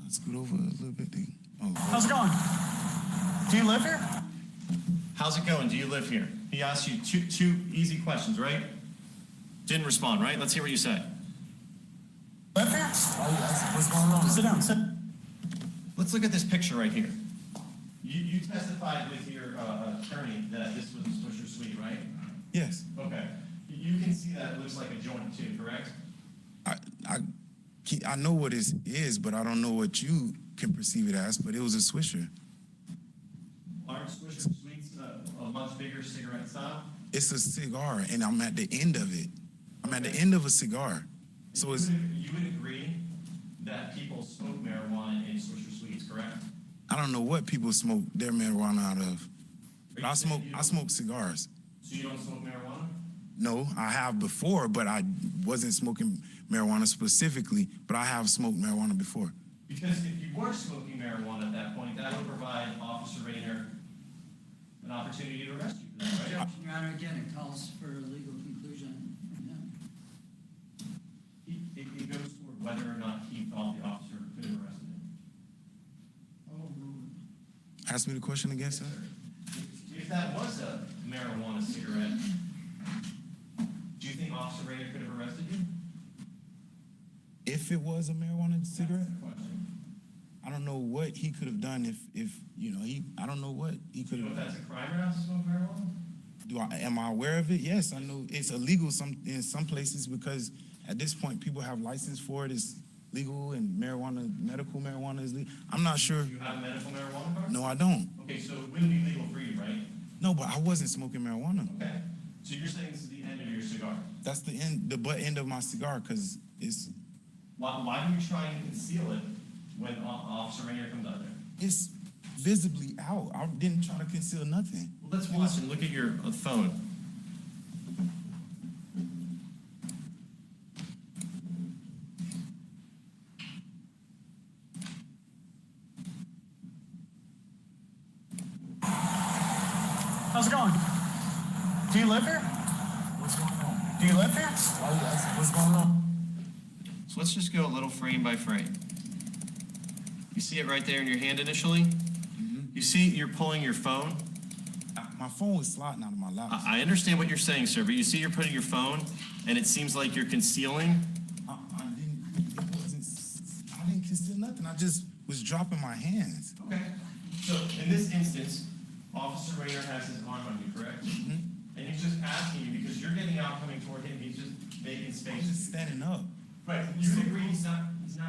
Let's scoot over a little bit. How's it going? Do you live here? How's it going? Do you live here? He asked you two easy questions, right? Didn't respond, right? Let's hear what you say. Live here? What's going on? Sit down. Sit. Let's look at this picture right here. You testified with your attorney that this was a Swisher Suite, right? Yes. Okay. You can see that it looks like a joint too, correct? I know what it is, but I don't know what you can perceive it as, but it was a Swisher. Aren't Swisher Suites a much bigger cigarette style? It's a cigar, and I'm at the end of it. I'm at the end of a cigar. So it's... You would agree that people smoke marijuana in Swisher Suites, correct? I don't know what people smoke their marijuana out of. But I smoke cigars. So you don't smoke marijuana? No, I have before, but I wasn't smoking marijuana specifically, but I have smoked marijuana before. Because if you were smoking marijuana at that point, that would provide Officer Rayner an opportunity to arrest you for that, right? Objection, Your Honor, again, it calls for a legal conclusion from him. It goes toward whether or not he thought the officer could have arrested him. Ask me the question again, sir. If that was a marijuana cigarette, do you think Officer Rayner could have arrested you? If it was a marijuana cigarette? That's the question. I don't know what he could have done if you know, I don't know what he could Do you have know if done. that's a crime now to smoke marijuana? Am I aware of it? Yes, I know it's illegal in some places because at this point people have license for it. It's legal, and medical marijuana is legal. I'm not sure. Do you have a medical marijuana card? No, I don't. Okay, so it wouldn't be legal for you, right? No, but I wasn't smoking marijuana. Okay. So you're saying this is the end of your cigar? That's the butt end of my cigar because it's Why do you try and conceal it when Officer Rayner comes out there? it's visibly out. I didn't try to conceal nothing. Well, let's watch and look at your phone. How's it going? Do you live here? What's going on? Do you live here? What's going on? So let's just go a little frame by frame. You see it right there in your hand initially? You see you're pulling your phone? My phone was sliding out of my lap. I understand what you're saying, sir, but you see you're putting your phone, and it seems like you're concealing. I didn't conceal nothing. I just was dropping my hands. Okay. So in this instance, Officer Rayner has his arm on you, correct? And he's just asking you because you're getting out coming toward him. He's just making space. I'm just standing up. Right. You would agree he's not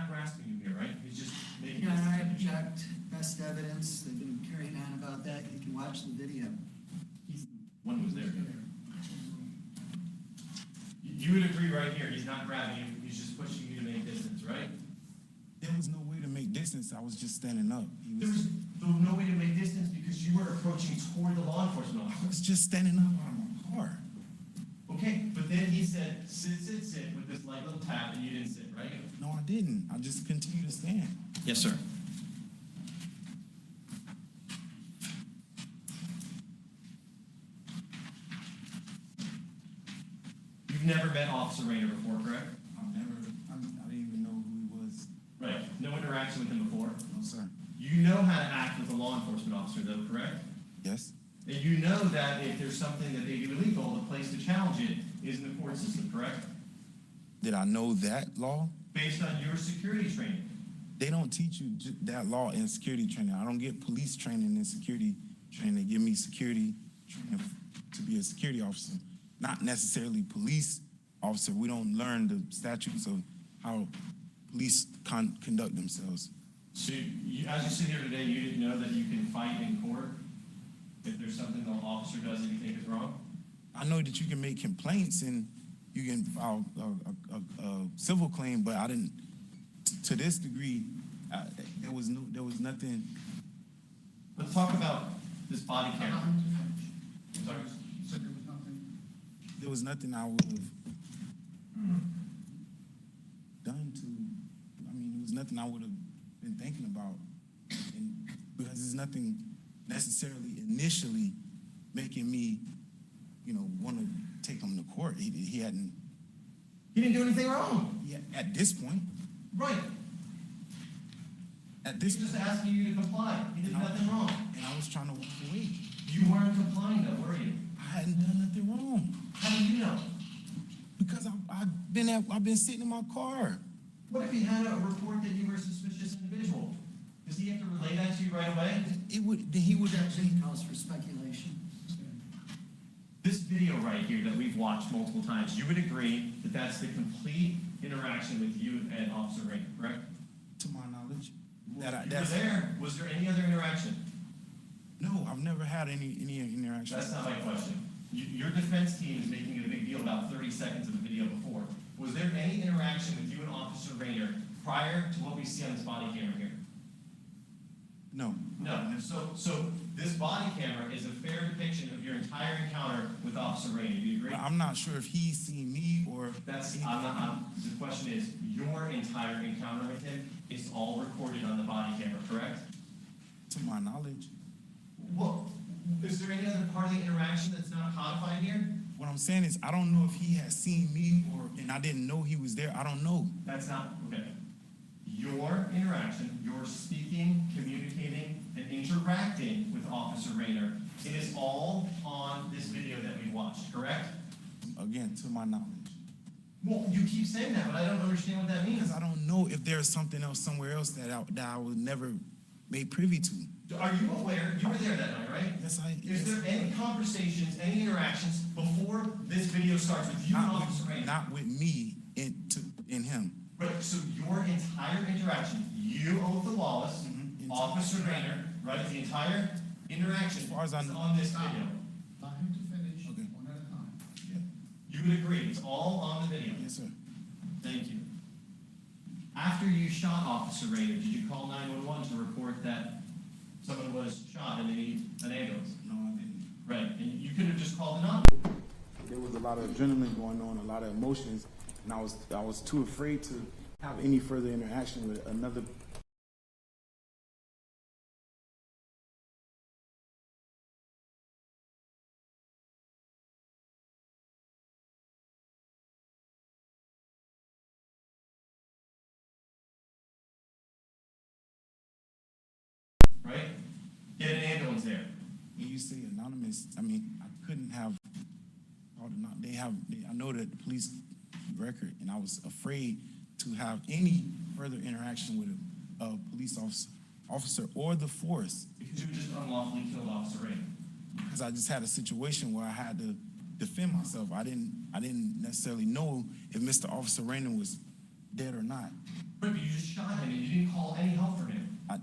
grasping you here, right? He's just making Your Honor, I space. object. Best evidence. They've been carrying on about that. You can watch the video. He's the one who was there. You would agree right here. He's not grabbing you. He's just pushing you to make distance, right? There was no way to make distance. I was just standing up. There was no way to make distance because you were approaching toward the law enforcement I officer. was just standing up out of my car. Okay, but then he said, sit with this light little tap, and you didn't sit, right? No, I didn't. I just continued to stand. Yes, sir. You've never met Officer Rayner before, correct? I didn't even know who he was. Right. No interaction with him before? No, sir. You know how to act with a law enforcement officer, though, correct? Yes. And you know that if there's something that they do illegal, the place to challenge it is in the court system, correct? Did I know that law? Based on your security training. They don't teach you that law in security training. I don't get police training and security training. They give me security training to be a security officer, not necessarily police officer. We don't learn the statutes of how police conduct themselves. So as you sit here today, you didn't know that you can fight in court if there's something the officer does that you think is wrong? I know that you can make complaints and you can file a civil claim, but I didn't. To this degree, there was nothing. Let's talk about this body camera. Sorry. There was nothing I would have. it was nothing I would have been thinking about. And because there's nothing necessarily initially making me, want to take him to court. He hadn't. He didn't do anything wrong. Yeah, at this point. Right. At this He's just asking you to comply. He did nothing wrong. And I was trying to walk away. You weren't complying though, were you? I hadn't done nothing wrong. How do you know? Because I've been sitting in my car. What if he had a report that you were a suspicious individual? Does he have to relay that to you right away? He would Objection calls for speculation. This video right here that we've watched multiple times, you would agree that that's the complete interaction with you and Officer Rain, correct? To my knowledge. You were there. Was there any other interaction? No, I've never had any interaction. That's not my question. Your defense team is making it a big deal about 30 seconds of the video before. Was there any interaction with you and Officer Rayner prior to what we see on this body camera here? No. No. So this body camera is a fair depiction of your entire encounter with Officer Rayner. Do you agree? I'm not sure if he's seen me or. The question is, your entire encounter with him is all recorded on the body camera, correct? To my knowledge. Well, is there any other part of the interaction that's not codified here? What I'm saying is, I don't know if he has seen me and I didn't know he was there. I don't know. That's not, okay. Your interaction, your speaking, communicating, and interacting with Officer Rayner, it is all on this video that we watched, correct? Again, to my knowledge. Well, you keep saying that, but I don't understand what that means. Because I don't know if there's something else somewhere else that I was never made privy to. Are you aware, you were there that night, right? Yes, Is there any conversations, any interactions before this video starts with you and Officer Rayner? Not with me and him. Right, so your entire interaction, you, Othal Wallace, Officer Rayner, right, the entire interaction is on this video. Allow him to finish one at a time. Yeah. You would agree, it's all on the video? Yes, sir. Thank you. After you shot Officer Rayner, did you call 911 to report that someone was shot and they need an ambulance? No, I didn't. Right, and you could have just called an on. There was a lot of adrenaline going on, a lot of emotions, and I was too afraid to have any further interaction with another. Right? Get an ambulance there. When you say anonymous, I couldn't have. I know that the police record, and I was afraid to have any further interaction with a police officer or the force. Because you just unlawfully killed Officer Rayner. Because I just had a situation where I had to defend myself. I didn't necessarily know if Mr. Officer Rayner was dead or not. But you just shot him and you didn't call any help from him. I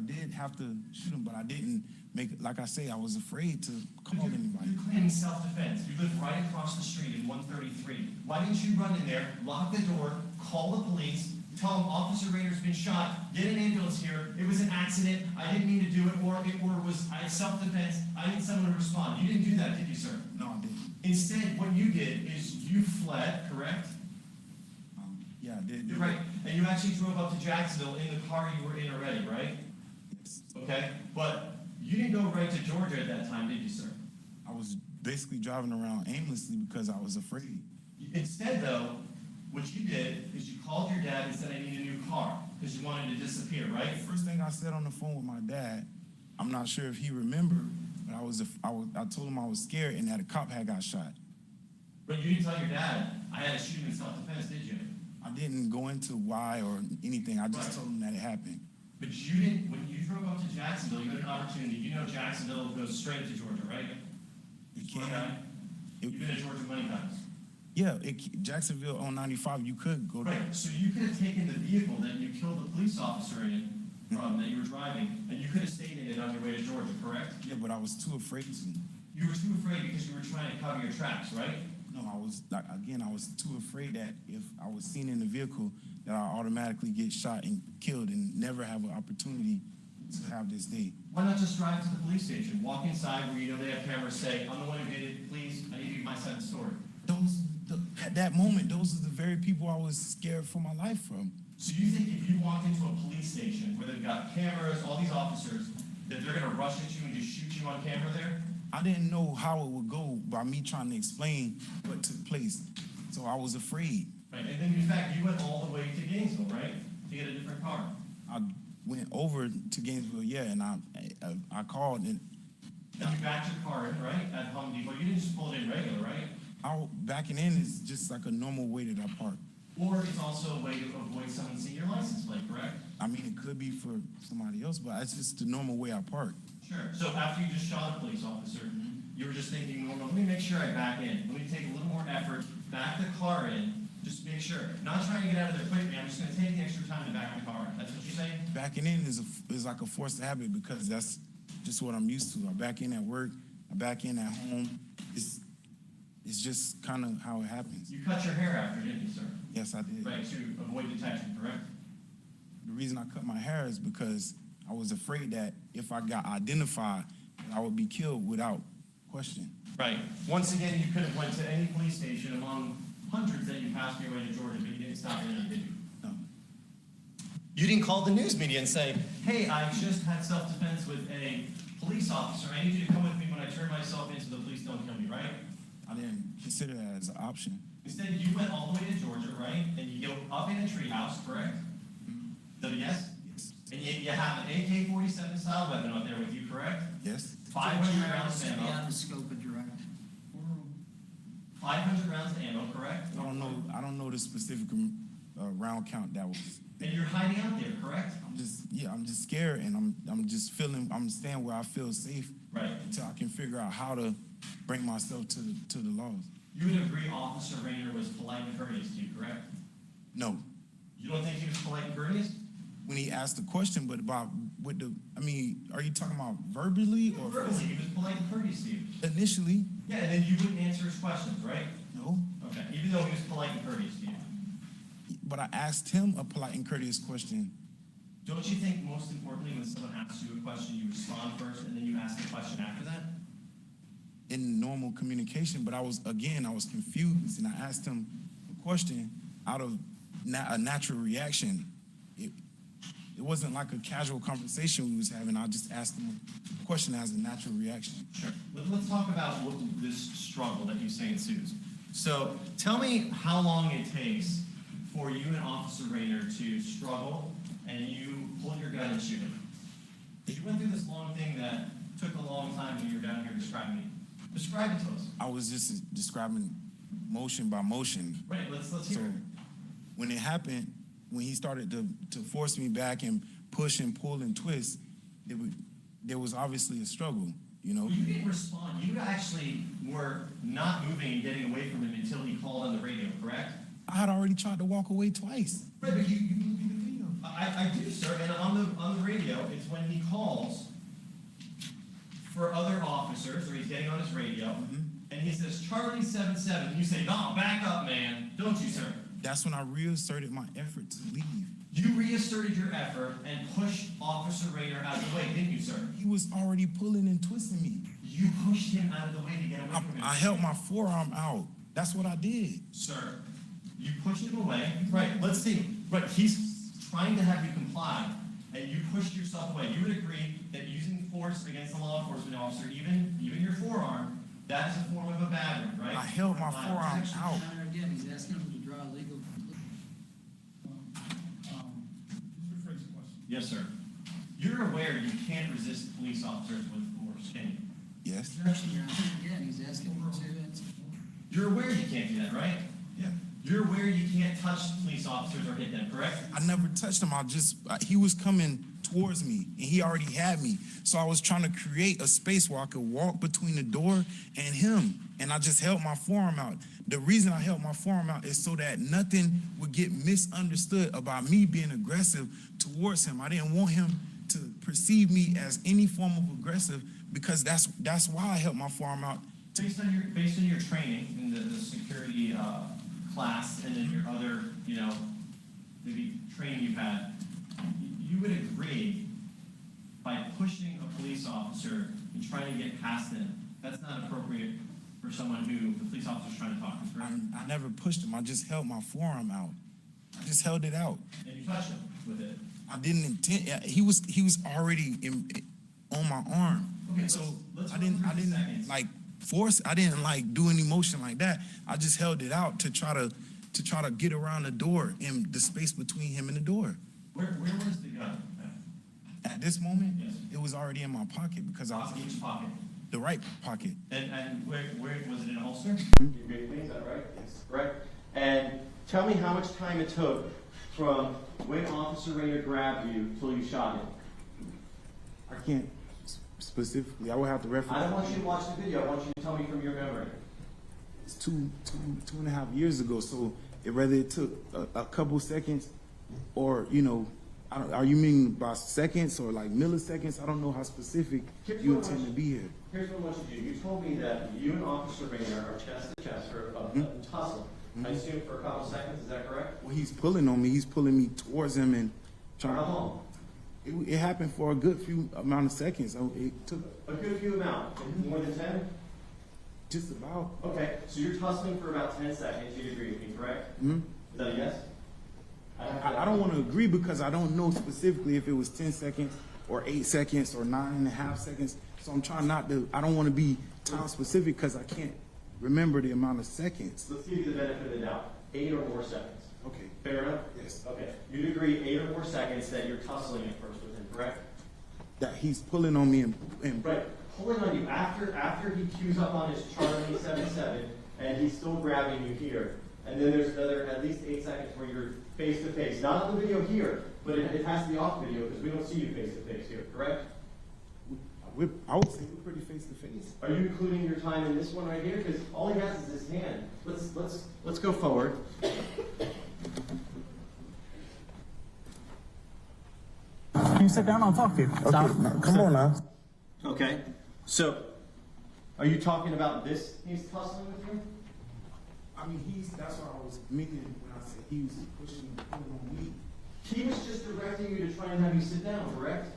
did have to shoot him, but I didn't make it. Like I say, I was afraid to call anybody. You're claiming self-defense. You live right across the street in 133. Why didn't you run in there, lock the door, call the police, tell them Officer Rayner's been shot, get an ambulance here, it was an accident, I didn't mean to do it, or I had self-defense, I need someone to respond. You didn't do that, did you, sir? No, I didn't. Instead, what you did is you fled, correct? Yeah, I did. You're right. And you actually drove up to Jacksonville in the car you were in already, right? Yes. Okay. But you didn't go right to Georgia at that time, did you, sir? I was basically driving around aimlessly because I was afraid. Instead, though, what you did is you called your dad and said, I need a new car, because you wanted to disappear, right? First thing I said on the phone with my dad, I'm not sure if he remembered, but I told him I was scared and that a cop had got shot. But you didn't tell your dad, I had to shoot him in self-defense, did you? I didn't go into why or anything. I just told him that it happened. But you didn't, when you drove up to Jacksonville, you had an opportunity. You know Jacksonville goes straight to Georgia, right? You can't. You've been to Georgia many times. Yeah, Jacksonville on 95, you could go there. Right, so you could have taken the vehicle that you killed the police officer in, that you were driving, and you could have stayed in it on your way to Georgia, correct? Yeah, but I was too afraid to. You were too afraid because you were trying to cover your tracks, right? No, I was too afraid that if I was seen in the vehicle, that I automatically get shot and killed and never have an opportunity to have this day. Why not just drive to the police station, walk inside where you know they have cameras, say, I'm the one who did it, please, I need you my side of the story. at that moment, those are the very people I was scared for my life from. So you think if you walked into a police station where they've got cameras, all these officers, that they're gonna rush at you and just shoot you on camera there? I didn't know how it would go by me trying to explain what took place. So I was afraid. Right, and then in fact, you went all the way to Gainesville, right? To get a different car. I went over to Gainesville, yeah, and I called and And you backed your car in, right? At Home Depot. You didn't just pull it in regular, right? backing in is just like a normal way that I park. Or it's also a way to avoid someone seeing your license plate, correct? I mean, it could be for somebody else, but it's just the normal way I park. Sure. So after you just shot a police officer, you were just thinking, well, let me make sure I back in. Let me take a little more effort, back the car in, just make sure. Not trying to get out of there quickly. I'm just going to take the extra time to back the car in. That's what you're saying? Backing in is like a forced habit because that's just what I'm used to. I back in at work, I back in at home. It's just kind of how it happens. You cut your hair after, didn't you, sir? Yes, I did. Right, to avoid detection, correct? The reason I cut my hair is because I was afraid that if I got identified, I would be killed without question. Right. Once again, you could have went to any police station among hundreds that you passed your way to Georgia, but you didn't stop there, did you? No. You didn't call the news media and say, hey, I just had self-defense with a police officer. I need you to come with me when I turn myself in so the police don't kill me, right? I didn't consider that as an option. Instead, you went all the way to Georgia, right? And you go up in a treehouse, correct? So yes? Yes. And you have an AK-47 style weapon out there with you, correct? Yes. 500 rounds of ammo. Beyond the scope of direct. 500 rounds of ammo, correct? I don't know the specific round count that was. And you're hiding out there, correct? I'm just scared, and I'm staying where I feel safe. Right. Until I can figure out how to bring myself to the laws. You would agree Officer Rayner was polite and courteous to you, correct? No. You don't think he was polite and courteous? When he asked the question, but are you talking about verbally or verbally? He was polite and courteous to you. Initially. Yeah, and then you wouldn't answer his questions, right? No. Okay, even though he was polite and courteous to you. But I asked him a polite and courteous question. Don't you think most importantly when someone asks you a question, you respond first and then you ask the question after that? In normal communication, but I was confused, and I asked him a question out of a natural reaction. It wasn't like a casual conversation we was having. I just asked him a question as a natural reaction. Sure. Let's talk about this struggle that you say ensues. So tell me how long it takes for you and Officer Rayner to struggle and you pull your gun and shoot him. You went through this long thing that took a long time when you were down here describing it. Describe it to us. I was just describing motion by motion. Right, let's hear it. When it happened, when he started to force me back and push and pull and twist, there was obviously a struggle, you know? You didn't respond. You actually were not moving and getting away from him until he called on the radio, correct? I had already tried to walk away twice. Right, but you moved the video. I do, sir, and on the radio, it's when he calls for other officers, or he's getting on his radio, and he says, Charlie 77, and you say, no, back up, man. Don't you, sir? That's when I reasserted my effort to leave. You reasserted your effort and pushed Officer Rayner out of the way, didn't you, sir? He was already pulling and twisting me. You pushed him out of the way to get away from him. I held my forearm out. That's what I did. Sir, you pushed him away. Right, let's see. Right, he's trying to have you comply, and you pushed yourself away. You would agree that using force against a law enforcement officer, even your forearm, that is a form of a battery, right? I held my forearm out. Again, he's asking him to draw a legal. Yes, sir. You're aware you can't resist police officers with force, can you? Yes. Again, he's asking him to. You're aware you can't do that, right? Yeah. You're aware you can't touch police officers or hit them, correct? I never touched him. He was coming towards me, and he already had me. So I was trying to create a space where I could walk between the door and him, and I just held my forearm out. The reason I held my forearm out is so that nothing would get misunderstood about me being aggressive towards him. I didn't want him to perceive me as any form of aggressive, because that's why I held my forearm out. Based on your training in the security class and then your other, maybe training you've had, you would agree by pushing a police officer and trying to get past them, that's not appropriate for someone who the police officer's trying to talk to, correct? I never pushed him. I just held my forearm out. I just held it out. And you touched him with it. I didn't intend. He was already on my arm. Okay, so let's I didn't seconds. like force. I didn't like do any motion like that. I just held it out to try to get around the door and the space between him and the door. Where was the gun? At this moment, Yes. it was already in my pocket because I was Which pocket? the right pocket. And where was it in a holster? You're great, is that right? Yes. Correct. And tell me how much time it took from when Officer Rayner grabbed you till you shot him. I can't specifically. I would have to reference. I don't want you to watch the video. I want you to tell me from your memory. It's two and a half years ago. So whether it took a couple seconds, or are you meaning by seconds or like milliseconds? I don't know how specific you intend to be here. Here's what I want you to do. You told me that you and Officer Rayner are chest to chest for a tussle. I assume for a couple seconds. Is that correct? Well, he's pulling on me. He's pulling me towards him and trying. How long? It happened for a good few amount of seconds. It took A good few amount. More than 10? just about. Okay, so you're tussling for about 10 seconds. You agree with me, correct? Mhm. Is that a yes? I don't want to agree because I don't know specifically if it was 10 seconds or 8 seconds or 9.5 seconds. So I'm trying not to. I don't want to be time specific because I can't remember the amount of seconds. Let's give you the benefit of the doubt. 8 or more seconds. Okay. Fair enough? Yes. Okay. You'd agree 8 or more seconds that you're tussling at first with him, correct? That he's pulling on me and Right. Pulling on you after he cues up on his Charlie 77 and he's still grabbing you here. And then there's another at least 8 seconds where you're face to face. Not on the video here, but it has to be off video because we don't see you face to face here, correct? I would say we're pretty face to face. Are you including your time in this one right here? Because all he has is his hand. Let's go forward. Can you sit down? I'll talk to you. Stop. Okay, come on now. Okay. So, are you talking about this? He's tussling with you? I mean, that's what I was meaning when I said he was pulling on me. He was just directing you to try and have you sit down, correct?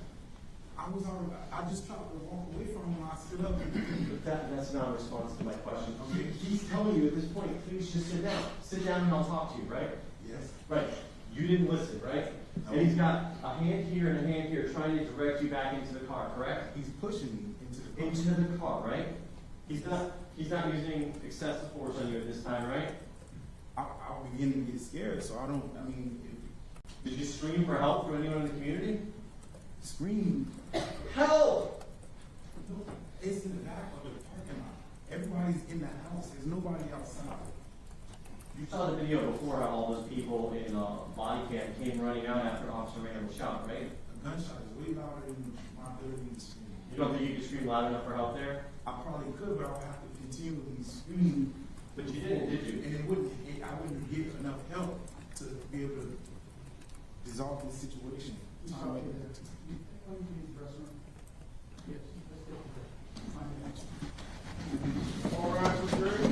I just tried to walk away from him when I stood up. But that's not a response to my question. Okay. He's telling you at this point, please just sit down. Sit down and I'll talk to you, right? Yes. Right. You didn't listen, right? And he's got a hand here and a hand here trying to direct you back into the car, correct? He's pushing me into the car, right? He's not using excessive force on you at this time, right? I'll begin to get scared, so Did you scream for help from anyone in the community? Scream. Help! It's in the back of the parking lot. Everybody's in the house. There's nobody outside. You saw the video before how all those people in body cam came running out after Officer Rayner was shot, right? A gunshot is way louder than my ability to scream. You don't think you could scream loud enough for help there? I probably could, but I would have to continually scream. But you didn't, did you? And I wouldn't get enough help to be able to dissolve this situation. All right, we're ready.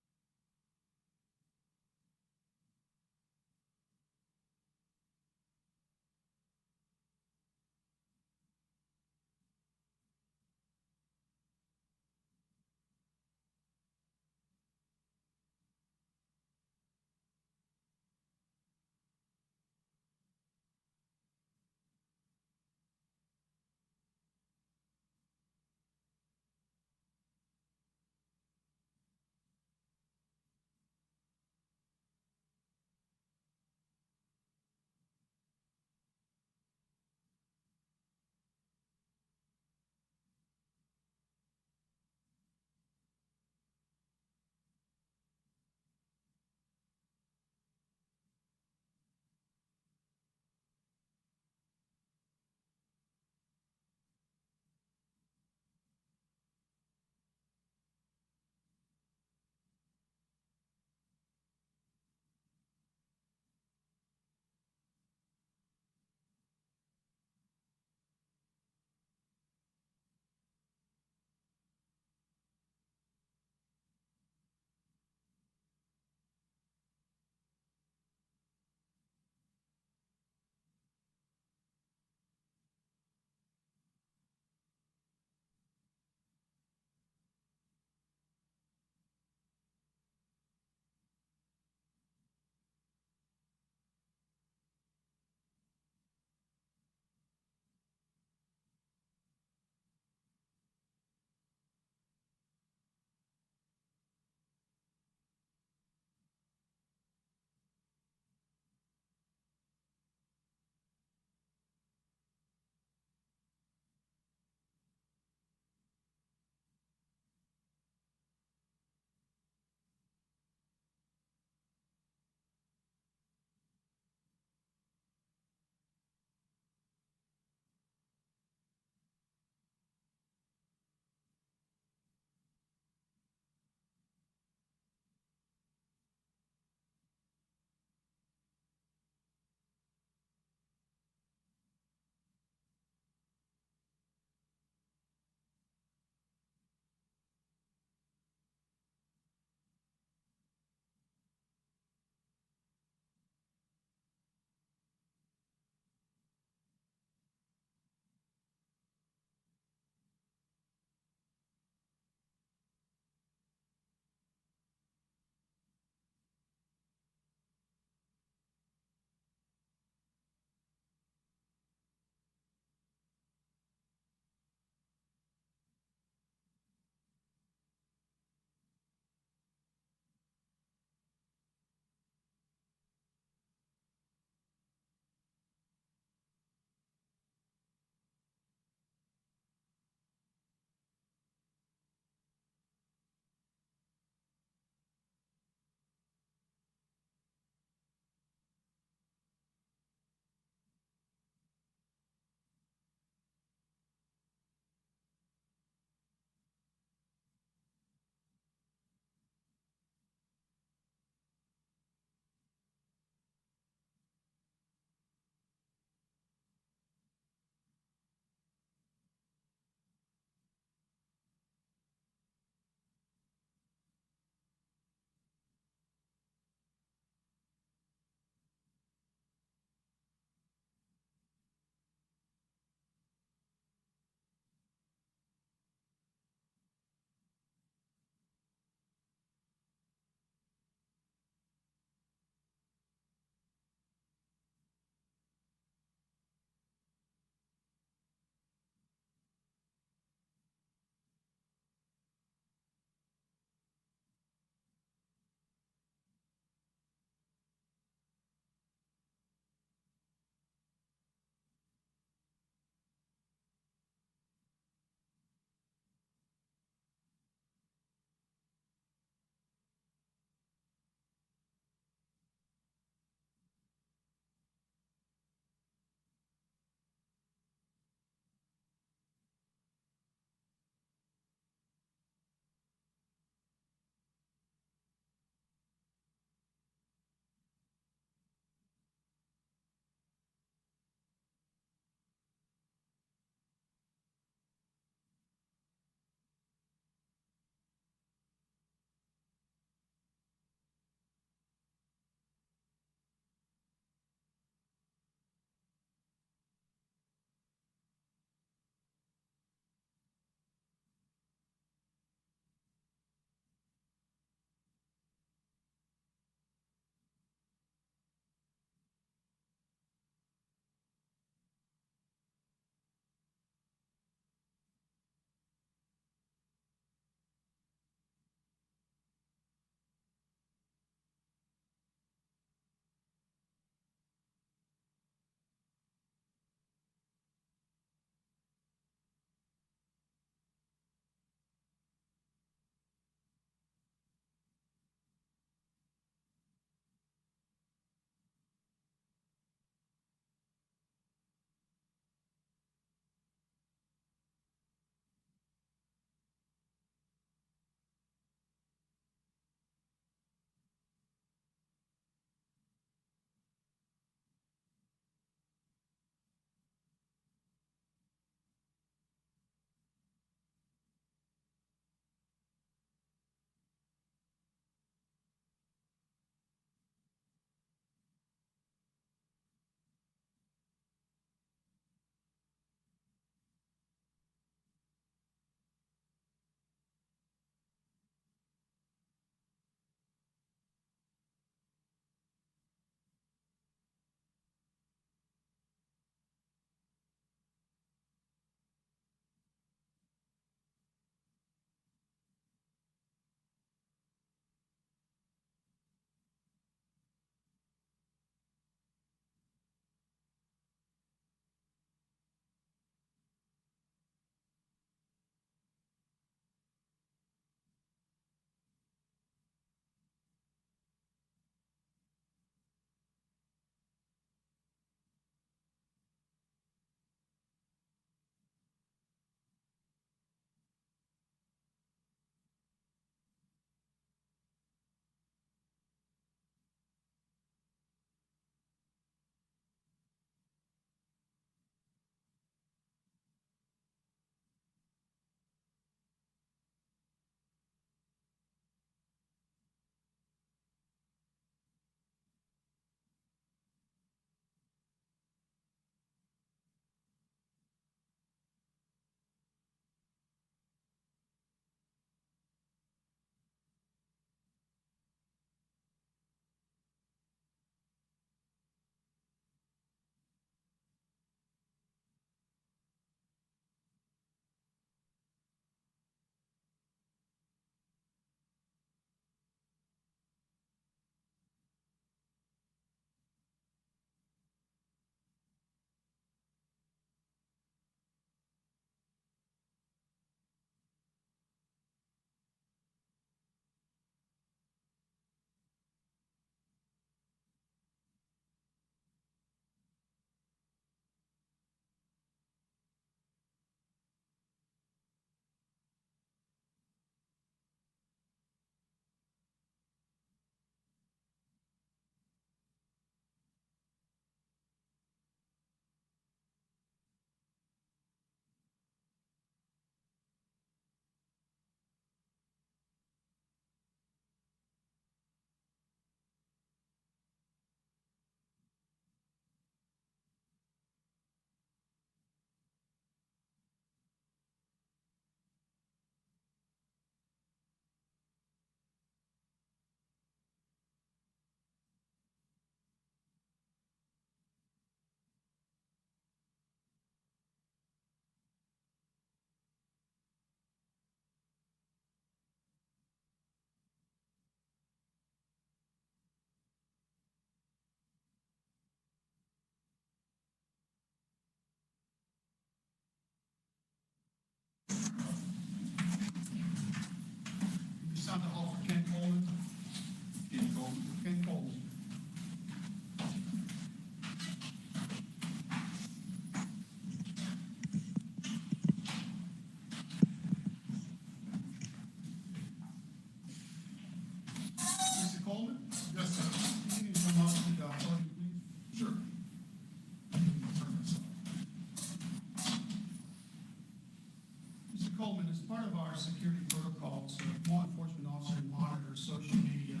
security protocols, law enforcement officers monitor social media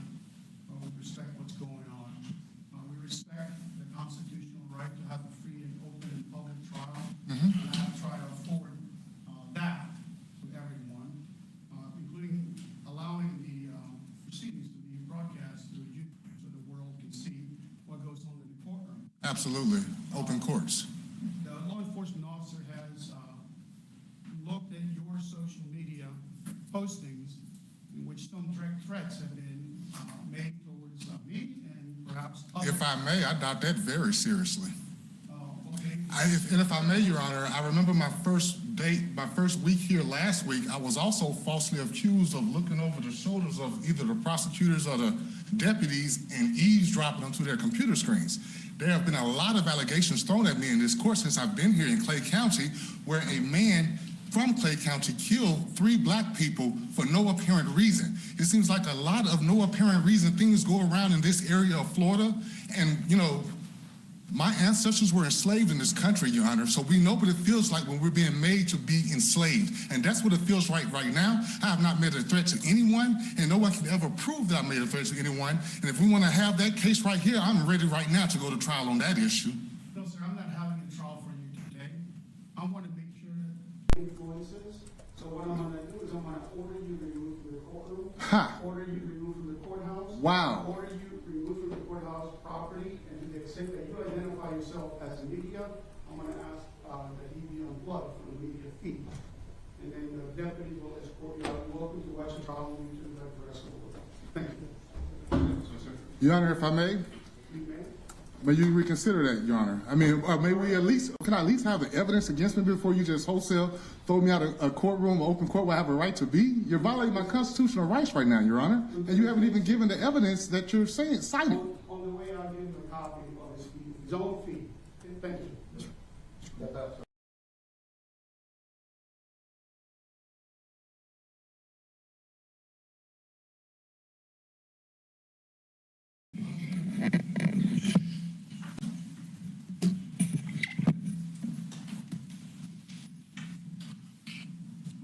with respect to what's going on. We respect the constitutional right to have a free and open and public trial. And I try to afford that to everyone, including allowing the proceedings to be broadcast through YouTube so the world can see what goes on in the courtroom. Absolutely. Open courts. The law enforcement officer has looked at your social media postings in which some direct threats have been made towards me and perhaps others. If I may, I doubt that very seriously. Okay. And if I may, Your Honor, I remember my first week here last week, I was also falsely accused of looking over the shoulders of either the prosecutors or the deputies and eavesdropping onto their computer screens. There have been a lot of allegations thrown at me in this court since I've been here in Clay County, where a man from Clay County killed 3 black people for no apparent reason. It seems like a lot of no apparent reason things go around in this area of Florida. And, you know, my ancestors were enslaved in this country, Your Honor, so we know what it feels like when we're being made to be enslaved. And that's what it feels like right now. I have not made a threat to anyone, and no one can ever prove that I made a threat to anyone. And if we want to have that case right here, I'm ready right now to go to trial on that issue. No, sir, I'm not having a trial for you today. I want to make sure that influences. So what I'm going to do is I'm going to order you removed from the courtroom. Ha! Order you removed from the courthouse. Wow. Order you removed from the courthouse property, and to the extent that you identify yourself as the media, I'm going to ask that he be unplugged from the media feed. And then the deputy will escort you out. You're welcome to watch the trial on YouTube like the rest of the world. Thank you. Your Honor, if I may, may you reconsider that, Your Honor? I mean, may we at least, can I at least have the evidence against me before you just wholesale throw me out of a courtroom, an open court where I have a right to be? You're violating my constitutional rights right now, Your Honor, and you haven't even given the evidence that you're saying, citing. On the way, I'll give you a copy of his feed, his own feed. Thank you.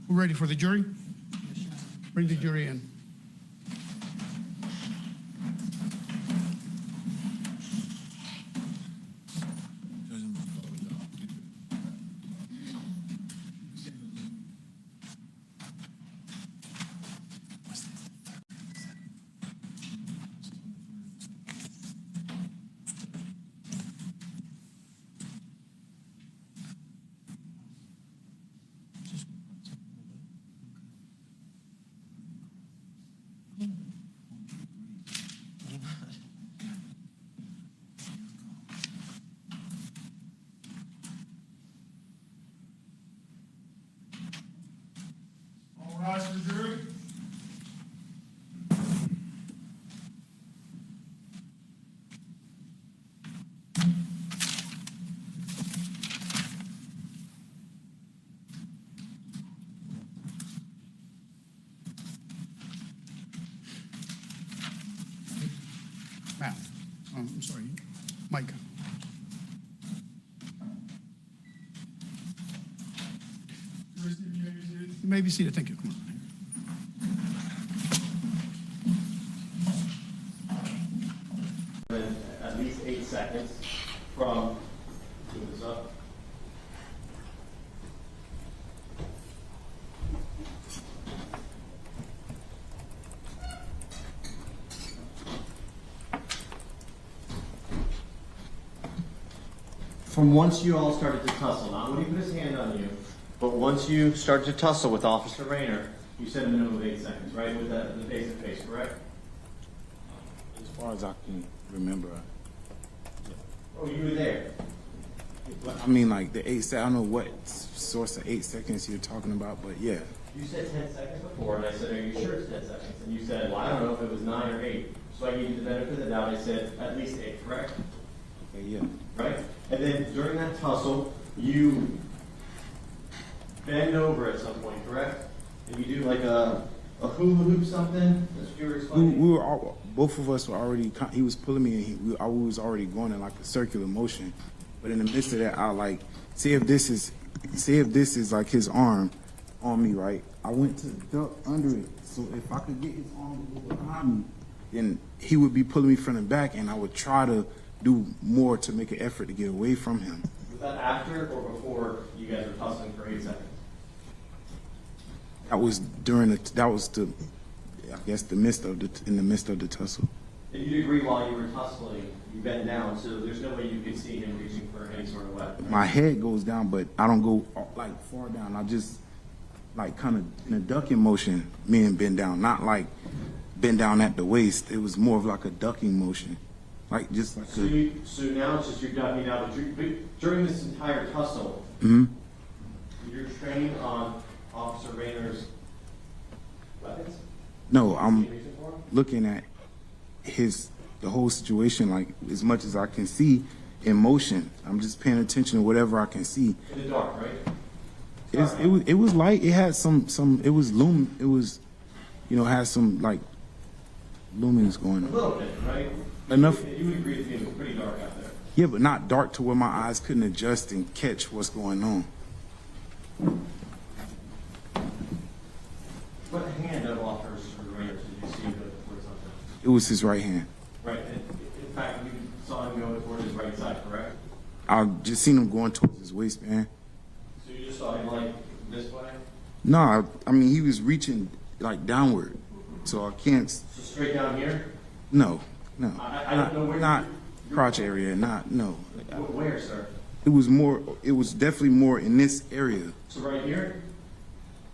We're ready for the jury? Bring the jury in. All rise for the jury. Matt, I'm sorry, Mike. You may be seated. Thank you. Come on. At least 8 seconds from, move this up. From once you all started to tussle, not when he put his hand on you, but once you started to tussle with Officer Rayner, you said a minimum of 8 seconds, right? With the face-to-face, correct? As far as I can remember. Oh, you were there. I mean, like the 8 seconds, I don't know what source of 8 seconds you're talking about, but yeah. You said 10 seconds before, and I said, are you sure it's 10 seconds? And you said, well, I don't know if it was 9 or 8. So I gave you the benefit of the doubt. I said, at least 8, correct? Okay, yeah. Right? And then during that tussle, you bend over at some point, correct? And you do like a hula hoop something? That's what you were explaining? We were all, both of us were already, he was pulling me and we was already going in like a circular motion. But in the midst of that, I like, see if this is like his arm on me, right? I went to duck under it. So if I could get his arm a little behind me, then he would be pulling me from the back, and I would try to do more to make an effort to get away from him. Was that after or before you guys were tussling for 8 seconds? That was I guess in the midst of the tussle. And you'd agree while you were tussling, you bent down, so there's no way you could see him reaching for any sort of weapon. My head goes down, but I don't go like far down. I just like kind of in a ducking motion, me and bend down, not like bend down at the waist. It was more of like a ducking motion, like just like. So now it's just you're ducking out. But during this entire tussle, you're trained on Officer Rayner's weapons? No, I'm looking at the whole situation, like as much as I can see in motion. I'm just paying attention to whatever I can see. In the dark, right? It was light. It had some. It was It was, had some like lumens going on. A little bit, right? Enough. You would agree it was pretty dark out there. Yeah, but not dark to where my eyes couldn't adjust and catch what's going on. What hand of Officer Rayner did you see go towards something? It was his right hand. Right. In fact, you saw him go towards his right side, correct? I just seen him going towards his waistband. So you just saw him like this way? No, I mean he was reaching like downward, so I can't. So straight down here? No. I don't know where. Not crotch area. No. Where, sir? It was more. It was definitely more in this area. So right here?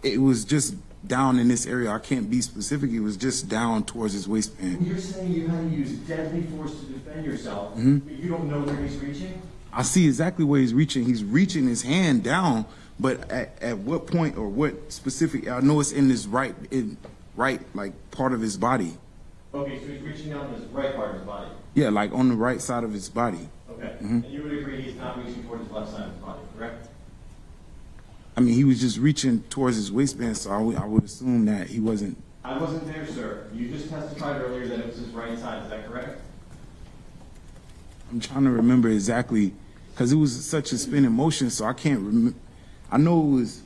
It was just down in this area. I can't be specific. It was just down towards his waistband. You're saying you had to use deadly force to defend yourself, but you don't know where he's reaching? I see exactly where he's reaching. He's reaching his hand down, but at what point or what specific? I know it's in his right like part of his body. Okay, so he's reaching down his right part of his body. Yeah, like on the right side of his body. Okay, and you would agree he's not reaching towards his left side of his body, correct? I mean, he was just reaching towards his waistband, so I would assume that he wasn't. I wasn't there, sir. You just testified earlier that it was his right side. Is that correct? I'm trying to remember exactly, because it was such a spinning motion, so I can't remember. I know it was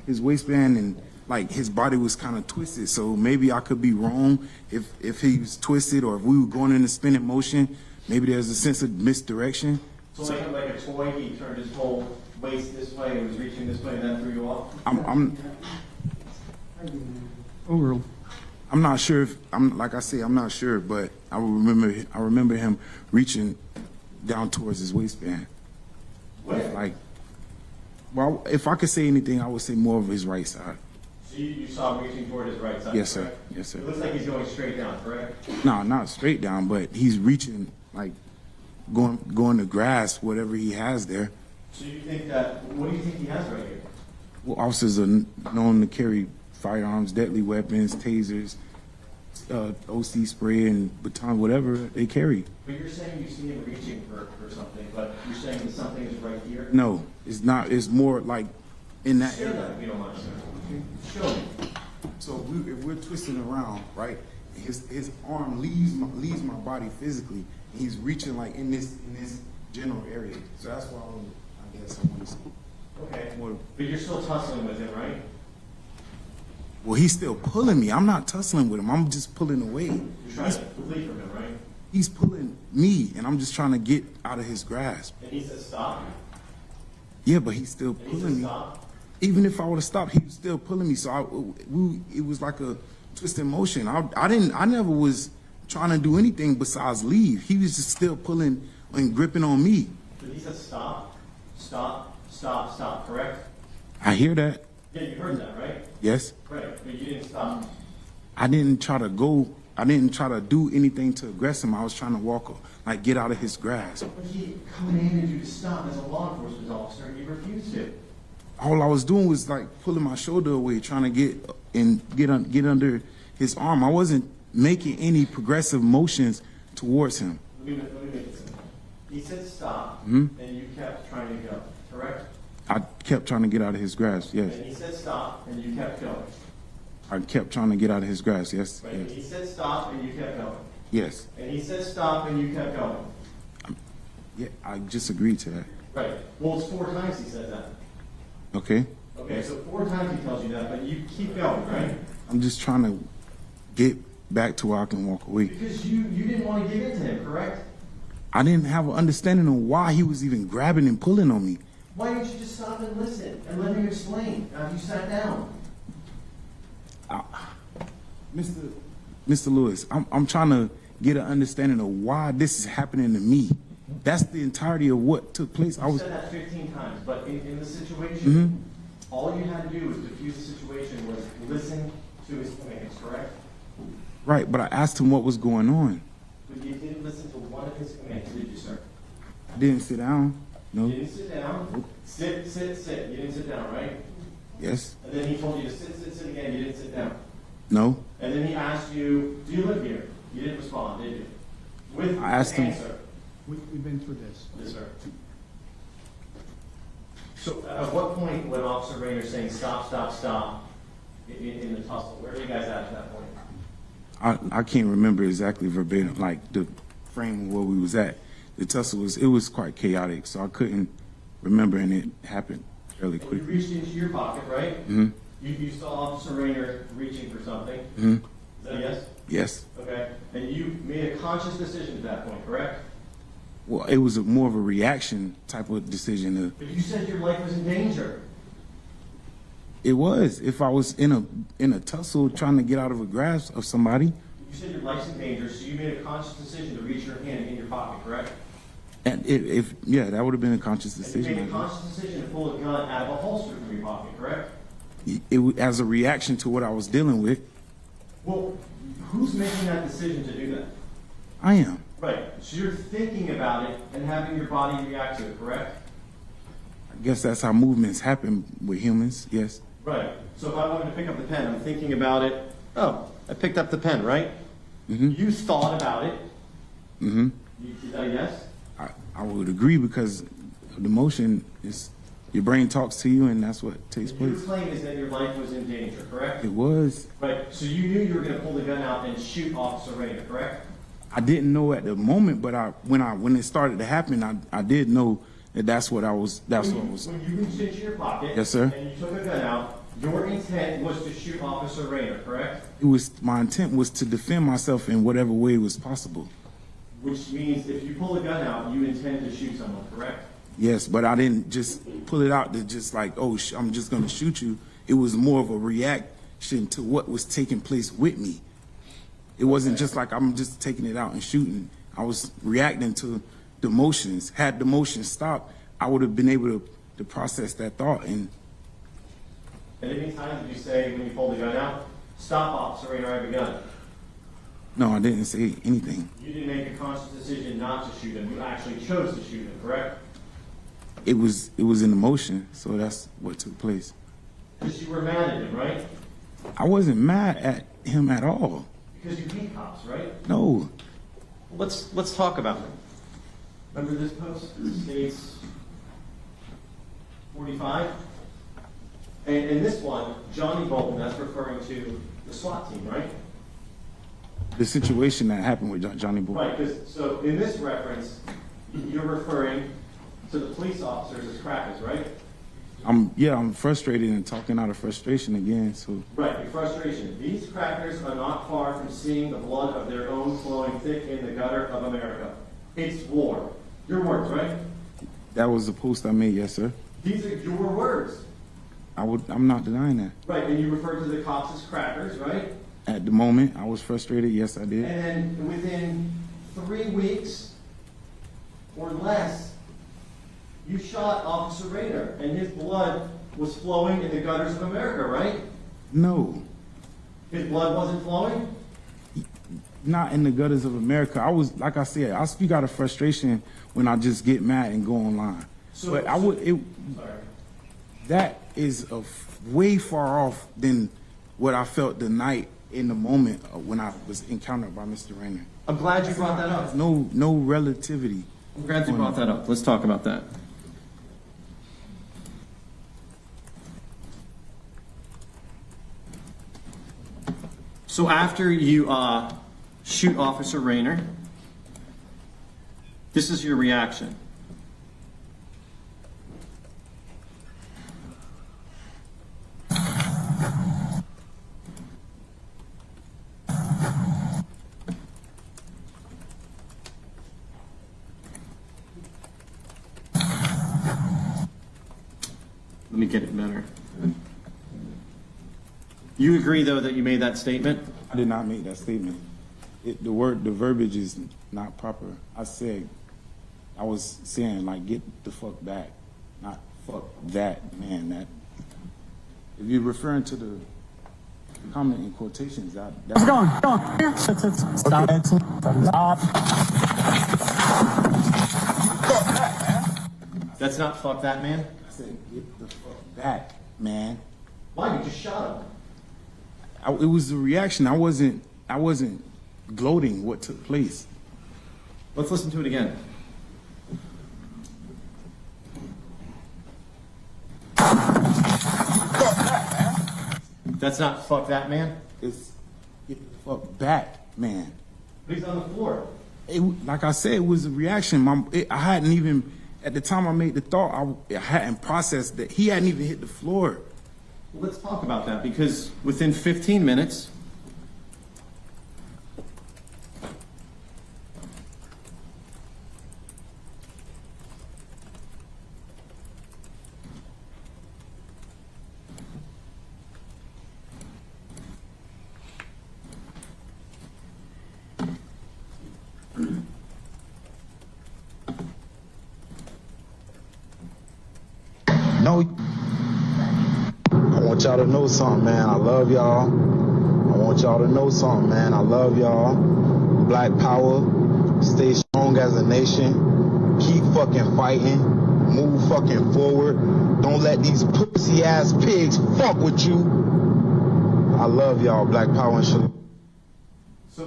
his waistband and like his body was kind of twisted, so maybe I could be wrong if he was twisted or if we were going in a spinning motion. Maybe there's a sense of misdirection. So like a toy, he turned his whole waist this way and was reaching this way and that threw you off? I'm not sure if like I say, I'm not sure, but I remember him reaching down towards his waistband. Where? Well, if I could say anything, I would say more of his right side. So you saw him reaching toward his right side? Yes, sir. Correct? Yes, sir. It looks like he's going straight down, correct? No, not straight down, but he's reaching, like going to grasp whatever he has there. So you think that, what do you think he has right here? Well, officers are known to carry firearms, deadly weapons, tasers, OC spray, and baton, whatever they carry. But you're saying you see him reaching for something, but you're saying that something is right here? No, it's not. It's more like in that Show area. that, if you don't mind, sir. Show me. So if we're twisting around, right, his arm leaves my body physically. And he's reaching like in this general area. So that's why I guess I want to see. Okay. But you're still tussling with him, right? Well, he's still pulling me. I'm not tussling with him. I'm just pulling away. You're trying to flee from him, right? He's pulling me, and I'm just trying to get out of his grasp. And he said stop. Yeah, but he's still pulling me. Stop. Even if I would have stopped, he was still pulling me. So it was like a twisted motion. I never was trying to do anything besides leave. He was just still pulling and gripping on me. But he said stop, stop, stop, stop, correct? I hear that. Yeah, you heard that, right? Yes. Right, but you didn't stop. I didn't try to do anything to aggress him. I was trying to like get out of his grasp. But he commanded you to stop as a law enforcement officer, and you refused to. All I was doing was like pulling my shoulder away, trying to get under his arm. I wasn't making any progressive motions towards him. Let me make it simple. He said stop, and you kept trying to go, correct? I kept trying to get out of his grasp, yes. And he said stop, and you kept going. I kept trying to get out of his grasp, yes. Right? Yes. And he said stop, and you kept going. Yes. And he said stop, and you kept going. Yeah, I just agreed to that. Right. Well, it's 4 times he said that. Okay. Okay, so 4 times he tells you that, but you keep going, right? I'm just trying to get back to where I can walk away. Because you didn't want to give in to him, correct? I didn't have an understanding of why he was even grabbing and pulling on me. Why didn't you just stop and listen and let him explain after you sat down? Mr. Lewis, I'm trying to get an understanding of why this is happening to me. That's the entirety of what took place. You said that 15 times, but in the situation, all you had to do was diffuse the situation was listen to his commands, correct? Right, but I asked him what was going on. But you didn't listen to one of his commands, did you, sir? I didn't sit down. No. You didn't sit down. Sit. You didn't sit down, right? Yes. And then he told you to sit again. You didn't sit down. No. And then he asked you, do you live here? You didn't respond, did you? With I asked the him. answer. We've been through this. Yes, sir. So at what point when Officer Rayner saying stop in the tussle, where are you guys at that point? I can't remember exactly verbatim, like the frame of where we was at. The tussle was quite chaotic, so I couldn't remember, and it happened fairly And you quickly. reached into your pocket, right? Mm-hmm. You saw Officer Rayner reaching for something. Mm-hmm. Is that a yes? Yes. Okay. And you made a conscious decision at that point, correct? Well, it was more of a reaction type of decision. But you said your life was in danger. It was. If I was in a tussle trying to get out of a grasp of somebody. You said your life's in danger, so you made a conscious decision to reach your hand in your pocket, correct? And that would have been a conscious decision. And you made a conscious decision to pull a gun out of a holster from your pocket, correct? As a reaction to what I was dealing with. Well, who's making that decision to do that? I am. Right. So you're thinking about it and having your body react to it, correct? I guess that's how movements happen with humans, yes. Right. So if I wanted to pick up the pen, I'm thinking about it. Oh, I picked up the pen, right? Mm-hmm. You thought about it. Mm-hmm. Is that a yes? I would agree because the motion is, your brain talks to you and that's what takes place. Your claim is that your life was in danger, correct? It was. Right. So you knew you were going to pull the gun out and shoot Officer Rayner, correct? I didn't know at the moment, but when it started to happen, I did know that that's what I was. When you reached into your pocket, yes, sir, and you took a gun out, your intent was to shoot Officer Rayner, correct? My intent was to defend myself in whatever way was possible. Which means if you pull a gun out, you intend to shoot someone, correct? Yes, but I didn't just pull it out to just like, oh, I'm just going to shoot you. It was more of a reaction to what was taking place with me. It wasn't just like I'm just taking it out and shooting. I was reacting to the motions. Had the motion stopped, I would have been able to process that thought. And at any time did you say when you pulled the gun out, stop, Officer Rayner, I have a gun? No, I didn't say anything. You didn't make a conscious decision not to shoot him. You actually chose to shoot him, correct? It was in the motion, so that's what took place. Because you were mad at him, right? I wasn't mad at him at all. Because you hate cops, right? No. Let's talk about it. Remember this post? States 45. And this one, Johnny Bolton, that's referring to the SWAT team, right? The situation that happened with Johnny Bolton. Right, because so in this reference, you're referring to the police officers as crackers, right? I'm frustrated and talking out of frustration again. So right, your frustration. These crackers are not far from seeing the blood of their own flowing thick in the gutter of America. It's war. Your words, right? That was the post I made, yes, sir. These are your words. I'm not denying that. Right, and you referred to the cops as crackers, right? At the moment, I was frustrated. Yes, I did. And then within 3 weeks or less, you shot Officer Rayner, and his blood was flowing in the gutters of America, right? No. His blood wasn't flowing? Not in the gutters of America. I was, like I said, I speak out of frustration when I just get mad and go online. But that is way far off than what I felt the night in the moment when I was encountered by Mr. Rayner. I'm glad you brought that up. No relativity. I'm glad you brought that up. Let's talk about that. So after you shoot Officer Rayner, this is your reaction. Let me get it better. You agree, though, that you made that statement? I did not make that statement. The verbiage is not proper. I was saying, like, get the fuck back, not fuck that, man. That, if you're referring to the comment in quotations, that's Go on. Stop. That's not fuck that, man? I said, get the fuck back, man. Why? You just shot him. It was a reaction. I wasn't gloating what took place. Let's listen to it again. That's not fuck that, man? It's get the fuck back, man. But he's on the floor. Like I said, it was a reaction. I hadn't even, at the time I made the thought, I hadn't processed that he hadn't even hit the floor. Well, let's talk about that, because within 15 minutes, No, I want y'all to know something, man. I love y'all. I want y'all to know something, man. I love y'all. Black power. Stay strong as a nation. Keep fucking fighting. Move fucking forward. Don't let these pussy ass pigs fuck with you. I love y'all. Black power and shit. so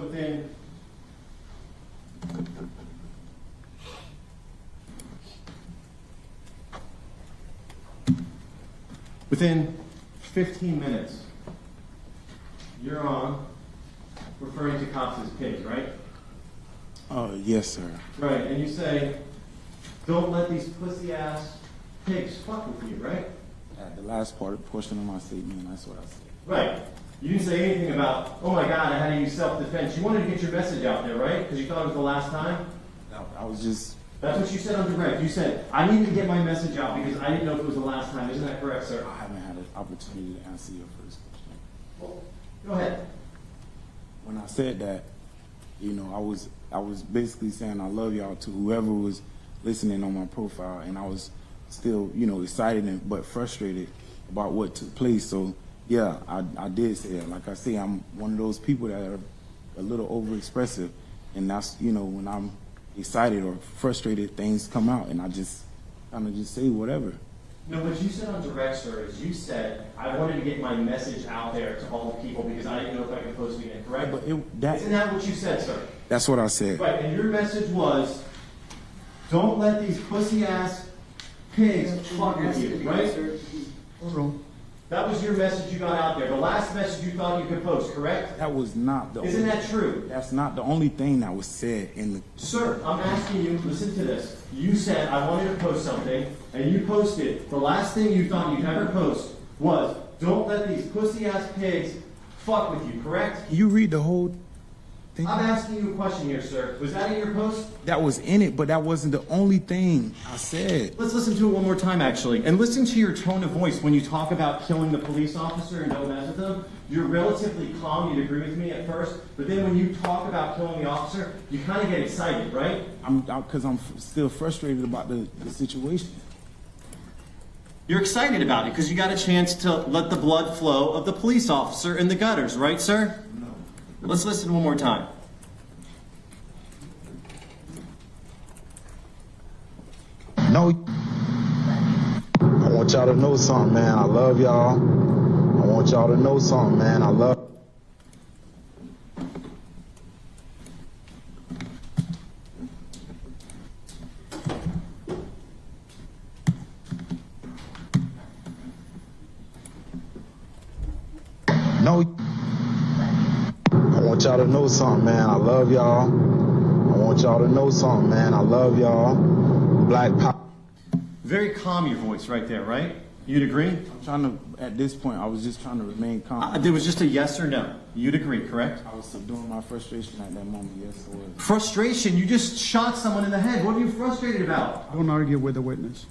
within 15 minutes, you're on referring to cops as pigs, right? Yes, sir. Right, and you say, don't let these pussy ass pigs fuck with you, right? At the last portion of my statement, that's what I said. Right. You didn't say anything about, oh my God, I had to use self-defense. You wanted to get your message out there, right? Because you thought it was the last time? No, I was just... That's what you said on direct. You said, I needed to get my message out because I didn't know if it was the last time. Isn't that correct, sir? I haven't had an opportunity to answer your first question. Well, go ahead. When I said that, you know, I was basically saying I love y'all to whoever was listening on my profile, and I was still, you know, excited but frustrated about what took place. So yeah, I did say that. Like I say, I'm one of those people that are a little overexpressive, and that's, you know, when I'm excited or frustrated, things come out, and I just kind of just say whatever. No, what you said on direct, sir, is you said, I wanted to get my message out there to all the people because I didn't know if I could post it again, correct? But isn't that what you said, sir? That's what I said. Right, and your message was, don't let these pussy ass pigs fuck with you, right? That was your message you got out there. The last message you thought you could post, correct? That was not the Isn't that true? That's not the only thing that was said in the... Sir, I'm asking you, listen to this. You said, I wanted to post something, and you posted. The last thing you thought you'd ever post was, don't let these pussy-ass pigs fuck with you, correct? You read the whole thing? I'm asking you a question here, sir. Was that in your post? That was in it, but that wasn't the only thing I said. Let's listen to it one more time, actually. And listen to your tone of voice when you talk about killing the police officer and don't mess with them. You're relatively calm. You'd agree with me at first. But then when you talk about killing the officer, you kind of get excited, right? Because I'm still frustrated about the situation. You're excited about it because you got a chance to let the blood flow of the police officer in the gutters, right, sir? No. Let's listen one more time. No, I want y'all to know something, man. I love y'all. I want y'all to know something, man. I love. No, I want y'all to know something, man. I love y'all. I want y'all to know something, man. I love y'all. Black power. Very calm, your voice right there, right? You'd agree? I'm trying to, at this point, I was just trying to remain calm. There was just a yes or no. You'd agree, correct? I was subduing my frustration at that moment, yes, I was. Frustration? You just shot someone in the head. What are you frustrated about? Don't argue with the witness.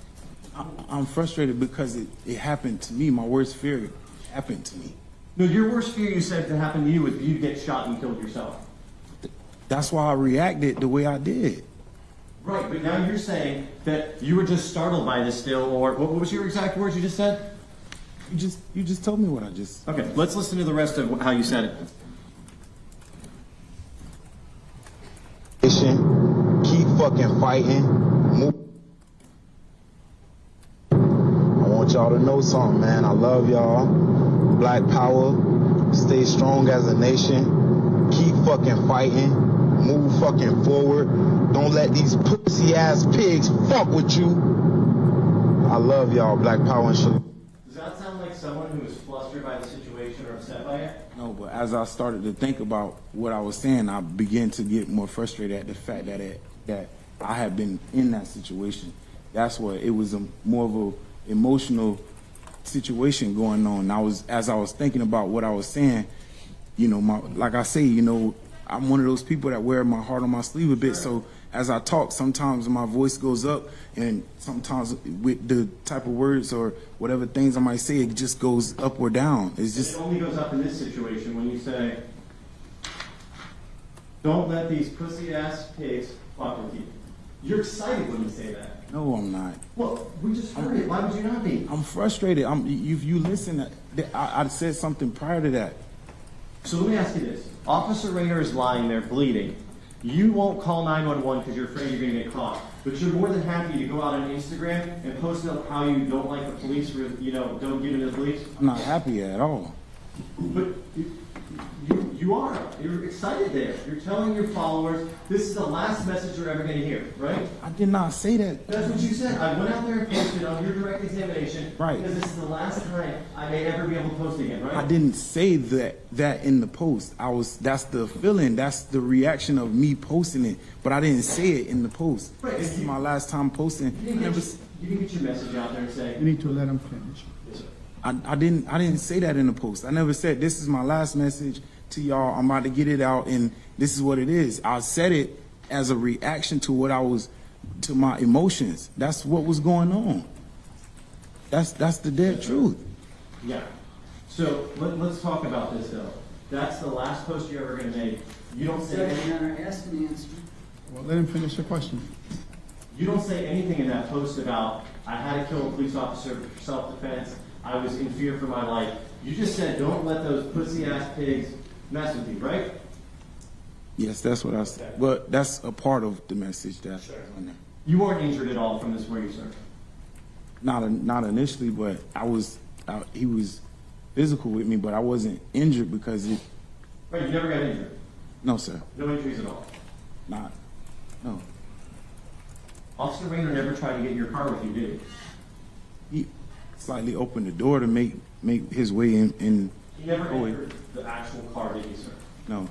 I'm frustrated because it happened to me. My worst fear happened to me. No, your worst fear you said to happen to you was you'd get shot and killed yourself. That's why I reacted the way I did. Right, but now you're saying that you were just startled by this still, or what was your exact words you just said? You just told me what I just. Okay, let's listen to the rest of how you said it. Keep fucking fighting. Move. I want y'all to know something, man. I love y'all. Black power. Stay strong as a nation. Keep fucking fighting. Move fucking forward. Don't let these pussy ass pigs fuck with you. I love y'all. Black power and shit. Does that sound like someone who was flustered by the situation or upset by it? No, but as I started to think about what I was saying, I began to get more frustrated at the fact that I had been in that situation. That's what it was, more of a emotional situation going on. As I was thinking about what I was saying, like I say, I'm one of those people that wear my heart on my sleeve a bit. So as I talk, sometimes my voice goes up, and sometimes with the type of words or whatever things I might say, it just goes up or down. It's just. It only goes up in this situation when you say, "Don't let these pussy ass pigs fuck with you." You're excited when you say that. No, I'm not. Well, we just heard it. Why would you not be? I'm frustrated. If you listen, I said something prior to that. So let me ask you this. Officer Rayner is lying there bleeding. You won't call 911 because you're afraid you're going to get caught. But you're more than happy to go out on Instagram and post up how you don't like the police, or, don't give in to the police. I'm not happy at all. But you are. You're excited there. You're telling your followers, this is the last message you're ever going to hear, right? I did not say that. That's what you said. I went out there and posted on your direct examination. Right. Because this is the last time I may ever be able to post again, right? I didn't say that in the post. That's the feeling. That's the reaction of me posting it. But I didn't say it in the post. Right. This is my last time posting. You didn't get your message out there and say. You need to let him finish. Yes, sir. I didn't say that in the post. I never said this is my last message to y'all. I'm about to get it out, and this is what it is. I said it as a reaction to to my emotions. That's what was going on. That's the dead truth. Yeah. So let's talk about this though. That's the last post you're ever going to make. You don't say anything. Ask and answer. Well, let him finish the question. You don't say anything in that post about I had to kill a police officer for self-defense. I was in fear for my life. You just said don't let those pussy ass pigs mess with you, right? Yes, that's what I said. But that's a part of the message that's on there. You weren't injured at all from this where you served? Not initially, but he was physical with me, but I wasn't injured because it. Right, you never got injured? No, sir. No injuries at all? No. Officer Rayner never tried to get in your car with you, did he? He slightly opened the door to make his way in. He never entered the actual car, did he, sir? No.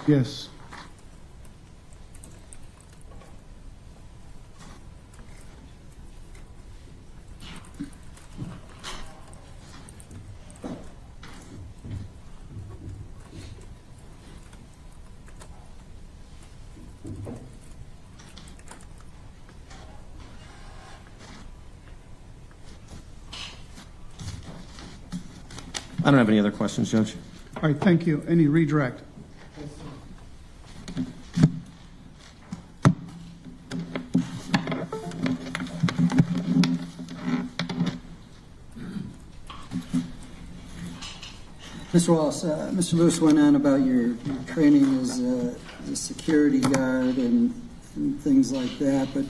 Yes. I don't have any other questions, Judge. All right, thank you. Any redirect? Mr. Wallace, Mr. Lewis went on about your training as a security guard and things like that, but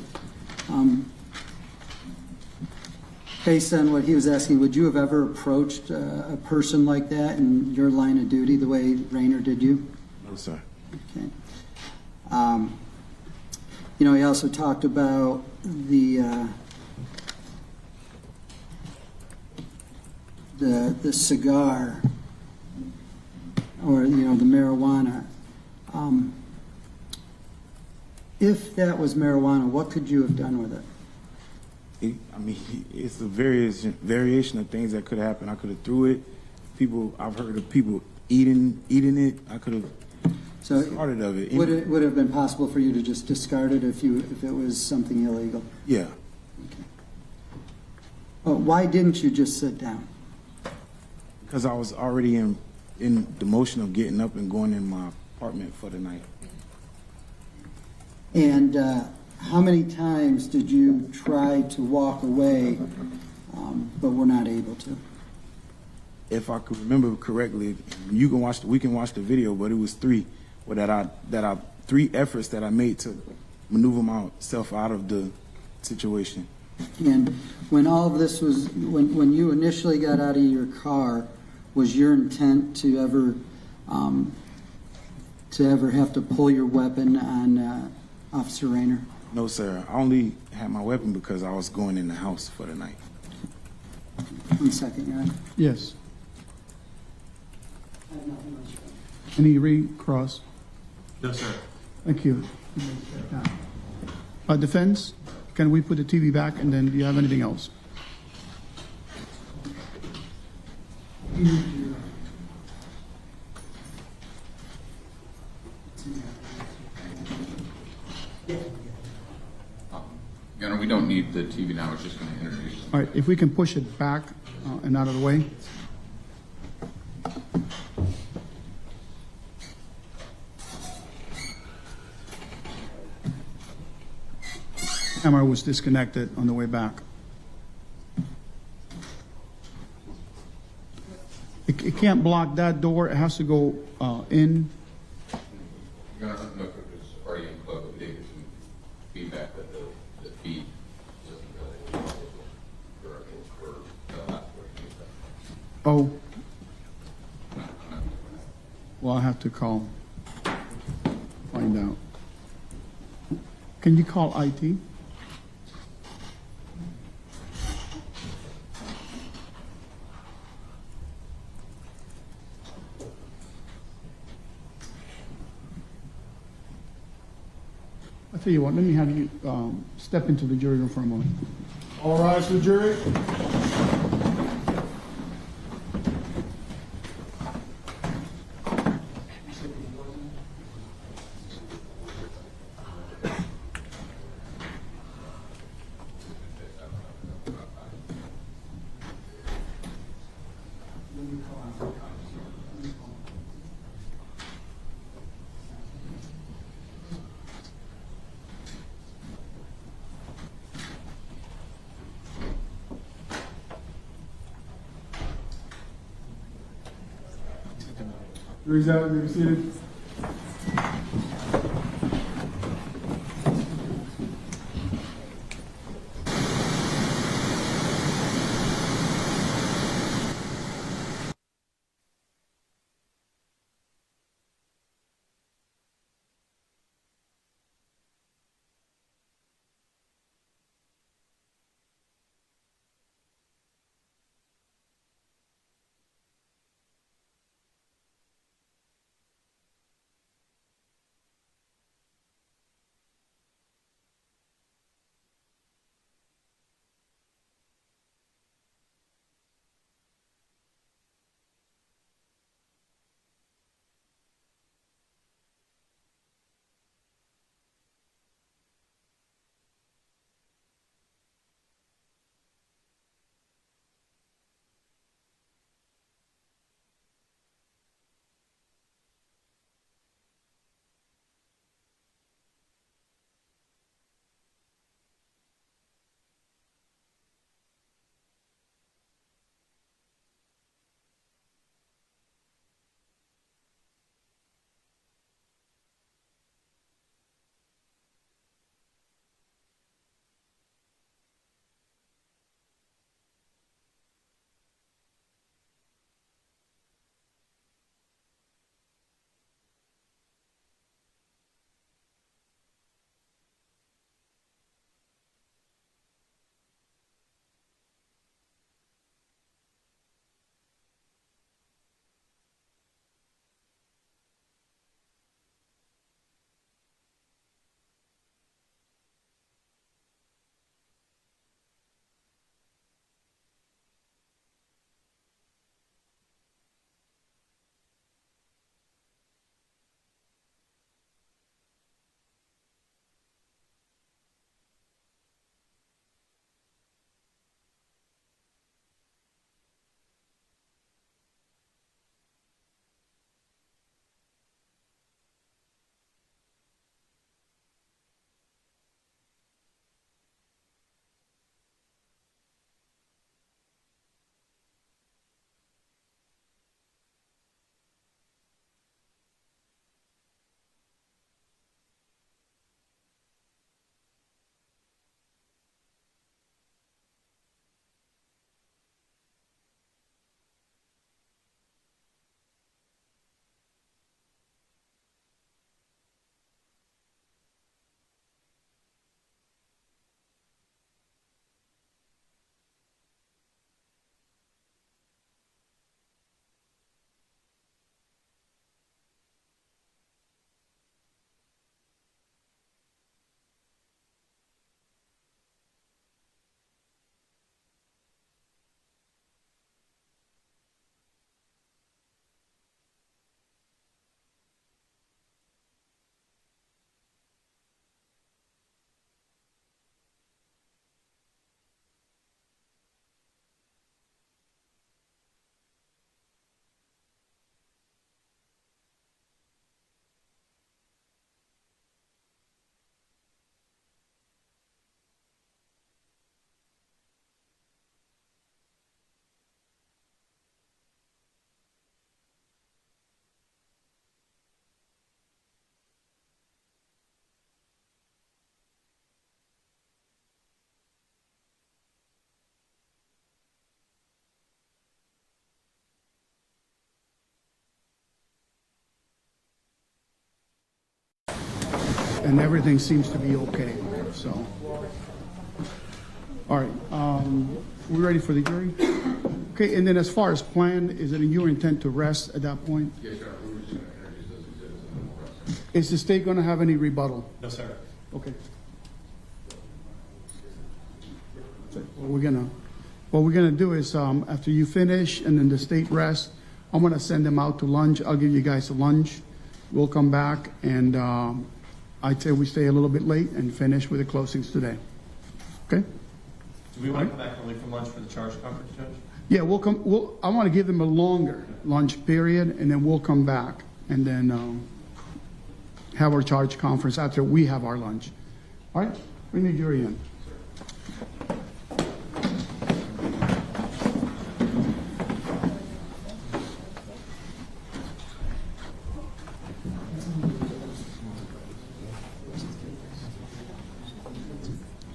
based on what he was asking, would you have ever approached a person like that in your line of duty the way Rayner did you? No, sir. Okay. He also talked about the cigar, or the marijuana. If that was marijuana, what could you have done with it? It's a variation of things that could happen. I could have threw it. I've heard of people eating it. I could have So started of it. would it have been possible for you to just discard it if it was something illegal? Yeah. Why didn't you just sit down? Because I was already in the motion of getting up and going in my apartment for the night. And how many times did you try to walk away, but were not able to? If I could remember correctly, we can watch the video, but it was three efforts that I made to maneuver myself out of the situation. And when all of this was, when you initially got out of your car, was your intent to ever have to pull your weapon on Officer Rayner? No, sir. I only had my weapon because I was going in the house for the night. 1 second, Your Honor. Yes. Any recross? No, sir. Thank you. Defense, can we put the TV back, and then do you have anything else? Your Honor, we don't need the TV now. I was just going to introduce. All right, if we can push it back and out of the way. Camera was disconnected on the way back. It can't block that door. It has to go in. Your Honor, I don't know if it was already unplugged, but we did get some feedback that the feed doesn't Oh. Well, I have to call. Find out. Can you call IT? I'll tell you what, let me have you step into the jury room for a moment. All rise for the jury. Jury's out, you may be seated. and everything seems to be okay, so. All right, we ready for the jury? Okay, and then as far as plan, is it in your intent to rest at that point? Yes, sir. We were just going to introduce those exhibits and then we'll rest. Is the state gonna have any rebuttal? No, sir. Okay. What we're gonna do is, after you finish and then the state rests, I'm gonna send them out to lunch. I'll give you guys a lunch. We'll come back and, I'd say we stay a little bit late and finish with the closings today. Okay? Do we want to come back early for lunch for the charge conference, Judge? Yeah, I wanna give them a longer lunch period and then we'll come back and then, have our charge conference after we have our lunch. All right? Bring the jury in.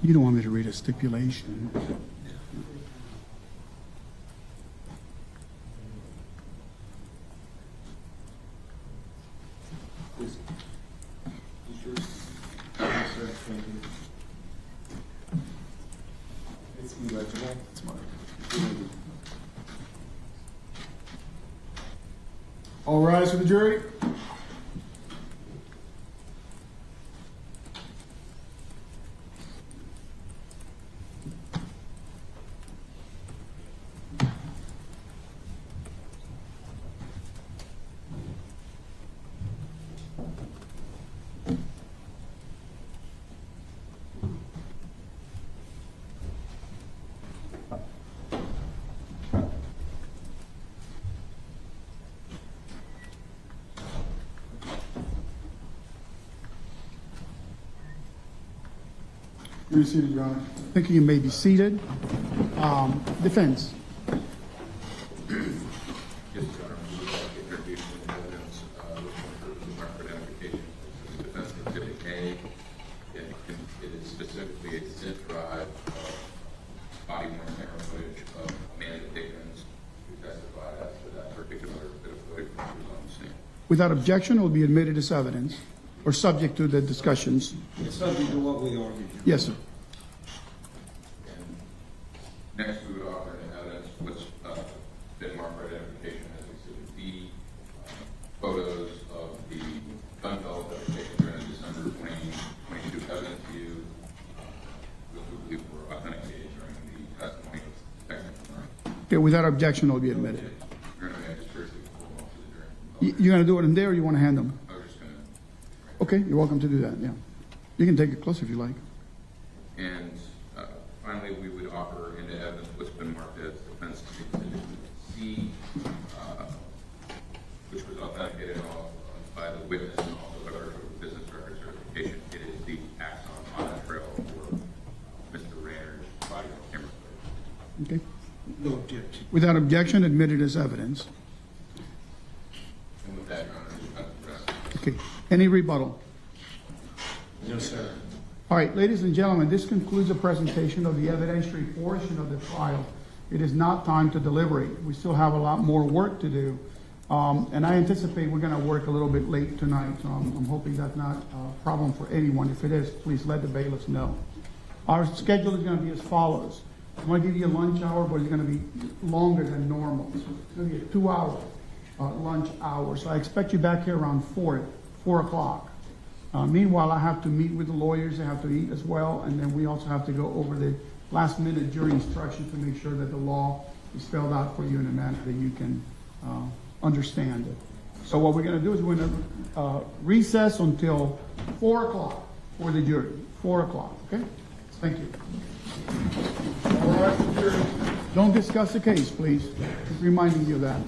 You don't want me to read a stipulation. It's illegible. It's mine. All rise for the jury. You're seated, Your Honor. Thank you. You may be seated. Defense. Yes, Your Honor. We would like to introduce some evidence with record application. Defense Exhibit A. It is specifically a zip drive of body-worn camera footage of Amanda Dickens, who testified as to that particular bit of footage when she was on the scene. Without objection, will be admitted as evidence or subject to the discussions. It's subject to what we argued. Yes, sir. And next, we would offer an evidence which been marked for identification as Exhibit B, photos of the gun belt that were taken during the December 2022 evidence view, which we believe were authenticated during the testimony of the technical. Okay, without objection, will be admitted. Your Honor, may I just briefly pull them off to the jury? You're going to do it in there or you want to hand them? I was just going to. Okay, you're welcome to do that, yeah. You can take it close if you like. And finally, we would offer into evidence what's been marked as Defense Exhibit C, which was authenticated by the witness and also by our business record certification. It is the axon on the trail for Mr. Rayner's body camera footage. Okay. No objection. Without objection, admitted as evidence. And with that, Your Honor, we have the rest. Okay. Any rebuttal? No, sir. All right, ladies and gentlemen, this concludes the presentation of the evidentiary portion of the trial. It is not time to deliberate. We still have a lot more work to do. And I anticipate we're going to work a little bit late tonight, so I'm hoping that's not a problem for anyone. If it is, please let the bailiffs know. Our schedule is going to be as follows. I'm going to give you a lunch hour, but it's going to be longer than normal. So it's going to be a 2-hour lunch hour. So I expect you back here around 4 o'clock. Meanwhile, I have to meet with the lawyers. They have to eat as well. And then we also have to go over the last minute jury instructions to make sure that the law is spelled out for you in a manner that you can understand it. So what we're going to do is we're going to recess until 4 o'clock for the jury. 4 o'clock, okay? Thank you. All right, jury. Don't discuss the case, please. Just reminding you of that.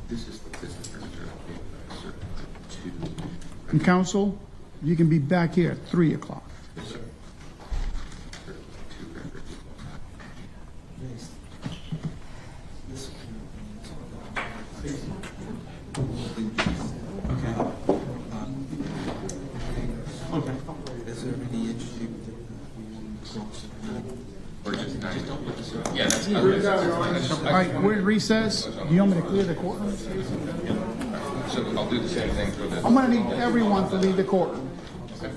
This is the business record certification that I certified to. And counsel, you can be back here at 3 o'clock. Yes, sir. Two records. Okay. Is there any issue? Or just not? Yeah, that's All right, we're in recess. Do you want me to clear the courtroom? So I'll do the same thing for the. I'm gonna need everyone to leave the courtroom. Okay.